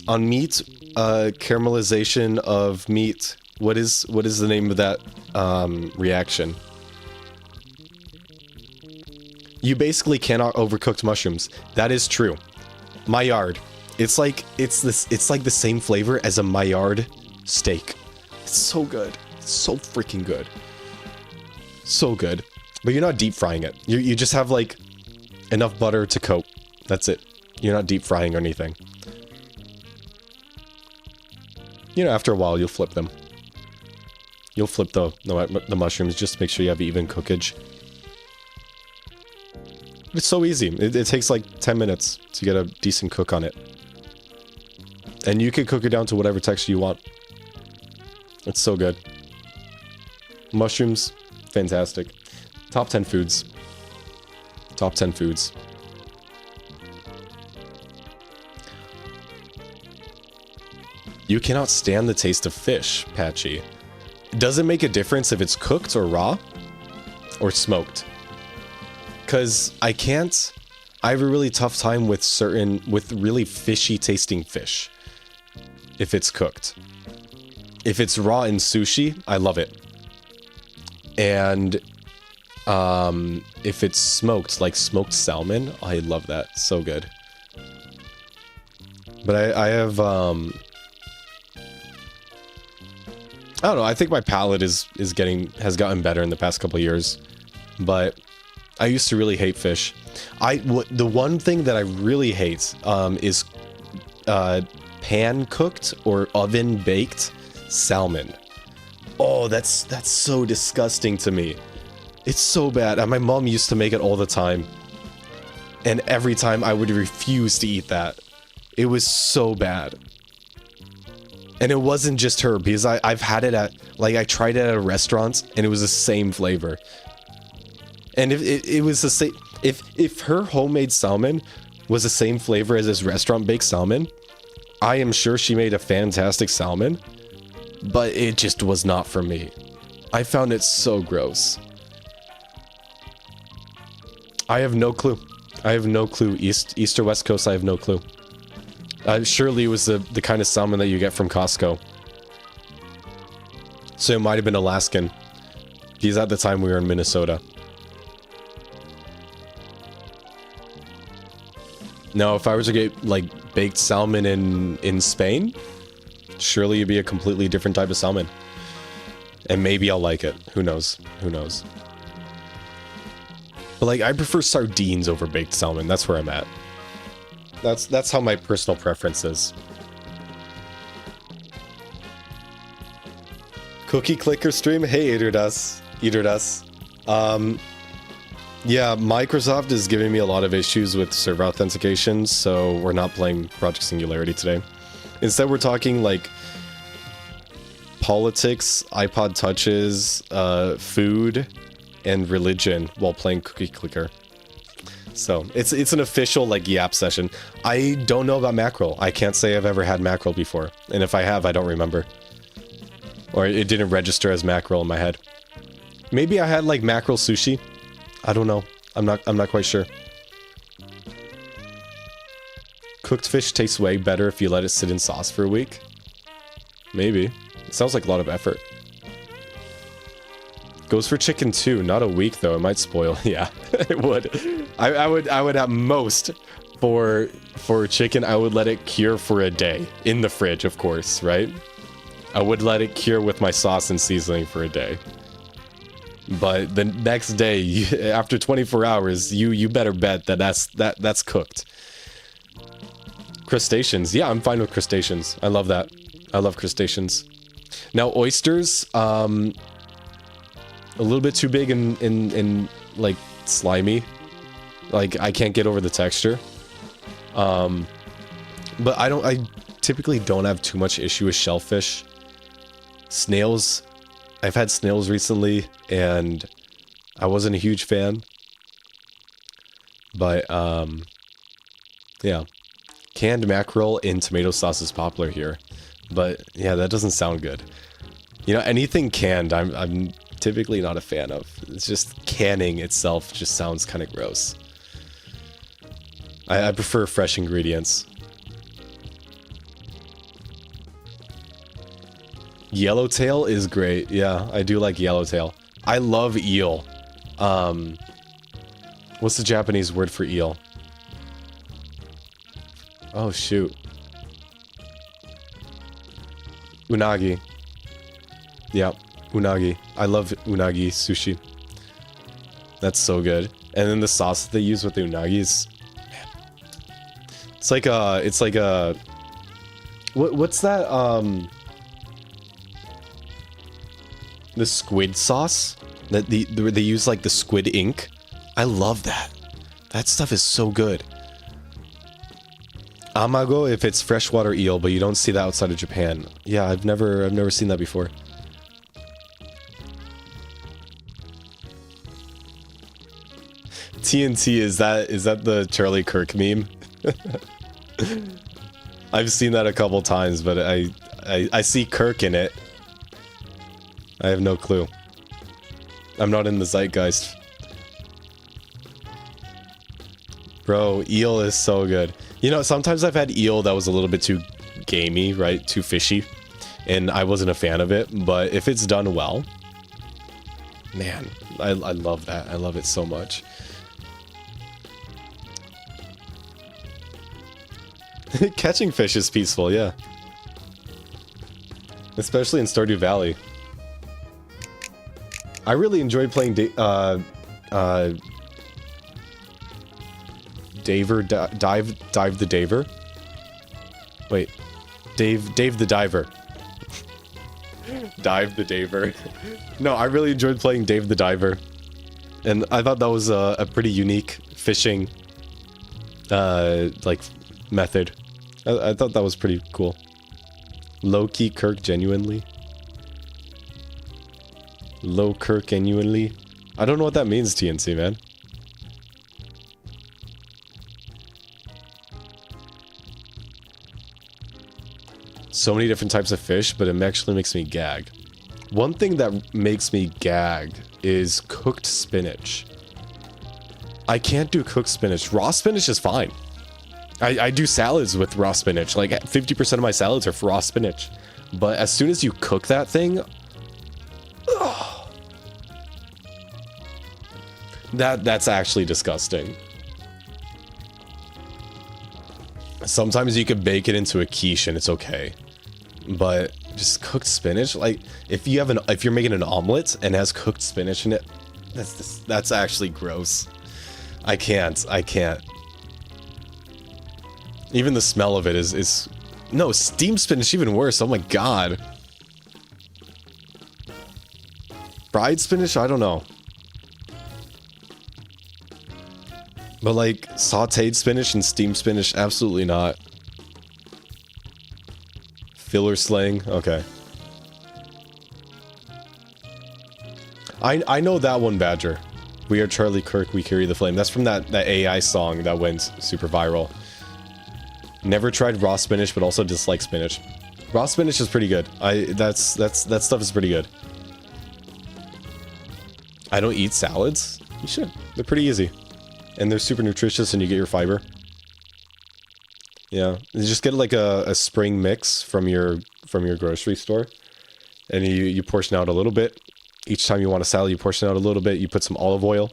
caramelization of meat. What is the name of that reaction? You basically cannot overcook mushrooms. That is true. Maillard. It's like the same flavor as a Maillard steak. It's so good. It's so freaking good. So good. But you're not deep frying it. You just have like enough butter to coat. That's it. You're not deep frying or anything. You know, after a while you'll flip them. You'll flip the mushrooms just to make sure you have even cookage. It's so easy. It takes like 10 minutes to get a decent cook on it. And you can cook it down to whatever texture you want. It's so good. Mushrooms, fantastic. Top 10 foods. Top 10 foods. You cannot stand the taste of fish, Patchy. Does it make a difference if it's cooked or raw? Or smoked? Because I have a really tough time with really fishy tasting fish. If it's cooked. If it's raw in sushi, I love it. And if it's smoked, like smoked salmon, I love that. So good. But I have I don't know, I think my palate has gotten better in the past couple of years. But I used to really hate fish. The one thing that I really hate is pan cooked or oven baked salmon. Oh, that's so disgusting to me. It's so bad. And my mom used to make it all the time. And every time I would refuse to eat that. It was so bad. And it wasn't just her, because I've had it at, like, I tried it at a restaurant and it was the same flavor. And if it was the same, if her homemade salmon was the same flavor as this restaurant baked salmon, I am sure she made a fantastic salmon, but it just was not for me. I found it so gross. I have no clue. I have no clue. East or West Coast, I have no clue. Surely it was the kind of salmon that you get from Costco. So it might have been Alaskan. Because at the time we were in Minnesota. Now, if I were to get, like, baked salmon in Spain, surely it'd be a completely different type of salmon. And maybe I'll like it. Who knows? Who knows? But, like, I prefer sardines over baked salmon. That's where I'm at. That's how my personal preference is. Cookie clicker stream? Hey, Eaterdus. Yeah, Microsoft is giving me a lot of issues with server authentication, so we're not playing Project Singularity today. Instead, we're talking, like, politics, iPod touches, food, and religion while playing Cookie Clicker. So, it's an official, like, yap session. I don't know about mackerel. I can't say I've ever had mackerel before. And if I have, I don't remember. Or it didn't register as mackerel in my head. Maybe I had, like, mackerel sushi. I don't know. I'm not quite sure. Cooked fish tastes way better if you let it sit in sauce for a week. Maybe. It sounds like a lot of effort. Goes for chicken too, not a week though. It might spoil. Yeah, it would. I would at most for chicken. I would let it cure for a day in the fridge, of course, right? I would let it cure with my sauce and seasoning for a day. But the next day, after 24 hours, you better bet that that's cooked. Crustaceans, yeah, I'm fine with crustaceans. I love that. I love crustaceans. Now oysters, a little bit too big and like slimy. Like I can't get over the texture. But I typically don't have too much issue with shellfish. Snails, I've had snails recently and I wasn't a huge fan. But yeah. Canned mackerel in tomato sauce is popular here. But yeah, that doesn't sound good. You know, anything canned I'm typically not a fan of. It's just canning itself just sounds kind of gross. I prefer fresh ingredients. Yellowtail is great. Yeah, I do like yellowtail. I love eel. What's the Japanese word for eel? Oh, shoot. Unagi. Yeah, unagi. I love unagi sushi. That's so good. And then the sauce that they use with the unagi is... Man. It's like a... What's that, the squid sauce? That they use like the squid ink? I love that. That stuff is so good. Amago if it's freshwater eel, but you don't see that outside of Japan. Yeah, I've never seen that before. TNT, is that the Charlie Kirk meme? I've seen that a couple times, but I see Kirk in it. I have no clue. I'm not in the zeitgeist. Bro, eel is so good. You know, sometimes I've had eel that was a little bit too gamey, right? Too fishy. And I wasn't a fan of it. But if it's done well, Man, I love that. I love it so much. Catching fish is peaceful, yeah. Especially in Stardew Valley. I really enjoyed playing Dive the Daver. Wait, Dave the Diver. Dive the Daver. No, I really enjoyed playing Dave the Diver. And I thought that was a pretty unique fishing like method. I thought that was pretty cool. Low-key Kirk genuinely. Low Kirk genuinely. I don't know what that means, TNC, man. So many different types of fish, but it actually makes me gag. One thing that makes me gag is cooked spinach. I can't do cooked spinach. Raw spinach is fine. I do salads with raw spinach. Like 50% of my salads are for raw spinach. But as soon as you cook that thing, ugh, that's actually disgusting. Sometimes you could bake it into a quiche and it's okay. But just cooked spinach, like if you're making an omelet and it has cooked spinach in it, that's actually gross. I can't. Even the smell of it is no, steamed spinach even worse. Oh my god. Fried spinach, I don't know. But like sauteed spinach and steamed spinach, absolutely not. Filler slang, okay. I know that one, Badger. We are Charlie Kirk, we carry the flame. That's from that AI song that went super viral. Never tried raw spinach, but also dislike spinach. Raw spinach is pretty good. That stuff is pretty good. I don't eat salads. You should. They're pretty easy. And they're super nutritious and you get your fiber. Yeah. You just get like a spring mix from your grocery store. And you portion out a little bit. Each time you want a salad, you portion out a little bit. You put some olive oil,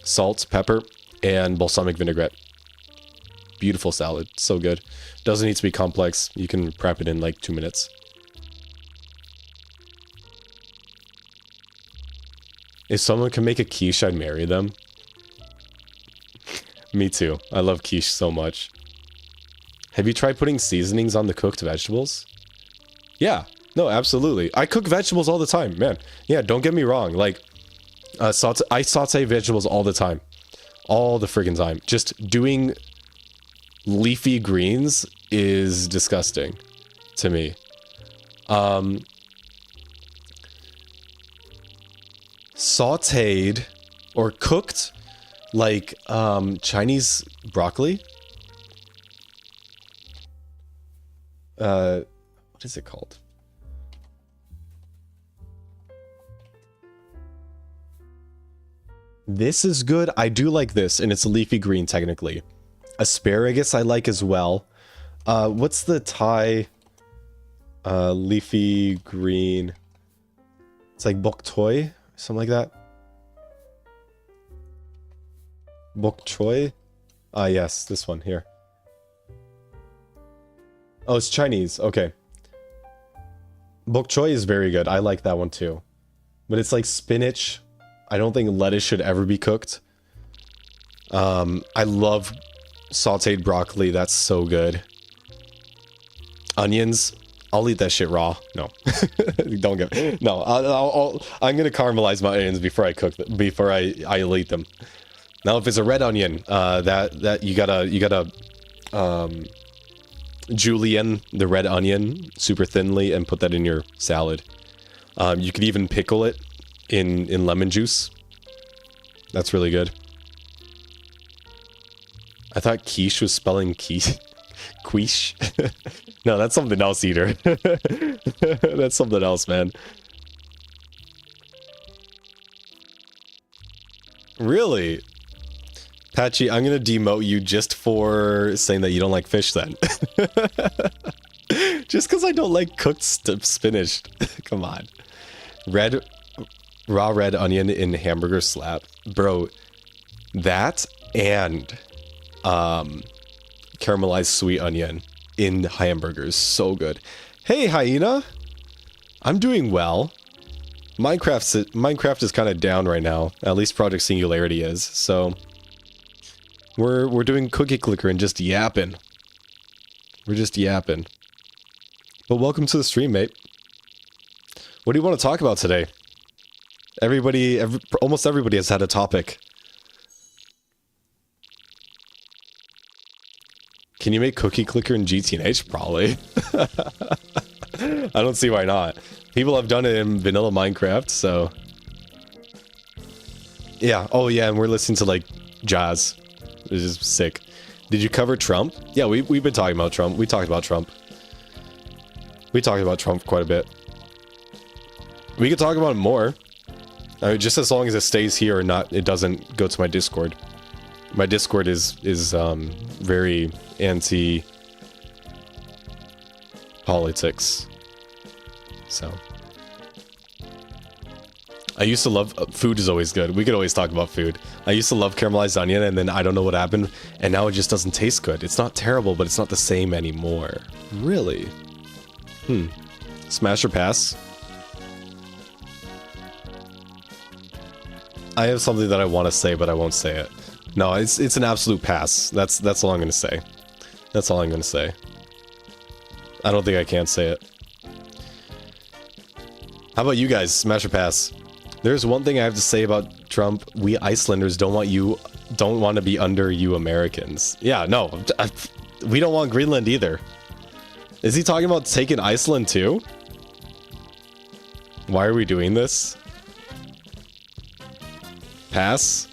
salt, pepper, and balsamic vinaigrette. Beautiful salad. So good. Doesn't need to be complex. You can prep it in like 2 minutes. If someone can make a quiche, I'd marry them. Me too. I love quiche so much. Have you tried putting seasonings on the cooked vegetables? Yeah. No, absolutely. I cook vegetables all the time, man. Yeah, don't get me wrong. Like, I saute vegetables all the time. All the friggin' time. Just doing leafy greens is disgusting to me. Sauteed or cooked like Chinese broccoli. What is it called? This is good. I do like this, and it's a leafy green technically. Asparagus I like as well. What's the Thai leafy green? It's like bok choy, something like that. Bok choy? Ah, yes, this one here. Oh, it's Chinese. Okay. Bok choy is very good. I like that one too. But it's like spinach. I don't think lettuce should ever be cooked. I love sauteed broccoli. That's so good. Onions. I'll eat that shit raw. No. Don't get... No, I'm gonna caramelize my onions before I cook them, before I'll eat them. Now, if it's a red onion, that you gotta julienne the red onion super thinly and put that in your salad. You could even pickle it in lemon juice. That's really good. I thought quiche was spelling quiche. Quiche? No, that's something else, Eater. That's something else, man. Really? Patchy, I'm gonna demote you just for saying that you don't like fish then. Just because I don't like cooked spinach. Come on. Red Raw red onion in hamburger slap. Bro, that and caramelized sweet onion in hamburgers. So good. Hey, Hyena. I'm doing well. Minecraft is kind of down right now. At least Project Singularity is. So we're doing cookie clicker and just yapping. We're just yapping. But welcome to the stream, mate. What do you want to talk about today? Almost everybody has had a topic. Can you make cookie clicker in GTNH? Probably. I don't see why not. People have done it in vanilla Minecraft, so... Yeah, oh yeah, and we're listening to, like, jazz. Which is sick. Did you cover Trump? Yeah, we've been talking about Trump. We talked about Trump. We talked about Trump quite a bit. We could talk about it more. I mean, just as long as it stays here or not, it doesn't go to my Discord. My Discord is very anti-politics. So. I used to love... food is always good. We could always talk about food. I used to love caramelized onion, and then I don't know what happened, and now it just doesn't taste good. It's not terrible, but it's not the same anymore. Really? Smash or pass? I have something that I want to say, but I won't say it. No, it's an absolute pass. That's all I'm going to say. That's all I'm going to say. I don't think I can say it. How about you guys? Smash or pass? There's one thing I have to say about Trump. We Icelanders don't want to be under you Americans. Yeah, no. We don't want Greenland either. Is he talking about taking Iceland too? Why are we doing this? Pass?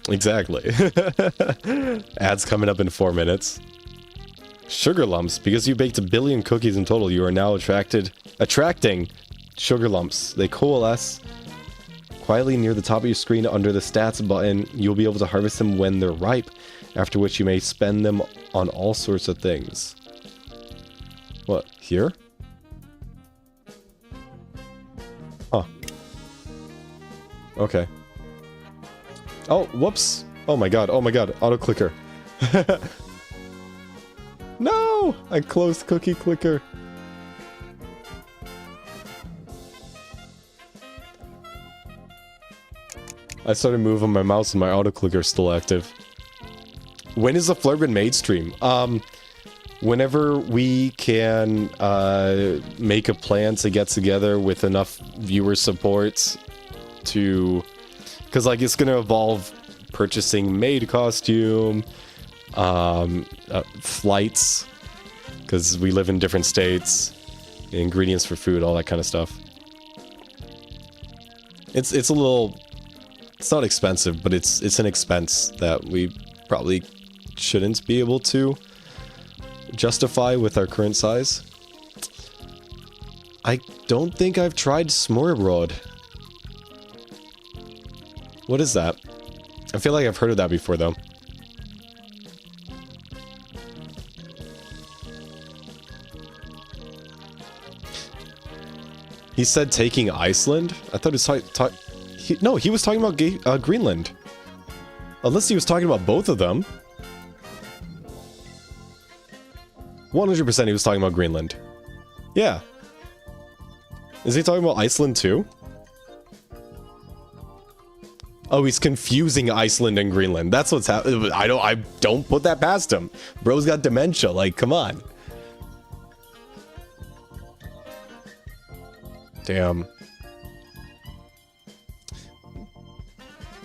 Exactly. Ads coming up in 4 minutes. Sugar lumps. Because you baked 1 billion cookies in total, you are now attracting sugar lumps. They coalesce quietly near the top of your screen under the stats button. You'll be able to harvest them when they're ripe, after which you may spend them on all sorts of things. What? Here? Huh. Okay. Oh, whoops. Oh my god, auto clicker. No! I closed cookie clicker. I started moving my mouse and my auto clicker is still active. When is the Flurban Maid stream? Whenever we can make a plan to get together with enough viewer support to... Because, like, it's gonna involve purchasing maid costume, flights, because we live in different states, ingredients for food, all that kind of stuff. It's a little... It's not expensive, but it's an expense that we probably shouldn't be able to justify with our current size. I don't think I've tried Smorgasbord. What is that? I feel like I've heard of that before, though. He said taking Iceland? I thought no, he was talking about Greenland. Unless he was talking about both of them. 100% he was talking about Greenland. Yeah. Is he talking about Iceland too? Oh, he's confusing Iceland and Greenland. That's what's happening. I don't put that past him. Bro's got dementia. Like, come on. Damn.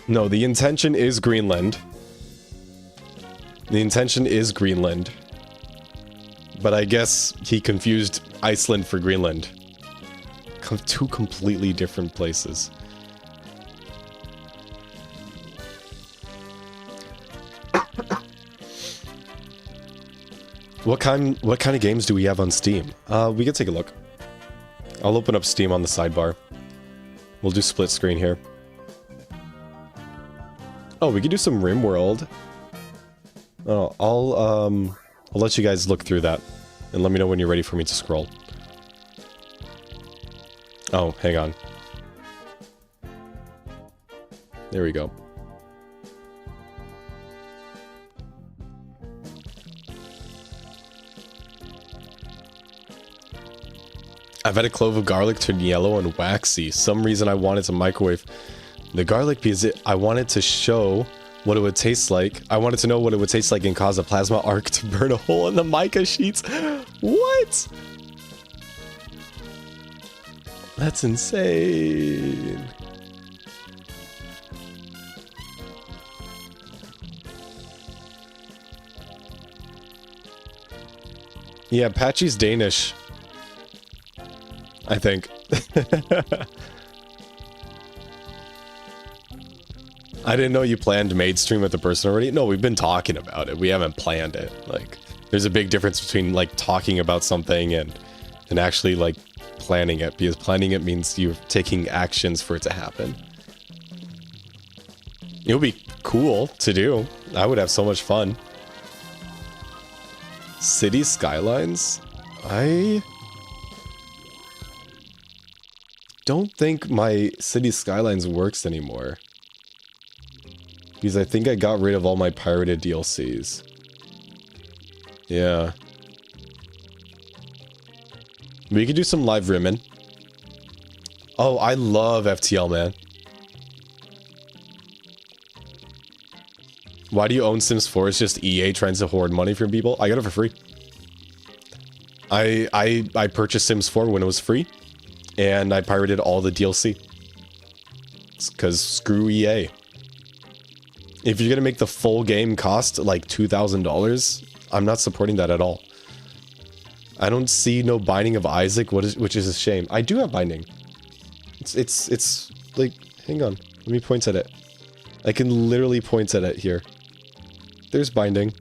No, the intention is Greenland. The intention is Greenland. But I guess he confused Iceland for Greenland. Two completely different places. What kind of games do we have on Steam? We can take a look. I'll open up Steam on the sidebar. We'll do split screen here. Oh, we could do some RimWorld. Oh, I'll let you guys look through that. And let me know when you're ready for me to scroll. Oh, hang on. There we go. I've had a clove of garlic turn yellow and waxy. Some reason I wanted to microwave the garlic because I wanted to show what it would taste like. I wanted to know what it would taste like and cause a plasma arc to burn a hole in the mica sheets. What? That's insane. Yeah, Patchy's Danish. I think. I didn't know you planned maid stream with the person already. No, we've been talking about it. We haven't planned it. Like, there's a big difference between like talking about something and actually like planning it, because planning it means you're taking actions for it to happen. It would be cool to do. I would have so much fun. City skylines? I don't think my city skylines works anymore, because I think I got rid of all my pirated DLCs. Yeah. We could do some live rimming. Oh, I love FTL, man. Why do you own Sims 4? It's just EA trying to hoard money from people. I got it for free. I purchased Sims 4 when it was free, and I pirated all the DLC. It's because screw EA. If you're gonna make the full game cost like $2,000, I'm not supporting that at all. I don't see no Binding of Isaac, which is a shame. I do have Binding. It's like, hang on, let me point at it. I can literally point at it here. There's Binding.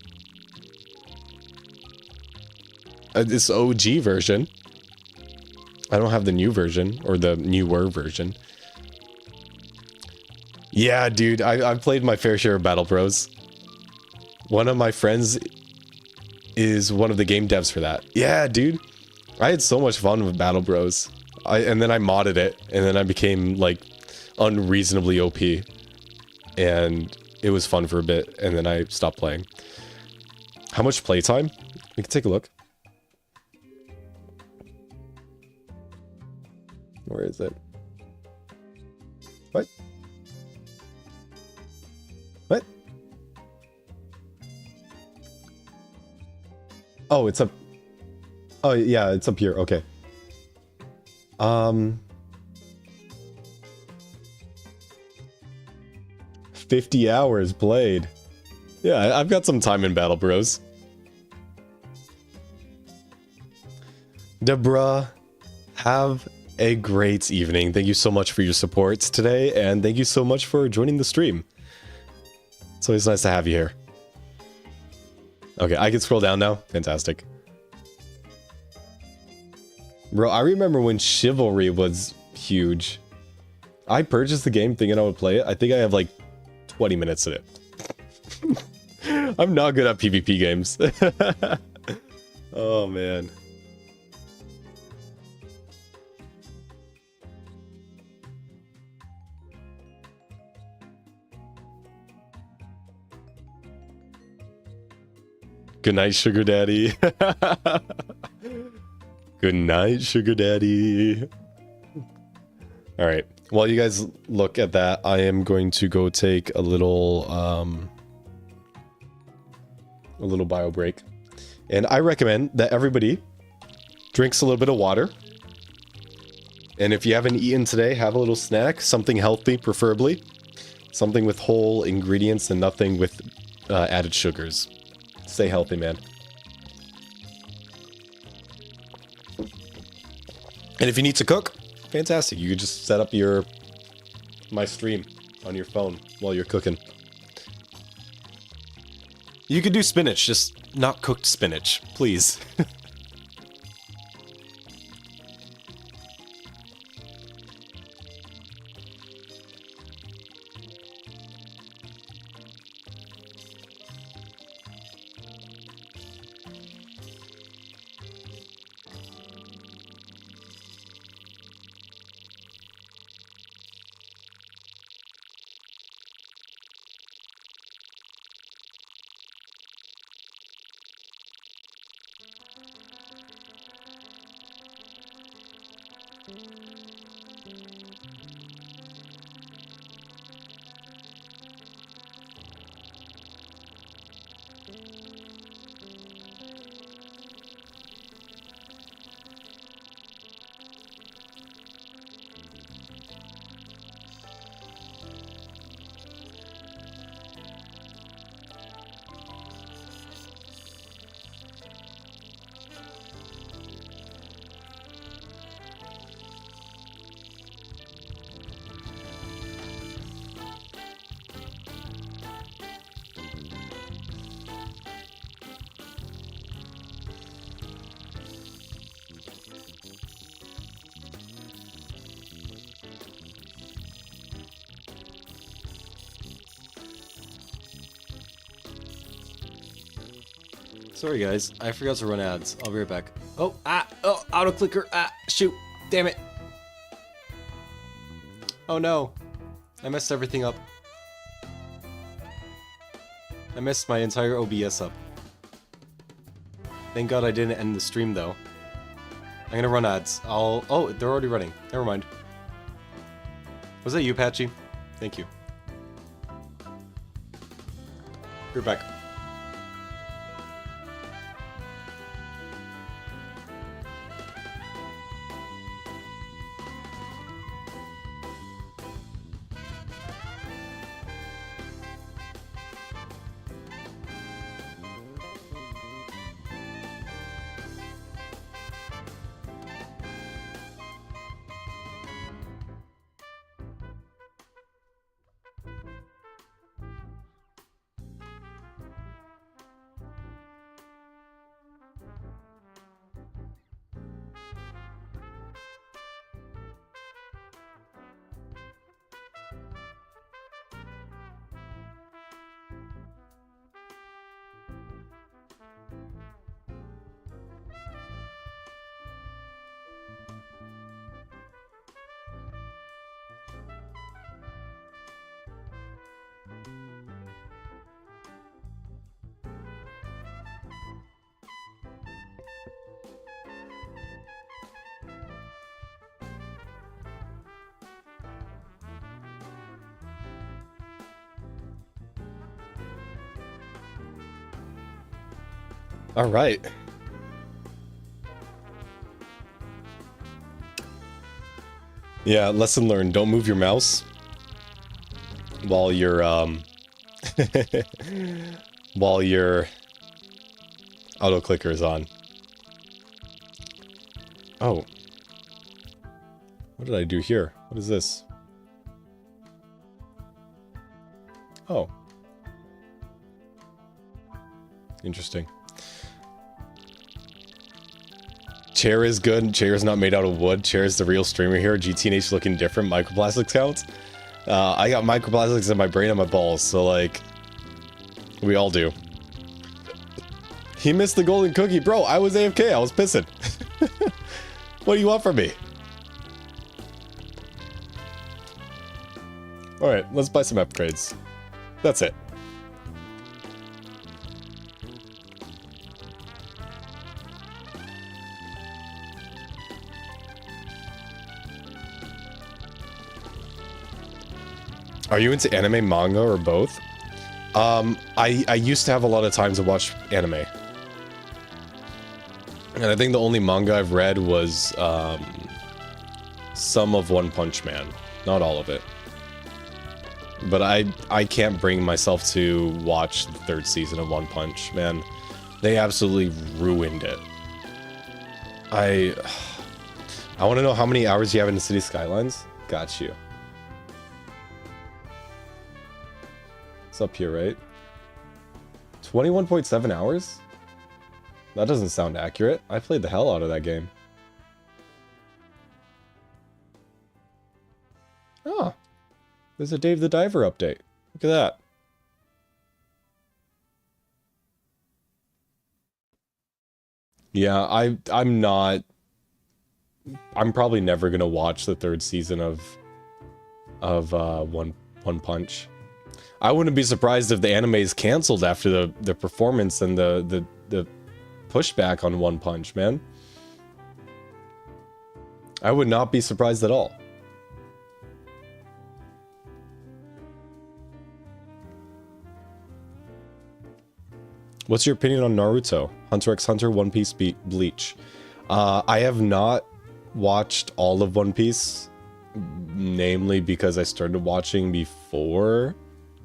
This OG version. I don't have the new version, or the newer version. Yeah, dude, I've played my fair share of Battle Bros. One of my friends is one of the game devs for that. Yeah, dude. I had so much fun with Battle Bros. And then I modded it, and then I became, like, unreasonably OP. And it was fun for a bit, and then I stopped playing. How much playtime? We can take a look. Where is it? What? What? Oh, it's up. Oh, yeah, it's up here. Okay. 50 hours played. Yeah, I've got some time in Battle Bros. Deborah, have a great evening. Thank you so much for your support today, and thank you so much for joining the stream. It's always nice to have you here. Okay, I can scroll down now. Fantastic. Bro, I remember when Chivalry was huge. I purchased the game thinking I would play it. I think I have like 20 minutes in it. I'm not good at PvP games. Oh, man. Good night, Sugar Daddy. Good night, Sugar Daddy. All right. While you guys look at that, I am going to go take a little bio break. And I recommend that everybody drinks a little bit of water. And if you haven't eaten today, have a little snack, something healthy, preferably. Something with whole ingredients and nothing with added sugars. Stay healthy, man. And if you need to cook, fantastic. You could just set up my stream on your phone while you're cooking. You could do spinach, just not cooked spinach, please. Sorry guys, I forgot to run ads. I'll be right back. Oh, auto clicker, shoot, damn it. Oh no, I messed everything up. I messed my entire OBS up. Thank God I didn't end the stream though. I'm gonna run ads. Oh, they're already running. Never mind. Was that you, Patchy? Thank you. You're back. All right. Yeah, lesson learned. Don't move your mouse while you're while your auto clicker is on. Oh. What did I do here? What is this? Oh. Interesting. Chair is good. Chair is not made out of wood. Chair is the real streamer here. GTNH looking different. Microplastics counts. I got microplastics in my brain and my balls, so like, we all do. He missed the golden cookie. Bro, I was AFK. I was pissing. What do you want from me? Alright, let's buy some upgrades. That's it. Are you into anime, manga, or both? I used to have a lot of time to watch anime. And I think the only manga I've read was some of One Punch Man. Not all of it. But I can't bring myself to watch the third season of One Punch Man. They absolutely ruined it. I want to know how many hours you have in the City Skylines. Got you. It's up here, right? 21.7 hours? That doesn't sound accurate. I played the hell out of that game. Oh. There's a Dave the Diver update. Look at that. Yeah, I'm not... I'm probably never gonna watch the third season of One Punch. I wouldn't be surprised if the anime is canceled after the performance and the pushback on One Punch, man. I would not be surprised at all. What's your opinion on Naruto? Hunter x Hunter, One Piece, Bleach? I have not watched all of One Piece, namely because I started watching before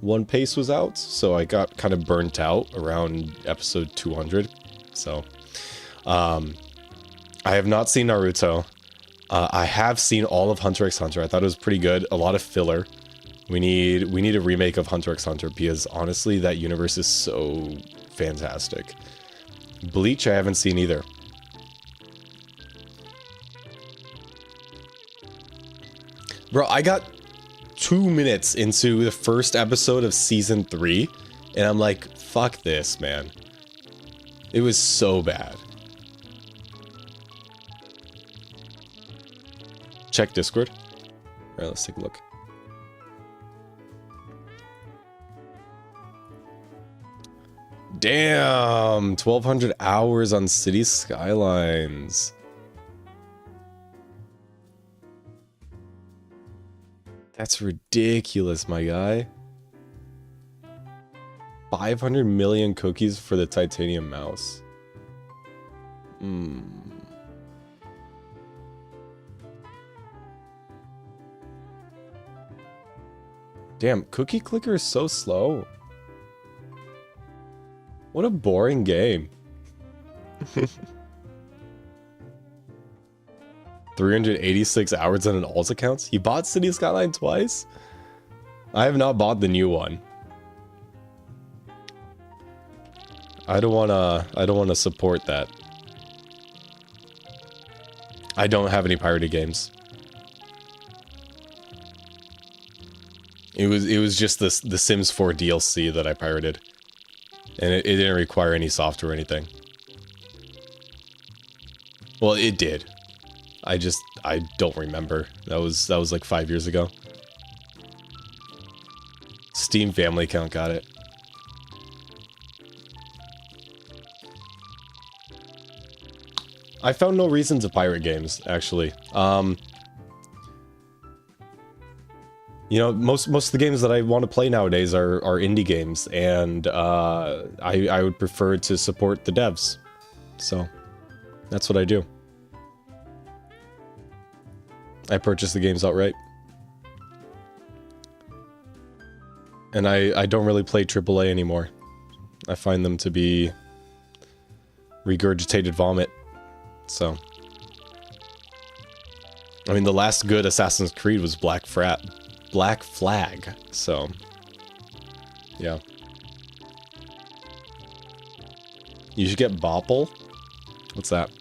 One Piece was out, so I got kind of burnt out around episode 200. So, I have not seen Naruto. I have seen all of Hunter x Hunter. I thought it was pretty good. A lot of filler. We need a remake of Hunter x Hunter because honestly, that universe is so fantastic. Bleach, I haven't seen either. Bro, I got 2 minutes into the first episode of season 3, and I'm like, fuck this, man. It was so bad. Check Discord. Alright, let's take a look. Damn! 1,200 hours on City Skylines. That's ridiculous, my guy. 500 million cookies for the titanium mouse. Damn, Cookie Clicker is so slow. What a boring game. 386 hours on an alt account? You bought City Skyline twice? I have not bought the new one. I don't wanna support that. I don't have any pirated games. It was just the Sims 4 DLC that I pirated. And it didn't require any software or anything. Well, it did. I don't remember. That was like 5 years ago. Steam family account got it. I found no reason to pirate games, actually. You know, most of the games that I want to play nowadays are indie games, and I would prefer to support the devs. So, that's what I do. I purchase the games outright. And I don't really play AAA anymore. I find them to be regurgitated vomit. So, I mean, the last good Assassin's Creed was Black Flag, so, yeah. You should get Bopple? What's that?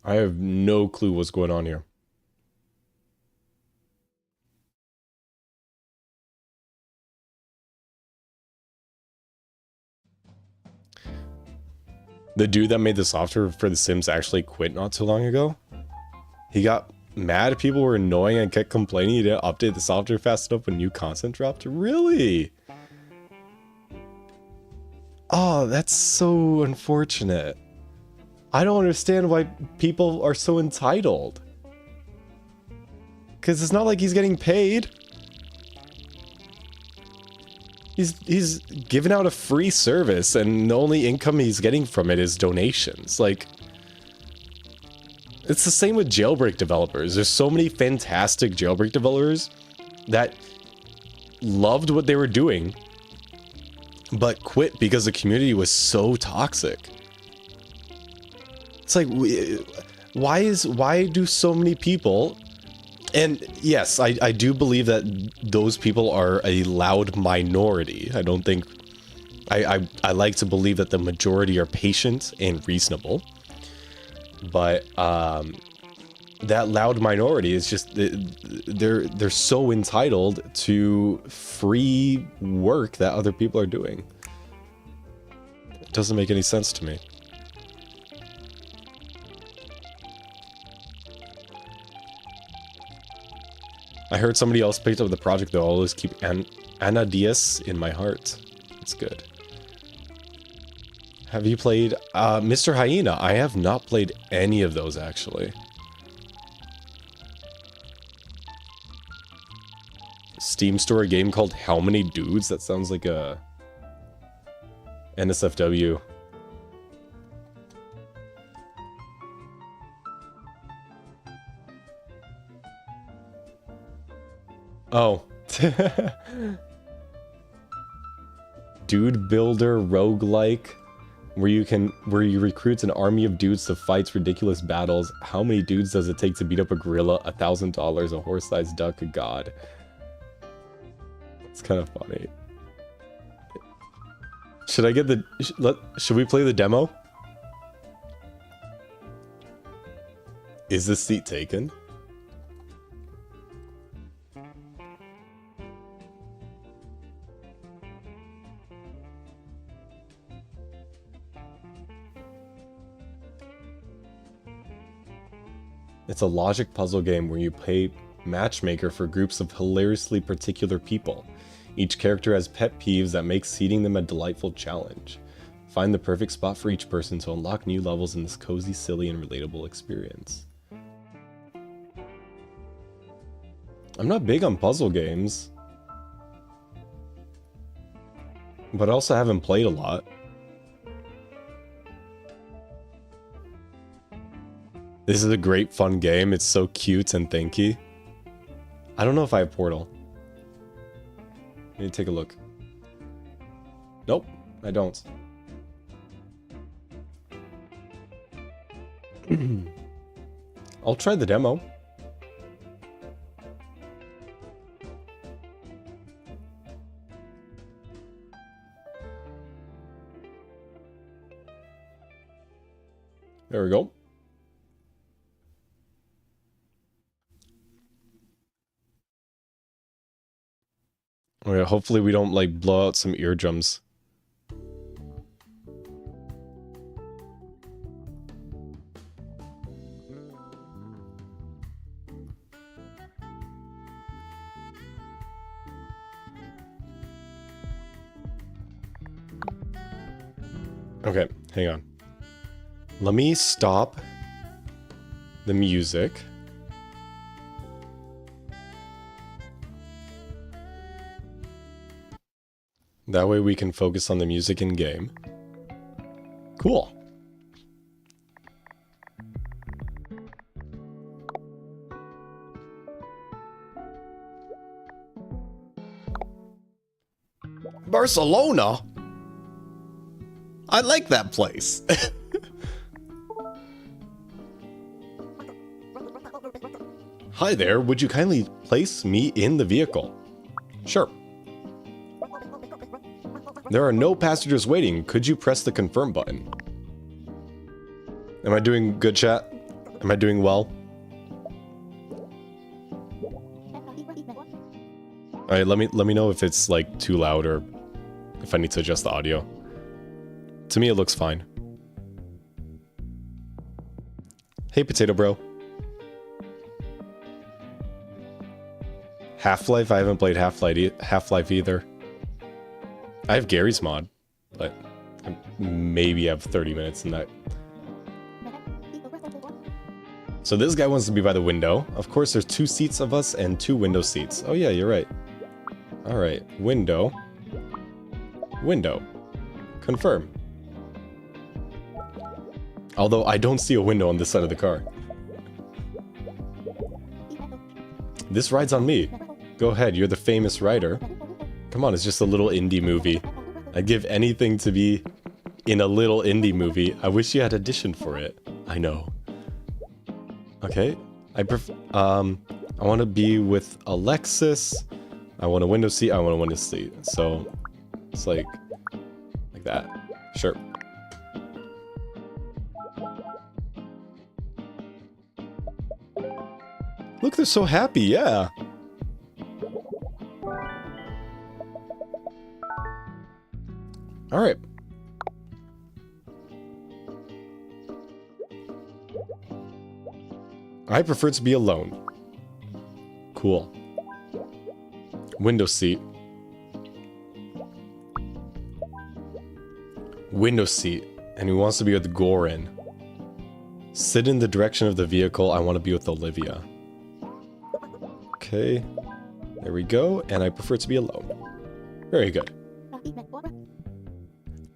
I have no clue what's going on here. The dude that made the software for The Sims actually quit not too long ago. He got mad, people were annoying and kept complaining he didn't update the software fast enough when new content dropped. Really? Oh, that's so unfortunate. I don't understand why people are so entitled. Because it's not like he's getting paid. He's giving out a free service, and the only income he's getting from it is donations. Like, it's the same with jailbreak developers. There's so many fantastic jailbreak developers that loved what they were doing, but quit because the community was so toxic. It's like, why do so many people... And yes, I do believe that those people are a loud minority. I don't think... I like to believe that the majority are patient and reasonable. But that loud minority is just... They're so entitled to free work that other people are doing. It doesn't make any sense to me. I heard somebody else picked up the project though. I'll always keep Anna Diaz in my heart. It's good. Have you played Mr. Hyena? I have not played any of those actually. Steam store, a game called How Many Dudes? That sounds like a NSFW. Oh. Dude Builder Roguelike, where you recruit an army of dudes to fight ridiculous battles. How many dudes does it take to beat up a gorilla? $1,000, a horse-sized duck, a god. It's kind of funny. Should I get the... Should we play the demo? Is this seat taken? It's a logic puzzle game where you play matchmaker for groups of hilariously particular people. Each character has pet peeves that make seating them a delightful challenge. Find the perfect spot for each person to unlock new levels in this cozy, silly, and relatable experience. I'm not big on puzzle games, but I also haven't played a lot. This is a great fun game. It's so cute and thanky. I don't know if I have Portal. Let me take a look. Nope, I don't. I'll try the demo. There we go. Okay, hopefully we don't like blow out some eardrums. Okay, hang on. Let me stop the music. That way we can focus on the music in game. Cool. Barcelona? I like that place. Hi there, would you kindly place me in the vehicle? Sure. There are no passengers waiting. Could you press the confirm button? Am I doing good, chat? Am I doing well? Alright, let me know if it's like too loud or if I need to adjust the audio. To me, it looks fine. Hey, Potato Bro. Half-Life? I haven't played Half-Life either. I have Gary's mod, but I maybe have 30 minutes in that. So this guy wants to be by the window. Of course, there's 2 seats of us and 2 window seats. Oh yeah, you're right. Alright, window. Window. Confirm. Although I don't see a window on this side of the car. This ride's on me. Go ahead, you're the famous rider. Come on, it's just a little indie movie. I'd give anything to be in a little indie movie. I wish you had auditioned for it. I know. Okay. I want to be with Alexis. I want a window seat. I want a window seat. So it's like that. Sure. Look, they're so happy. Yeah. All right. I prefer to be alone. Cool. Window seat. Window seat. And he wants to be with Gorin. Sit in the direction of the vehicle. I want to be with Olivia. Okay. There we go. And I prefer to be alone. Very good.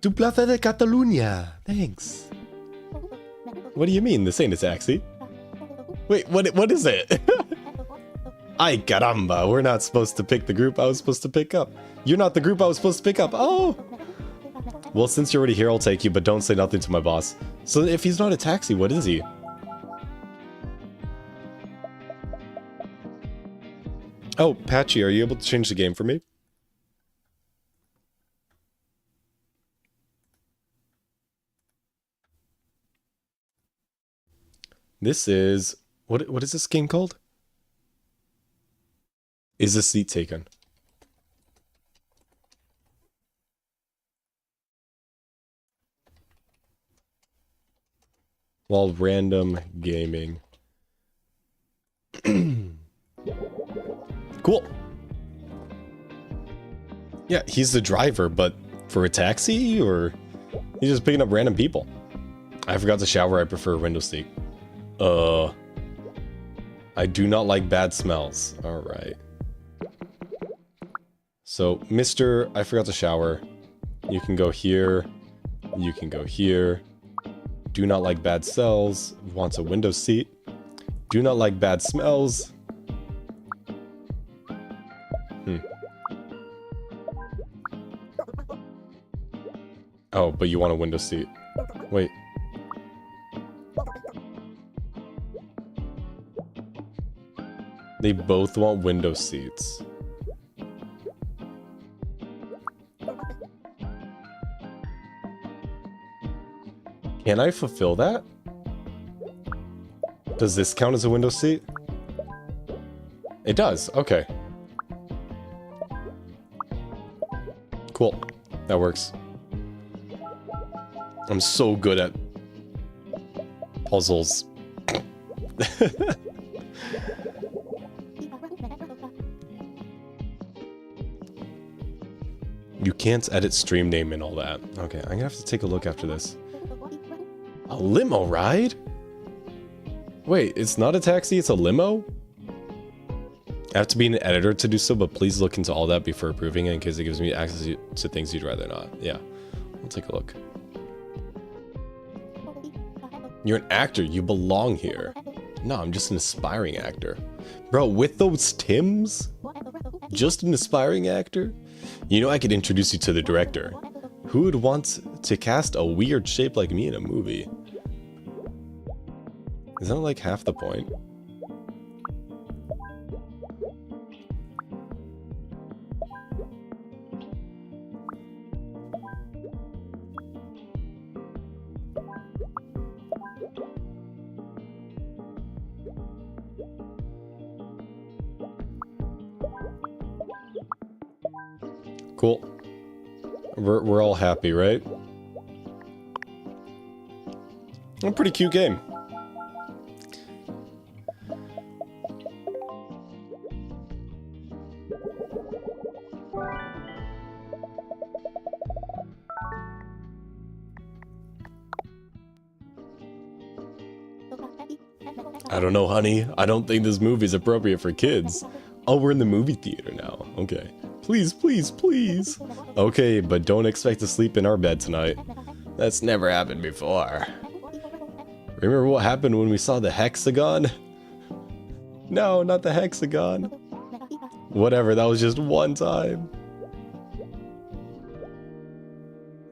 Tu plaza de Catalunya. Thanks. What do you mean? This ain't a taxi. Wait, what is it? Ay caramba, we're not supposed to pick the group I was supposed to pick up. You're not the group I was supposed to pick up. Oh! Well, since you're already here, I'll take you, but don't say nothing to my boss. So if he's not a taxi, what is he? Oh, Patchy, are you able to change the game for me? This is... What is this game called? Is a seat taken? While random gaming. Cool. Yeah, he's the driver, but for a taxi, or he's just picking up random people? I forgot to shower. I prefer a window seat. I do not like bad smells. All right. So, Mr. I forgot to shower. You can go here. You can go here. Do not like bad smells. Wants a window seat. Do not like bad smells. Oh, but you want a window seat. Wait. They both want window seats. Can I fulfill that? Does this count as a window seat? It does, okay. Cool, that works. I'm so good at puzzles. You can't edit stream name and all that. Okay, I'm gonna have to take a look after this. A limo ride? Wait, it's not a taxi, it's a limo? I have to be an editor to do so, but please look into all that before approving it in case it gives me access to things you'd rather not. Yeah, I'll take a look. You're an actor, you belong here. No, I'm just an aspiring actor. Bro, with those Tims? Just an aspiring actor? You know I could introduce you to the director. Who would want to cast a weird shape like me in a movie? Isn't that like half the point? Cool. We're all happy, right? A pretty cute game. I don't know, honey. I don't think this movie is appropriate for kids. Oh, we're in the movie theater now. Okay. Please, please, please. Okay, but don't expect to sleep in our bed tonight. That's never happened before. Remember what happened when we saw the hexagon? No, not the hexagon. Whatever, that was just one time.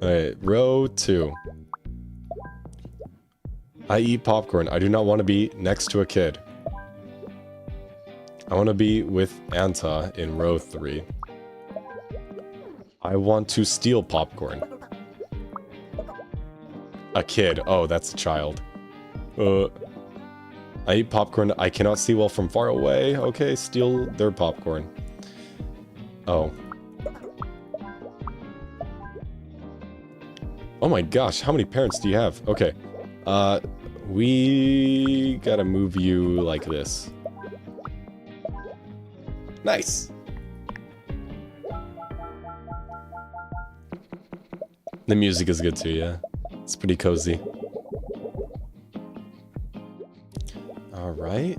Alright, row 2. I eat popcorn. I do not want to be next to a kid. I want to be with Anta in row 3. I want to steal popcorn. A kid. Oh, that's a child. I eat popcorn. I cannot see well from far away. Okay, steal their popcorn. Oh. Oh my gosh, how many parents do you have? Okay. We gotta move you like this. Nice. The music is good too, yeah. It's pretty cozy. Alright.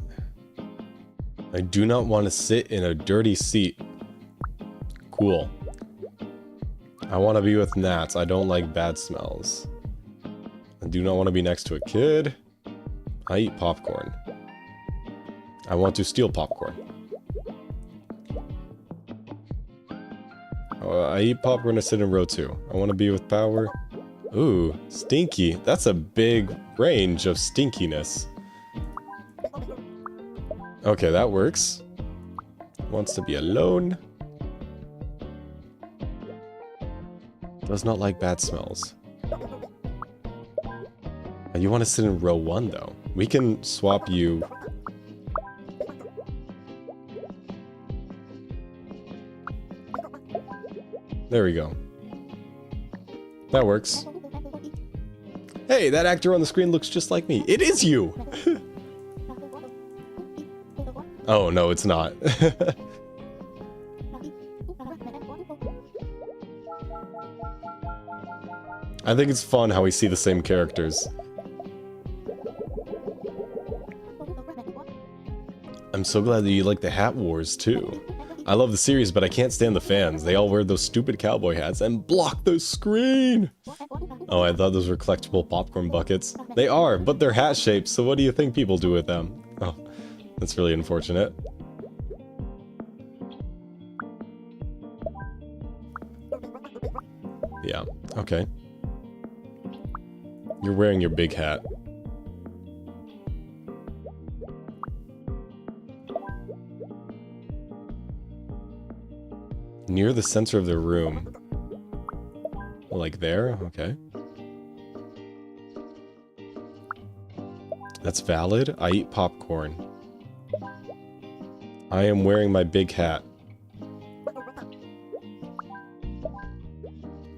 I do not want to sit in a dirty seat. Cool. I want to be with gnats. I don't like bad smells. I do not want to be next to a kid. I eat popcorn. I want to steal popcorn. I eat popcorn to sit in row 2. I want to be with power. Ooh, stinky. That's a big range of stinkiness. Okay, that works. Wants to be alone. Does not like bad smells. You want to sit in row 1 though. We can swap you. There we go. That works. Hey, that actor on the screen looks just like me. It is you! Oh, no, it's not. I think it's fun how we see the same characters. I'm so glad that you like the Hat Wars, too. I love the series, but I can't stand the fans. They all wear those stupid cowboy hats and block the screen! Oh, I thought those were collectible popcorn buckets. They are, but they're hat-shaped, so what do you think people do with them? Oh, that's really unfortunate. Yeah, okay. You're wearing your big hat. Near the center of the room. Like there? Okay. That's valid. I eat popcorn. I am wearing my big hat.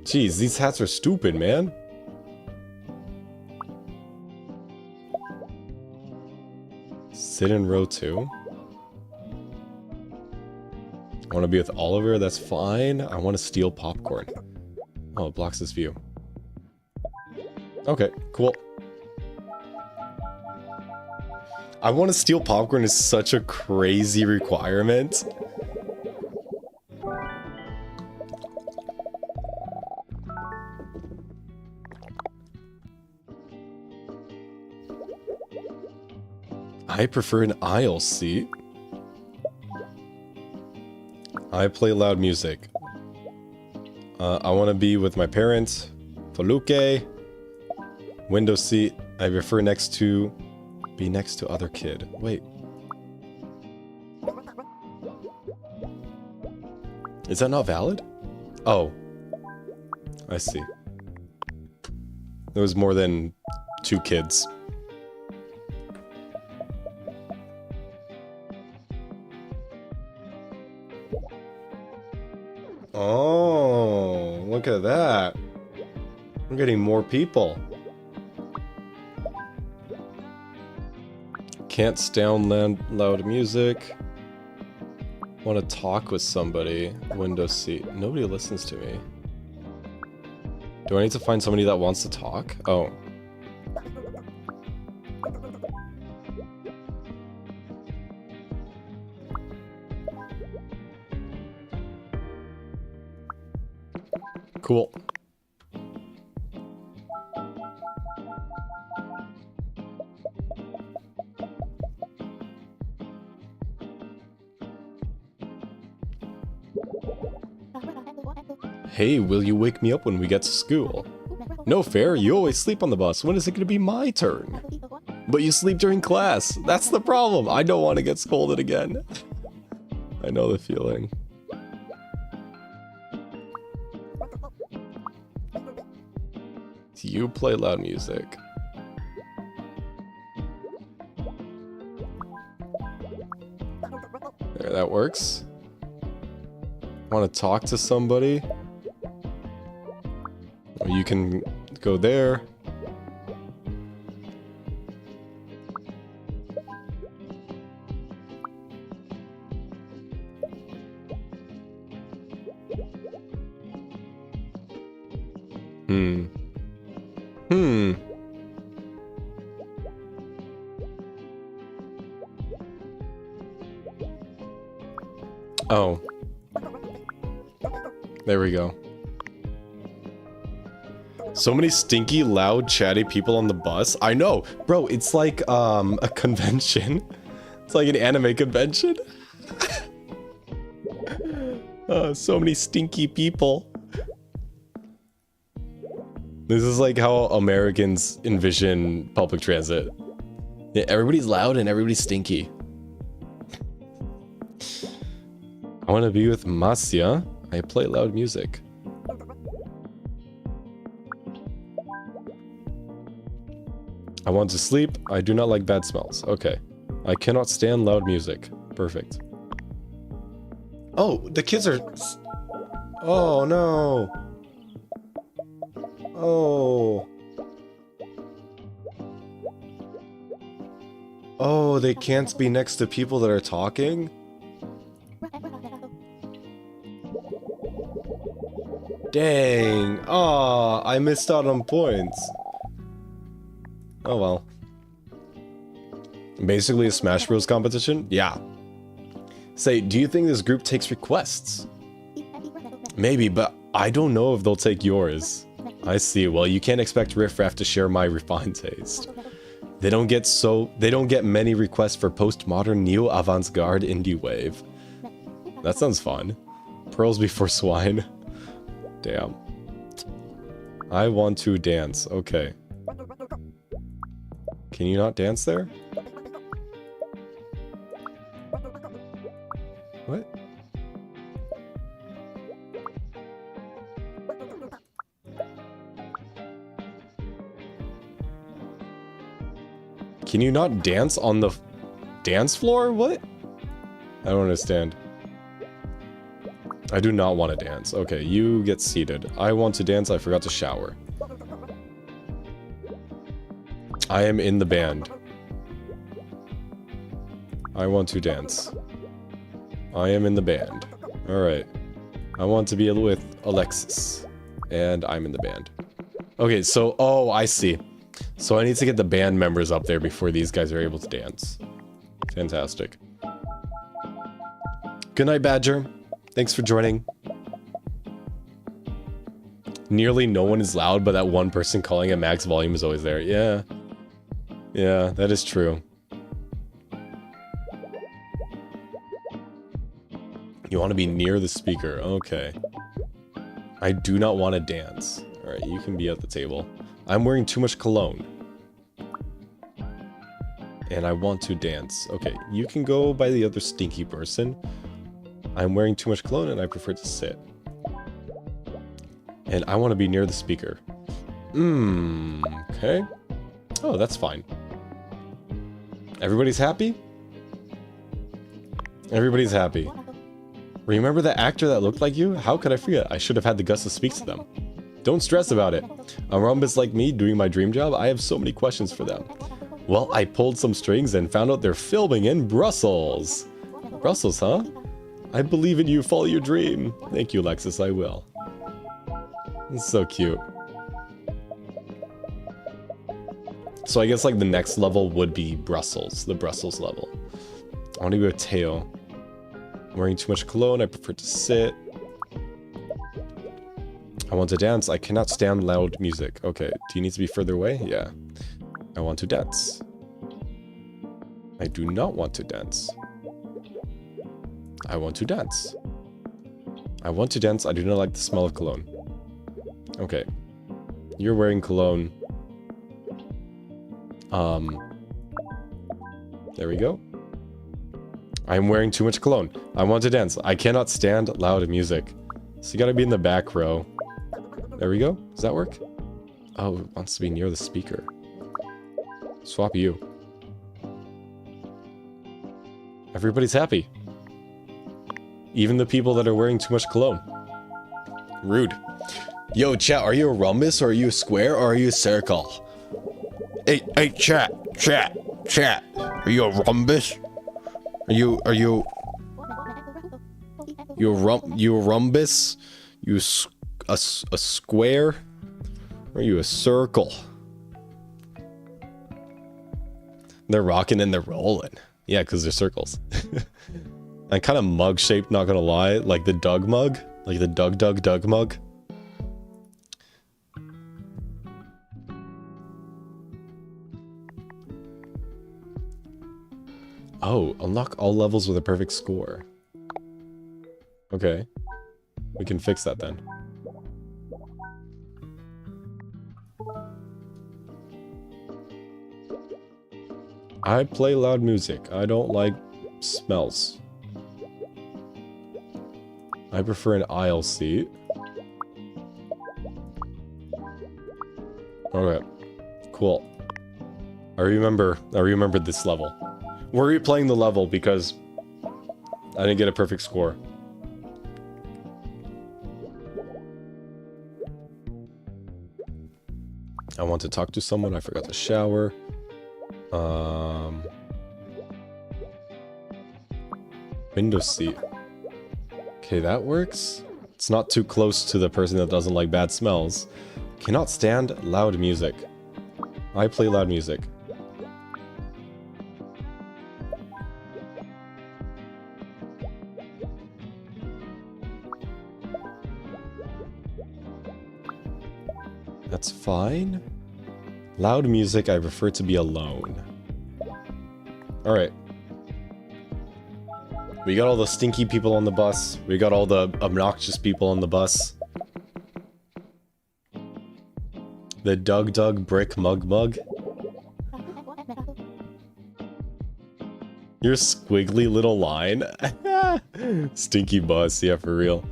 Jeez, these hats are stupid, man. Sit in row 2. I want to be with Oliver, that's fine. I want to steal popcorn. Oh, it blocks this view. Okay, cool. I want to steal popcorn is such a crazy requirement. I prefer an aisle seat. I play loud music. I want to be with my parents. Foluke. Window seat. I prefer be next to other kid. Wait. Is that not valid? Oh. I see. There was more than 2 kids. Oh, look at that. We're getting more people. Can't stand loud music. Want to talk with somebody. Window seat. Nobody listens to me. Do I need to find somebody that wants to talk? Oh. Cool. Hey, will you wake me up when we get to school? No fair, you always sleep on the bus. When is it going to be my turn? But you sleep during class. That's the problem. I don't want to get scolded again. I know the feeling. You play loud music. There, that works. Want to talk to somebody? Or you can go there. Hmm. Hmm. Oh. There we go. So many stinky, loud, chatty people on the bus. I know. Bro, it's like a convention. It's like an anime convention. So many stinky people. This is like how Americans envision public transit. Yeah, everybody's loud and everybody's stinky. I want to be with Masya. I play loud music. I want to sleep. I do not like bad smells. Okay. I cannot stand loud music. Perfect. Oh, the kids are... Oh, no. Oh. Oh, they can't be next to people that are talking? Dang. Aw, I missed out on points. Oh well. Basically a Smash Bros competition? Yeah. Say, do you think this group takes requests? Maybe, but I don't know if they'll take yours. I see. Well, you can't expect Riff Raff to share my refined taste. They don't get many requests for postmodern neo-avant-garde indie wave. That sounds fun. Pearls before swine. Damn. I want to dance. Okay. Can you not dance there? What? Can you not dance on the dance floor? What? I don't understand. I do not want to dance. Okay, you get seated. I want to dance. I forgot to shower. I am in the band. I want to dance. I am in the band. Alright. I want to be with Alexis. And I'm in the band. Okay, so... Oh, I see. So I need to get the band members up there before these guys are able to dance. Fantastic. Good night, Badger. Thanks for joining. Nearly no one is loud, but that one person calling at max volume is always there. Yeah. Yeah, that is true. You want to be near the speaker. Okay. I do not want to dance. Alright, you can be at the table. I'm wearing too much cologne. And I want to dance. Okay, you can go by the other stinky person. I'm wearing too much cologne and I prefer to sit. And I want to be near the speaker. Okay. Oh, that's fine. Everybody's happy? Everybody's happy. Remember the actor that looked like you? How could I forget? I should have had the guts to speak to them. Don't stress about it. A rumbus like me doing my dream job, I have so many questions for them. Well, I pulled some strings and found out they're filming in Brussels. Brussels, huh? I believe in you, follow your dream. Thank you, Lexus, I will. It's so cute. So I guess like the next level would be Brussels, the Brussels level. I want to go with Teo. I'm wearing too much cologne, I prefer to sit. I want to dance, I cannot stand loud music. Okay, do you need to be further away? Yeah. I want to dance. I do not want to dance. I want to dance. I want to dance, I do not like the smell of cologne. Okay. You're wearing cologne. There we go. I'm wearing too much cologne. I want to dance. I cannot stand loud music. So you gotta be in the back row. There we go. Does that work? Oh, it wants to be near the speaker. Swap you. Everybody's happy. Even the people that are wearing too much cologne. Rude. Yo, chat, are you a rhombus, or are you a square, or are you a circle? Hey, chat. Are you a rhombus? Are you a rhombus? You a square? Are you a circle? They're rocking and they're rolling. Yeah, because they're circles. And kind of mug shaped, not gonna lie. Like the Doug mug. Like the Doug mug. Oh, unlock all levels with a perfect score. Okay. We can fix that then. I play loud music. I don't like smells. I prefer an aisle seat. Okay. Cool. I remembered this level. We're replaying the level because I didn't get a perfect score. I want to talk to someone. I forgot to shower. Window seat. Okay, that works. It's not too close to the person that doesn't like bad smells. Cannot stand loud music. I play loud music. That's fine. Loud music, I prefer to be alone. Alright. We got all the stinky people on the bus. We got all the obnoxious people on the bus. The Doug brick mug. Your squiggly little line. Stinky bus, yeah, for real.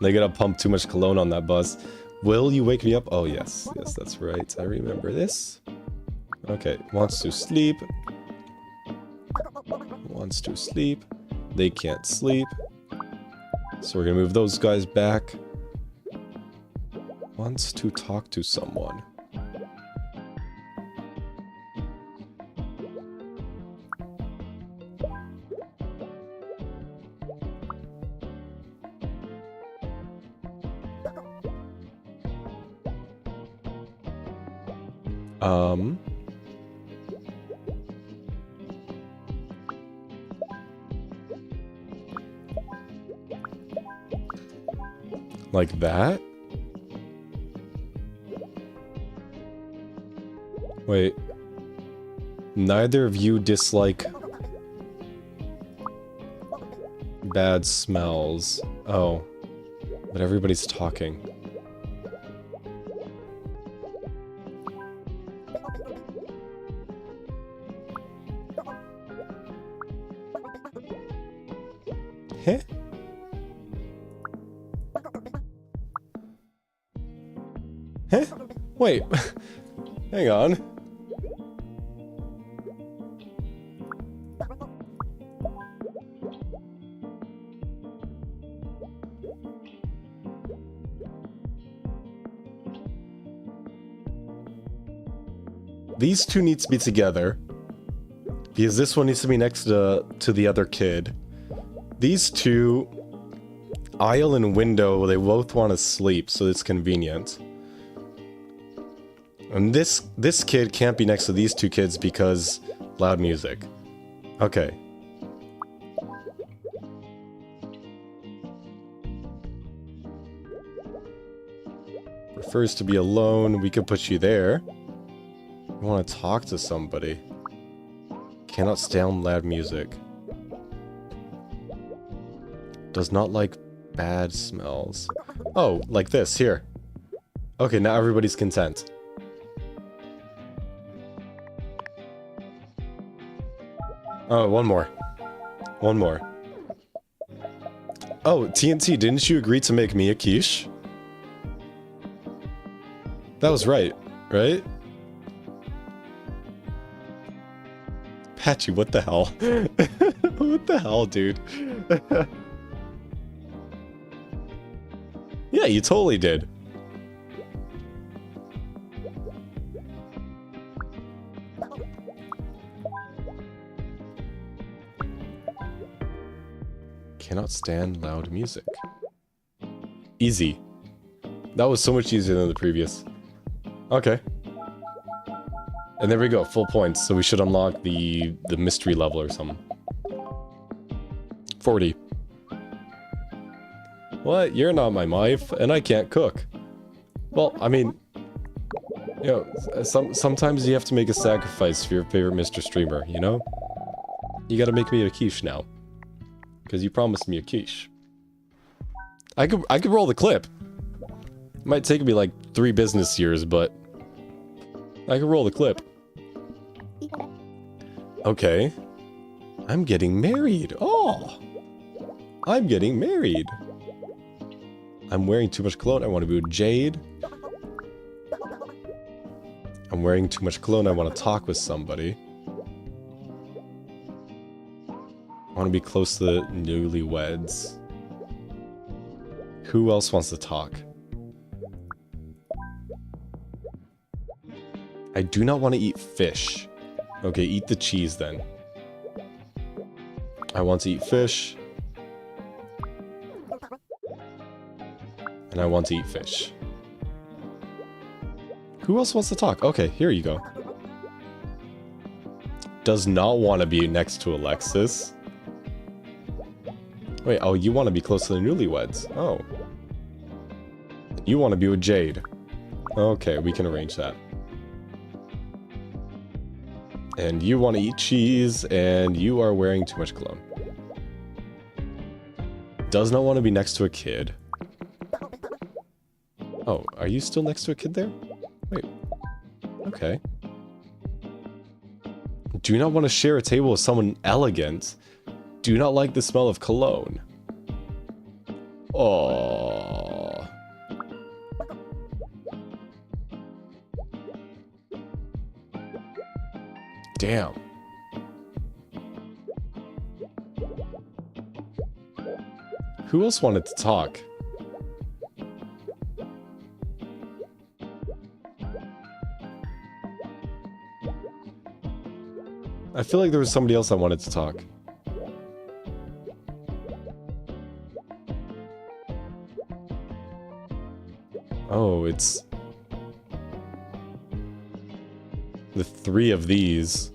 They gotta pump too much cologne on that bus. Will you wake me up? Oh, yes. Yes, that's right. I remember this. Okay. Wants to sleep. Wants to sleep. They can't sleep. So we're gonna move those guys back. Wants to talk to someone. Like that? Wait. Neither of you dislike bad smells. Oh. But everybody's talking. Heh? Heh? Wait. Hang on. These two need to be together. Because this one needs to be next to the other kid. These two, aisle and window, they both want to sleep, so it's convenient. And this kid can't be next to these two kids because loud music. Okay. Prefers to be alone. We could put you there. I want to talk to somebody. Cannot stand loud music. Does not like bad smells. Oh, like this, here. Okay, now everybody's content. Oh, one more. One more. Oh, TNT, didn't you agree to make me a quiche? That was right, right? Patchy, what the hell? What the hell, dude? Yeah, you totally did. Cannot stand loud music. Easy. That was so much easier than the previous. Okay. And there we go, full points. So we should unlock the mystery level or something. 40. What? You're not my wife, and I can't cook. Well, I mean, you know, sometimes you have to make a sacrifice for your favorite Mr. Streamer, you know? You gotta make me a quiche now. Because you promised me a quiche. I could roll the clip. It might take me like 3 business years, but I could roll the clip. Okay. I'm getting married. Oh! I'm getting married. I'm wearing too much cologne. I want to be with Jade. I'm wearing too much cologne. I want to talk with somebody. I want to be close to the newlyweds. Who else wants to talk? I do not want to eat fish. Okay, eat the cheese then. I want to eat fish. And I want to eat fish. Who else wants to talk? Okay, here you go. Does not want to be next to Alexis. Wait, oh, you want to be close to the newlyweds. Oh. You want to be with Jade. Okay, we can arrange that. And you want to eat cheese, and you are wearing too much cologne. Does not want to be next to a kid. Oh, are you still next to a kid there? Wait. Okay. Do not want to share a table with someone elegant. Do not like the smell of cologne. Oh. Damn. Who else wanted to talk? I feel like there was somebody else that wanted to talk. Oh, it's the 3 of these.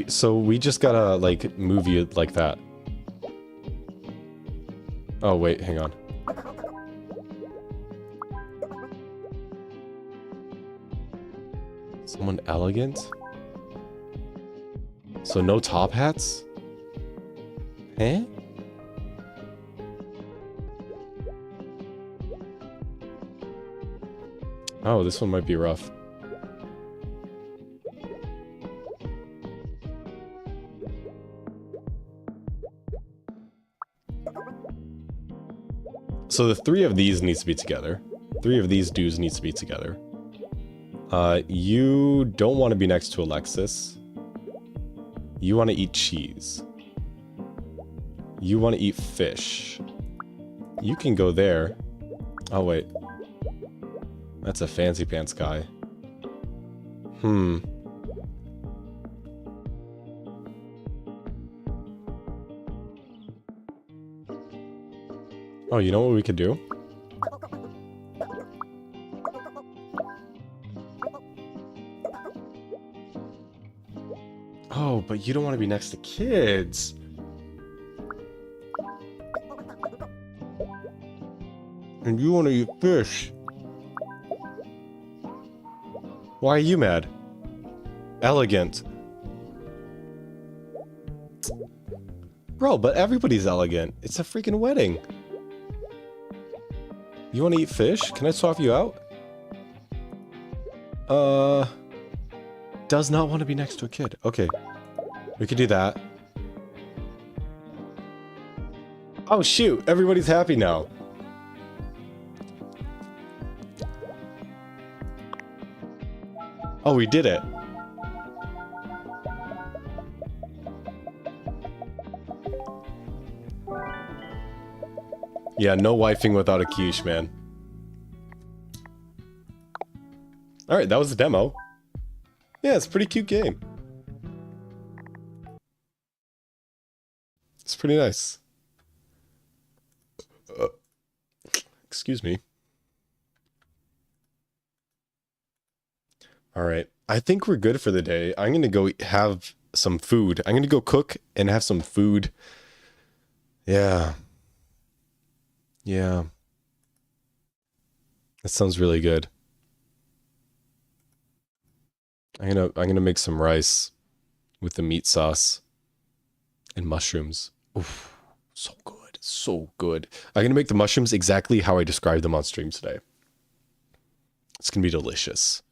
So we just gotta, like, move you like that. Oh, wait, hang on. Someone elegant? So no top hats? Eh? Oh, this one might be rough. So the 3 of these needs to be together. 3 of these dudes needs to be together. You don't want to be next to Alexis. You want to eat cheese. You want to eat fish. You can go there. Oh, wait. That's a fancy pants guy. Oh, you know what we could do? Oh, but you don't want to be next to kids. And you want to eat fish. Why are you mad? Elegant. Bro, but everybody's elegant. It's a freaking wedding. You want to eat fish? Can I swap you out? Does not want to be next to a kid. Okay. We could do that. Oh, shoot. Everybody's happy now. Oh, we did it. Yeah, no wifing without a quiche, man. Alright, that was the demo. Yeah, it's a pretty cute game. It's pretty nice. Excuse me. All right. I think we're good for the day. I'm going to go have some food. I'm going to go cook and have some food. Yeah. Yeah. That sounds really good. I'm gonna make some rice with the meat sauce and mushrooms. Oof, so good. So good. I'm gonna make the mushrooms exactly how I described them on stream today. It's gonna be delicious.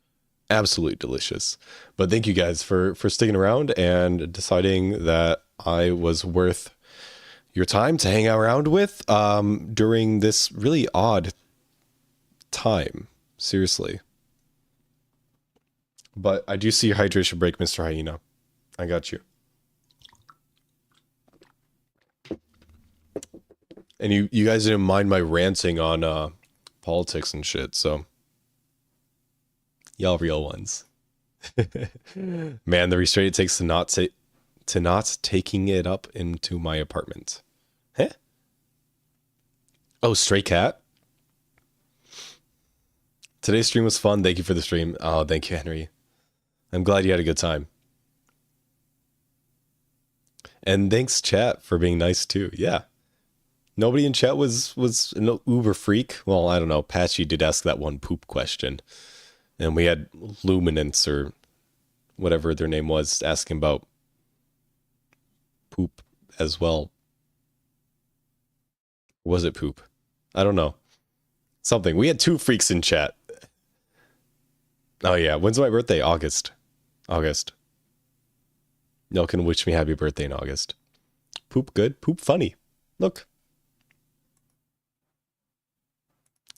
Absolutely delicious. But thank you guys for sticking around and deciding that I was worth your time to hang around with during this really odd time. Seriously. But I do see your hydration break, Mr. Hyena. I got you. And you guys didn't mind my ranting on politics and shit, so y'all real ones. Man, the restraint it takes to not taking it up into my apartment. Huh? Oh, stray cat. Today's stream was fun. Thank you for the stream. Oh, thank you, Henry. I'm glad you had a good time. And thanks, chat, for being nice too. Yeah. Nobody in chat was an uber freak. Well, I don't know. Patchy did ask that one poop question. And we had Luminance or whatever their name was asking about poop as well. Was it poop? I don't know. Something. We had two freaks in chat. Oh yeah. When's my birthday? August. Y'all can wish me happy birthday in August. Poop good. Poop funny. Look.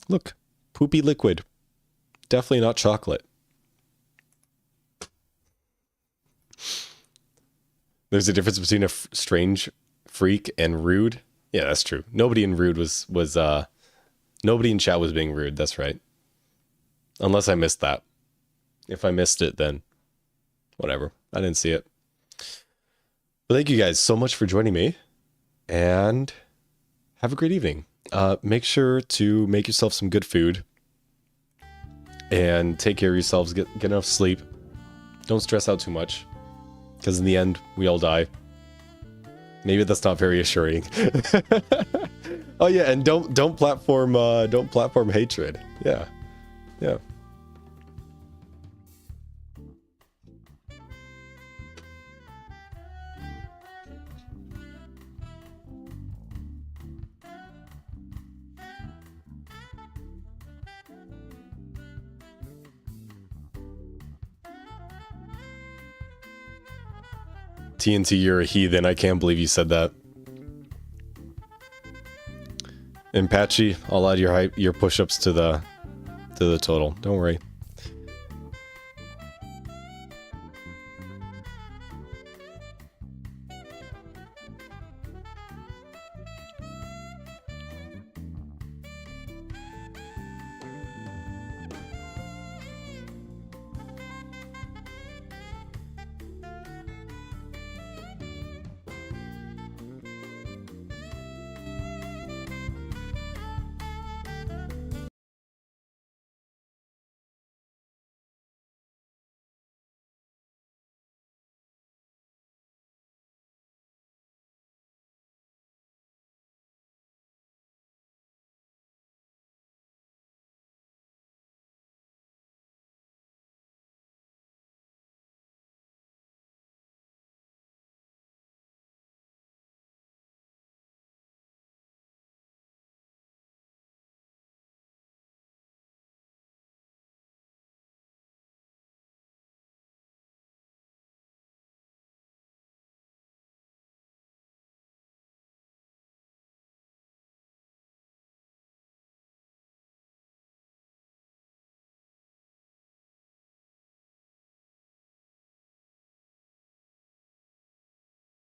Look. Poopy liquid. Definitely not chocolate. There's a difference between a strange freak and rude. Yeah, that's true. Nobody in rude was nobody in chat was being rude. That's right. Unless I missed that. If I missed it, then whatever. I didn't see it. But thank you guys so much for joining me, and have a great evening. Make sure to make yourself some good food, and take care of yourselves. Get enough sleep. Don't stress out too much, because in the end, we all die. Maybe that's not very assuring. Oh yeah, and don't platform hatred. Yeah. TNT, you're a heathen. I can't believe you said that. And Patchy, I'll add your push-ups to the total. Don't worry.